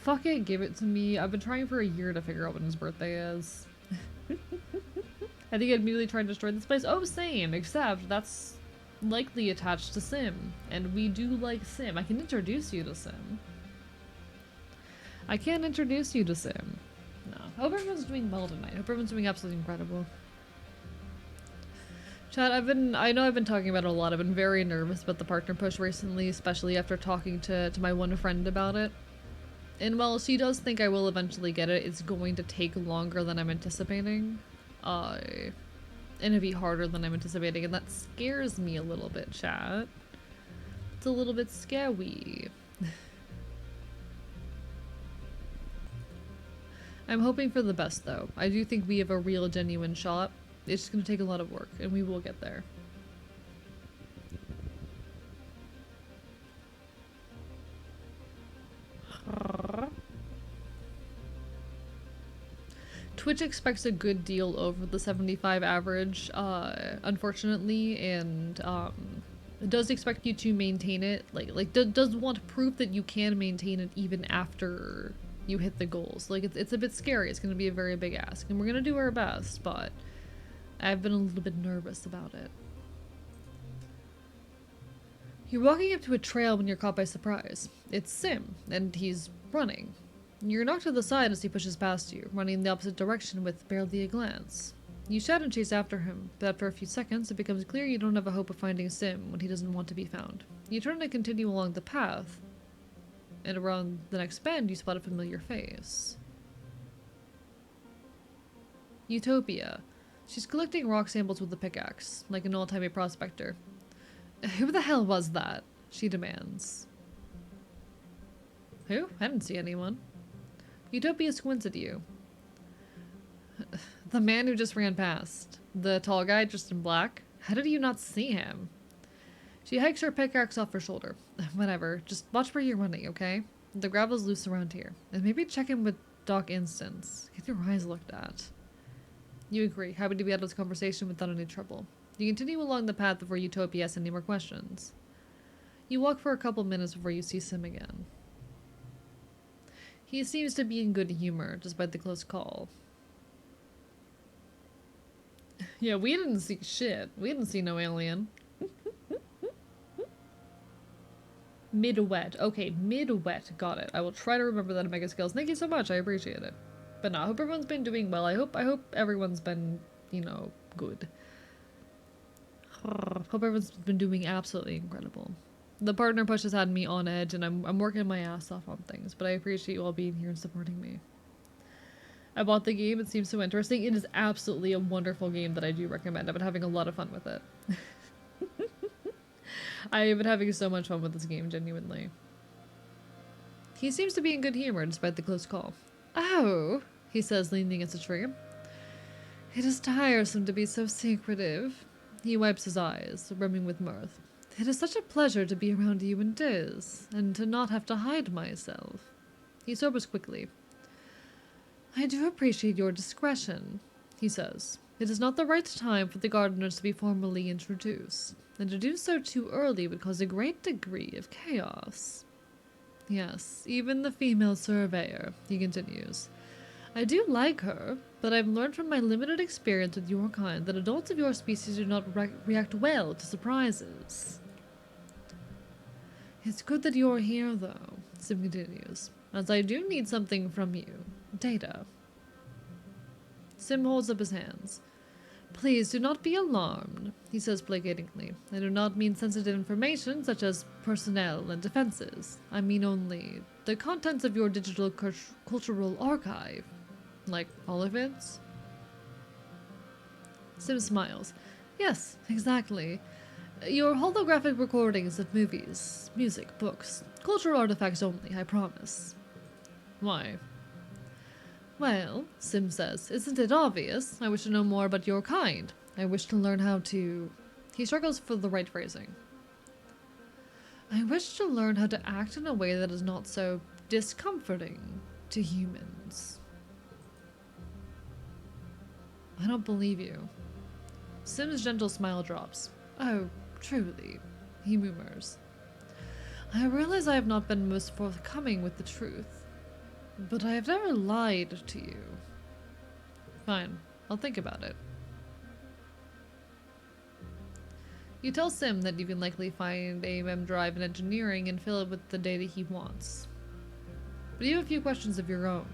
Fuck it, give it to me. I've been trying for a year to figure out when his birthday is. I think I'd immediately try to destroy this place. Oh, same, except that's likely attached to Sim, and we do like Sim. I can introduce you to Sim. I can't introduce you to Sim. No. Hope everyone's doing well tonight. Hope everyone's doing absolutely incredible. Chat, I know I've been talking about it a lot. I've been very nervous about the partner push recently, especially after talking to my one friend about it. And while she does think I will eventually get it, it's going to take longer than I'm anticipating. And it'll be harder than I'm anticipating, and that scares me a little bit, chat. It's a little bit scary. I'm hoping for the best, though. I do think we have a real, genuine shot. It's just going to take a lot of work, and we will get there. Twitch expects a good deal over the 75 average, unfortunately, and it does expect you to maintain it, does want proof that you can maintain it even after you hit the goals. Like, it's a bit scary. It's going to be a very big ask, and we're going to do our best, but I've been a little bit nervous about it. You're walking up to a trail when you're caught by surprise. It's Sim, and he's running. You're knocked to the side as he pushes past you, running in the opposite direction with barely a glance. You shout and chase after him, but after a few seconds, it becomes clear you don't have a hope of finding Sim when he doesn't want to be found. You turn and continue along the path, and around the next bend, you spot a familiar face. Utopia. She's collecting rock samples with a pickaxe, like an old-timey prospector. Who the hell was that? She demands. Who? I didn't see anyone. Utopia squints at you. The man who just ran past. The tall guy dressed in black. How did you not see him? She hikes her pickaxe off her shoulder. Whatever. Just watch where you're running, okay? The gravel's loose around here. And maybe check in with Doc Instance. Get your eyes looked at. You agree, happy to be out of this conversation without any trouble. You continue along the path before Utopia asks any more questions. You walk for a couple minutes before you see Sim again. He seems to be in good humor, despite the close call. Yeah, we didn't see shit. We didn't see no alien. Mid-wet. Okay, mid-wet. Got it. I will try to remember that in Mega Skills. Thank you so much. I appreciate it. But no, I hope everyone's been doing well. I hope everyone's been, you know, good. Hope everyone's been doing absolutely incredible. The partner push has had me on edge, and I'm working my ass off on things, but I appreciate you all being here and supporting me. I bought the game. It seems so interesting. It is absolutely a wonderful game that I do recommend. I've been having a lot of fun with it. I have been having so much fun with this game, genuinely. He seems to be in good humor despite the close call. Oh, he says, leaning against a tree. It is tiresome to be so secretive. He wipes his eyes, brimming with mirth. It is such a pleasure to be around you and Diz, and to not have to hide myself. He sobers quickly. I do appreciate your discretion, he says. It is not the right time for the gardeners to be formally introduced, and to do so too early would cause a great degree of chaos. Yes, even the female surveyor, he continues. I do like her, but I've learned from my limited experience with your kind that adults of your species do not react well to surprises. It's good that you're here, though, Sim continues, as I do need something from you. Data. Sim holds up his hands. Please do not be alarmed, he says placatingly. I do not mean sensitive information such as personnel and defenses. I mean only the contents of your digital cultural archive. Like all of it? Sim smiles. Yes, exactly. Your holographic recordings of movies, music, books. Cultural artifacts only, I promise. Why? Well, Sim says, isn't it obvious? I wish to know more about your kind. I wish to learn how to... He struggles for the right phrasing. I wish to learn how to act in a way that is not so discomforting to humans. I don't believe you. Sim's gentle smile drops. Oh, truly, he murmurs. I realize I have not been most forthcoming with the truth, but I have never lied to you. Fine, I'll think about it. You tell Sim that you can likely find a mem drive in engineering and fill it with the data he wants. But you have a few questions of your own.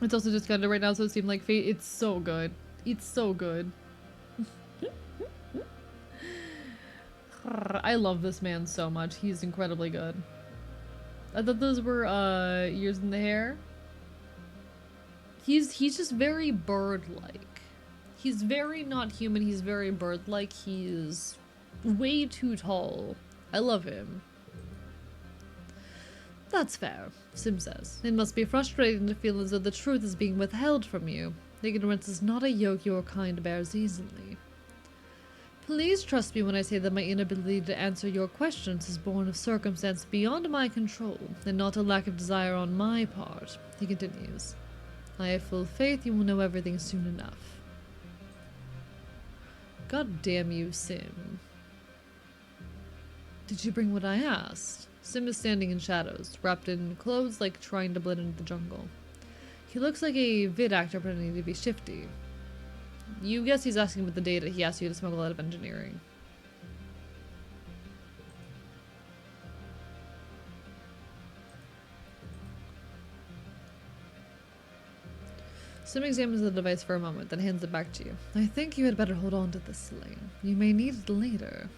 It's also discounted right now, so it seemed like fate. It's so good. It's so good. I love this man so much. He's incredibly good. I thought those were ears in the hair. He's just very bird-like. He's very not human. He's very bird-like. He's way too tall. I love him. That's fair, Sim says. It must be frustrating to feel as though the truth is being withheld from you. Ignorance is not a yoke your kind bears easily. Please trust me when I say that my inability to answer your questions is born of circumstance beyond my control, and not a lack of desire on my part, he continues. I have full faith you will know everything soon enough. God damn you, Sim. Did you bring what I asked? Sim is standing in shadows, wrapped in clothes like trying to blend into the jungle. He looks like a vid actor pretending to be shifty. You guess he's asking about the data he asked you to smuggle out of engineering. Sim examines the device for a moment, then hands it back to you. I think you had better hold on to this, Selene. You may need it later.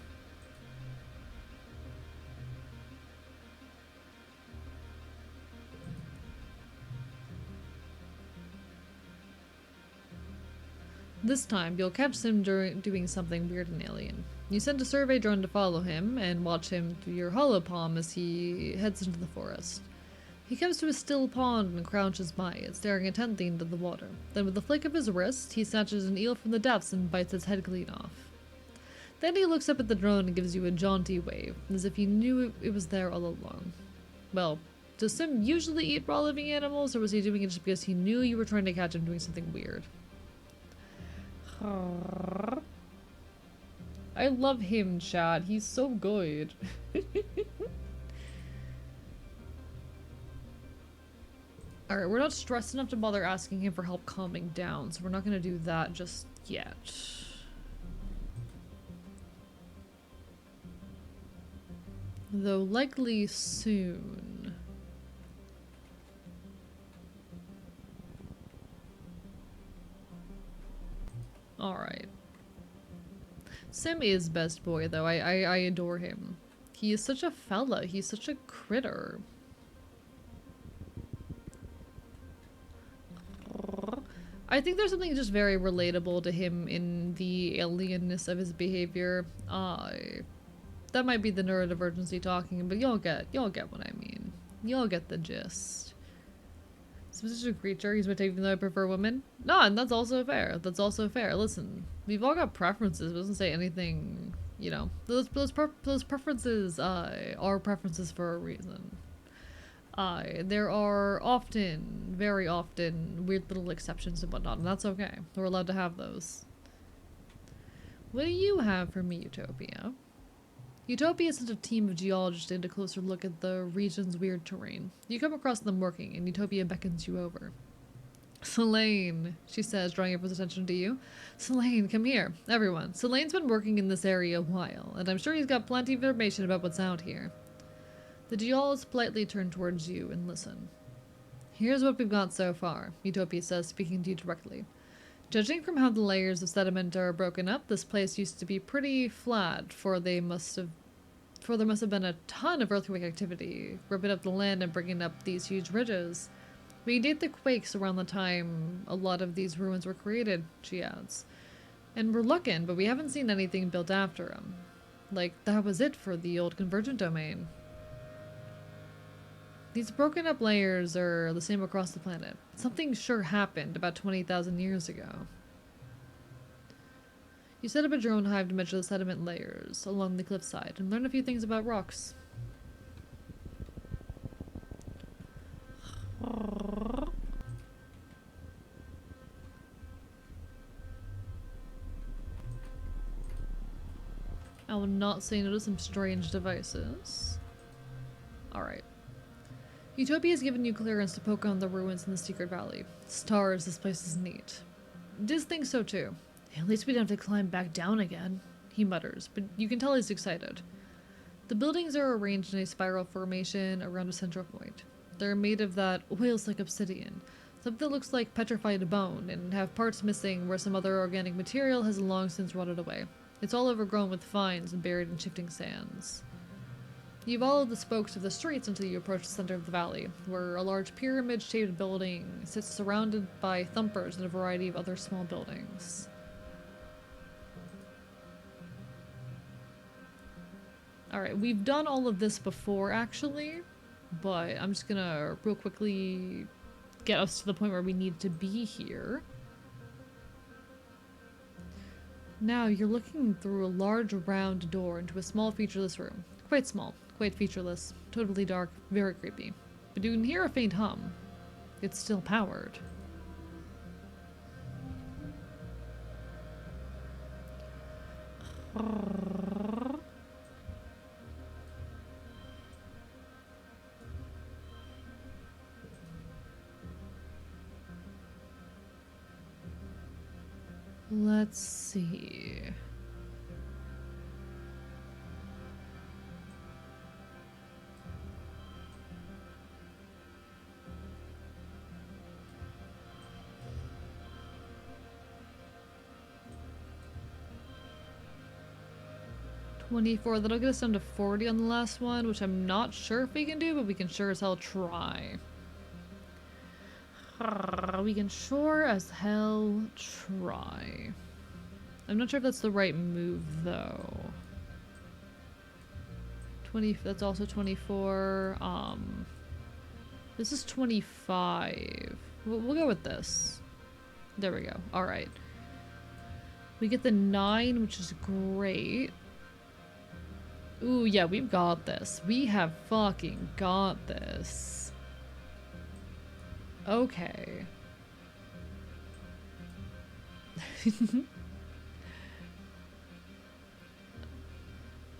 This time, you'll catch Sim doing something weird and alien. You send a survey drone to follow him and watch him through your holopalm as he heads into the forest. He comes to a still pond and crouches by it, staring intently into the water. Then with a flick of his wrist, he snatches an eel from the depths and bites its head clean off. Then he looks up at the drone and gives you a jaunty wave, as if he knew it was there all along. Well, does Sim usually eat raw living animals, or was he doing it just because he knew you were trying to catch him doing something weird? I love him, Chad. He's so good. Alright, we're not stressed enough to bother asking him for help calming down, so we're not gonna do that just yet. Though likely soon. Alright. Sim is best boy, though. I adore him. He is such a fella. He's such a critter. I think there's something just very relatable to him in the alienness of his behavior. That might be the neurodivergency talking, but y'all get what I mean. Y'all get the gist. Specific creature, he's with even though I prefer women. No, and that's also fair. That's also fair. Listen, we've all got preferences. It doesn't say anything, you know. Those preferences are preferences for a reason. There are often, very often, weird little exceptions and whatnot, and that's okay. We're allowed to have those. What do you have for me, Utopia? Utopia sent a team of geologists to take a closer look at the region's weird terrain. You come across them working, and Utopia beckons you over. Selene, she says, drawing everyone's attention to you. Selene, come here. Everyone. Selene's been working in this area a while, and I'm sure he's got plenty of information about what's out here. The geologists politely turn towards you and listen. Here's what we've got so far, Utopia says, speaking to you directly. Judging from how the layers of sediment are broken up, this place used to be pretty flat, for there must have been a ton of earthquake activity, ripping up the land and bringing up these huge ridges. We date the quakes around the time a lot of these ruins were created, she adds. And we're looking, but we haven't seen anything built after them. Like, that was it for the old convergent domain. These broken up layers are the same across the planet. Something sure happened about 20,000 years ago. You set up a drone hive to measure the sediment layers along the cliffside and learn a few things about rocks. I will not say no to some strange devices. Alright. Utopia has given you clearance to poke on the ruins in the secret valley. Stars, this place is neat. Diz thinks so too. At least we don't have to climb back down again, he mutters, but you can tell he's excited. The buildings are arranged in a spiral formation around a central point. They're made of that oils-like obsidian, something that looks like petrified bone, and have parts missing where some other organic material has long since rotted away. It's all overgrown with vines and buried in shifting sands. You follow the spokes of the streets until you approach the center of the valley, where a large pyramid-shaped building sits surrounded by thumpers and a variety of other small buildings. Alright, we've done all of this before, actually, but I'm just gonna real quickly get us to the point where we need to be here. Now you're looking through a large round door into a small featureless room. Quite small, quite featureless, totally dark, very creepy. But you can hear a faint hum. It's still powered. Let's see. 24. That'll get us down to 40 on the last one, which I'm not sure if we can do, but we can sure as hell try. We can sure as hell try. I'm not sure if that's the right move, though. 20, that's also 24. This is 25. We'll go with this. There we go. Alright. We get the 9, which is great. Ooh, yeah, we've got this. We have fucking got this. Okay.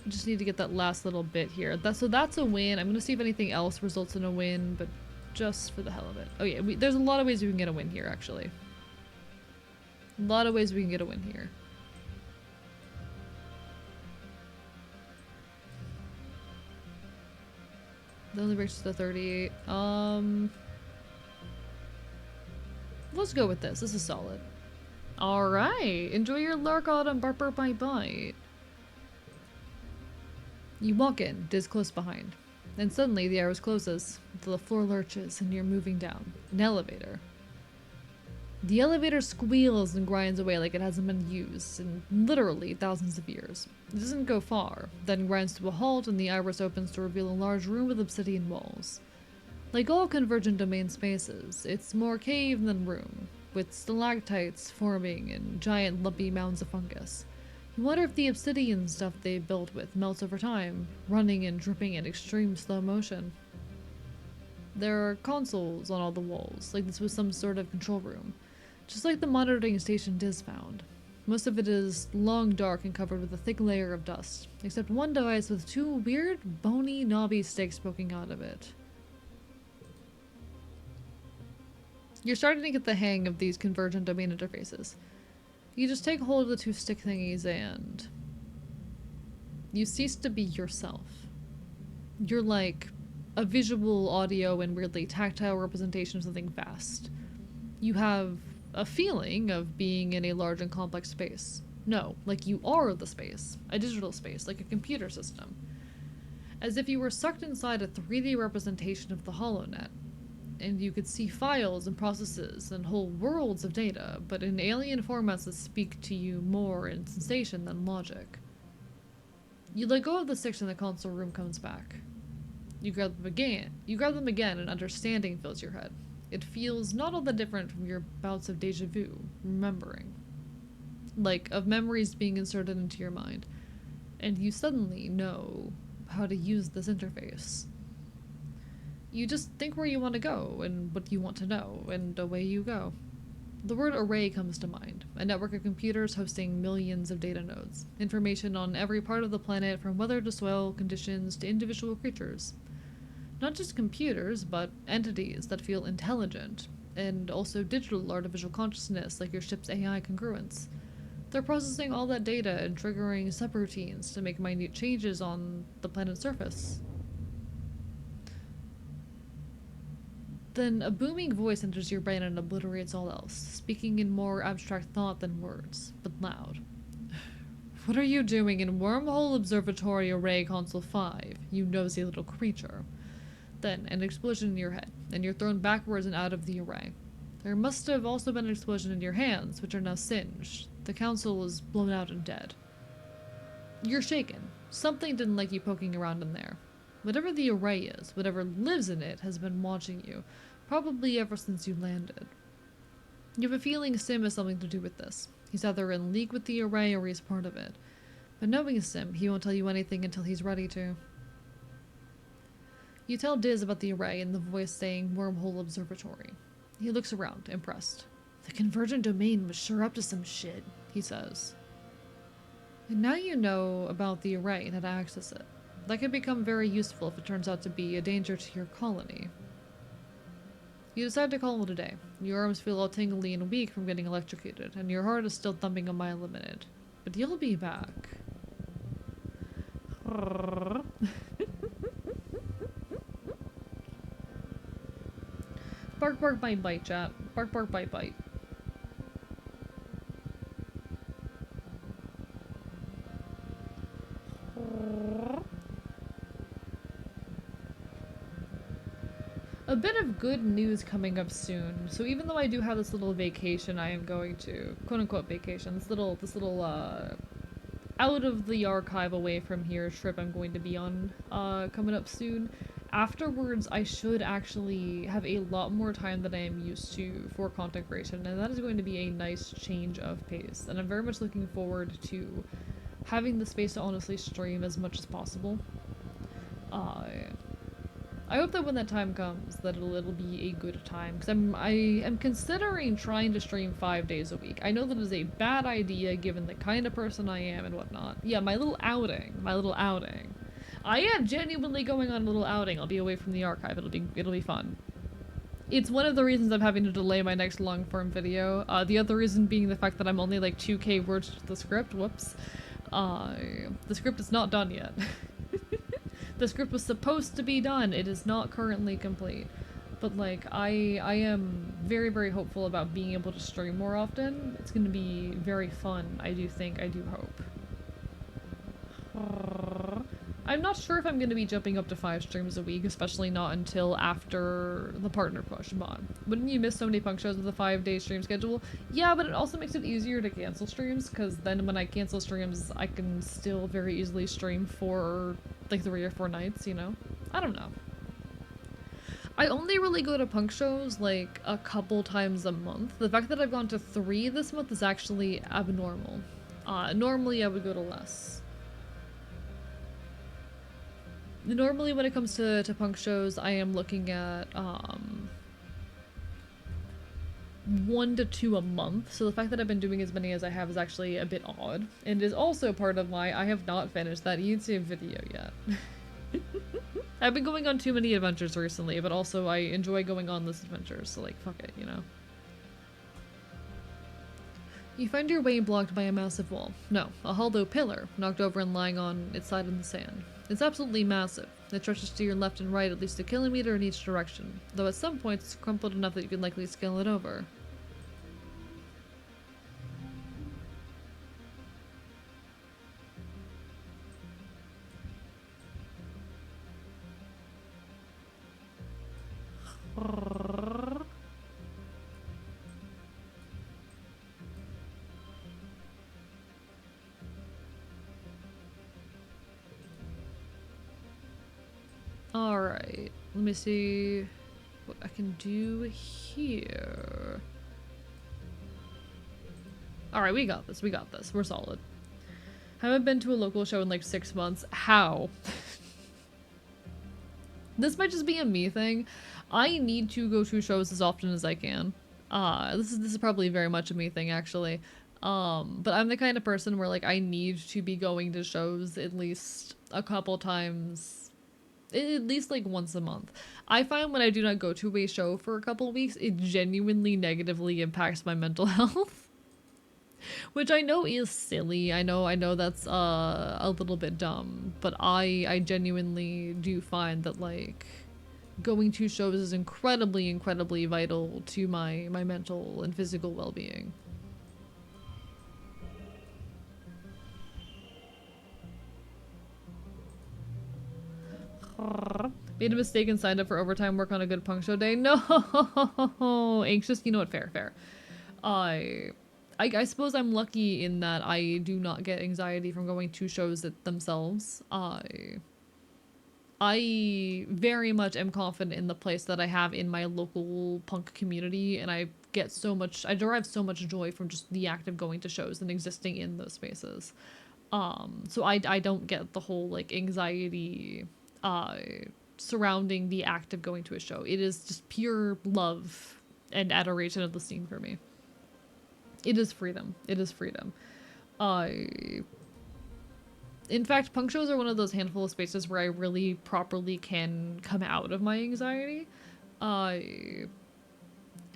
Just need to get that last little bit here. So that's a win. I'm gonna see if anything else results in a win, but just for the hell of it. Oh yeah, there's a lot of ways we can get a win here, actually. A lot of ways we can get a win here. That only breaks to 38. Let's go with this. This is solid. Alright. Enjoy your Lark Autumn Bark Bark Bite Bite. You walk in, Diz close behind. Then suddenly the iris closes, the floor lurches, and you're moving down. An elevator. The elevator squeals and grinds away like it hasn't been used in literally thousands of years. It doesn't go far, then grinds to a halt and the iris opens to reveal a large room with obsidian walls. Like all convergent domain spaces, it's more cave than room, with stalactites forming in giant lumpy mounds of fungus. You wonder if the obsidian stuff they built with melts over time, running and dripping in extreme slow motion. There are consoles on all the walls, like this was some sort of control room. Just like the monitoring station Diz found. Most of it is long dark and covered with a thick layer of dust, except one device with 2 weird, bony, knobby sticks poking out of it. You're starting to get the hang of these convergent domain interfaces. You just take hold of the 2 stick thingies and you cease to be yourself. You're like a visual, audio, and weirdly tactile representation of something vast. You have a feeling of being in a large and complex space. No, like you are the space. A digital space, like a computer system. As if you were sucked inside a 3D representation of the HoloNet. And you could see files and processes and whole worlds of data, but in alien formats that speak to you more in sensation than logic. You let go of the sticks and the console room comes back. You grab them again and understanding fills your head. It feels not all that different from your bouts of deja vu, remembering. Like, of memories being inserted into your mind. And you suddenly know how to use this interface. You just think where you want to go, and what you want to know, and away you go. The word array comes to mind, a network of computers hosting millions of data nodes, information on every part of the planet from weather to soil conditions to individual creatures. Not just computers, but entities that feel intelligent, and also digital artificial consciousness like your ship's AI congruence. They're processing all that data and triggering subroutines to make minute changes on the planet's surface. Then a booming voice enters your brain and obliterates all else, speaking in more abstract thought than words, but loud. What are you doing in Wormhole Observatory Array Console 5, you nosy little creature? Then, an explosion in your head, and you're thrown backwards and out of the array. There must have also been an explosion in your hands, which are now singed. The console is blown out and dead. You're shaken. Something didn't like you poking around in there. Whatever the array is, whatever lives in it, has been watching you, probably ever since you landed. You have a feeling Sim has something to do with this. He's either in league with the array or he's part of it. But knowing Sim, he won't tell you anything until he's ready to. You tell Diz about the array and the voice saying Wormhole Observatory. He looks around, impressed. The convergent domain was sure up to some shit, he says. And now you know about the array and how to access it. That could become very useful if it turns out to be a danger to your colony. You decide to call it a day. Your arms feel all tingly and weak from getting electrocuted, and your heart is still thumping a mile a minute. But you'll be back. Bark, bark, bite, bite, chat. Bark, bark, bite, bite. A bit of good news coming up soon. So even though I do have this little vacation I am going to, quote unquote vacation, this little out of the archive away from here trip I'm going to be on coming up soon. Afterwards, I should actually have a lot more time than I am used to for content creation, and that is going to be a nice change of pace. And I'm very much looking forward to having the space to honestly stream as much as possible. I hope that when that time comes, that it'll be a good time, because I am considering trying to stream 5 days a week. I know that is a bad idea given the kind of person I am and whatnot. Yeah, my little outing. I am genuinely going on a little outing. I'll be away from the archive. It'll be fun. It's one of the reasons I'm having to delay my next long-form video. The other reason being the fact that I'm only like 2k words to the script. Whoops. The script is not done yet. The script was supposed to be done. It is not currently complete. But like, I am very, very hopeful about being able to stream more often. It's going to be very fun, I do hope. I'm not sure if I'm going to be jumping up to 5 streams a week, especially not until after the partner push mod. Wouldn't you miss so many punk shows with a 5-day stream schedule? Yeah, but it also makes it easier to cancel streams, because then when I cancel streams, I can still very easily stream for like 3 or 4 nights, you know? I don't know. I only really go to punk shows like a couple times a month. The fact that I've gone to 3 this month is actually abnormal. Normally I would go to less. Normally when it comes to punk shows, I am looking at 1 to 2 a month, so the fact that I've been doing as many as I have is actually a bit odd, and is also part of why I have not finished that YouTube video yet. I've been going on too many adventures recently, but also I enjoy going on those adventures, so like, fuck it, you know? You find your way blocked by a massive wall. No, a hollow pillar, knocked over and lying on its side in the sand. It's absolutely massive. It stretches to your left and right at least a kilometer in each direction, though at some points it's crumpled enough that you can likely scale it over. Alright, let me see what I can do here. Alright, we got this, we're solid. Haven't been to a local show in like 6 months. How? This might just be a me thing. I need to go to shows as often as I can. This is probably very much a me thing, actually. But I'm the kind of person where like I need to be going to shows at least a couple times, at least like once a month. I find when I do not go to a show for a couple weeks, it genuinely negatively impacts my mental health. Which I know is silly. I know that's a little bit dumb, but I genuinely do find that like going to shows is incredibly, incredibly vital to my mental and physical well-being. Made a mistake and signed up for overtime work on a good punk show day. No, anxious. You know what? Fair. I suppose I'm lucky in that I do not get anxiety from going to shows themselves. I very much am confident in the place that I have in my local punk community, and I derive so much joy from just the act of going to shows and existing in those spaces. So I don't get the whole like anxiety surrounding the act of going to a show. It is just pure love and adoration of the scene for me. It is freedom. In fact, punk shows are one of those handful of spaces where I really properly can come out of my anxiety. I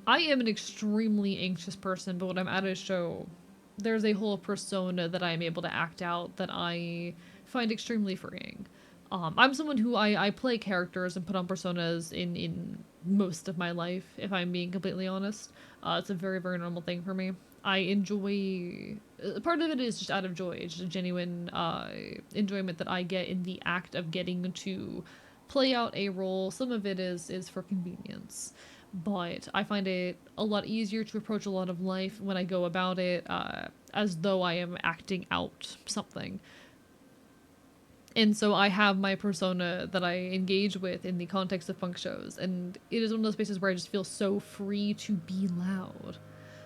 am an extremely anxious person, but when I'm at a show, there's a whole persona that I'm able to act out that I find extremely freeing. I'm someone who I play characters and put on personas in most of my life, if I'm being completely honest. It's a very, very normal thing for me. I enjoy... part of it is just out of joy. It's just a genuine enjoyment that I get in the act of getting to play out a role. Some of it is for convenience, but I find it a lot easier to approach a lot of life when I go about it as though I am acting out something. And so I have my persona that I engage with in the context of punk shows, and it is one of those spaces where I just feel so free to be loud.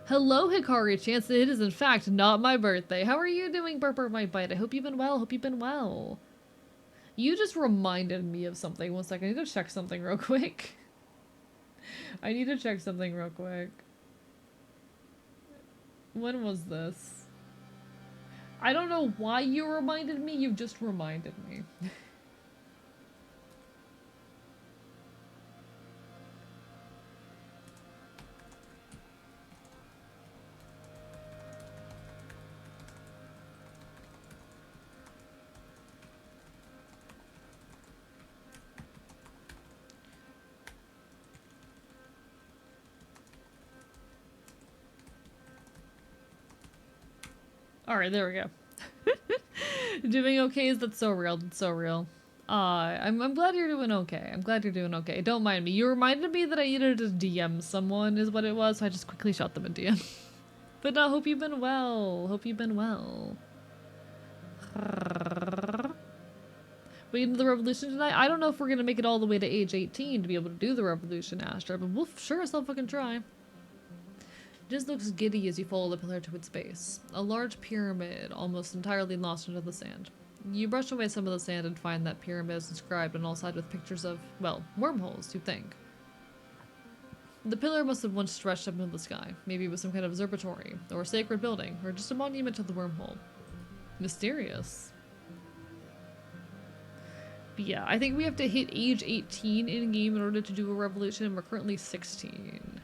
Hello, Hikari Chance. It is in fact not my birthday. How are you doing, Burper My Bite? I hope you've been well. Hope you've been well. You just reminded me of something. One second. I need to check something real quick. I need to check something real quick. When was this? I don't know why you reminded me. You just reminded me. Alright, there we go. Doing okay, is that so real? That's so real. I'm glad you're doing okay. I'm glad you're doing okay. Don't mind me. You reminded me that I needed to DM someone is what it was, so I just quickly shot them a DM. But no, hope you've been well. Hope you've been well. Waiting to the revolution tonight? I don't know if we're gonna make it all the way to age 18 to be able to do the revolution, Astra, but we'll sure as hell fucking try. It just looks giddy as you follow the pillar to its base. A large pyramid, almost entirely lost into the sand. You brush away some of the sand and find that pyramid is inscribed on all sides with pictures of, well, wormholes, you'd think. The pillar must have once stretched up into the sky. Maybe it was some kind of observatory, or a sacred building, or just a monument to the wormhole. Mysterious. But yeah, I think we have to hit age 18 in-game in order to do a revolution, and we're currently 16.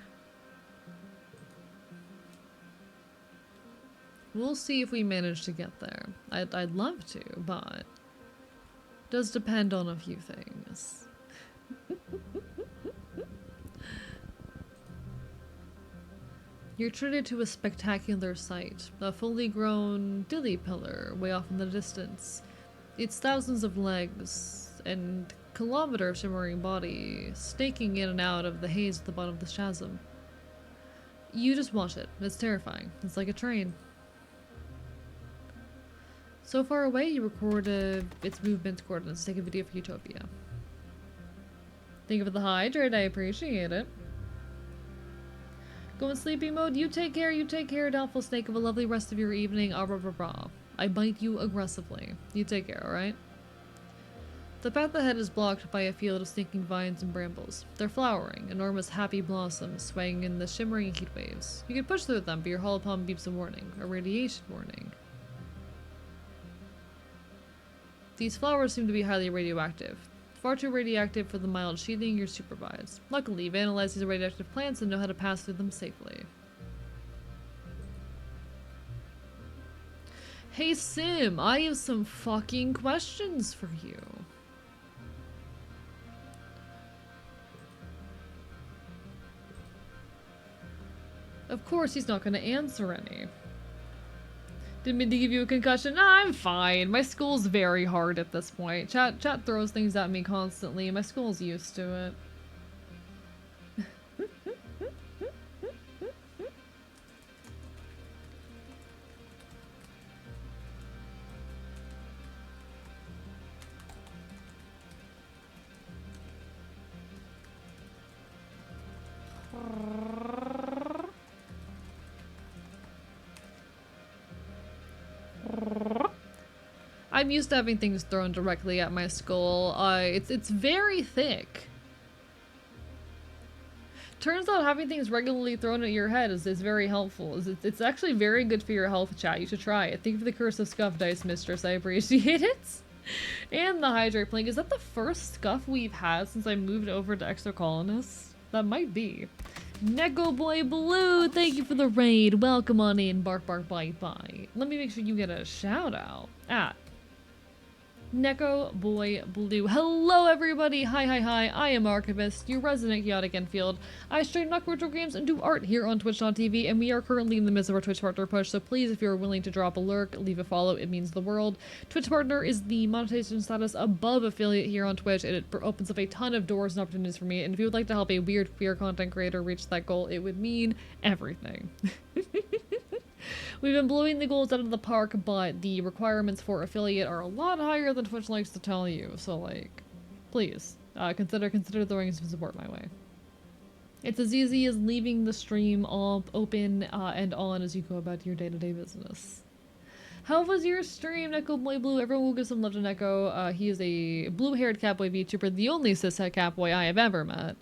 We'll see if we manage to get there. I'd love to, but it does depend on a few things. You're treated to a spectacular sight. A fully grown dilly pillar way off in the distance. Its thousands of legs and kilometer of shimmering body snaking in and out of the haze at the bottom of the chasm. You just watch it. It's terrifying. It's like a train. So far away, you record its movement coordinates. Take a video for Utopia. Think of the hydrate. I appreciate it. Go in sleepy mode. You take care, doubtful snake. Have a lovely rest of your evening. Ah, rah, rah, rah. I bite you aggressively. You take care, alright? The path ahead is blocked by a field of stinking vines and brambles. They're flowering, enormous happy blossoms swaying in the shimmering heat waves. You can push through them, but your hollow palm beeps a warning. A radiation warning. These flowers seem to be highly radioactive. Far too radioactive for the mild sheathing you're supervised. Luckily, you've analyzed these radioactive plants and know how to pass through them safely. Hey Sim, I have some fucking questions for you. Of course he's not gonna answer any. Didn't mean to give you a concussion. Nah, I'm fine. My school's very hard at this point. Chat throws things at me constantly. My school's used to it. I'm used to having things thrown directly at my skull. It's very thick. Turns out having things regularly thrown at your head is very helpful. It's actually very good for your health, chat. You should try it. Think of the Curse of Scuff Dice, Mistress. I appreciate it. And the Hydrate Plank. Is that the first scuff we've had since I moved over to Exocolonist? That might be. Neko Boy Blue, thank you for the raid. Welcome on in, bark bark bite bite. Let me make sure you get a shout out at Neko Boy Blue. Hello everybody! Hi, I am Archivist, your resident chaotic Enfield. I stream Knock retro games and do art here on Twitch.tv, and we are currently in the midst of our Twitch partner push, so please, if you're willing to drop a lurk, leave a follow, it means the world. Twitch partner is the monetization status above affiliate here on Twitch, and it opens up a ton of doors and opportunities for me, and if you would like to help a weird queer content creator reach that goal, it would mean everything. We've been blowing the goals out of the park, but the requirements for affiliate are a lot higher than Twitch likes to tell you. So, like, please, consider throwing some support my way. It's as easy as leaving the stream all open and on as you go about your day-to-day business. How was your stream, Neko Boy Blue? Everyone will give some love to Neko. He is a blue-haired catboy VTuber, the only cishet catboy I have ever met.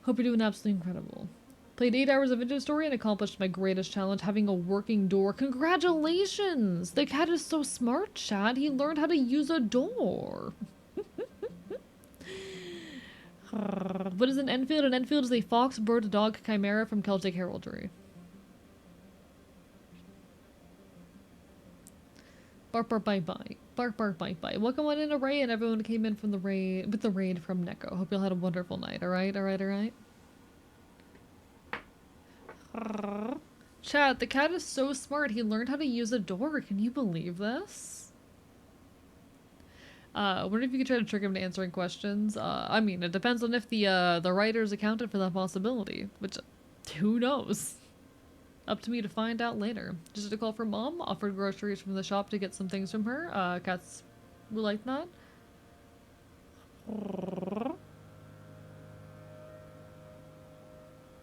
Hope you're doing absolutely incredible. Played 8 hours of Vintage Story and accomplished my greatest challenge, having a working door. Congratulations! The cat is so smart, chat. He learned how to use a door. What is an Enfield? An Enfield is a fox, bird, dog, chimera from Celtic heraldry. Bark, bark, bye, bye. Bark, bark, bye, bye. Welcome on in, Array, and everyone came in from the raid with the raid from Neko. Hope you all had a wonderful night. Alright, alright, alright. Chat, the cat is so smart. He learned how to use a door. Can you believe this? Wonder if you could try to trick him to answering questions. I mean, it depends on if the writers accounted for that possibility, which, who knows? Up to me to find out later. Just a call from mom. Offered groceries from the shop to get some things from her. Cats will like that.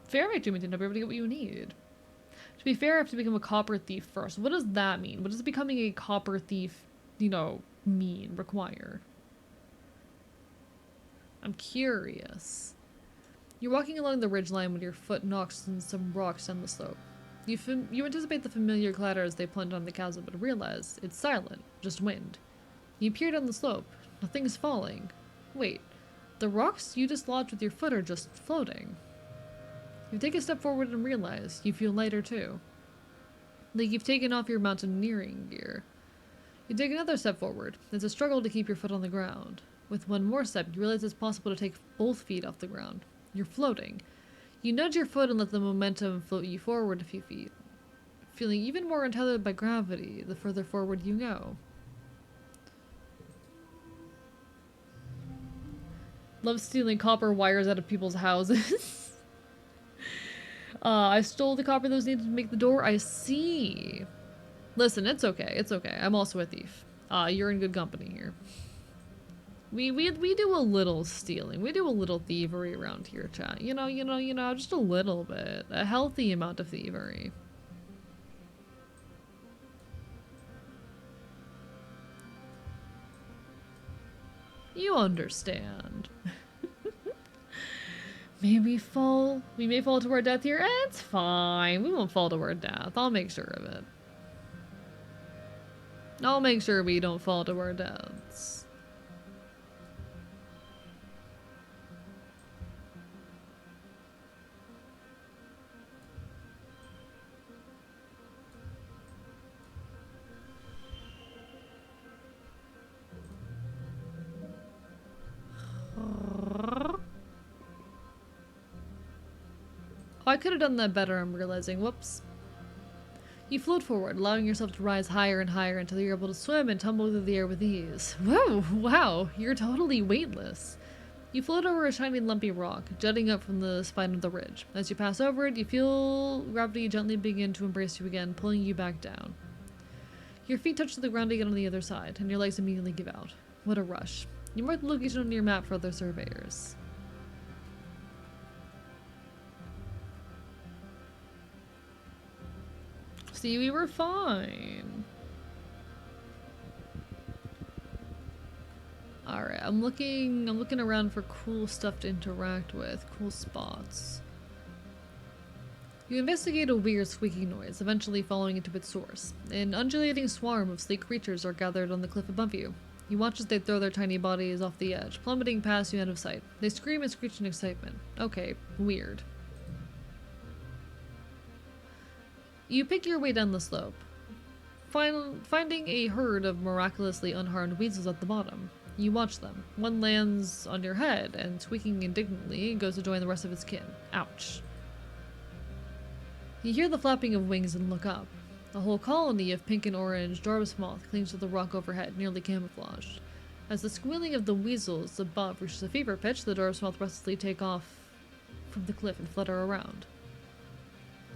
Fair, right, Jimmy, to be able to get what you need. To be fair, I have to become a copper thief first. What does that mean? What does becoming a copper thief, you know, require? I'm curious. You're walking along the ridgeline when your foot knocks on some rocks down the slope. You anticipate the familiar clatter as they plunge on the chasm, but realize it's silent, just wind. You peer down the slope. Nothing's falling. Wait, the rocks you dislodged with your foot are just floating. You take a step forward and realize you feel lighter too. Like you've taken off your mountaineering gear. You take another step forward. It's a struggle to keep your foot on the ground. With one more step, you realize it's possible to take both feet off the ground. You're floating. You nudge your foot and let the momentum float you forward a few feet. Feeling even more untethered by gravity the further forward you go. Love stealing copper wires out of people's houses. I stole the copper that was needed to make the door. I see. Listen, it's okay. It's okay. I'm also a thief. You're in good company here. We do a little stealing. We do a little thievery around here, chat. You know, just a little bit. A healthy amount of thievery. You understand. We may fall to our death here. It's fine. We won't fall to our death. I'll make sure of it. I'll make sure we don't fall to our deaths. Oh, I could have done that better, I'm realizing. Whoops. You float forward, allowing yourself to rise higher and higher until you're able to swim and tumble through the air with ease. Whoa, wow, you're totally weightless. You float over a shiny lumpy rock, jutting up from the spine of the ridge. As you pass over it, you feel gravity gently begin to embrace you again, pulling you back down. Your feet touch the ground again on the other side, and your legs immediately give out. What a rush. You mark the location on your map for other surveyors. See, we were fine. Alright, I'm looking around for cool stuff to interact with, cool spots. You investigate a weird squeaking noise, eventually following it to its source. An undulating swarm of sleek creatures are gathered on the cliff above you. You watch as they throw their tiny bodies off the edge, plummeting past you out of sight. They scream and screech in excitement. Okay, weird. You pick your way down the slope. finding a herd of miraculously unharmed weasels at the bottom. You watch them. One lands on your head and, squeaking indignantly, goes to join the rest of its kin. Ouch. You hear the flapping of wings and look up. A whole colony of pink and orange dwarf's moth clings to the rock overhead, nearly camouflaged. As the squealing of the weasels above reaches a fever pitch, the dwarf's moth restlessly take off from the cliff and flutter around.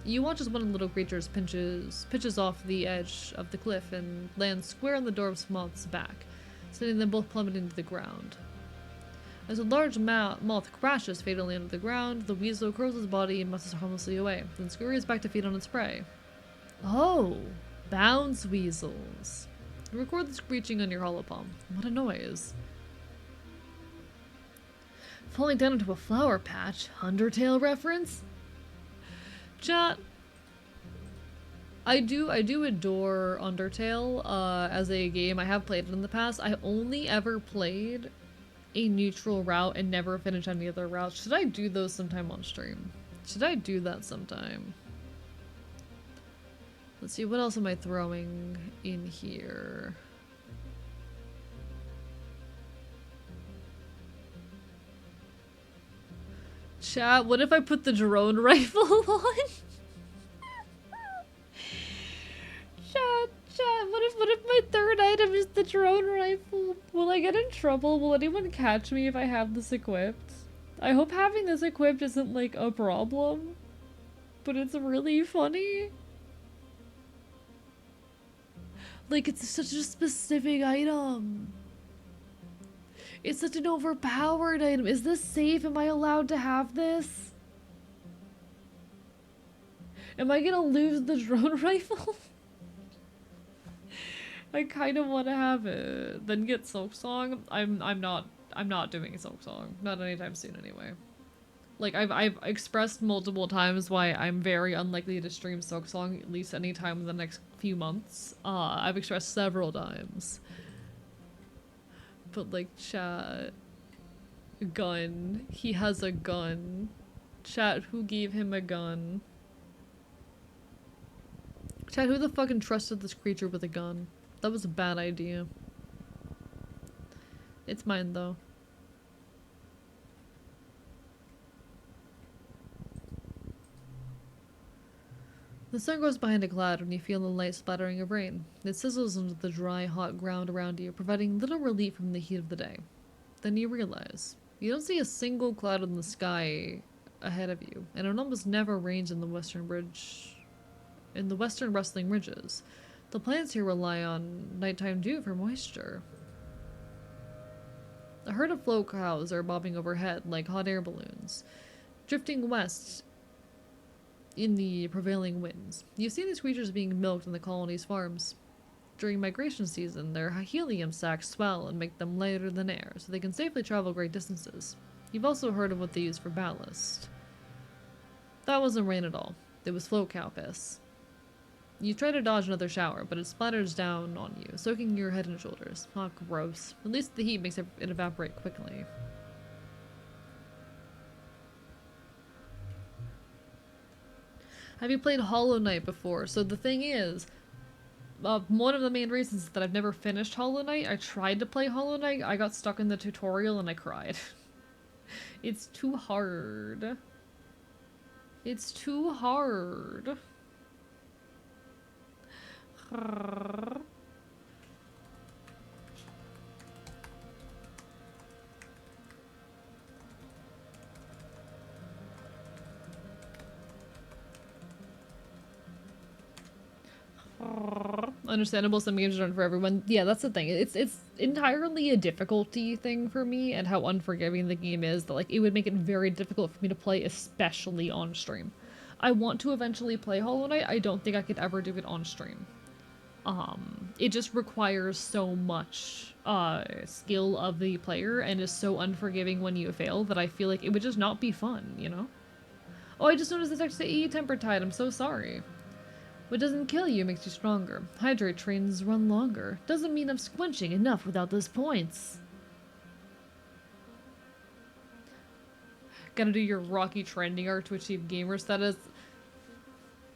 You watch as one of the little creatures pitches off the edge of the cliff and lands square on the dwarf's moth's back, sending them both plummeting to the ground. As a large moth crashes fatally into the ground, the weasel curls its body and musses harmlessly away, then scurries back to feed on its prey. Oh, bounce weasels. Record the screeching on your holopalm. What a noise. Falling down into a flower patch? Undertale reference? Chat. I do adore Undertale as a game. I have played it in the past. I only ever played a neutral route and never finished any other routes. Should I do those sometime on stream? Should I do that sometime? Let's see, what else am I throwing in here? Chat, what if I put the drone rifle on? Chat, what if my third item is the drone rifle? Will I get in trouble? Will anyone catch me if I have this equipped? I hope having this equipped isn't like a problem, but it's really funny. Like, it's such a specific item. It's such an overpowered item. Is this safe? Am I allowed to have this? Am I gonna lose the drone rifle? I kind of want to have it. Then get Silk Song. I'm not doing Silk Song. Not anytime soon anyway. Like, I've expressed multiple times why I'm very unlikely to stream Silk Song at least any time in the next few months. I've expressed several times. But, like, chat. Gun. He has a gun. Chat, who gave him a gun? Chat, who the fuck entrusted this creature with a gun? That was a bad idea. It's mine, though. The sun goes behind a cloud when you feel the light splattering of rain. It sizzles into the dry, hot ground around you, providing little relief from the heat of the day. Then you realize you don't see a single cloud in the sky ahead of you, and it almost never rains in the western rustling ridges. The plants here rely on nighttime dew for moisture. A herd of float cows are bobbing overhead like hot air balloons, drifting west in the prevailing winds. You see these creatures being milked in the colony's farms. During migration season, their helium sacs swell and make them lighter than air, so they can safely travel great distances. You've also heard of what they use for ballast. That wasn't rain at all. It was float cow piss. You try to dodge another shower, but it splatters down on you, soaking your head and shoulders. Oh, gross. At least the heat makes it evaporate quickly. Have you played Hollow Knight before? So the thing is, one of the main reasons is that I've never finished Hollow Knight. I tried to play Hollow Knight, I got stuck in the tutorial and I cried. It's too hard. It's too hard. Understandable, some games aren't for everyone. Yeah, that's the thing. It's entirely a difficulty thing for me and how unforgiving the game is, that like it would make it very difficult for me to play, especially on stream. I want to eventually play Hollow Knight. I don't think I could ever do it on stream. It just requires so much skill of the player and is so unforgiving when you fail that I feel like it would just not be fun, you know? Oh, I just noticed this extra E temper tide. I'm so sorry. What doesn't kill you makes you stronger. Hydrate trains run longer. Doesn't mean I'm squinching enough without those points. Gotta do your Rocky trending art to achieve gamer status.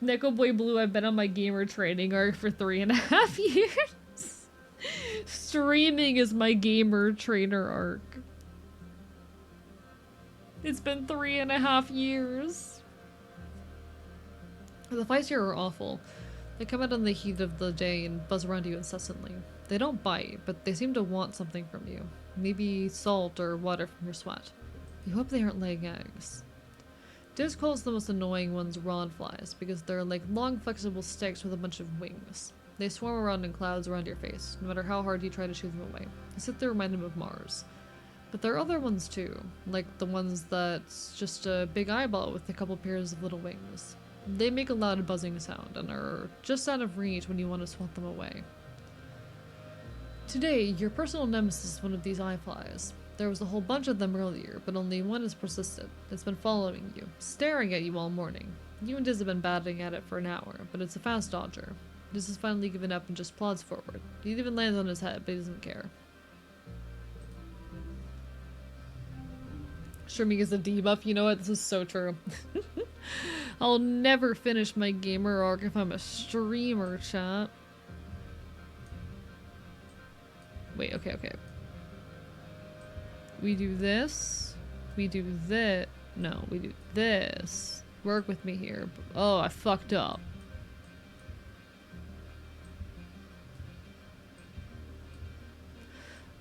Neko Boy Blue, I've been on my gamer training arc for 3.5 years. Streaming is my gamer trainer arc. It's been 3.5 years. The fights here are awful. They come out in the heat of the day and buzz around you incessantly. They don't bite, but they seem to want something from you. Maybe salt or water from your sweat. You hope they aren't laying eggs. Diz calls the most annoying ones rod flies because they're like long flexible sticks with a bunch of wings. They swarm around in clouds around your face, no matter how hard you try to shoo them away. As if they remind him of Mars. But there are other ones too, like the ones that's just a big eyeball with a couple pairs of little wings. They make a loud buzzing sound and are just out of reach when you want to swat them away. Today, your personal nemesis is one of these eye flies. There was a whole bunch of them earlier, but only one has persisted. It's been following you, staring at you all morning. You and Diz have been batting at it for an hour, but it's a fast dodger. Diz has finally given up and just plods forward. He even lands on his head, but he doesn't care. Streaming is a debuff, you know what? This is so true. I'll never finish my gamer arc if I'm a streamer, chat. Wait, okay. We do this. We do this. No, we do this. Work with me here. Oh, I fucked up.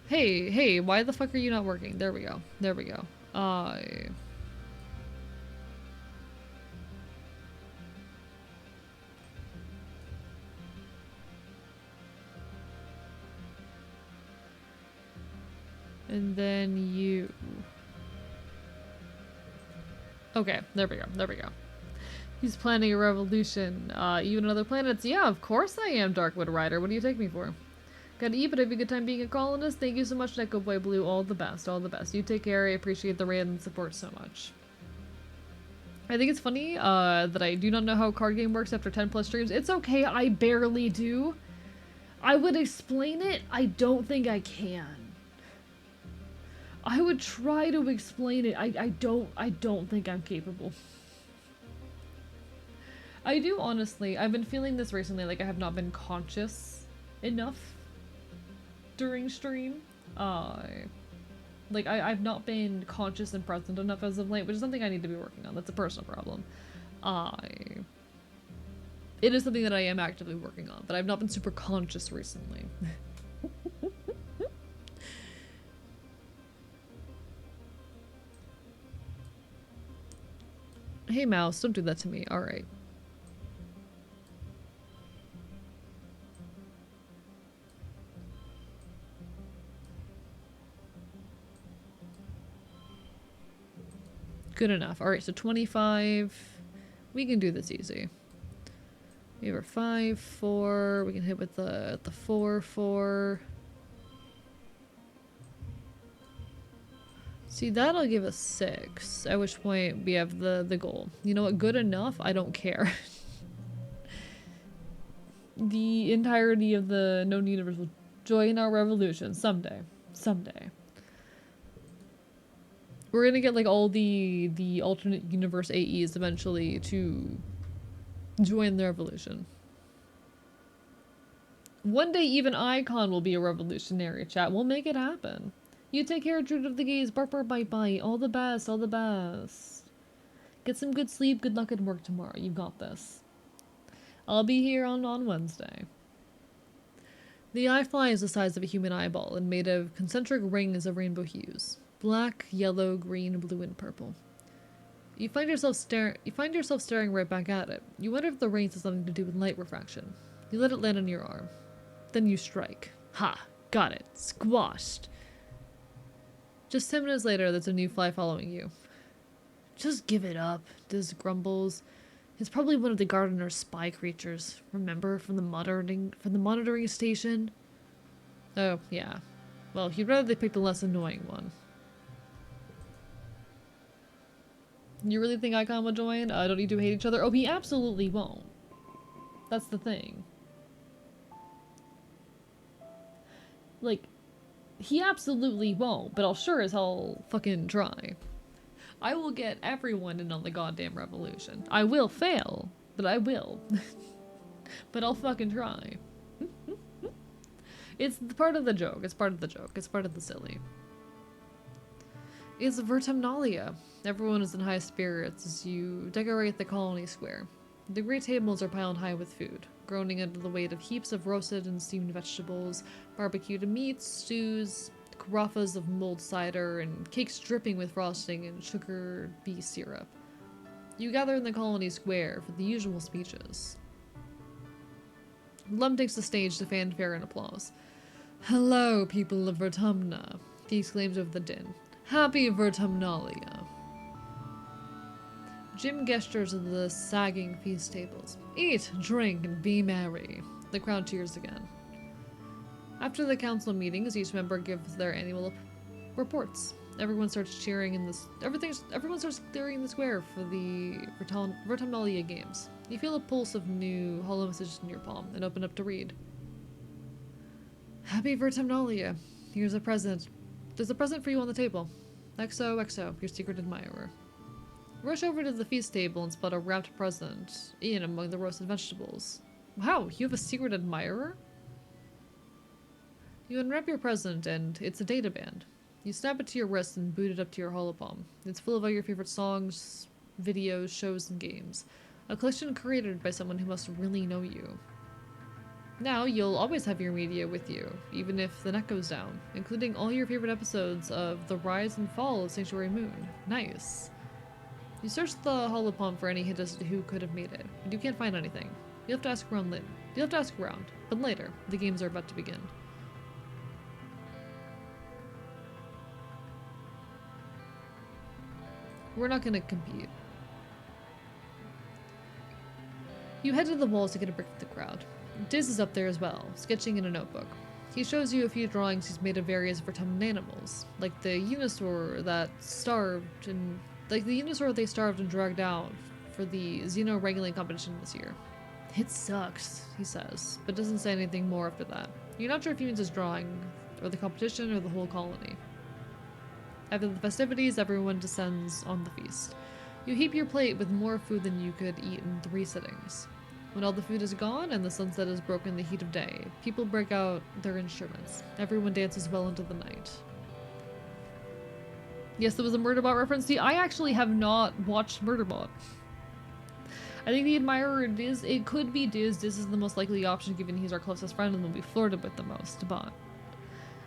Hey, why the fuck are you not working? There we go. And then you. Okay, there we go. He's planning a revolution. Even other planets? Yeah, of course I am, Darkwood Rider. What do you take me for? Gotta eat, but have a good time being a colonist. Thank you so much, Neko Boy Blue. All the best. You take care. I appreciate the raid and support so much. I think it's funny that I do not know how a card game works after 10 plus streams. It's okay, I barely do. I would explain it. I don't think I can. I would try to explain it. I don't think I'm capable. I do honestly. I've been feeling this recently, like I have not been conscious enough during stream. Like I've not been conscious and present enough as of late, which is something I need to be working on. That's a personal problem. It is something that I am actively working on, but I've not been super conscious recently. Hey mouse, don't do that to me. Alright. Good enough. Alright, so 25. We can do this easy. We have our 5, 4. We can hit with the 4, 4. See, that'll give us 6, at which point we have the goal. You know what? Good enough? I don't care. The entirety of the known universe will join our revolution someday. Someday. We're gonna get like all the alternate universe AEs eventually to join the revolution. One day even Icon will be a revolutionary, chat. We'll make it happen. You take care, Druid of the Gaze. Bark, bark, bite, bite. All the best, all the best. Get some good sleep. Good luck at work tomorrow. You got this. I'll be here on Wednesday. The eye fly is the size of a human eyeball and made of concentric rings of rainbow hues. Black, yellow, green, blue, and purple. You find yourself staring right back at it. You wonder if the rings has something to do with light refraction. You let it land on your arm. Then you strike. Ha! Got it. Squashed. Just 10 minutes later, there's a new fly following you. Just give it up, Diz grumbles. It's probably one of the gardener's spy creatures. Remember from the monitoring station? Oh, yeah. Well, he'd rather they pick the less annoying one. You really think Icon will join? Don't you two hate each other? Oh, he absolutely won't. That's the thing. Like, he absolutely won't, but I'll sure as hell fucking try. I will get everyone in on the goddamn revolution. I will fail, but I will. But I'll fucking try. It's part of the joke. It's part of the joke. It's part of the silly. It's Vertumnalia. Everyone is in high spirits as you decorate the colony square. The great tables are piled high with food, groaning under the weight of heaps of roasted and steamed vegetables, barbecued meats, stews, carafas of mulled cider, and cakes dripping with frosting and sugar bee syrup. You gather in the colony square for the usual speeches. Lum takes the stage to fanfare and applause. "Hello, people of Vertumna," he exclaims over the din. "Happy Vertumnalia." Jim gestures at the sagging feast tables. "Eat, drink, and be merry." The crowd cheers again. After the council meetings, each member gives their annual reports. Everyone starts cheering in this. Everyone starts clearing the square for the Vertumnalia games. You feel a pulse of new hollow messages in your palm and open up to read. "Happy Vertumnalia. Here's a present. There's a present for you on the table. XOXO, your secret admirer." Rush over to the feast table and spot a wrapped present in among the roasted vegetables. Wow, you have a secret admirer? You unwrap your present and it's a data band. You snap it to your wrist and boot it up to your holopalm. It's full of all your favorite songs, videos, shows, and games. A collection created by someone who must really know you. Now, you'll always have your media with you, even if the net goes down, including all your favorite episodes of The Rise and Fall of Sanctuary Moon. Nice. You search the holopalm for any hint as to who could have made it, but you can't find anything. You'll have to ask around but later. The games are about to begin. We're not gonna compete. You head to the walls to get a break from the crowd. Diz is up there as well, sketching in a notebook. He shows you a few drawings he's made of various Vertumnan animals, like the Unisaur that they starved and dragged out for the Xeno wrangling competition this year. "It sucks," he says, but doesn't say anything more after that. You're not sure if he means his drawing, or the competition, or the whole colony. After the festivities, everyone descends on the feast. You heap your plate with more food than you could eat in 3 sittings. When all the food is gone and the sunset has broken the heat of day, people break out their instruments. Everyone dances well into the night. Yes, there was a Murderbot reference. See, I actually have not watched Murderbot. I think the admirer Diz, it could be Diz. Diz is the most likely option given he's our closest friend and will be flirted with the most, but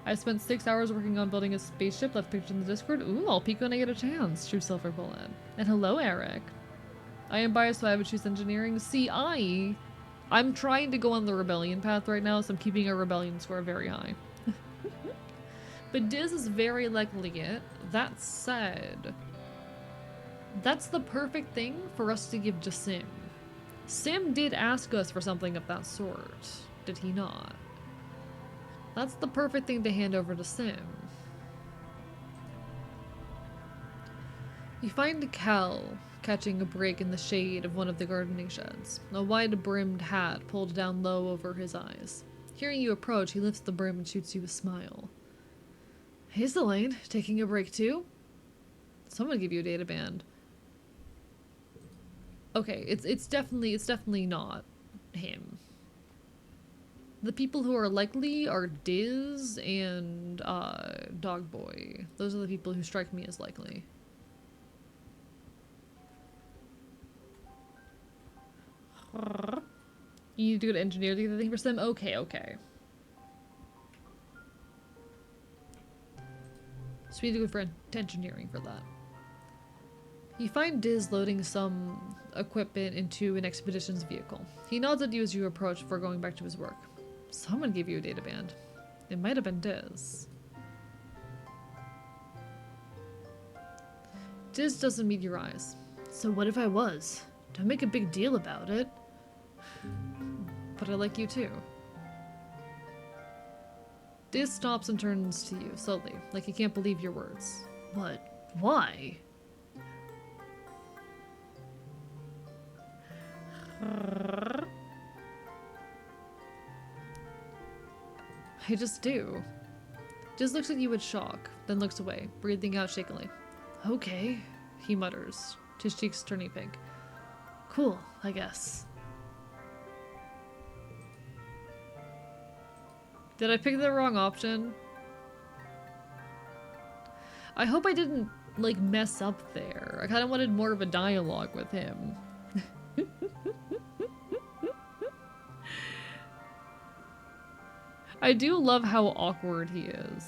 I spent 6 hours working on building a spaceship left pictured in the Discord. Ooh, I'll peek when I get a chance. True Silver Bullet. And hello, Eric. I am biased, so I would choose engineering. See, I'm trying to go on the rebellion path right now, so I'm keeping our rebellion score very high. But Diz is very likely it. That said, that's the perfect thing for us to give to Sim. Sim did ask us for something of that sort, did he not? That's the perfect thing to hand over to Sim. You find Cal catching a break in the shade of one of the gardening sheds, a wide-brimmed hat pulled down low over his eyes. Hearing you approach, he lifts the brim and shoots you a smile. "Hey, Selene, taking a break too?" Someone give you a data band. Okay, it's definitely not him. The people who are likely are Diz and Dogboy. Those are the people who strike me as likely. You need to go to engineer to get the thing for Sim? Okay. So we need to go to engineering for that. You find Diz loading some equipment into an expedition's vehicle. He nods at you as you approach before going back to his work. Someone gave you a data band. It might have been Diz. Diz doesn't meet your eyes. "So what if I was? Don't make a big deal about it." "But I like you too." Diz stops and turns to you, slowly, like he can't believe your words. "What? Why?" "I just do." Diz looks at you with shock, then looks away, breathing out shakily. "Okay," he mutters, his cheeks turning pink. Cool, I guess. Did I pick the wrong option? I hope I didn't, like, mess up there. I kind of wanted more of a dialogue with him. I do love how awkward he is.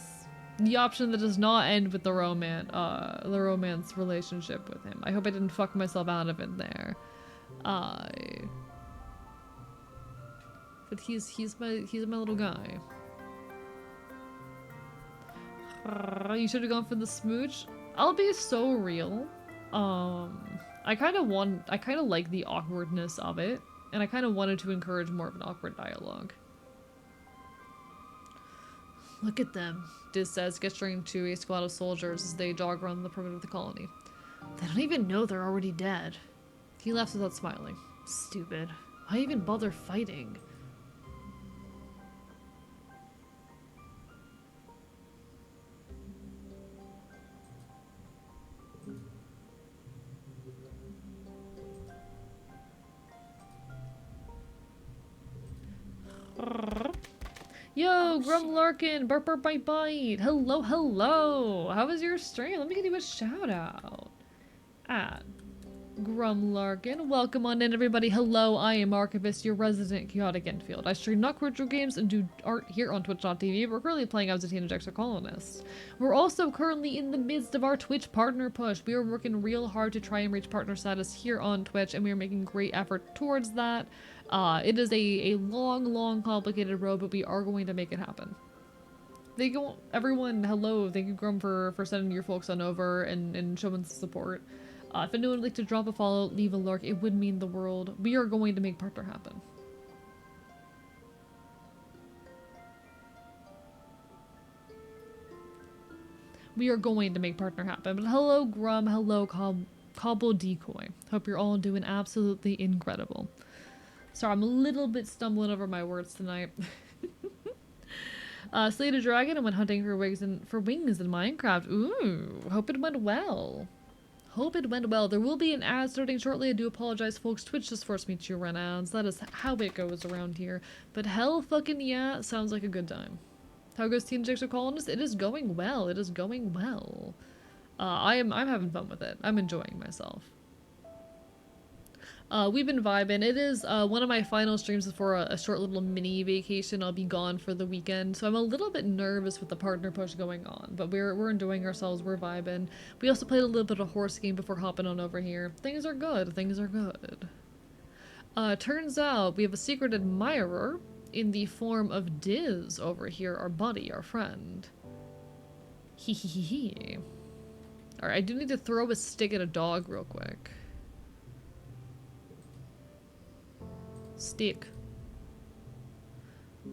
The option that does not end with the romance relationship with him. I hope I didn't fuck myself out of it there. But he's my little guy. You should have gone for the smooch. I'll be so real. I kind of like the awkwardness of it, and I kind of wanted to encourage more of an awkward dialogue. Look at them, Diz says, gesturing to a squad of soldiers as they jog around the perimeter of the colony. They don't even know they're already dead. He laughs without smiling. Stupid. Why even bother fighting? Yo, Grum Larkin, burp burp bite bite. Hello, hello. How was your stream? Let me give you a shout out. At Grum Larkin, welcome on in everybody. Hello, I am Archivist, your resident chaotic Enfield. I stream not virtual games and do art here on Twitch.tv. We're currently playing as a teenage Exocolonist. We're also currently in the midst of our Twitch partner push. We are working real hard to try and reach partner status here on Twitch, and we are making great effort towards that. It is a long, complicated road, but we are going to make it happen. Thank you, everyone. Hello. Thank you, Grum, for sending your folks on over and showing support. If anyone would like to drop a follow, leave a lurk, it would mean the world. We are going to make partner happen. We are going to make partner happen. But hello, Grum. Hello, Cobble Decoy. Hope you're all doing absolutely incredible. Sorry, I'm a little bit stumbling over my words tonight. Slayed a dragon and went hunting for wings in Minecraft. Ooh, hope it went well. Hope it went well. There will be an ad starting shortly. I do apologize, folks. Twitch just forced me to run ads. That is how it goes around here. But hell fucking yeah, sounds like a good time. How goes Teenage Exocolonist? It is going well. It is going well. I'm having fun with it. I'm enjoying myself. We've been vibing. It is one of my final streams before a short little mini vacation. I'll be gone for the weekend, so I'm a little bit nervous with the partner push going on, but we're enjoying ourselves. We're vibing. We also played a little bit of horse game before hopping on over here. Things are good. Things are good. Turns out we have a secret admirer in the form of Diz over here, our buddy, our friend. Hee hee hee hee. Alright, I do need to throw a stick at a dog real quick. Stick.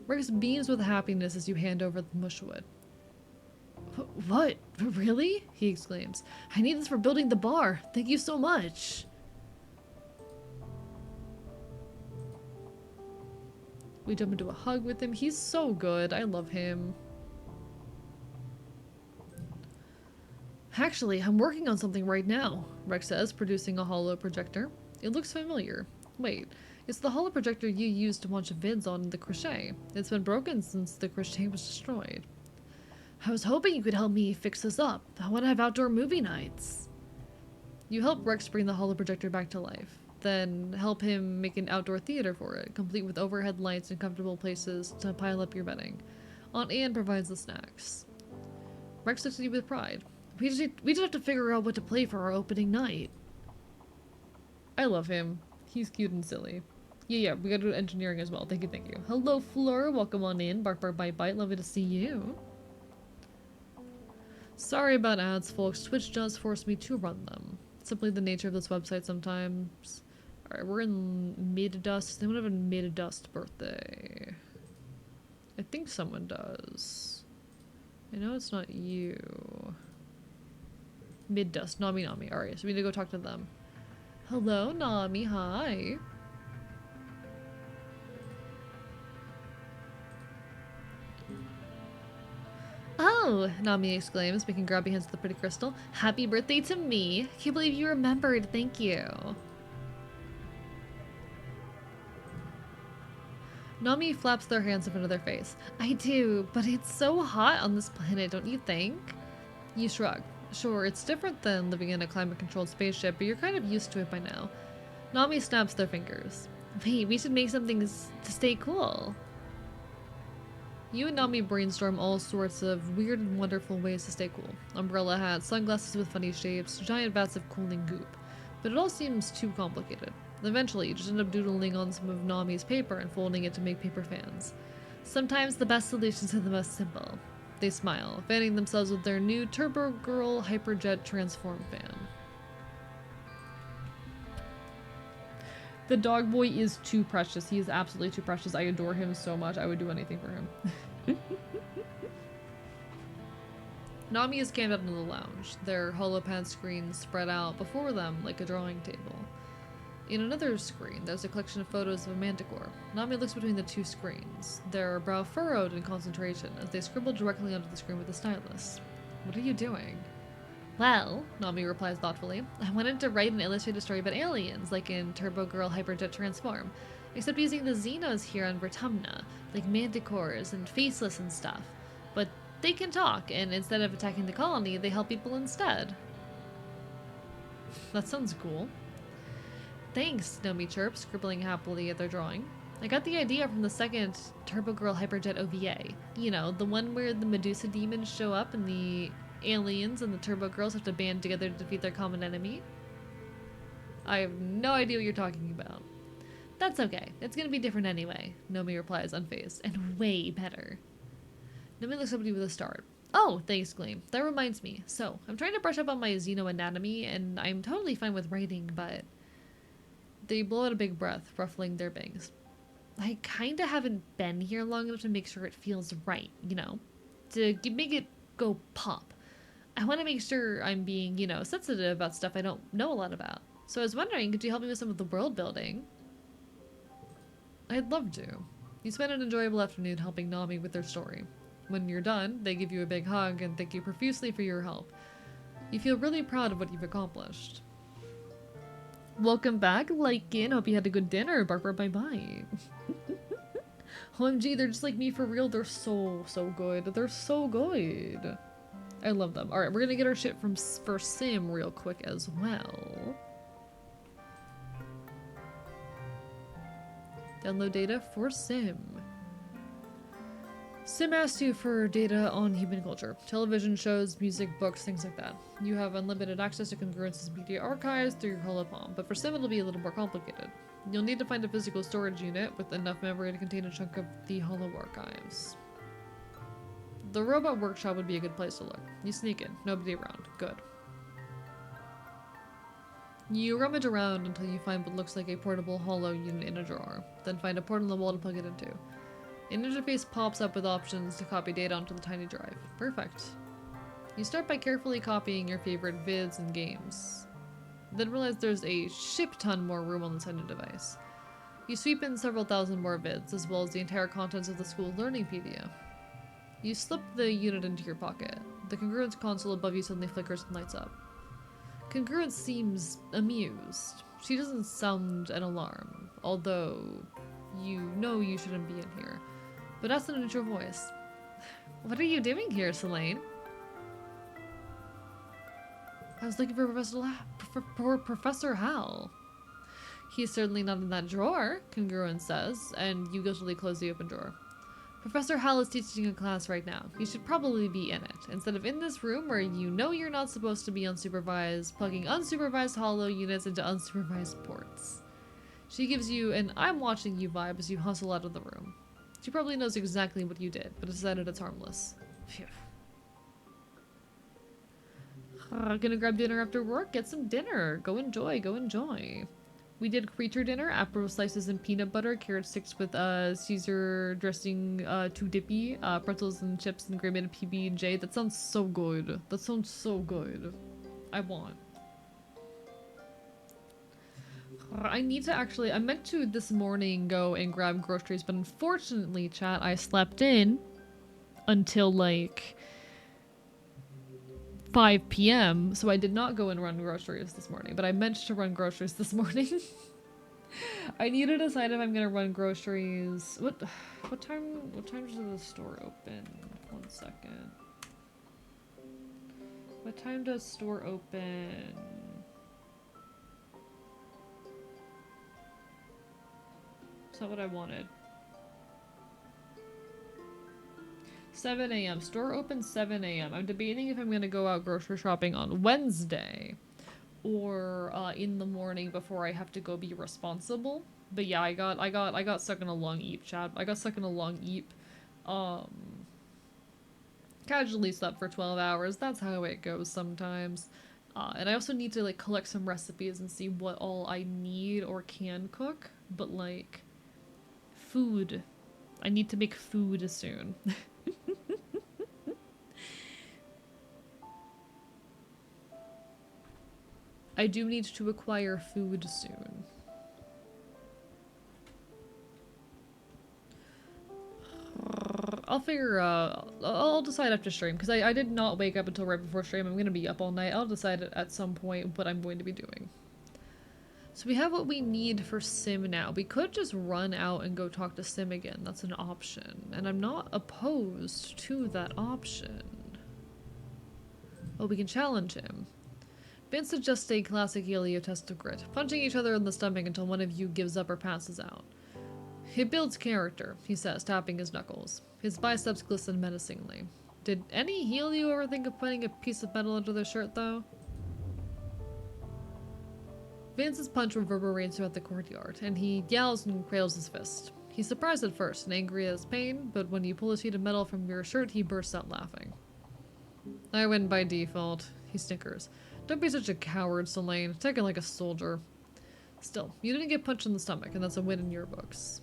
Rex beams with happiness as you hand over the mushwood. What? Really? He exclaims. I need this for building the bar. Thank you so much. We jump into a hug with him. He's so good. I love him. Actually, I'm working on something right now, Rex says, producing a holo projector. It looks familiar. Wait. It's the holo projector you used to watch vids on the crochet. It's been broken since the crochet was destroyed. I was hoping you could help me fix this up. I want to have outdoor movie nights. You help Rex bring the holo projector back to life, then help him make an outdoor theater for it, complete with overhead lights and comfortable places to pile up your bedding. Aunt Anne provides the snacks. Rex looks at you with pride. We just have to figure out what to play for our opening night. I love him. He's cute and silly. Yeah, we gotta do engineering as well. Thank you, thank you. Hello, Fleur. Welcome on in. Bark, bark, bite, bite. Lovely to see you. Sorry about ads, folks. Twitch does force me to run them. Simply the nature of this website sometimes. Alright, we're in mid-dust. They don't have a mid-dust birthday. I think someone does. I know it's not you. Mid-dust. Nami. Alright, so we need to go talk to them. Hello, Nami. Hi. Oh, Nami exclaims, making grabby hands with the pretty crystal. Happy birthday to me. Can't believe you remembered. Thank you. Nami flaps their hands in front of their face. I do, but it's so hot on this planet, don't you think? You shrug. Sure, it's different than living in a climate-controlled spaceship, but you're kind of used to it by now. Nami snaps their fingers. Wait, we should make something to stay cool. You and Nami brainstorm all sorts of weird and wonderful ways to stay cool. Umbrella hats, sunglasses with funny shapes, giant vats of cooling goop. But it all seems too complicated. Eventually, you just end up doodling on some of Nami's paper and folding it to make paper fans. Sometimes the best solutions are the most simple. They smile, fanning themselves with their new Turbo Girl Hyperjet Transform fan. The dog boy is too precious. He is absolutely too precious. I adore him so much. I would do anything for him. Nami is camped out in the lounge, their holopad screens spread out before them like a drawing table. In another screen, there's a collection of photos of a manticore. Nami looks between the two screens, their brow furrowed in concentration as they scribble directly onto the screen with a stylus. What are you doing? Well, Nami replies thoughtfully, I wanted to write an illustrated story about aliens, like in Turbo Girl Hyperjet Transform, except using the Xenos here on Vertumna, like manticores and faceless and stuff. But they can talk, and instead of attacking the colony, they help people instead. That sounds cool. Thanks, Nami chirps, scribbling happily at their drawing. I got the idea from the second Turbo Girl Hyperjet OVA. You know, the one where the Medusa demons show up and the aliens and the Turbo Girls have to band together to defeat their common enemy. I have no idea what you're talking about. That's okay. It's gonna be different anyway, Nami replies unfazed, and way better. Nami looks up at you with a start. Oh, thanks, Gleam. That reminds me. So, I'm trying to brush up on my xenoanatomy, and I'm totally fine with writing, but... They blow out a big breath, ruffling their bangs. I kinda haven't been here long enough to make sure it feels right, you know? To make it go pop. I want to make sure I'm being, you know, sensitive about stuff I don't know a lot about. So I was wondering, could you help me with some of the world building? I'd love to. You spend an enjoyable afternoon helping Nami with their story. When you're done, they give you a big hug and thank you profusely for your help. You feel really proud of what you've accomplished. Welcome back, Lycan. Hope you had a good dinner. Bark, bark, bye-bye. OMG, they're just like me for real. They're so good. They're so good. I love them. Alright, we're gonna get our shit from for Sim real quick as well. Download data for Sim. Sim asks you for data on human culture. Television shows, music, books, things like that. You have unlimited access to Congruence's media archives through your holopalm, but for Sim it'll be a little more complicated. You'll need to find a physical storage unit with enough memory to contain a chunk of the holo archives. The robot workshop would be a good place to look. You sneak in. Nobody around. Good. You rummage around until you find what looks like a portable holo unit in a drawer, then find a port on the wall to plug it into. An interface pops up with options to copy data onto the tiny drive. Perfect. You start by carefully copying your favorite vids and games. Then realize there's a ship ton more room on the tiny device. You sweep in several thousand more vids, as well as the entire contents of the school's learningpedia. You slip the unit into your pocket. The Congruence console above you suddenly flickers and lights up. Congruence seems amused. She doesn't sound an alarm, although you know you shouldn't be in here. But asks in a neutral voice. What are you doing here, Selene? I was looking for Professor Hal. He's certainly not in that drawer, Congruence says, and you guiltily close the open drawer. Professor Hal is teaching a class right now. You should probably be in it, instead of in this room where you know you're not supposed to be unsupervised, plugging unsupervised holo units into unsupervised ports. She gives you an I'm watching you vibe as you hustle out of the room. She probably knows exactly what you did, but decided it's harmless. Phew. Gonna grab dinner after work? Get some dinner. Go enjoy, go enjoy. We did creature dinner, apple slices and peanut butter, carrot sticks with Caesar dressing, too dippy, pretzels and chips and gray PB&J. That sounds so good. That sounds so good. I want. I need to actually, I meant to this morning go and grab groceries, but unfortunately, chat, I slept in until like 5 p.m. so I did not go and run groceries this morning, but I meant to run groceries this morning. I need to decide if I'm gonna run groceries. What time does the store open? 1 second. What time does store open? That's not what I wanted. 7 a.m. Store opens 7 a.m. I'm debating if I'm gonna go out grocery shopping on Wednesday or in the morning before I have to go be responsible. But yeah, I got stuck in a long eep, chat. I got stuck in a long eep. Casually slept for 12 hours. That's how it goes sometimes. And I also need to like collect some recipes and see what all I need or can cook. But like, food. I need to make food soon. I do need to acquire food soon. I'll decide after stream, because I did not wake up until right before stream. I'm going to be up all night. I'll decide at some point what I'm going to be doing. So we have what we need for Sim now. We could just run out and go talk to Sim again. That's an option. And I'm not opposed to that option. Oh, we can challenge him. Vince suggests a classic Helio test of grit, punching each other in the stomach until one of you gives up or passes out. It builds character, he says, tapping his knuckles. His biceps glisten menacingly. Did any Helio ever think of putting a piece of metal under their shirt, though? Vance's punch reverberates throughout the courtyard, and he yells and cradles his fist. He's surprised at first and angry at his pain, but when you pull a sheet of metal from your shirt, he bursts out laughing. I win by default, he snickers. Don't be such a coward, Selene. Take it like a soldier. Still, you didn't get punched in the stomach, and that's a win in your books.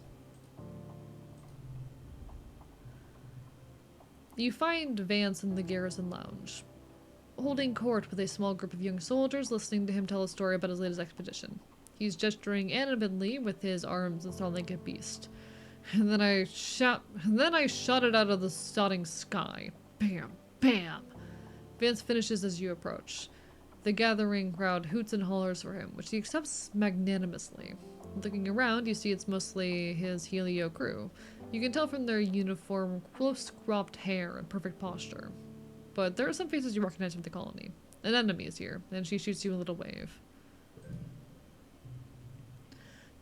You find Vance in the garrison lounge, holding court with a small group of young soldiers, listening to him tell a story about his latest expedition. He's gesturing animatedly with his arms and sounding like a beast. And then I shot it out of the starting sky. Bam! Bam! Vance finishes as you approach. The gathering crowd hoots and hollers for him, which he accepts magnanimously. Looking around, you see it's mostly his Helio crew. You can tell from their uniform, close-cropped hair and perfect posture. But there are some faces you recognize from the colony. An enemy is here, and she shoots you a little wave.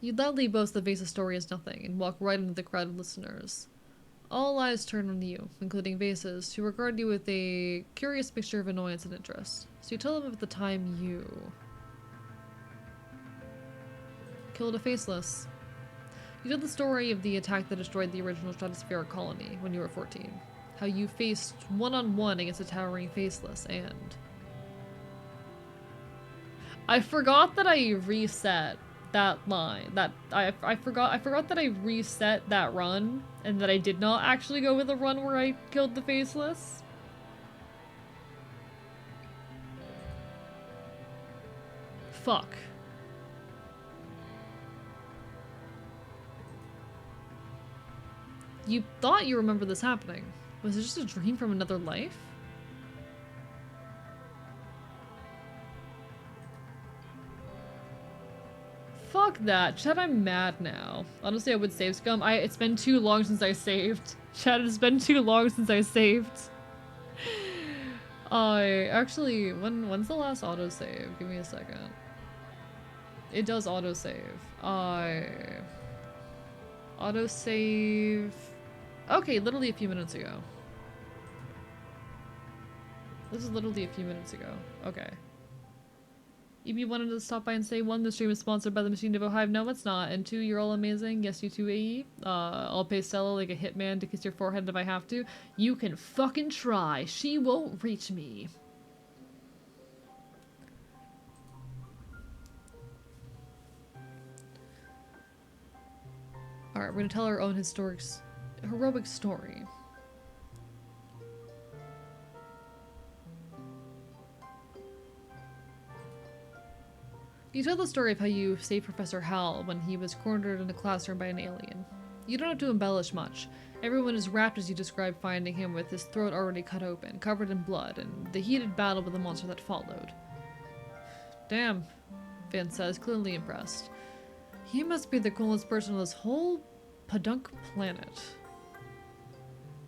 You loudly boast that Vase's story is nothing, and walk right into the crowd of listeners. All eyes turn on you, including Vase's, who regard you with a curious mixture of annoyance and interest. So you tell them of the time you killed a Faceless. You tell the story of the attack that destroyed the original stratospheric colony when you were 14. How you faced one-on-one against a towering Faceless, and I forgot that I reset that line. I forgot that I reset that run, and that I did not actually go with a run where I killed the Faceless. Fuck. You thought you remember this happening. Was it just a dream from another life? Fuck that. Chat, I'm mad now. Honestly, I would save scum. It's been too long since I saved. Chat, it's been too long since I saved. Actually, when's the last autosave? Give me a second. It does autosave. Autosave. Okay, literally a few minutes ago. This is literally a few minutes ago. Okay. EB wanted to stop by and say, 1, the stream is sponsored by the Machine Devo Hive. No, it's not. And 2, you're all amazing. Yes, you too, AE. I'll pay Stella like a hitman to kiss your forehead if I have to. You can fucking try. She won't reach me. Alright, we're gonna tell our own heroic story. You tell the story of how you saved Professor Hal when he was cornered in a classroom by an alien. You don't have to embellish much. Everyone is rapt as you describe finding him with his throat already cut open, covered in blood, and the heated battle with the monster that followed. Damn, Vance says, clearly impressed. He must be the coolest person on this whole podunk planet.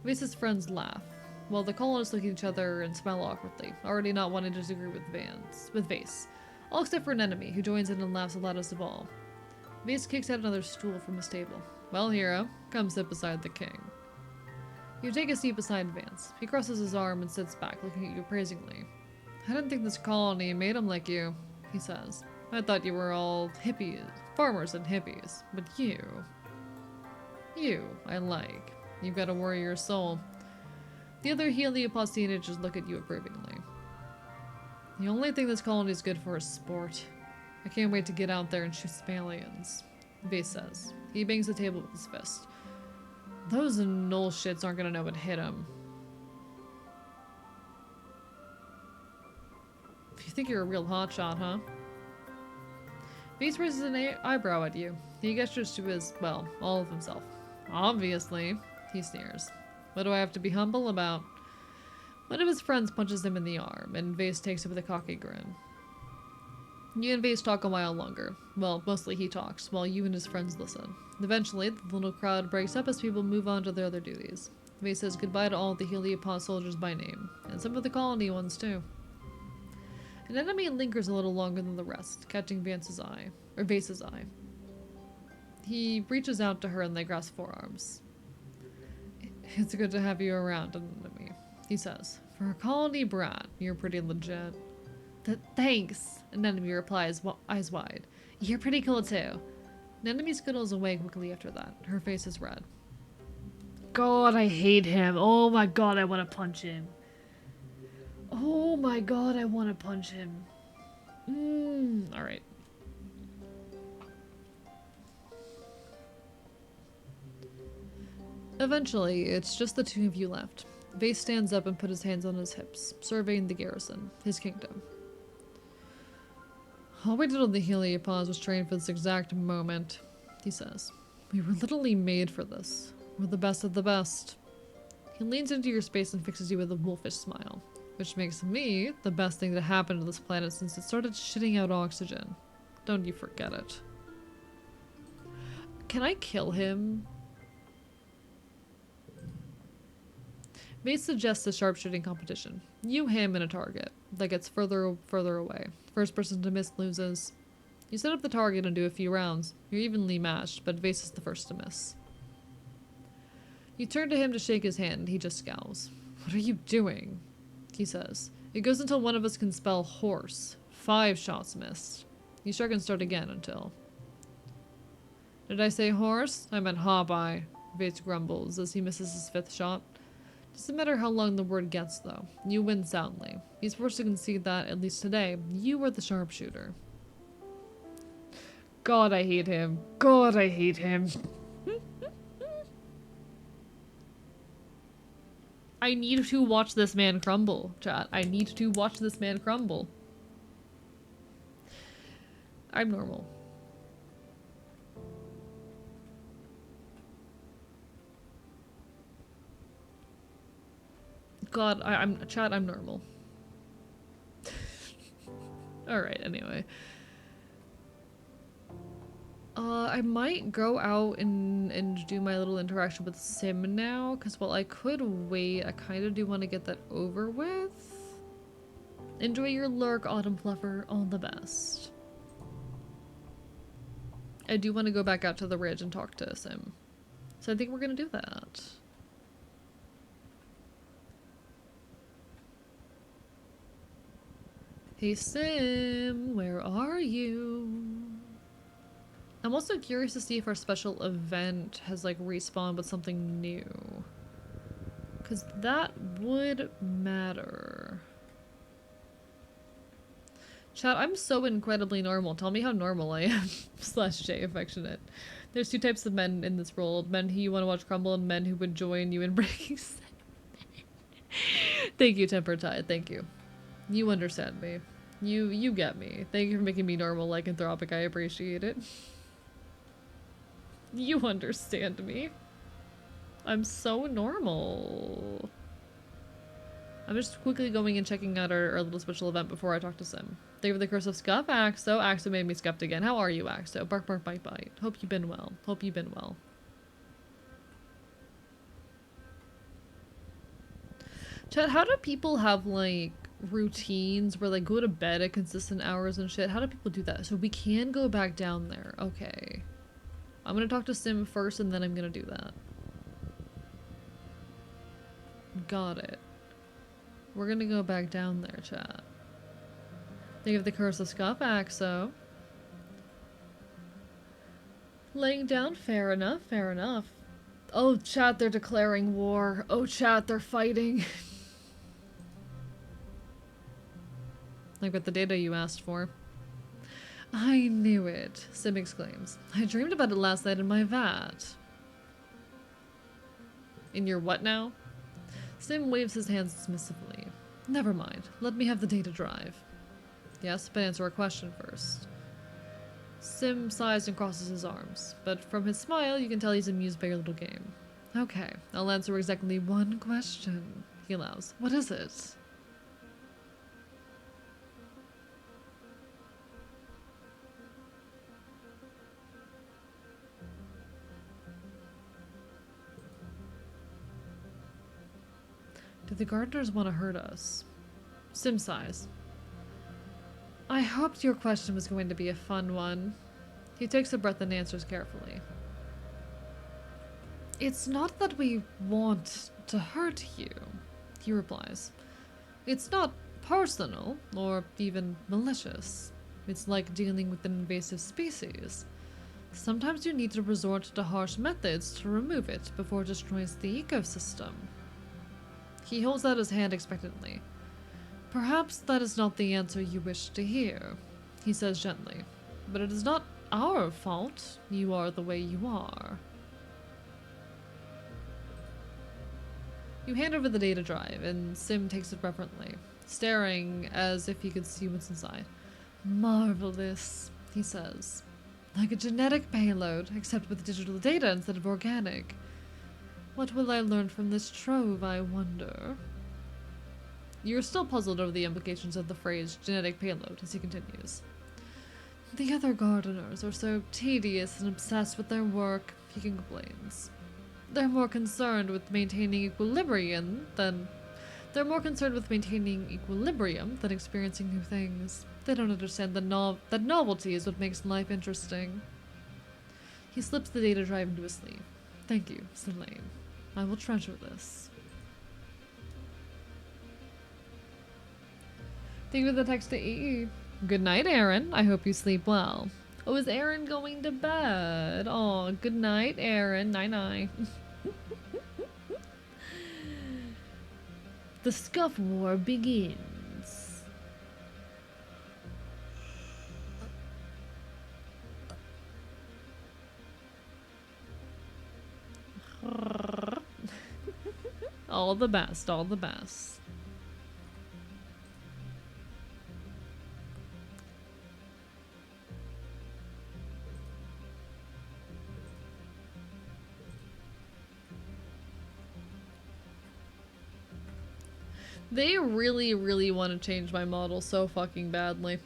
Vase's friends laugh, while the colonists look at each other and smile awkwardly, already not wanting to disagree with Vase. All except for an enemy, who joins in and laughs loudest of all. Vase kicks out another stool from his table. Well, hero, come sit beside the king. You take a seat beside Vance. He crosses his arm and sits back, looking at you appraisingly. I didn't think this colony made him like you, he says. I thought you were all hippies, farmers and hippies, but you, I like. You've got a warrior soul. The other Heliopause teenagers look at you approvingly. The only thing this colony is good for is sport. I can't wait to get out there and shoot some aliens, Vase says. He bangs the table with his fist. Those null shits aren't gonna know what hit him. You think you're a real hotshot, huh? Vase raises an eyebrow at you. He gestures to his, well, all of himself. Obviously, he sneers. What do I have to be humble about? One of his friends punches him in the arm, and Vase takes it with a cocky grin. You and Vase talk a while longer. Well, mostly he talks, while you and his friends listen. Eventually, the little crowd breaks up as people move on to their other duties. Vase says goodbye to all the Heliopause soldiers by name, and some of the colony ones too. An enemy lingers a little longer than the rest, catching Vase's eye. He reaches out to her and they grasp forearms. It's good to have you around, enemy, he says. For a colony brat, you're pretty legit. Thanks, an enemy replies, eyes wide. You're pretty cool too. An enemy skittles away quickly after that. Her face is red. God, I hate him. Oh my god, I want to punch him. Oh my god, I want to punch him. Alright. Eventually, it's just the two of you left. Vase stands up and puts his hands on his hips, surveying the garrison, his kingdom. All we did on the Heliopause was train for this exact moment, he says. We were literally made for this. We're the best of the best. He leans into your space and fixes you with a wolfish smile, which makes me the best thing to happen to this planet since it started shitting out oxygen. Don't you forget it. Can I kill him? Vase suggests a sharpshooting competition. You, him, and a target that gets further away. First person to miss loses. You set up the target and do a few rounds. You're evenly matched, but Vase is the first to miss. You turn to him to shake his hand, and he just scowls. What are you doing? He says. It goes until one of us can spell horse. 5 shots missed. You shrug and start again until... Did I say horse? I meant hawkeye. Vase grumbles as he misses his 5th shot. Doesn't matter how long the word gets, though. You win soundly. He's forced to concede that, at least today, you were the sharpshooter. God, I hate him. God, I hate him. I need to watch this man crumble, chat. I need to watch this man crumble. I'm normal. God, I'm normal. Alright, anyway. I might go out and do my little interaction with Sim now, because while I could wait, I kind of do want to get that over with. Enjoy your lurk, Autumn Fluffer. All the best. I do want to go back out to the ridge and talk to Sim. So I think we're gonna do that. Hey Sim, where are you? I'm also curious to see if our special event has like respawned with something new. Cause that would matter. Chat, I'm so incredibly normal. Tell me how normal I am. / J affectionate. There's 2 types of men in this world. Men who you want to watch crumble and men who would join you in breaking. Thank you, Temper Tide. Thank you. You understand me. You get me. Thank you for making me normal, lycanthropic. I appreciate it. You understand me. I'm so normal. I'm just quickly going and checking out our little special event before I talk to Sim. Thank you for the curse of scuff, Axo. Axo made me scuffed again. How are you, Axo? Bark, bark, bite, bite. Hope you've been well. Hope you've been well. Chat, how do people have, like, routines where they go to bed at consistent hours and shit? How do people do that? So we can go back down there. Okay. I'm gonna talk to Sim first and then I'm gonna do that. Got it. We're gonna go back down there, chat. They give the curse of scuff, Axo. Laying down, fair enough, fair enough. Oh, chat, they're declaring war. Oh, chat, they're fighting. I got the data you asked for. I knew it, Sim exclaims. I dreamed about it last night in my vat. In your what now? Sim waves his hands dismissively. Never mind. Let me have the data drive. Yes, but answer a question first. Sim sighs and crosses his arms, but from his smile you can tell he's amused by your little game. Okay, I'll answer exactly one question, he allows. What is it? Do the gardeners want to hurt us? Sim sighs. I hoped your question was going to be a fun one. He takes a breath and answers carefully. It's not that we want to hurt you, he replies. It's not personal or even malicious. It's like dealing with an invasive species. Sometimes you need to resort to harsh methods to remove it before it destroys the ecosystem. He holds out his hand expectantly. Perhaps that is not the answer you wish to hear, he says gently. But it is not our fault. You are the way you are. You hand over the data drive, and Sim takes it reverently, staring as if he could see what's inside. Marvelous, he says. Like a genetic payload, except with digital data instead of organic. What will I learn from this trove, I wonder? You're still puzzled over the implications of the phrase genetic payload as he continues. The other gardeners are so tedious and obsessed with their work, he complains. They're more concerned with maintaining equilibrium than experiencing new things. They don't understand that novelty is what makes life interesting. He slips the data drive into his sleeve. Thank you, Selene. I will treasure this. Thank you for the text to EE. Good night, Aaron. I hope you sleep well. Oh, is Aaron going to bed? Oh, good night, Aaron. Night-night. The scuff war begins. All the best, all the best. They really, really want to change my model so fucking badly.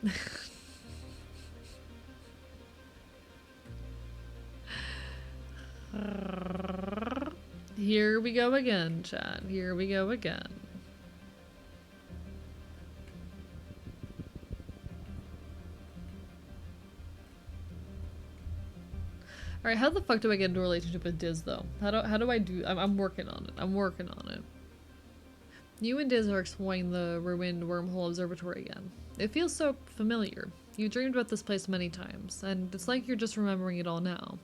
Here we go again, chat. Here we go again. Alright, how the fuck do I get into a relationship with Diz, though? How do I do- I'm working on it. I'm working on it. You and Diz are exploring the ruined wormhole observatory again. It feels so familiar. You dreamed about this place many times, and it's like you're just remembering it all now.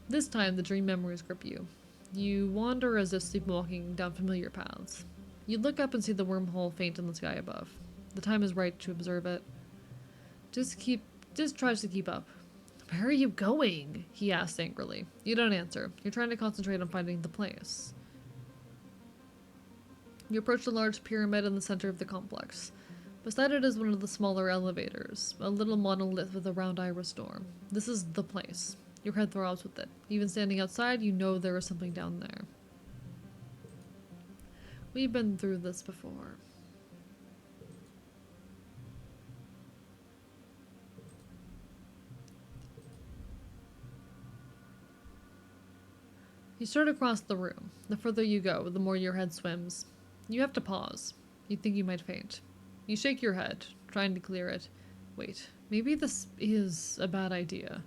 This time, the dream memories grip you. You wander as if sleepwalking down familiar paths. You look up and see the wormhole faint in the sky above. The time is right to observe it. Diz tries to keep up. Where are you going? He asks angrily. You don't answer. You're trying to concentrate on finding the place. You approach the large pyramid in the center of the complex. Beside it is one of the smaller elevators, a little monolith with a round iris door. This is the place. Your head throbs with it. Even standing outside, you know there is something down there. We've been through this before. You start across the room. The further you go, the more your head swims. You have to pause. You think you might faint. You shake your head, trying to clear it. Wait, maybe this is a bad idea.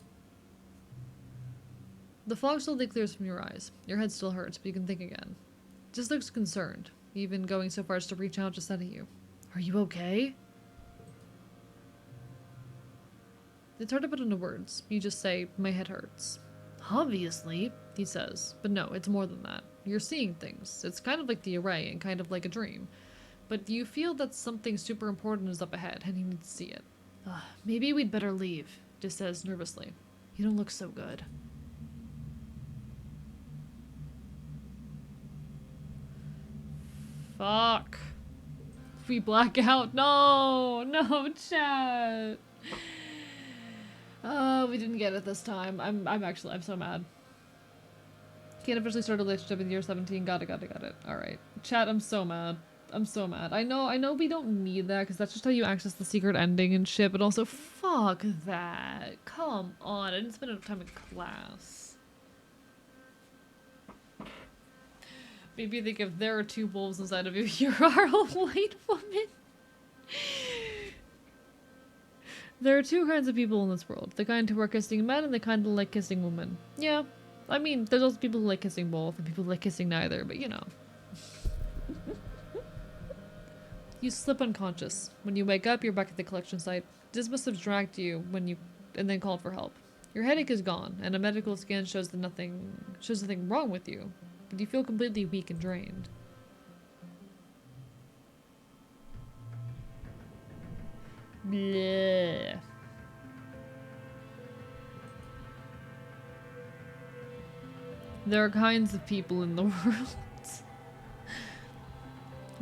The fog slowly clears from your eyes. Your head still hurts, but you can think again. It just looks concerned, even going so far as to reach out to steady you. Are you okay? It's hard to put into words. You just say, my head hurts. Obviously, he says. But no, it's more than that. You're seeing things. It's kind of like the array and kind of like a dream. But you feel that something super important is up ahead and you need to see it. Maybe we'd better leave, just says nervously. You don't look so good. Fuck. We black out. No, no, chat. Oh, we didn't get it this time. I'm so mad. Can't officially start a relationship in year 17. Got it. Alright. Chat, I'm so mad. I'm so mad. I know we don't need that, because that's just how you access the secret ending and shit, but also, fuck that. Come on, I didn't spend enough time in class. Maybe you think if there are two wolves inside of you, you are a white woman. There are two kinds of people in this world. The kind who are kissing men and the kind who like kissing women. Yeah. I mean, there's also people who like kissing both and people who like kissing neither, but you know. You slip unconscious. When you wake up, you're back at the collection site. This must have dragged you and then called for help. Your headache is gone, and a medical scan shows nothing wrong with you, but you feel completely weak and drained. Bleh. There are kinds of people in the world.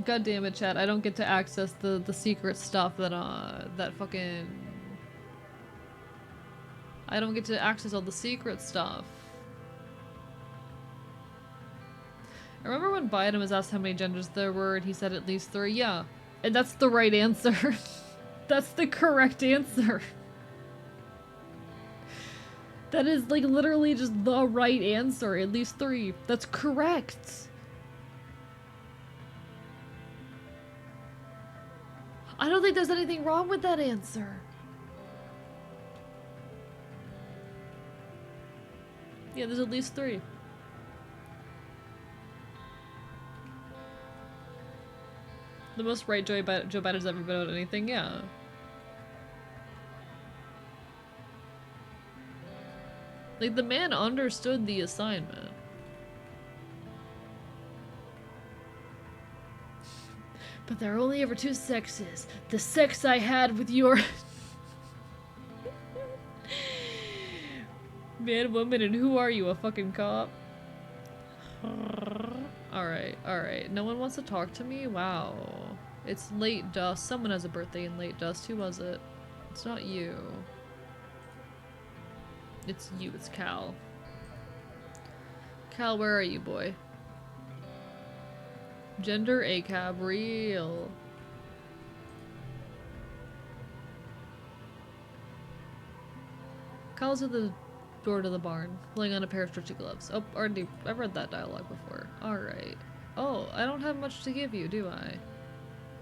God damn it, chat. I don't get to access the secret stuff that fucking... I don't get to access all the secret stuff. I remember when Biden was asked how many genders there were and he said at least 3. Yeah. And that's the right answer. That's the correct answer. That is like literally just the right answer. At least 3. That's correct. I don't think there's anything wrong with that answer. Yeah, there's at least 3. The most right Joe Biden's ever been about anything, yeah. Like, the man understood the assignment. But there are only ever 2 sexes. The sex I had with your... Man, woman, and who are you, a fucking cop? Alright. No one wants to talk to me? Wow. It's late dust. Someone has a birthday in late dust. Who was it? It's not you. It's you. It's Cal. Cal, where are you, boy? Gender ACAB, real. Cal's at the door to the barn, pulling on a pair of stretchy gloves. Oh, already, I've read that dialogue before. Alright. Oh, I don't have much to give you, do I?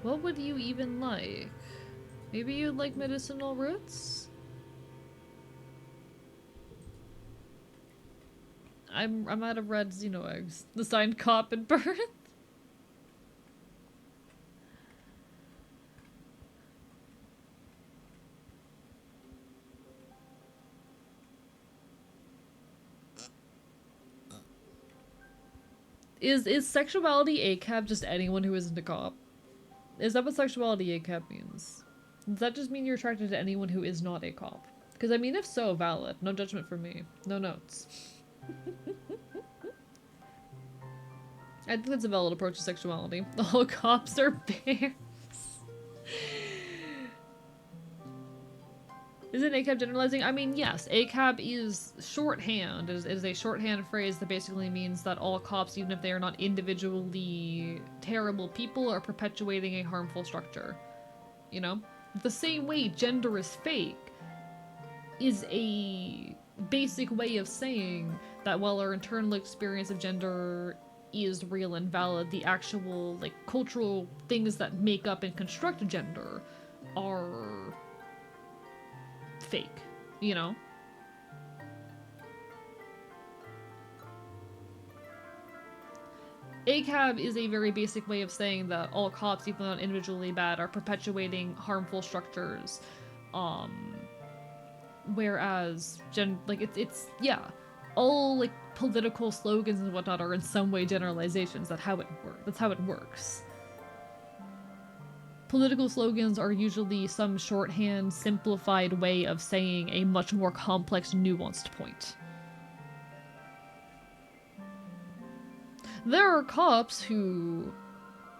What would you even like? Maybe you'd like medicinal roots? I'm out of red Xeno eggs. The signed cop and birth. Is sexuality ACAB just anyone who isn't a cop? Is that what sexuality ACAB means? Does that just mean you're attracted to anyone who is not a cop? Because I mean, if so, valid. No judgment from me. No notes. I think that's a valid approach to sexuality. All cops are bears. Isn't ACAB generalizing? I mean, yes, ACAB is shorthand. It is a shorthand phrase that basically means that all cops, even if they are not individually terrible people, are perpetuating a harmful structure. You know? The same way gender is fake is a basic way of saying that while our internal experience of gender is real and valid, the actual, like, cultural things that make up and construct gender are fake, you know? ACAB is a very basic way of saying that all cops, even though not individually bad, are perpetuating harmful structures. Whereas, it's yeah, all, like, political slogans and whatnot are in some way generalizations. That's how it works. Political slogans are usually some shorthand, simplified way of saying a much more complex, nuanced point. There are cops who,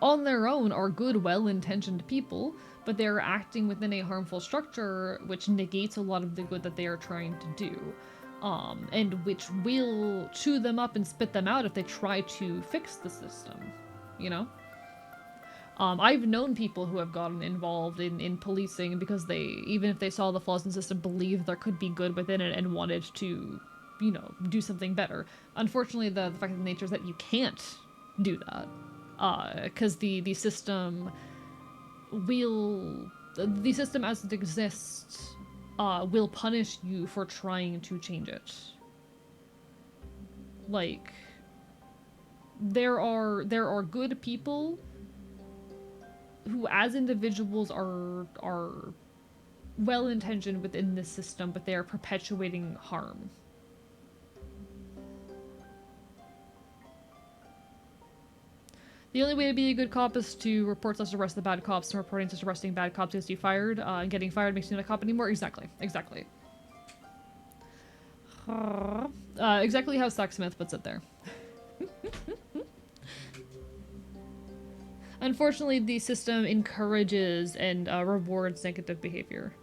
on their own, are good, well-intentioned people, but they're acting within a harmful structure which negates a lot of the good that they are trying to do, and which will chew them up and spit them out if they try to fix the system, you know? I've known people who have gotten involved in policing because they, even if they saw the flaws in the system, believed there could be good within it and wanted to, you know, do something better. Unfortunately, the fact of the nature is that you can't do that. Because the system will... The system as it exists will punish you for trying to change it. Like, there are good people who as individuals are well-intentioned within this system, but they are perpetuating harm. The only way to be a good cop is to report such arrest the bad cops, and reporting such arresting bad cops gets you fired, and getting fired makes you not a cop anymore. Exactly. Exactly. Exactly how Zach Smith puts it there. Unfortunately, the system encourages and rewards negative behavior.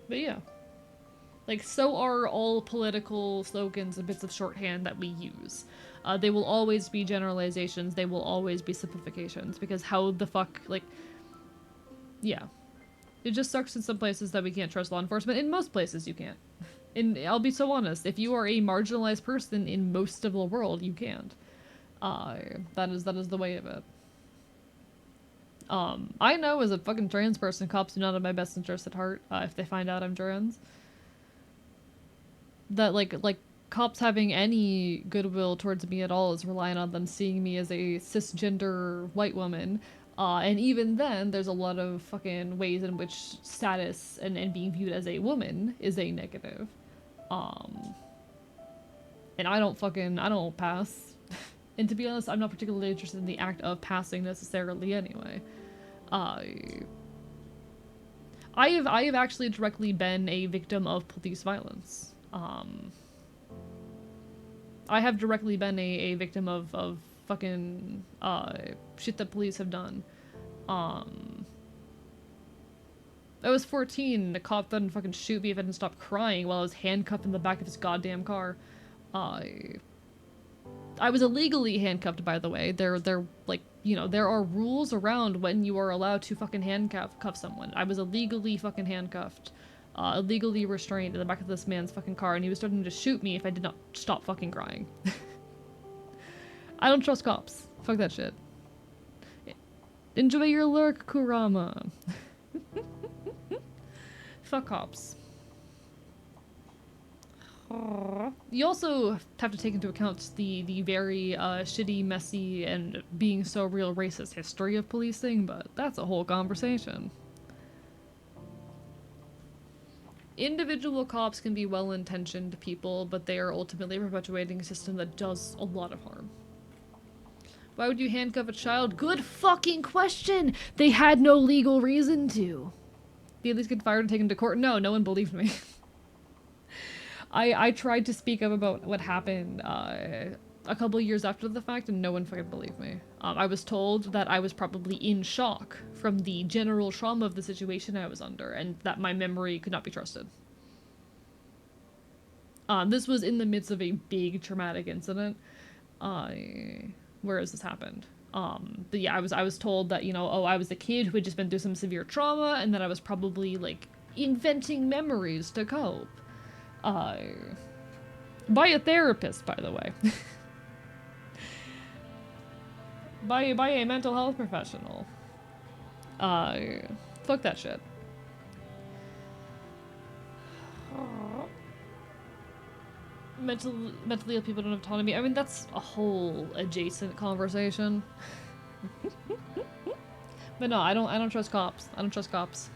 But yeah. Like, so are all political slogans and bits of shorthand that we use. They will always be generalizations, they will always be simplifications, because how the fuck, like... Yeah. It just sucks in some places that we can't trust law enforcement. In most places, you can't. And I'll be so honest, if you are a marginalized person in most of the world, you can't. That is the way of it. I know as a fucking trans person, cops do not have my best interest at heart, if they find out I'm trans. That, like, cops having any goodwill towards me at all is reliant on them seeing me as a cisgender white woman. And even then, there's a lot of fucking ways in which status and being viewed as a woman is a negative. And I don't pass. And to be honest, I'm not particularly interested in the act of passing necessarily anyway. I have actually directly been a victim of police violence. I have directly been a victim of fucking shit that police have done. I was 14 and a cop didn't fucking shoot me if I didn't stop crying while I was handcuffed in the back of his goddamn car. I was illegally handcuffed, by the way. They're like, you know, there are rules around when you are allowed to fucking handcuff someone. I was illegally fucking handcuffed, illegally restrained in the back of this man's fucking car, and he was starting to shoot me if I did not stop fucking crying. I don't trust cops. Fuck that shit. Enjoy your lurk, Kurama. Fuck cops. You also have to take into account the very shitty, messy, and being so real racist history of policing, but that's a whole conversation. Individual cops can be well-intentioned people, but they are ultimately perpetuating a system that does a lot of harm. Why would you handcuff a child? Good fucking question! They had no legal reason to. They at least get fired and taken to court? No, no one believed me. I tried to speak up about what happened a couple years after the fact, and no one fucking believed me. I was told that I was probably in shock from the general trauma of the situation I was under, and that my memory could not be trusted. This was in the midst of a big traumatic incident. Where has this happened? But yeah, I was told that, you know, oh, I was a kid who had just been through some severe trauma, and that I was probably, like, inventing memories to cope. By a therapist, by the way. by a mental health professional. Fuck that shit. Mentally ill people don't have autonomy. I mean, that's a whole adjacent conversation. But no, I don't trust cops. I don't trust cops.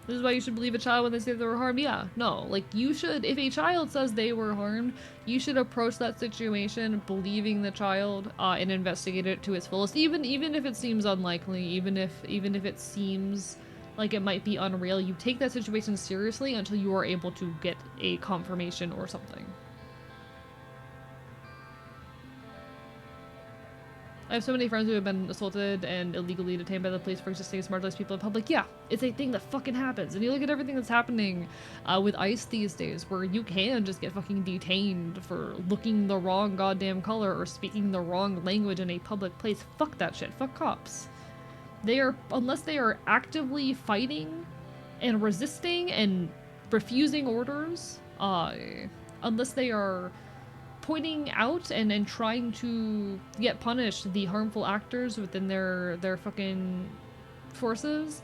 This is why you should believe a child when they say they were harmed. Yeah, no, like, you should, if a child says they were harmed, you should approach that situation believing the child and investigate it to its fullest, even if it seems unlikely, even if it seems like it might be unreal. You take that situation seriously until you are able to get a confirmation or something. I have so many friends who have been assaulted and illegally detained by the police for existing as marginalized people in public. Yeah, it's a thing that fucking happens. And you look at everything that's happening with ICE these days, where you can just get fucking detained for looking the wrong goddamn color or speaking the wrong language in a public place. Fuck that shit. Fuck cops. Unless they are actively fighting and resisting and refusing orders, unless they are pointing out and trying to get punished the harmful actors within their fucking forces,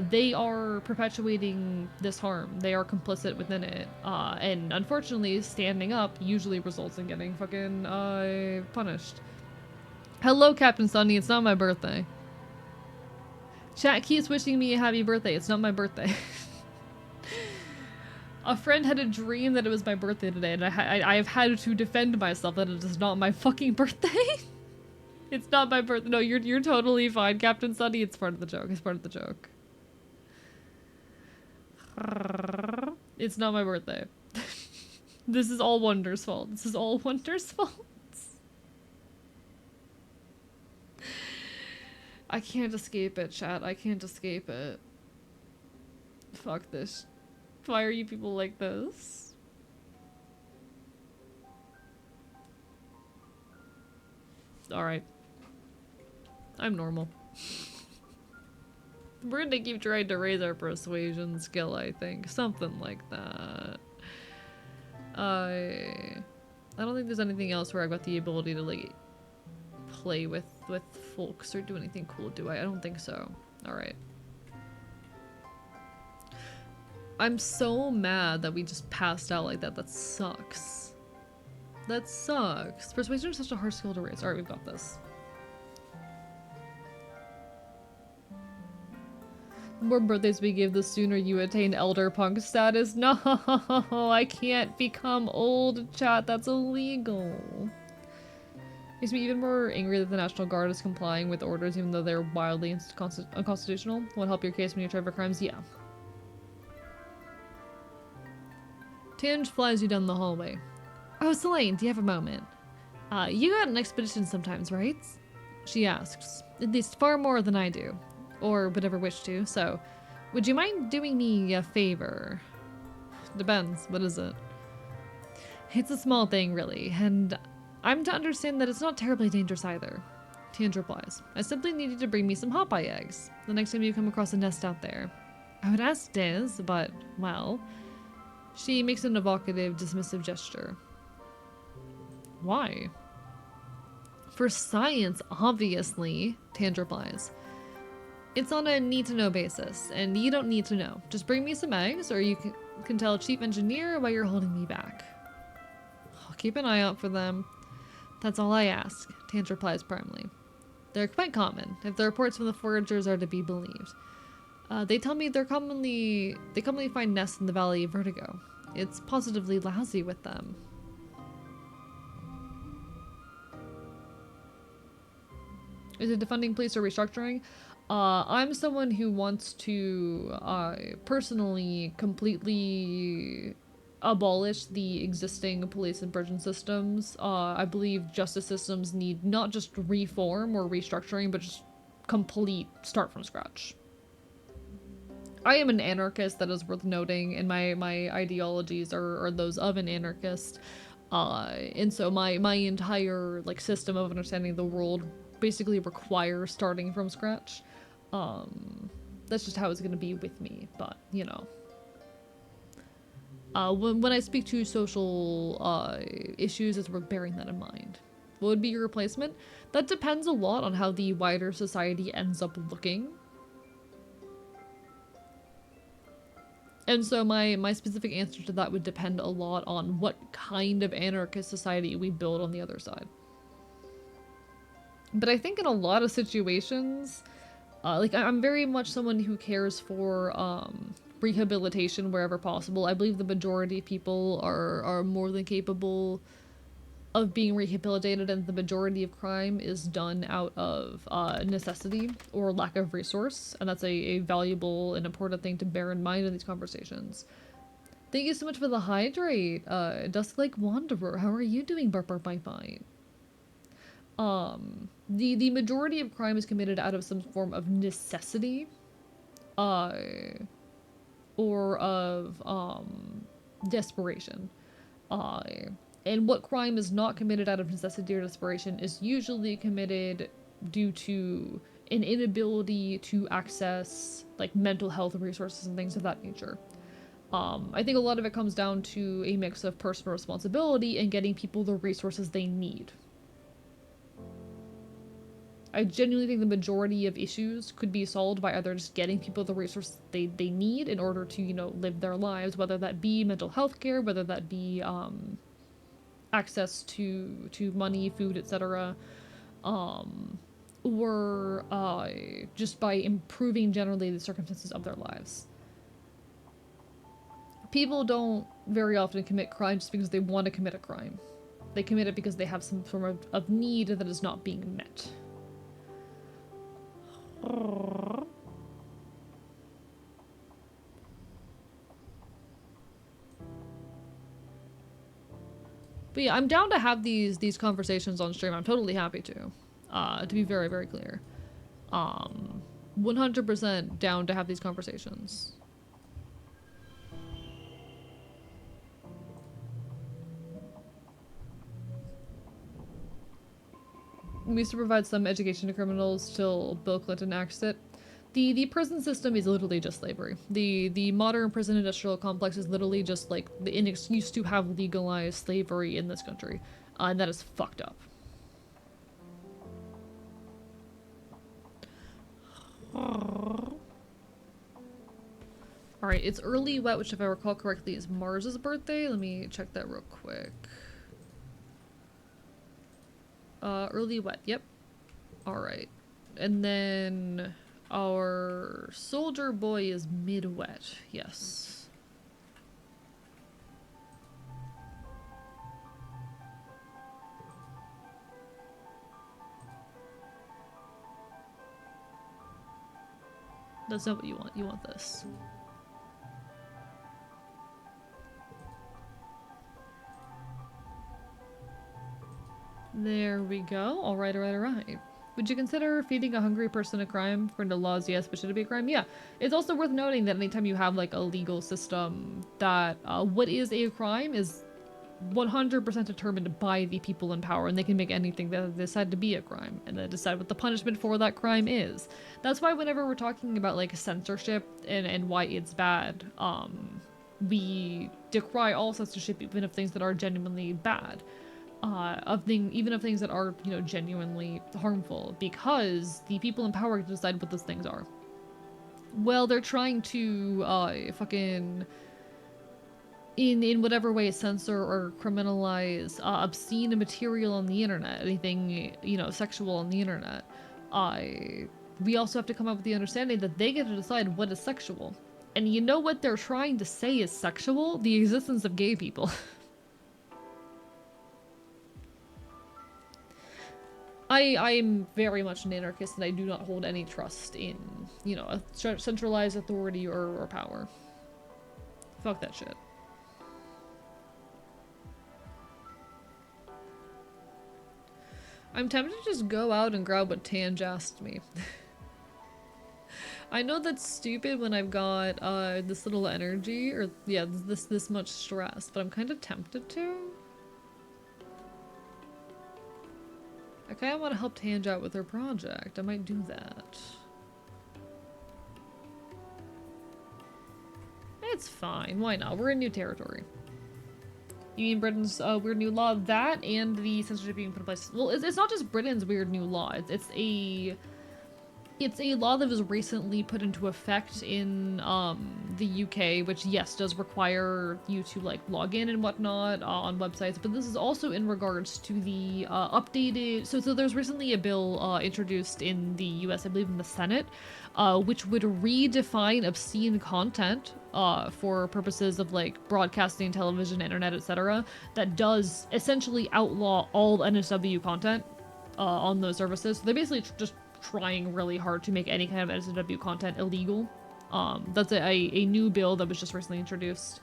they are perpetuating this harm. They are complicit within it. And unfortunately, standing up usually results in getting fucking punished. Hello, Captain Sunny. It's not my birthday. Chat keeps wishing me a happy birthday. It's not my birthday. A friend had a dream that it was my birthday today, and I have had to defend myself that it is not my fucking birthday. It's not my birthday. No, you're totally fine, Captain Sunny. It's part of the joke. It's part of the joke. It's not my birthday. This is all Wonder's fault. This is all Wonder's fault. I can't escape it, chat. I can't escape it. Fuck this. Why are you people like this? Alright. I'm normal. We're gonna keep trying to raise our persuasion skill, I think. Something like that. I don't think there's anything else where I've got the ability to, like, play with folks or do anything cool, do I? I don't think so. Alright. I'm so mad that we just passed out like that. That sucks. That sucks. Persuasion is such a hard skill to raise. Alright, we've got this. The more birthdays we give, the sooner you attain elder punk status. No, I can't become old, chat. That's illegal. Makes me even more angry that the National Guard is complying with orders even though they're wildly unconstitutional. Will it help your case when you try for crimes? Yeah. Tinge flies you down the hallway. Oh, Selene, do you have a moment? You go on an expedition sometimes, right? She asks. At least far more than I do. Or would ever wish to, so would you mind doing me a favor? Depends. What is it? It's a small thing, really, and I'm to understand that it's not terribly dangerous either. Tinge replies. I simply need you to bring me some hot-pie eggs the next time you come across a nest out there. I would ask Diz, but, well... She makes an evocative, dismissive gesture. Why? For science, obviously, Tinge replies. It's on a need-to-know basis, and you don't need to know. Just bring me some eggs, or you can tell Chief Engineer why you're holding me back. I'll keep an eye out for them. That's all I ask, Tinge replies primly. They're quite common, if the reports from the foragers are to be believed. They tell me they commonly find nests in the Valley of Vertigo. It's positively lousy with them. Is it defunding police or restructuring? I'm someone who wants to personally completely abolish the existing police and prison systems. I believe justice systems need not just reform or restructuring, but just complete start from scratch. I am an anarchist, that is worth noting, and my ideologies are those of an anarchist. And so my entire like system of understanding the world basically requires starting from scratch. That's just how it's gonna be with me, but you know. When I speak to social issues, it's worth bearing that in mind. What would be your replacement? That depends a lot on how the wider society ends up looking. And so my specific answer to that would depend a lot on what kind of anarchist society we build on the other side. But I think in a lot of situations, like I'm very much someone who cares for rehabilitation wherever possible. I believe the majority of people are more than capable of being rehabilitated, and the majority of crime is done out of necessity or lack of resource, and that's a valuable and important thing to bear in mind in these conversations. Thank you so much for the hydrate, Dusk Lake Wanderer. How are you doing, Burp Burp Bite Bite? The majority of crime is committed out of some form of necessity, or of desperation. And what crime is not committed out of necessity or desperation is usually committed due to an inability to access like mental health resources and things of that nature. I think a lot of it comes down to a mix of personal responsibility and getting people the resources they need. I genuinely think the majority of issues could be solved by either just getting people the resources they need in order to, you know, live their lives, whether that be mental health care, whether that be access to money, food, etc. Or just by improving generally the circumstances of their lives. People don't very often commit crime just because they want to commit a crime. They commit it because they have some form of need that is not being met. But yeah, I'm down to have these conversations on stream. I'm totally happy to be very, very clear. 100% down to have these conversations. We used to provide some education to criminals till Bill Clinton axed it. The prison system is literally just slavery. The modern prison industrial complex is literally just like an excuse to have legalized slavery in this country. And that is fucked up. Alright, it's early wet, which if I recall correctly is Mars's birthday. Let me check that real quick. Early wet, yep. Alright. And then our soldier boy is mid-wet, yes. That's not what you want. You want this. There we go. Alright, alright, alright. Would you consider feeding a hungry person a crime? According to laws, yes, but should it be a crime? Yeah. It's also worth noting that anytime you have like a legal system that what is a crime is 100% determined by the people in power, and they can make anything that they decide to be a crime, and then decide what the punishment for that crime is. That's why whenever we're talking about like censorship and why it's bad, we decry all censorship even of things that are genuinely bad. Even of things that are, you know, genuinely harmful, because the people in power can decide what those things are. Well, they're trying to, fucking, in whatever way, censor or criminalize, obscene material on the internet, anything, you know, sexual on the internet. We also have to come up with the understanding that they get to decide what is sexual. And you know what they're trying to say is sexual? The existence of gay people. I'm very much an anarchist, and I do not hold any trust in, you know, a centralized authority or power. Fuck that shit. I'm tempted to just go out and grab what Tanj asked me. I know that's stupid when I've got this little energy, or yeah, this much stress, but I'm kind of tempted to. I kind of want to help Tanj out with her project. I might do that. It's fine. Why not? We're in new territory. You mean Britain's weird new law? That and the censorship being put in place. Well, it's not just Britain's weird new law. It's a law that was recently put into effect in the UK, which yes does require you to like log in and whatnot on websites. But this is also in regards to the updated. So there's recently a bill introduced in the US, I believe in the Senate, which would redefine obscene content for purposes of like broadcasting, television, internet, etc. That does essentially outlaw all NSW content on those services. So they're basically just trying really hard to make any kind of NSW content illegal. That's a new bill that was just recently introduced,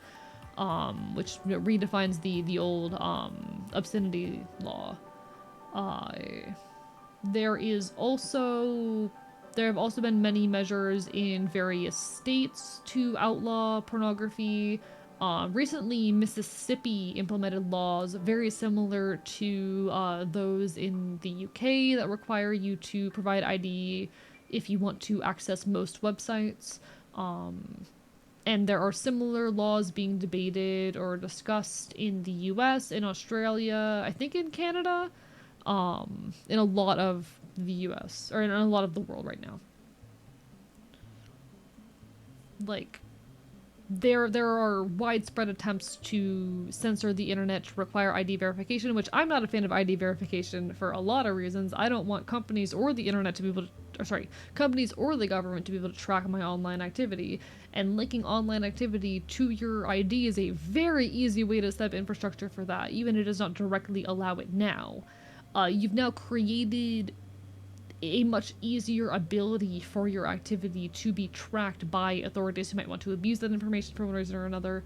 which redefines the old obscenity law. There have also been many measures in various states to outlaw pornography. Recently, Mississippi implemented laws very similar to those in the UK that require you to provide ID if you want to access most websites. And there are similar laws being debated or discussed in the US, in Australia, I think in Canada, in a lot of the US, or in a lot of the world right now. Like, there are widespread attempts to censor the internet to require ID verification, which I'm not a fan of ID verification for a lot of reasons. I don't want companies or the internet to be able to, or sorry, companies or the government to be able to track my online activity. And linking online activity to your ID is a very easy way to set up infrastructure for that, even if it does not directly allow it now. You've now created a much easier ability for your activity to be tracked by authorities who might want to abuse that information for one reason or another.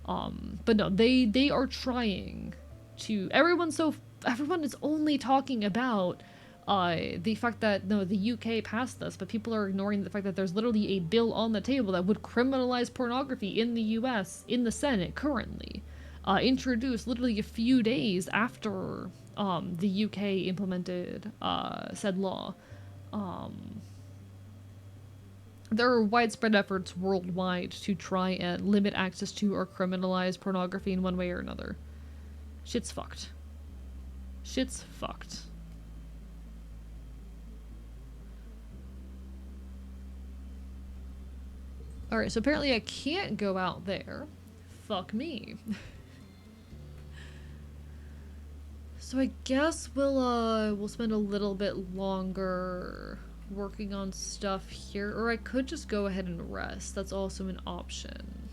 But no, they are trying to. Everyone is only talking about the fact that no, the UK passed this, but people are ignoring the fact that there's literally a bill on the table that would criminalize pornography in the US in the Senate currently, introduced literally a few days after the UK implemented said law. There are widespread efforts worldwide to try and limit access to or criminalize pornography in one way or another. Shit's fucked. Shit's fucked. Alright, so apparently I can't go out there. Fuck me. So I guess we'll spend a little bit longer working on stuff here, or I could just go ahead and rest. That's also an option.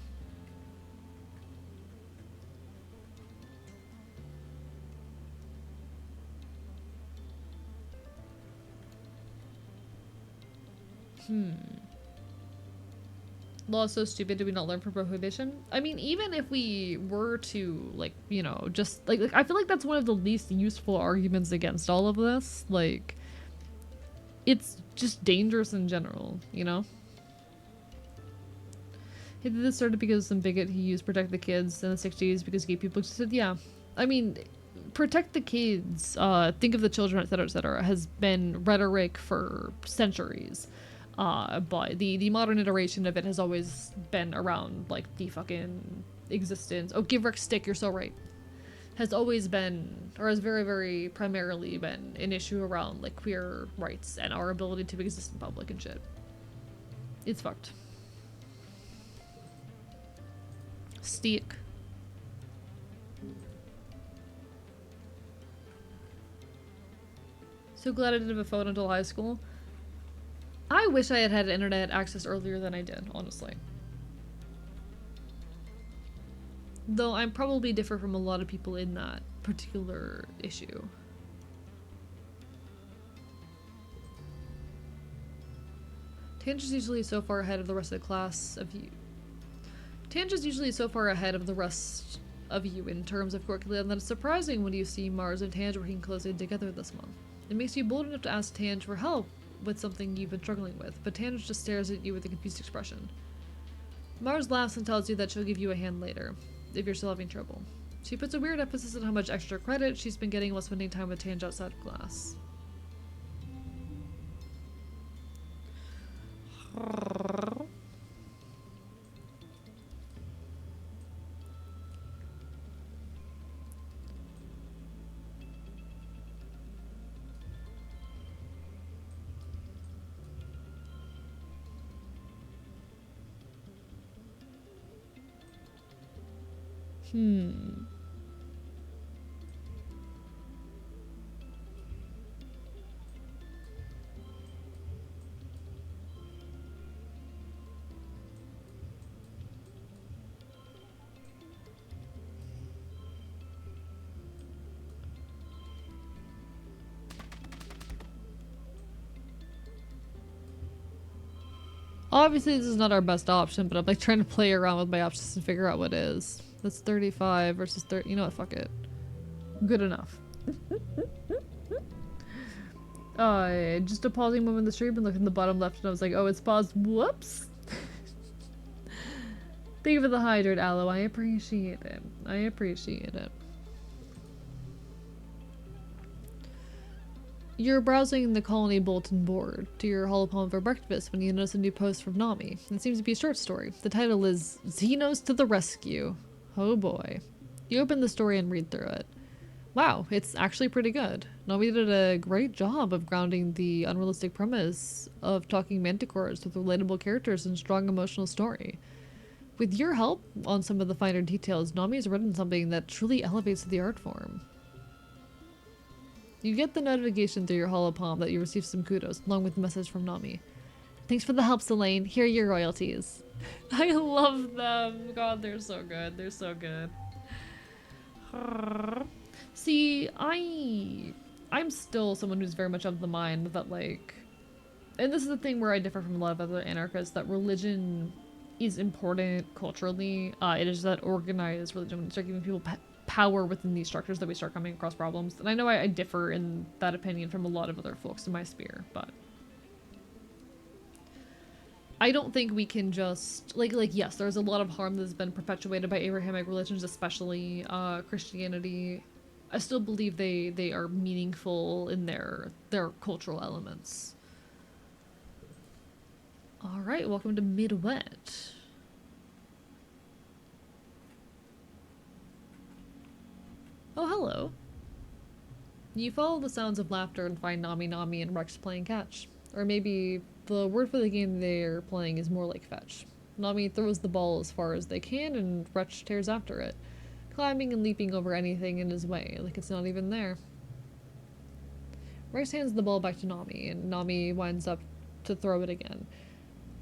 Law is so stupid, did we not learn from prohibition? I mean, even if we were to, like, you know, just, like I feel like that's one of the least useful arguments against all of this. Like, it's just dangerous in general, you know? He did this started because some bigot he used Protect the Kids in the 60s because gay people existed. Yeah. I mean, Protect the Kids, think of the children, etc., has been rhetoric for centuries. But the modern iteration of it has always been around, like, the fucking existence. Oh, give Rick stick, you're so right. Has always been, or has very, very primarily been an issue around, like, queer rights and our ability to exist in public and shit. It's fucked. Stick. So glad I didn't have a phone until high school. I wish I had had internet access earlier than I did, honestly. Though I'm probably different from a lot of people in that particular issue. Tanger's usually so far ahead of the rest of the class of you. Tanger's usually so far ahead of the rest of you in terms of curriculum that it's surprising when you see Mars and Tange working closely together this month. It makes you bold enough to ask Tange for help with something you've been struggling with, but Tange just stares at you with a confused expression. Mars laughs and tells you that she'll give you a hand later, if you're still having trouble. She puts a weird emphasis on how much extra credit she's been getting while spending time with Tange outside of class. Obviously, this is not our best option, but I'm like trying to play around with my options and figure out what is. That's 35 versus 30. You know what? Fuck it. Good enough. Just a pausing moment in the stream and look in the bottom left, and I was like, oh, it's paused. Whoops. Thank you for the hydrate, Aloe. I appreciate it. I appreciate it. You're browsing the colony bulletin board to your holopalm for breakfast when you notice a new post from Nami. It seems to be a short story. The title is Xenos to the Rescue. Oh boy. You open the story and read through it. Wow, it's actually pretty good. Nami did a great job of grounding the unrealistic premise of talking manticores with relatable characters and strong emotional story. With your help on some of the finer details, Nami has written something that truly elevates the art form. You get the notification through your holopalm that you received some kudos, along with a message from Nami. Thanks for the help, Selene. Here are your royalties. I love them. God, they're so good. They're so good. See, I'm still someone who's very much of the mind that, like... And this is the thing where I differ from a lot of other anarchists, that religion is important culturally. It is that organized religion, when you start giving people power within these structures, that we start coming across problems. And I know I differ in that opinion from a lot of other folks in my sphere, but I don't think we can just like yes, there's a lot of harm that's been perpetuated by Abrahamic religions, especially Christianity. I still believe they are meaningful in their cultural elements. All right, welcome to Midwet. Oh, hello. You follow the sounds of laughter and find Nami and Rex playing catch. Or maybe the word for the game they're playing is more like fetch. Nami throws the ball as far as they can and Rex tears after it, climbing and leaping over anything in his way, like it's not even there. Rex hands the ball back to Nami, and Nami winds up to throw it again.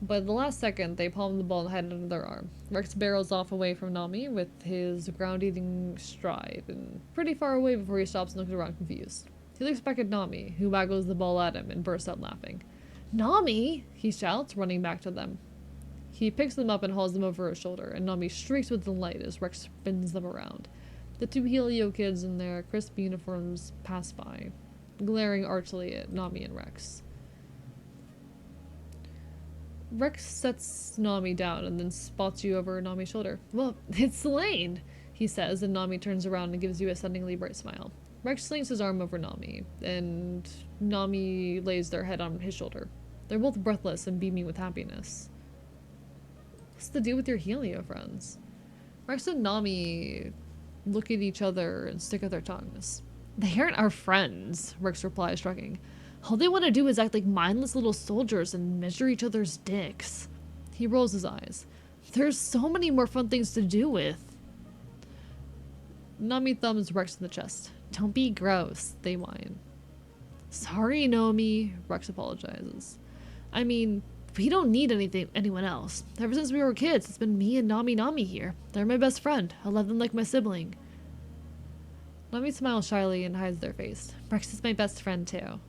But at the last second, they palm the ball and hide it under their arm. Rex barrels off away from Nami with his ground-eating stride, and pretty far away before he stops and looks around confused. He looks back at Nami, who waggles the ball at him and bursts out laughing. Nami! He shouts, running back to them. He picks them up and hauls them over his shoulder, and Nami shrieks with delight as Rex spins them around. The two Helio kids in their crisp uniforms pass by, glaring archly at Nami and Rex. Rex sets Nami down and then spots you over Nami's shoulder. Well, it's Selene, he says, and Nami turns around and gives you a stunningly bright smile. Rex slings his arm over Nami, and Nami lays their head on his shoulder. They're both breathless and beaming with happiness. What's the deal with your Helio friends? Rex and Nami look at each other and stick out their tongues. They aren't our friends, Rex replies, shrugging. All they want to do is act like mindless little soldiers and measure each other's dicks. He rolls his eyes. There's so many more fun things to do with. Nami thumbs Rex in the chest. Don't be gross, they whine. Sorry, Nomi, Rex apologizes. I mean, we don't need anyone else. Ever since we were kids, it's been me and Nami here. They're my best friend. I love them like my sibling. Nami smiles shyly and hides their face. Rex is my best friend too.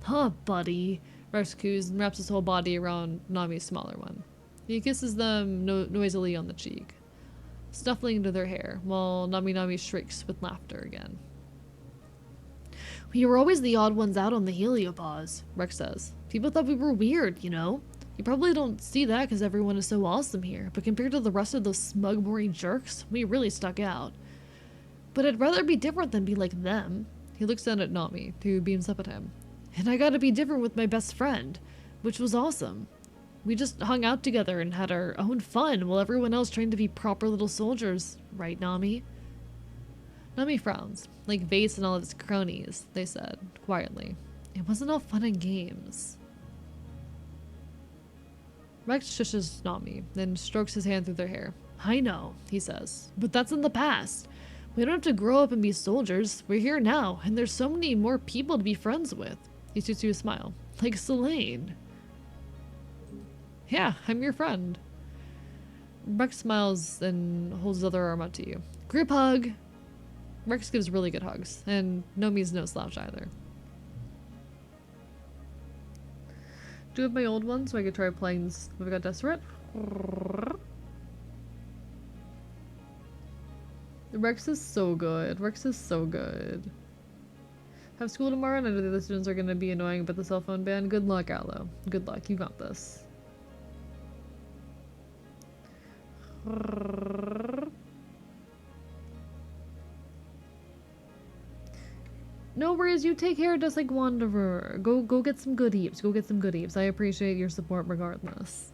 Huh, buddy. Rex coos and wraps his whole body around Nami's smaller one. He kisses them noisily on the cheek, snuffling into their hair, while Nami shrieks with laughter again. We were always the odd ones out on the heliopause, Rex says. People thought we were weird, you know? You probably don't see that because everyone is so awesome here, but compared to the rest of those smug, boring jerks, we really stuck out. But I'd rather be different than be like them. He looks down at Nami, who beams up at him. And I gotta be different with my best friend, which was awesome. We just hung out together and had our own fun while everyone else trained to be proper little soldiers. Right, Nami? Nami frowns, like Vase and all of his cronies, they said, quietly. It wasn't all fun and games. Rex shushes Nami, then strokes his hand through their hair. I know, he says, but that's in the past. We don't have to grow up and be soldiers. We're here now, and there's so many more people to be friends with. He shoots you a smile. Like Selene. Yeah, I'm your friend. Rex smiles and holds his other arm out to you. Group hug! Rex gives really good hugs, and Nomi's no slouch either. Do you have my old one so I could try playing this if I got desperate? Rex is so good. Rex is so good. Have school tomorrow and I know the other students are going to be annoying about the cell phone ban. Good luck, Aloe. Good luck. You got this. No worries, you take care, just like Wanderer. Go get some goodies. Go get some goodies. I appreciate your support regardless.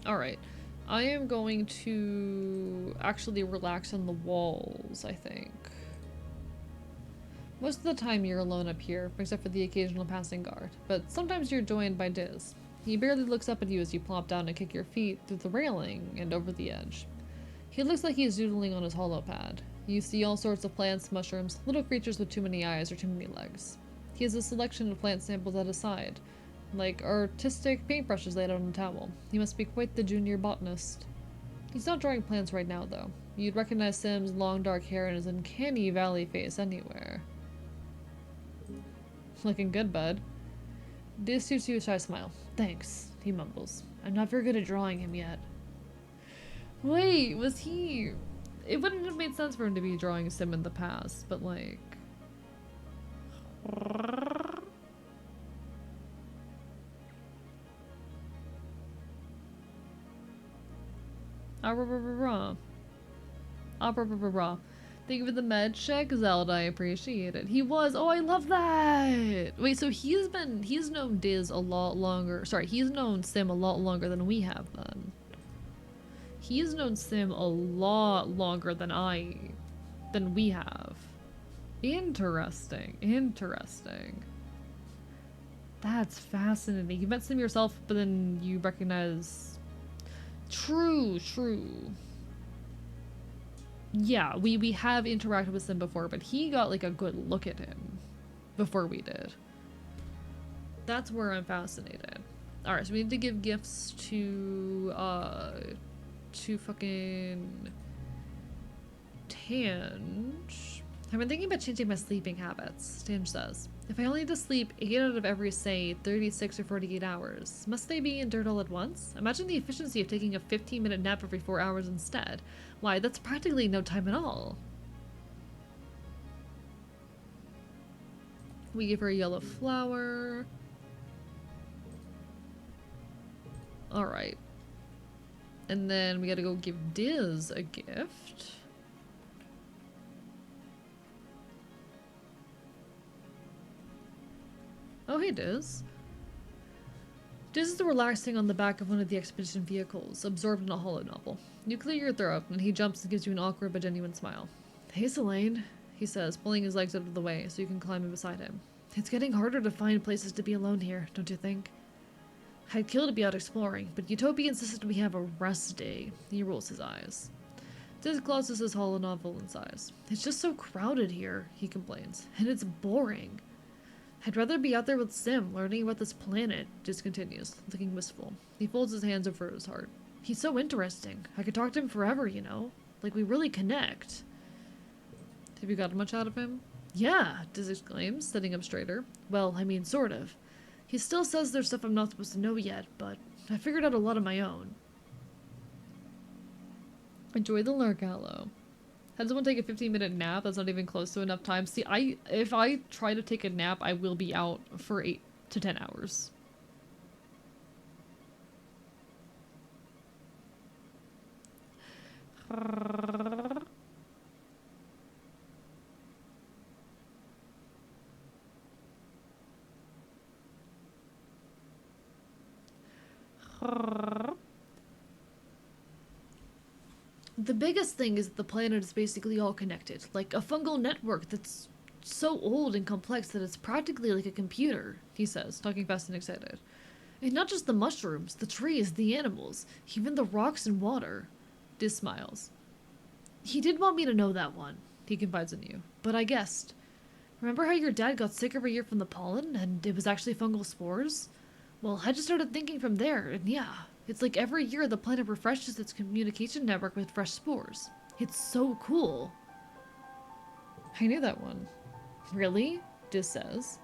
Alright. I am going to actually relax on the walls, I think. Most of the time you're alone up here, except for the occasional passing guard, but sometimes you're joined by Diz. He barely looks up at you as you plop down and kick your feet through the railing and over the edge. He looks like he's doodling on his hollow pad. You see all sorts of plants, mushrooms, little creatures with too many eyes or too many legs. He has a selection of plant samples at his side, like artistic paintbrushes laid out on a towel. He must be quite the junior botanist. He's not drawing plants right now, though. You'd recognize Sim's long dark hair and his uncanny valley face anywhere. Looking good, bud. Diz shoots you a shy smile. Thanks, he mumbles. I'm not very good at drawing him yet. Wait, was he... It wouldn't have made sense for him to be drawing Sim in the past, but like... Thank you for the med check, Zelda. I appreciate it. He was. Oh, I love that. Wait, so he's known Diz a lot longer. Sorry, he's known Sim a lot longer than we have then. He's known Sim a lot longer than we have. Interesting. Interesting. That's fascinating. You met Sim yourself, but then you recognize... True. Yeah, we have interacted with Sim before, but he got like a good look at him before we did. That's where I'm fascinated. Alright, so we need to give gifts to fucking Tange. I've been thinking about changing my sleeping habits, Tange says. If I only need to sleep 8 out of every, say, 36 or 48 hours, must they be in dirt all at once? Imagine the efficiency of taking a 15-minute nap every 4 hours instead. Why, that's practically no time at all. We give her a yellow flower. Alright. And then we gotta go give Diz a gift. Oh, hey, Diz. Diz is relaxing on the back of one of the expedition vehicles, absorbed in a hollow novel. You clear your throat, and he jumps and gives you an awkward but genuine smile. Hey, Selene, he says, pulling his legs out of the way so you can climb in beside him. It's getting harder to find places to be alone here, don't you think? I'd kill to be out exploring, but Utopia insisted we have a rest day. He rolls his eyes. Diz closes his hollow novel and sighs. It's just so crowded here, he complains, and it's boring. I'd rather be out there with Sim, learning about this planet, Diz continues, looking wistful. He folds his hands over his heart. He's so interesting. I could talk to him forever, you know? Like, we really connect. Have you gotten much out of him? Yeah, Diz exclaims, sitting up straighter. Well, I mean, sort of. He still says there's stuff I'm not supposed to know yet, but I figured out a lot of my own. Enjoy the lurk, Aloe. Had someone take a 15-minute nap? That's not even close to enough time. See, if I try to take a nap, I will be out for 8 to 10 hours. The biggest thing is that the planet is basically all connected, like a fungal network that's so old and complex that it's practically like a computer, he says, talking fast and excited. And not just the mushrooms, the trees, the animals, even the rocks and water. Diz smiles. He did want me to know that one, he confides in you, but I guessed. Remember how your dad got sick every year from the pollen, and it was actually fungal spores? Well, I just started thinking from there, and yeah, it's like every year the planet refreshes its communication network with fresh spores. It's so cool. I knew that one. Really? Diz says.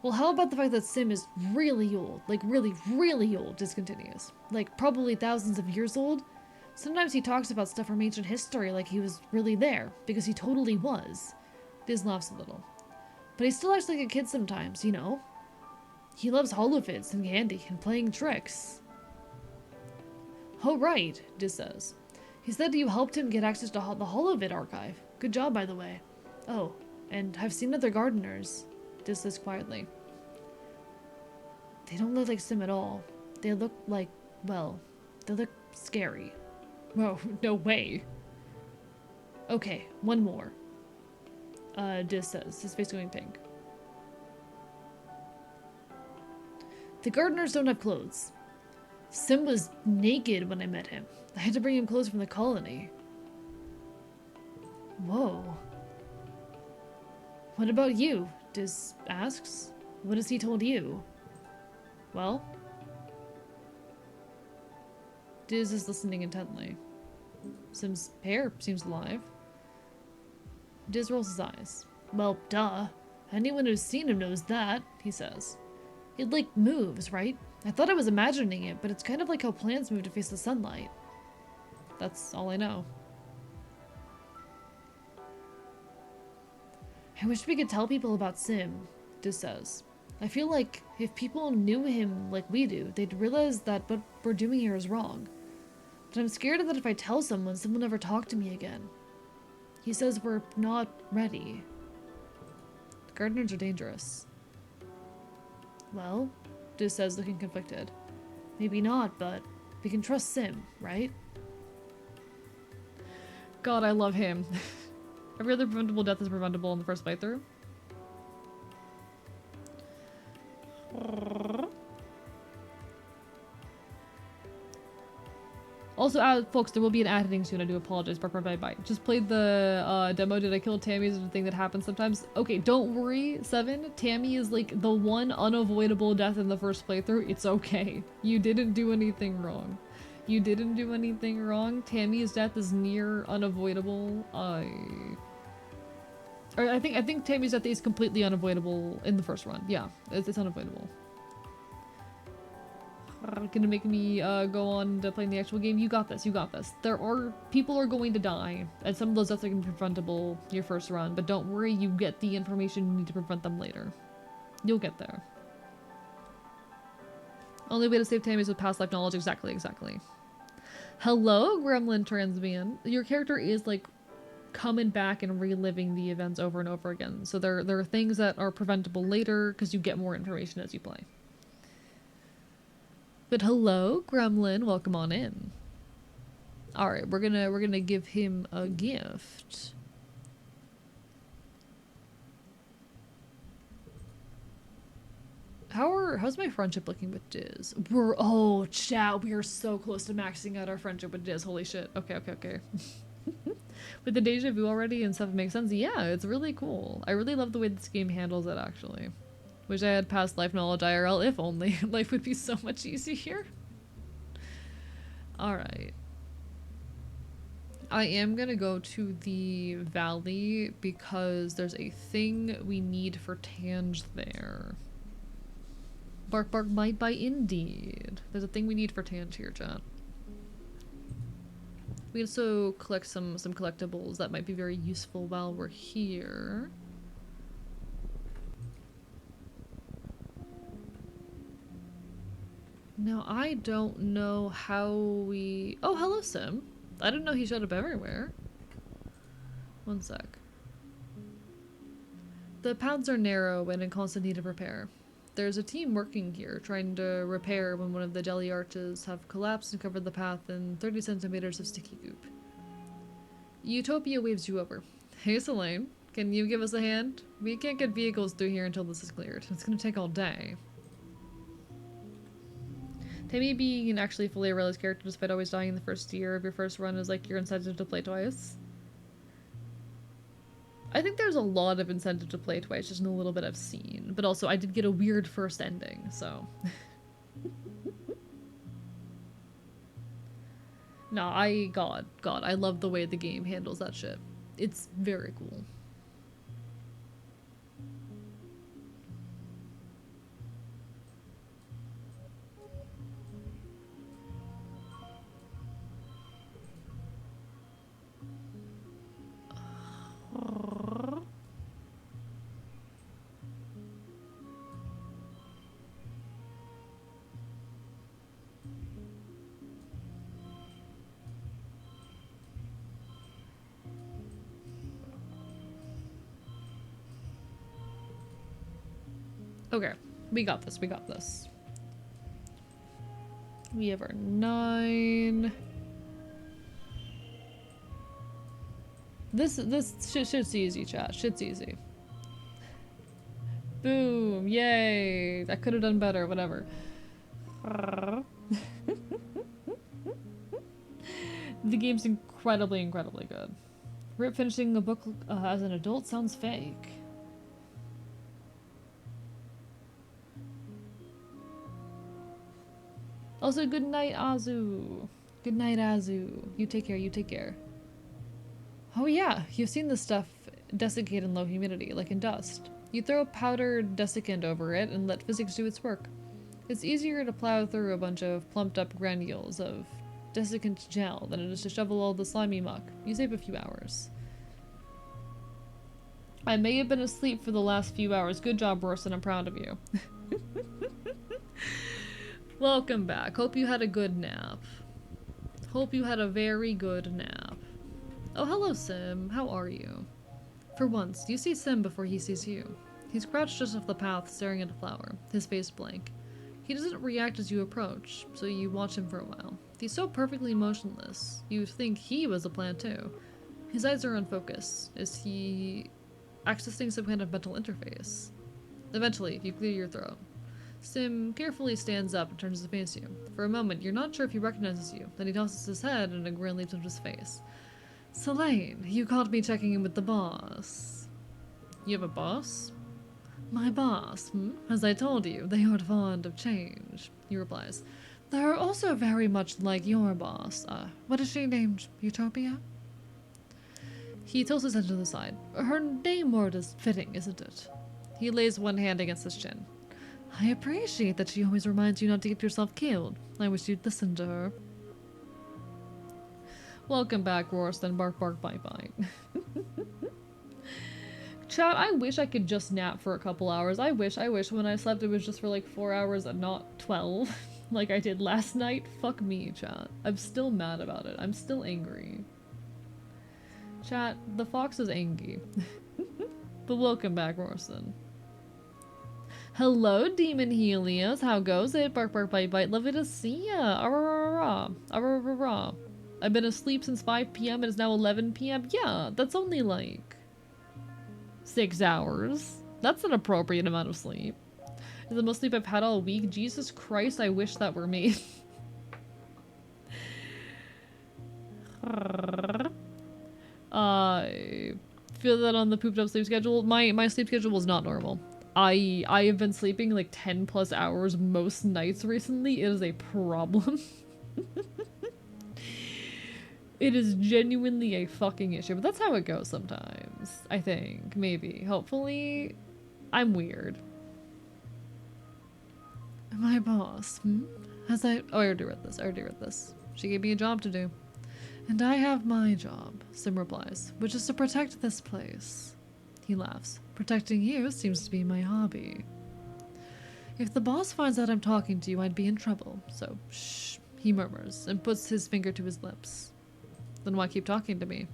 Well, how about the fact that Sim is really old? Like really, really old, Diz continues. Like probably thousands of years old? Sometimes he talks about stuff from ancient history like he was really there, because he totally was. Diz laughs a little. But he still acts like a kid sometimes, you know? He loves holofits and candy and playing tricks. Oh, right, Diz says. He said you helped him get access to the Holovit archive. Good job, by the way. Oh, and I've seen other gardeners, Diz says quietly. They don't look like Sim at all. They look like, well, they look scary. Whoa, no way. Okay, one more. Diz says, his face going pink. The gardeners don't have clothes. Sim was naked when I met him. I had to bring him clothes from the colony. Whoa. What about you? Diz asks. What has he told you? Well? Diz is listening intently. Sim's hair seems alive. Diz rolls his eyes. Well, duh. Anyone who's seen him knows that, he says. It, like, moves, right? I thought I was imagining it, but it's kind of like how plants move to face the sunlight. That's all I know. I wish we could tell people about Sim, Diz says. I feel like if people knew him like we do, they'd realize that what we're doing here is wrong. But I'm scared that if I tell someone will never talk to me again. He says we're not ready. The gardeners are dangerous. Well, Diz says, looking conflicted. Maybe not, but we can trust Sim, right? God, I love him. Every other preventable death is preventable in the first playthrough. Also, folks, there will be an ad hitting soon. I do apologize. Bye. Just played the demo. Did I kill Tammy? Is a thing that happens sometimes. Okay, don't worry, Seven. Tammy is like the one unavoidable death in the first playthrough. It's okay. You didn't do anything wrong. You didn't do anything wrong. Tammy's death is near unavoidable. I think Tammy's death is completely unavoidable in the first run. Yeah, it's unavoidable. Gonna make me go on to playing the actual game. You got this. You got this. People are going to die, and some of those deaths are gonna be preventable your first run. But don't worry, you get the information you need to prevent them later. You'll get there. Only way to save Tammy is with past life knowledge. Exactly. Hello, Gremlin Transbian. Your character is like coming back and reliving the events over and over again. So there are things that are preventable later because you get more information as you play. But hello, Gremlin, welcome on in. All right, we're gonna give him a gift. How's my friendship looking with Diz? Chat, we are so close to maxing out our friendship with Diz. Holy shit. Okay. With the deja vu already and stuff makes sense. Yeah, it's really cool. I really love the way this game handles it, actually. Wish I had past life knowledge IRL, if only. Life would be so much easier. Alright. I am gonna go to the valley because there's a thing we need for Tange there. Bark bark bite bite indeed. There's a thing we need for Tange here, chat. We can also collect some collectibles that might be very useful while we're here. Now, I don't know how we... Oh, hello, Sim. I didn't know he showed up everywhere. One sec. The paths are narrow and in constant need of repair. There's a team working here, trying to repair when one of the jelly arches have collapsed and covered the path in 30 centimeters of sticky goop. Utopia waves you over. Hey, Selene. Can you give us a hand? We can't get vehicles through here until this is cleared. It's gonna take all day. Tammy being an actually fully realized character despite always dying in the first year of your first run is like your incentive to play twice. I think there's a lot of incentive to play twice, just in a little bit I've seen. But also, I did get a weird first ending, so... Nah, God, I love the way the game handles that shit. It's very cool. Okay, we got this, we got this. We have our 9. This shit's easy, chat. Shit's easy. Boom, yay. I could have done better, whatever. The game's incredibly good. Rip finishing a book as an adult sounds fake. Also, good night, Azu. Good night, Azu. You take care, you take care. Oh yeah, you've seen this stuff desiccate in low humidity, like in dust. You throw powdered desiccant over it and let physics do its work. It's easier to plow through a bunch of plumped up granules of desiccant gel than it is to shovel all the slimy muck. You save a few hours. I may have been asleep for the last few hours. Good job, Rorston. I'm proud of you. Welcome back. Hope you had a good nap. Hope you had a very good nap. Oh, hello, Sim. How are you? For once, you see Sim before he sees you. He's crouched just off the path, staring at a flower, his face blank. He doesn't react as you approach, so you watch him for a while. He's so perfectly motionless, you'd think he was a plant too. His eyes are unfocused. Is he accessing some kind of mental interface? Eventually, you clear your throat. Sim carefully stands up and turns to face you. For a moment, you're not sure if he recognizes you. Then he tosses his head and a grin leaps into his face. Selene, you caught me checking in with the boss. You have a boss? My boss, As I told you, they aren't fond of change, he replies. They're also very much like your boss. What is she named? Utopia? He tilts his head to the side. Her name word is fitting, isn't it? He lays one hand against his chin. I appreciate that she always reminds you not to get yourself killed. I wish you'd listen to her. Welcome back, Rorston. Bark, bark, bite, bite. Chat, I wish I could just nap for a couple hours. I wish when I slept it was just for like 4 hours and not 12, like I did last night. Fuck me, chat. I'm still mad about it. I'm still angry. Chat, the fox is angry. But welcome back, Rorston. Hello, Demon Helios. How goes it? Bark, bark, bite, bite. Lovely to see ya. Ararara. Ararara. I've been asleep since 5 p.m. It is now 11 p.m. Yeah, that's only like 6 hours. That's an appropriate amount of sleep. It's the most sleep I've had all week. Jesus Christ, I wish that were me. I feel that on the pooped up sleep schedule. My sleep schedule was not normal. I have been sleeping like 10 plus hours most nights recently. It is a problem. It is genuinely a fucking issue, but that's how it goes sometimes. I think, maybe, hopefully. I'm weird. My boss, oh, I already read this. She gave me a job to do. And I have my job, Sim replies, which is to protect this place. He laughs. Protecting you seems to be my hobby. If the boss finds out I'm talking to you, I'd be in trouble. So, shh, he murmurs and puts his finger to his lips. Then why keep talking to me?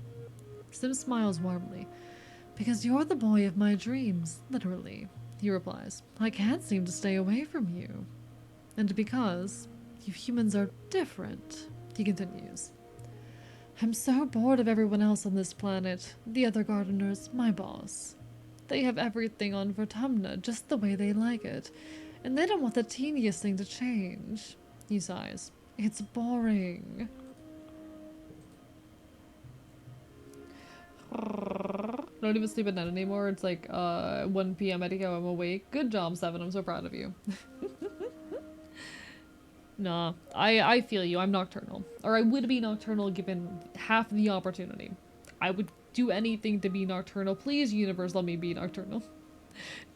Sim smiles warmly. Because you're the boy of my dreams, literally, he replies. I can't seem to stay away from you. And because you humans are different, he continues. I'm so bored of everyone else on this planet, the other gardeners, my boss. They have everything on Vertumna just the way they like it, and they don't want the teeniest thing to change. He sighs. It's boring. Don't even sleep at night anymore. It's like 1 p.m. Etika, I'm awake. Good job, Seven. I'm so proud of you. Nah, I feel you. I'm nocturnal. Or I would be nocturnal given half the opportunity. I would do anything to be nocturnal. Please, universe, let me be nocturnal.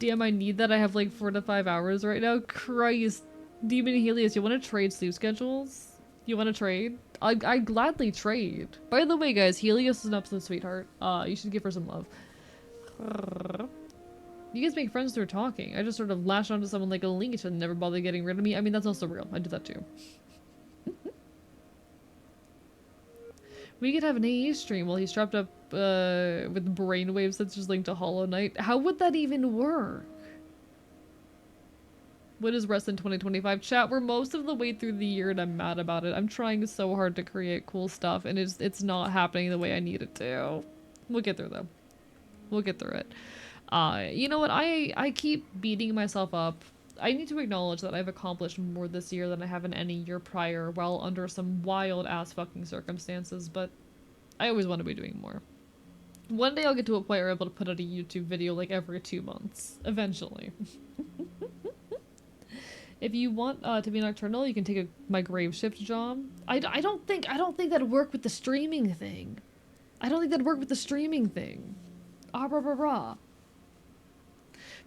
Damn, I need that. I have like 4 to 5 hours right now. Christ. Demon Helios, you want to trade sleep schedules? You want to trade? I'd gladly trade. By the way, guys, Helios is an absolute sweetheart. You should give her some love. You guys make friends through talking. I just sort of lash onto someone like a leech and never bother getting rid of me. I mean, that's also real. I do that too. We could have an AE stream while he's strapped up with brainwaves that's just linked to Hollow Knight. How would that even work? What is Rest in 2025? Chat, we're most of the way through the year and I'm mad about it. I'm trying so hard to create cool stuff and it's not happening the way I need it to. We'll get through though. We'll get through it. You know what? I keep beating myself up. I need to acknowledge that I've accomplished more this year than I have in any year prior while under some wild ass fucking circumstances, but I always want to be doing more. One day I'll get to a point where I'm able to put out a YouTube video like every 2 months. Eventually. If you want to be nocturnal, you can take my grave shift job. I don't think that'd work with the streaming thing. I don't think that'd work with the streaming thing. Ah, rah, rah, rah.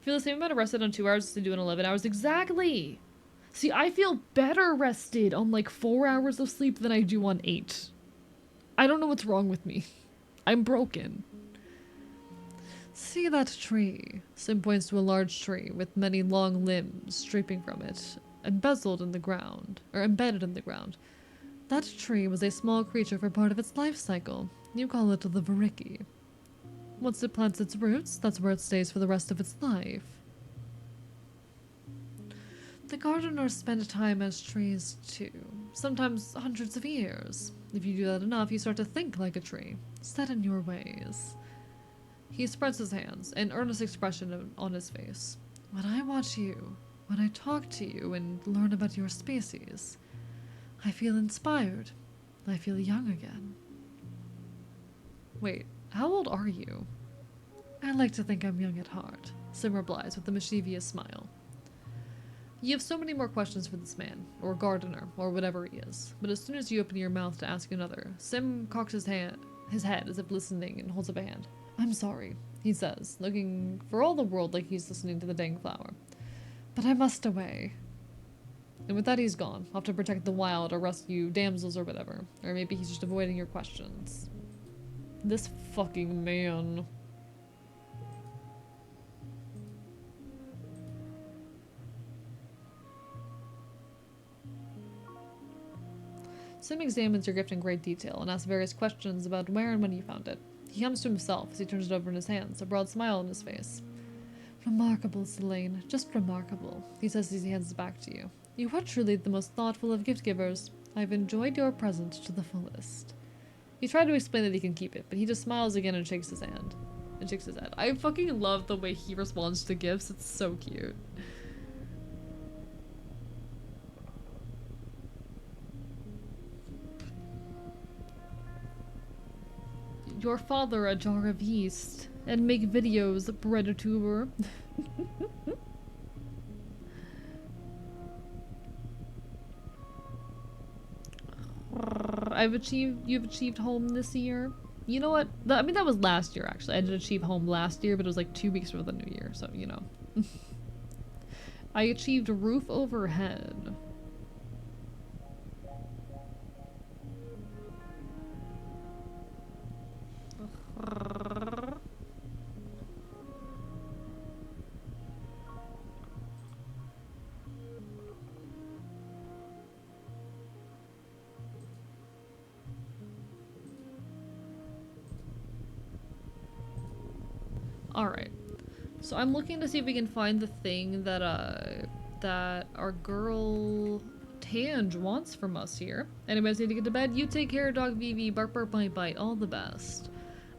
Feel the same amount of rested on 2 hours as I do in 11 hours. Exactly! See, I feel better rested on like 4 hours of sleep than I do on 8. I don't know what's wrong with me. I'm broken. See that tree? Sim points to a large tree with many long limbs streaming from it, embezzled in the ground, or embedded in the ground. That tree was a small creature for part of its life cycle. You call it the Variki. Once it plants its roots, that's where it stays for the rest of its life. The gardeners spend time as trees too, sometimes hundreds of years. If you do that enough, you start to think like a tree, set in your ways. He spreads his hands, an earnest expression on his face. When I watch you, when I talk to you and learn about your species, I feel inspired. I feel young again. Wait, how old are you? I like to think I'm young at heart, Sim replies with a mischievous smile. You have so many more questions for this man, or gardener, or whatever he is, but as soon as you open your mouth to ask another, Sim cocks his head as if listening and holds up a hand. I'm sorry, he says, looking for all the world like he's listening to the dang flower. But I must away. And with that he's gone, off to protect the wild or rescue damsels or whatever. Or maybe he's just avoiding your questions. This fucking man. Sim examines your gift in great detail and asks various questions about where and when you found it. He comes to himself as he turns it over in his hands, a broad smile on his face. Remarkable, Selene. Just remarkable, he says as he hands it back to you. You are truly the most thoughtful of gift givers. I've enjoyed your present to the fullest. He tried to explain that he can keep it, but he just smiles again and shakes his hand. And shakes his head. I fucking love the way he responds to gifts. It's so cute. Your father a jar of yeast and make videos, bread-tuber. you've achieved home this year. You know what? I mean, that was last year, actually. I did achieve home last year, but it was like 2 weeks before the new year, so, you know. I achieved roof overhead. Alright. So I'm looking to see if we can find the thing that, that our girl Tange wants from us here. Anyways, need to get to bed? You take care, dog VV. Bark, bark, bite, bite. All the best.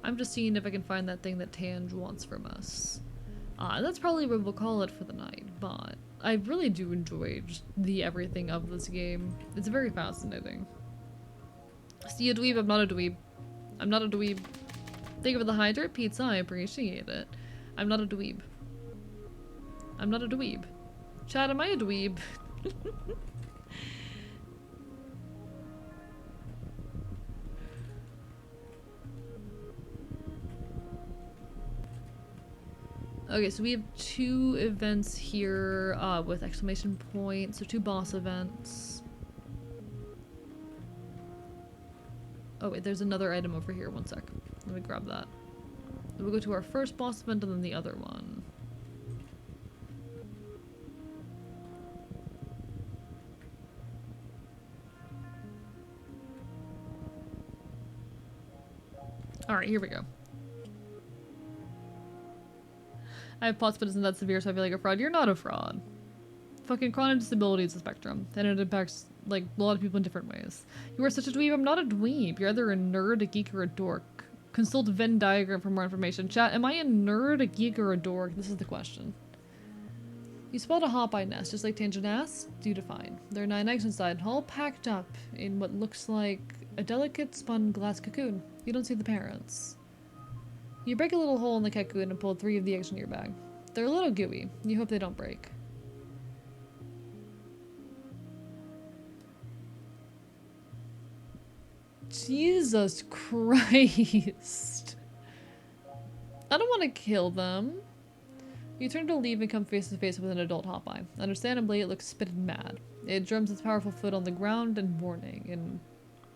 I'm just seeing if I can find that thing that Tange wants from us. That's probably what we'll call it for the night, but I really do enjoy just the everything of this game. It's very fascinating. See a dweeb? I'm not a dweeb. I'm not a dweeb. Thank you for the hydrate pizza, I appreciate it. I'm not a dweeb. I'm not a dweeb. Chad, am I a dweeb? Okay, so we have 2 events here with exclamation points, so 2 boss events. Oh wait, there's another item over here, one sec. Let me grab that. Then we'll go to our first boss event and then the other one. Alright, here we go. I have POTS, but isn't that severe, so I feel like a fraud. You're not a fraud. Fucking chronic disability is a spectrum, and it impacts, like, a lot of people in different ways. You are such a dweeb. I'm not a dweeb. You're either a nerd, a geek, or a dork. Consult Venn diagram for more information. Chat, am I a nerd, a geek, or a dork? This is the question. You spelled a hop-eye nest, just like tangent ass. Do define. There are 9 eggs inside, all packed up in what looks like a delicate spun glass cocoon. You don't see the parents. You break a little hole in the cocoon and pull 3 of the eggs into your bag. They're a little gooey. You hope they don't break. Jesus Christ. I don't want to kill them. You turn to leave and come face to face with an adult Hopeye. Understandably, it looks spitted mad. It drums its powerful foot on the ground in warning, and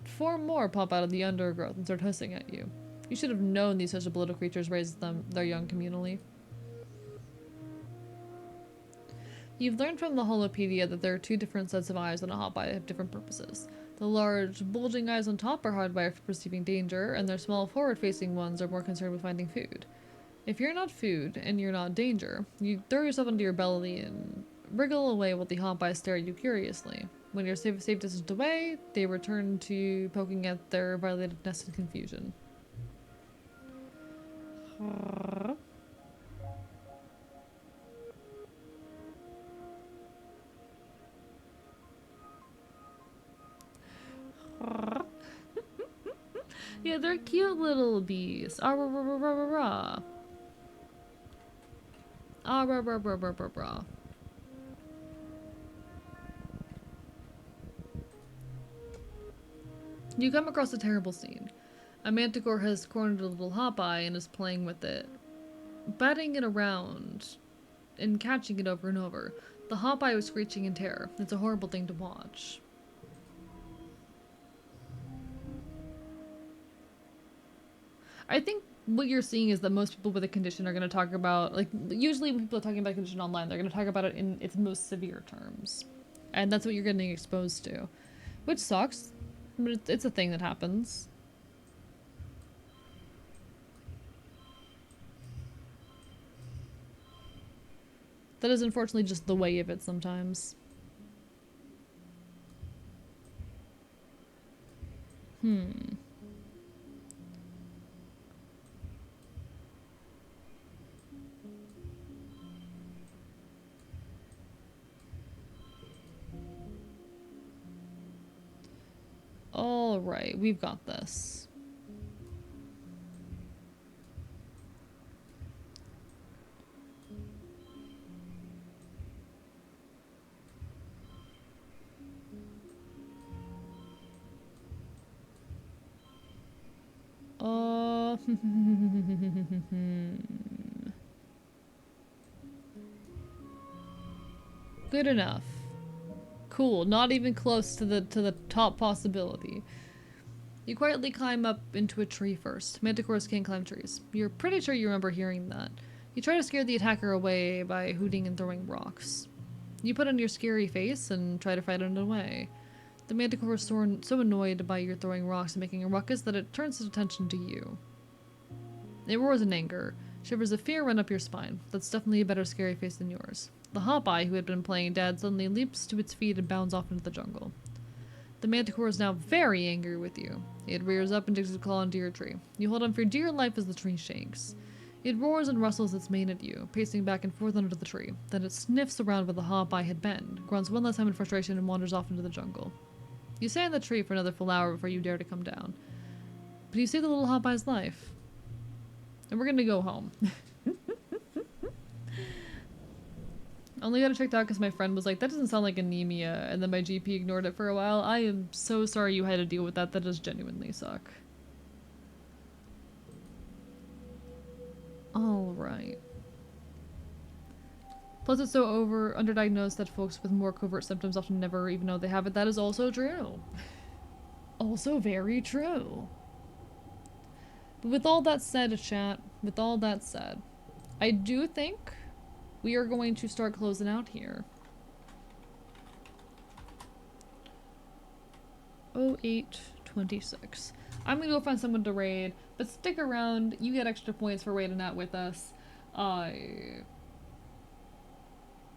4 more pop out of the undergrowth and start hissing at you. You should have known these such little creatures raised their young communally. You've learned from the Holopedia that there are 2 different sets of eyes on a Hopeye that have different purposes. The large, bulging eyes on top are hardwired for perceiving danger, and their small, forward-facing ones are more concerned with finding food. If you're not food, and you're not danger, you throw yourself into your belly and wriggle away while the Hopeyes stare at you curiously. When you're safe distance away, they return to poking at their violated nest in confusion. Yeah, they're cute little bees. Ah, rah, rah, rah, rah, rah, rah. Ah, rah, rah, rah, rah, rah, rah. You come across a terrible scene. A manticore has cornered a little Hopeye and is playing with it, batting it around and catching it over and over. The Hopeye was screeching in terror. It's a horrible thing to watch. I think what you're seeing is that most people with a condition are going to talk about, like, usually when people are talking about a condition online, they're going to talk about it in its most severe terms. And that's what you're getting exposed to. Which sucks, but it's a thing that happens. That is unfortunately just the way of it sometimes. Alright, we've got this. Good enough. Cool, not even close to the top possibility. You quietly climb up into a tree first. Manticores can't climb trees. You're pretty sure you remember hearing that. You try to scare the attacker away by hooting and throwing rocks. You put on your scary face and try to fight it away. The manticore is so annoyed by your throwing rocks and making a ruckus that it turns its attention to you. It roars in anger. Shivers of fear run up your spine. That's definitely a better scary face than yours. The Hawkeye, who had been playing dead, suddenly leaps to its feet and bounds off into the jungle. The manticore is now very angry with you. It rears up and digs its claw into your tree. You hold on for dear life as the tree shakes. It roars and rustles its mane at you, pacing back and forth under the tree. Then it sniffs around where the Hawkeye had been, grunts one last time in frustration, and wanders off into the jungle. You stay in the tree for another full hour before you dare to come down. But you see the little Hawkeye's life. And we're gonna go home. Only got it checked out because my friend was like, that doesn't sound like anemia, and then my GP ignored it for a while. I am so sorry you had to deal with that. That does genuinely suck. Alright. Plus it's so underdiagnosed that folks with more covert symptoms often never even know they have it. That is also true. Also very true. But with all that said, chat, with all that said, I do think we are going to start closing out here. 0826. I'm gonna go find someone to raid, but stick around. You get extra points for raiding out with us.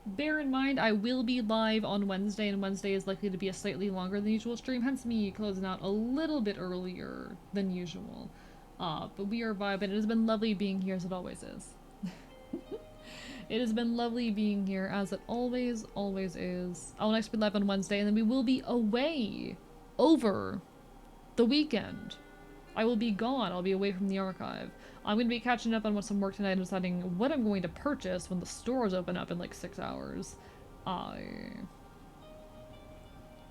Bear in mind, I will be live on Wednesday, and Wednesday is likely to be a slightly longer than usual stream, hence me closing out a little bit earlier than usual. But we are vibing. It has been lovely being here, as it always is. It has been lovely being here, as it always is. I'll next be live on Wednesday, and then we will be away over the weekend. I will be gone. I'll be away from the archive. I'm going to be catching up on some work tonight and deciding what I'm going to purchase when the stores open up in like 6 hours.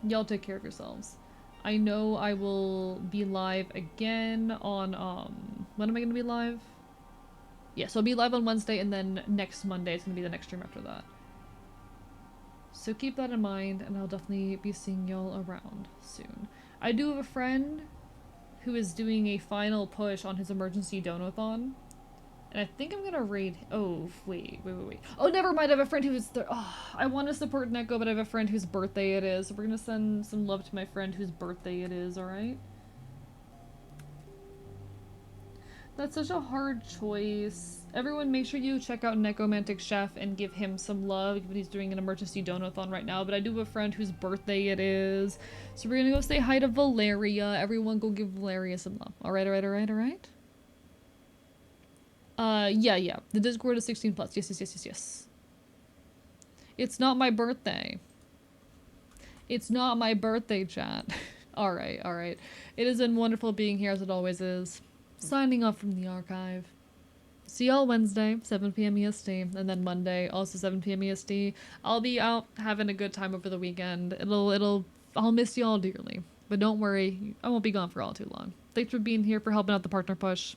Y'all take care of yourselves. I know I will be live again on, when am I going to be live? Yeah, so I'll be live on Wednesday, and then next Monday is going to be the next stream after that. So keep that in mind, and I'll definitely be seeing y'all around soon. I do have a friend who is doing a final push on his emergency donathon, and I think I'm gonna raid. Oh, wait. Oh, never mind. I have a friend who is there. Oh, I want to support Neko, but I have a friend whose birthday it is. So we're gonna send some love to my friend whose birthday it is. All right. That's such a hard choice. Everyone, make sure you check out Necromantic Chef and give him some love. He's doing an emergency donathon right now, but I do have a friend whose birthday it is. So we're gonna go say hi to Valeria. Everyone go give Valeria some love. Alright. Yeah. The Discord is 16 plus. Yes. It's not my birthday. It's not my birthday, chat. Alright. It has been wonderful being here, as it always is. Signing off from the archive. See y'all Wednesday, 7 p.m. EST, and then Monday, also 7 p.m. EST. I'll be out having a good time over the weekend. I'll miss y'all dearly. But don't worry, I won't be gone for all too long. Thanks for being here, for helping out the partner push.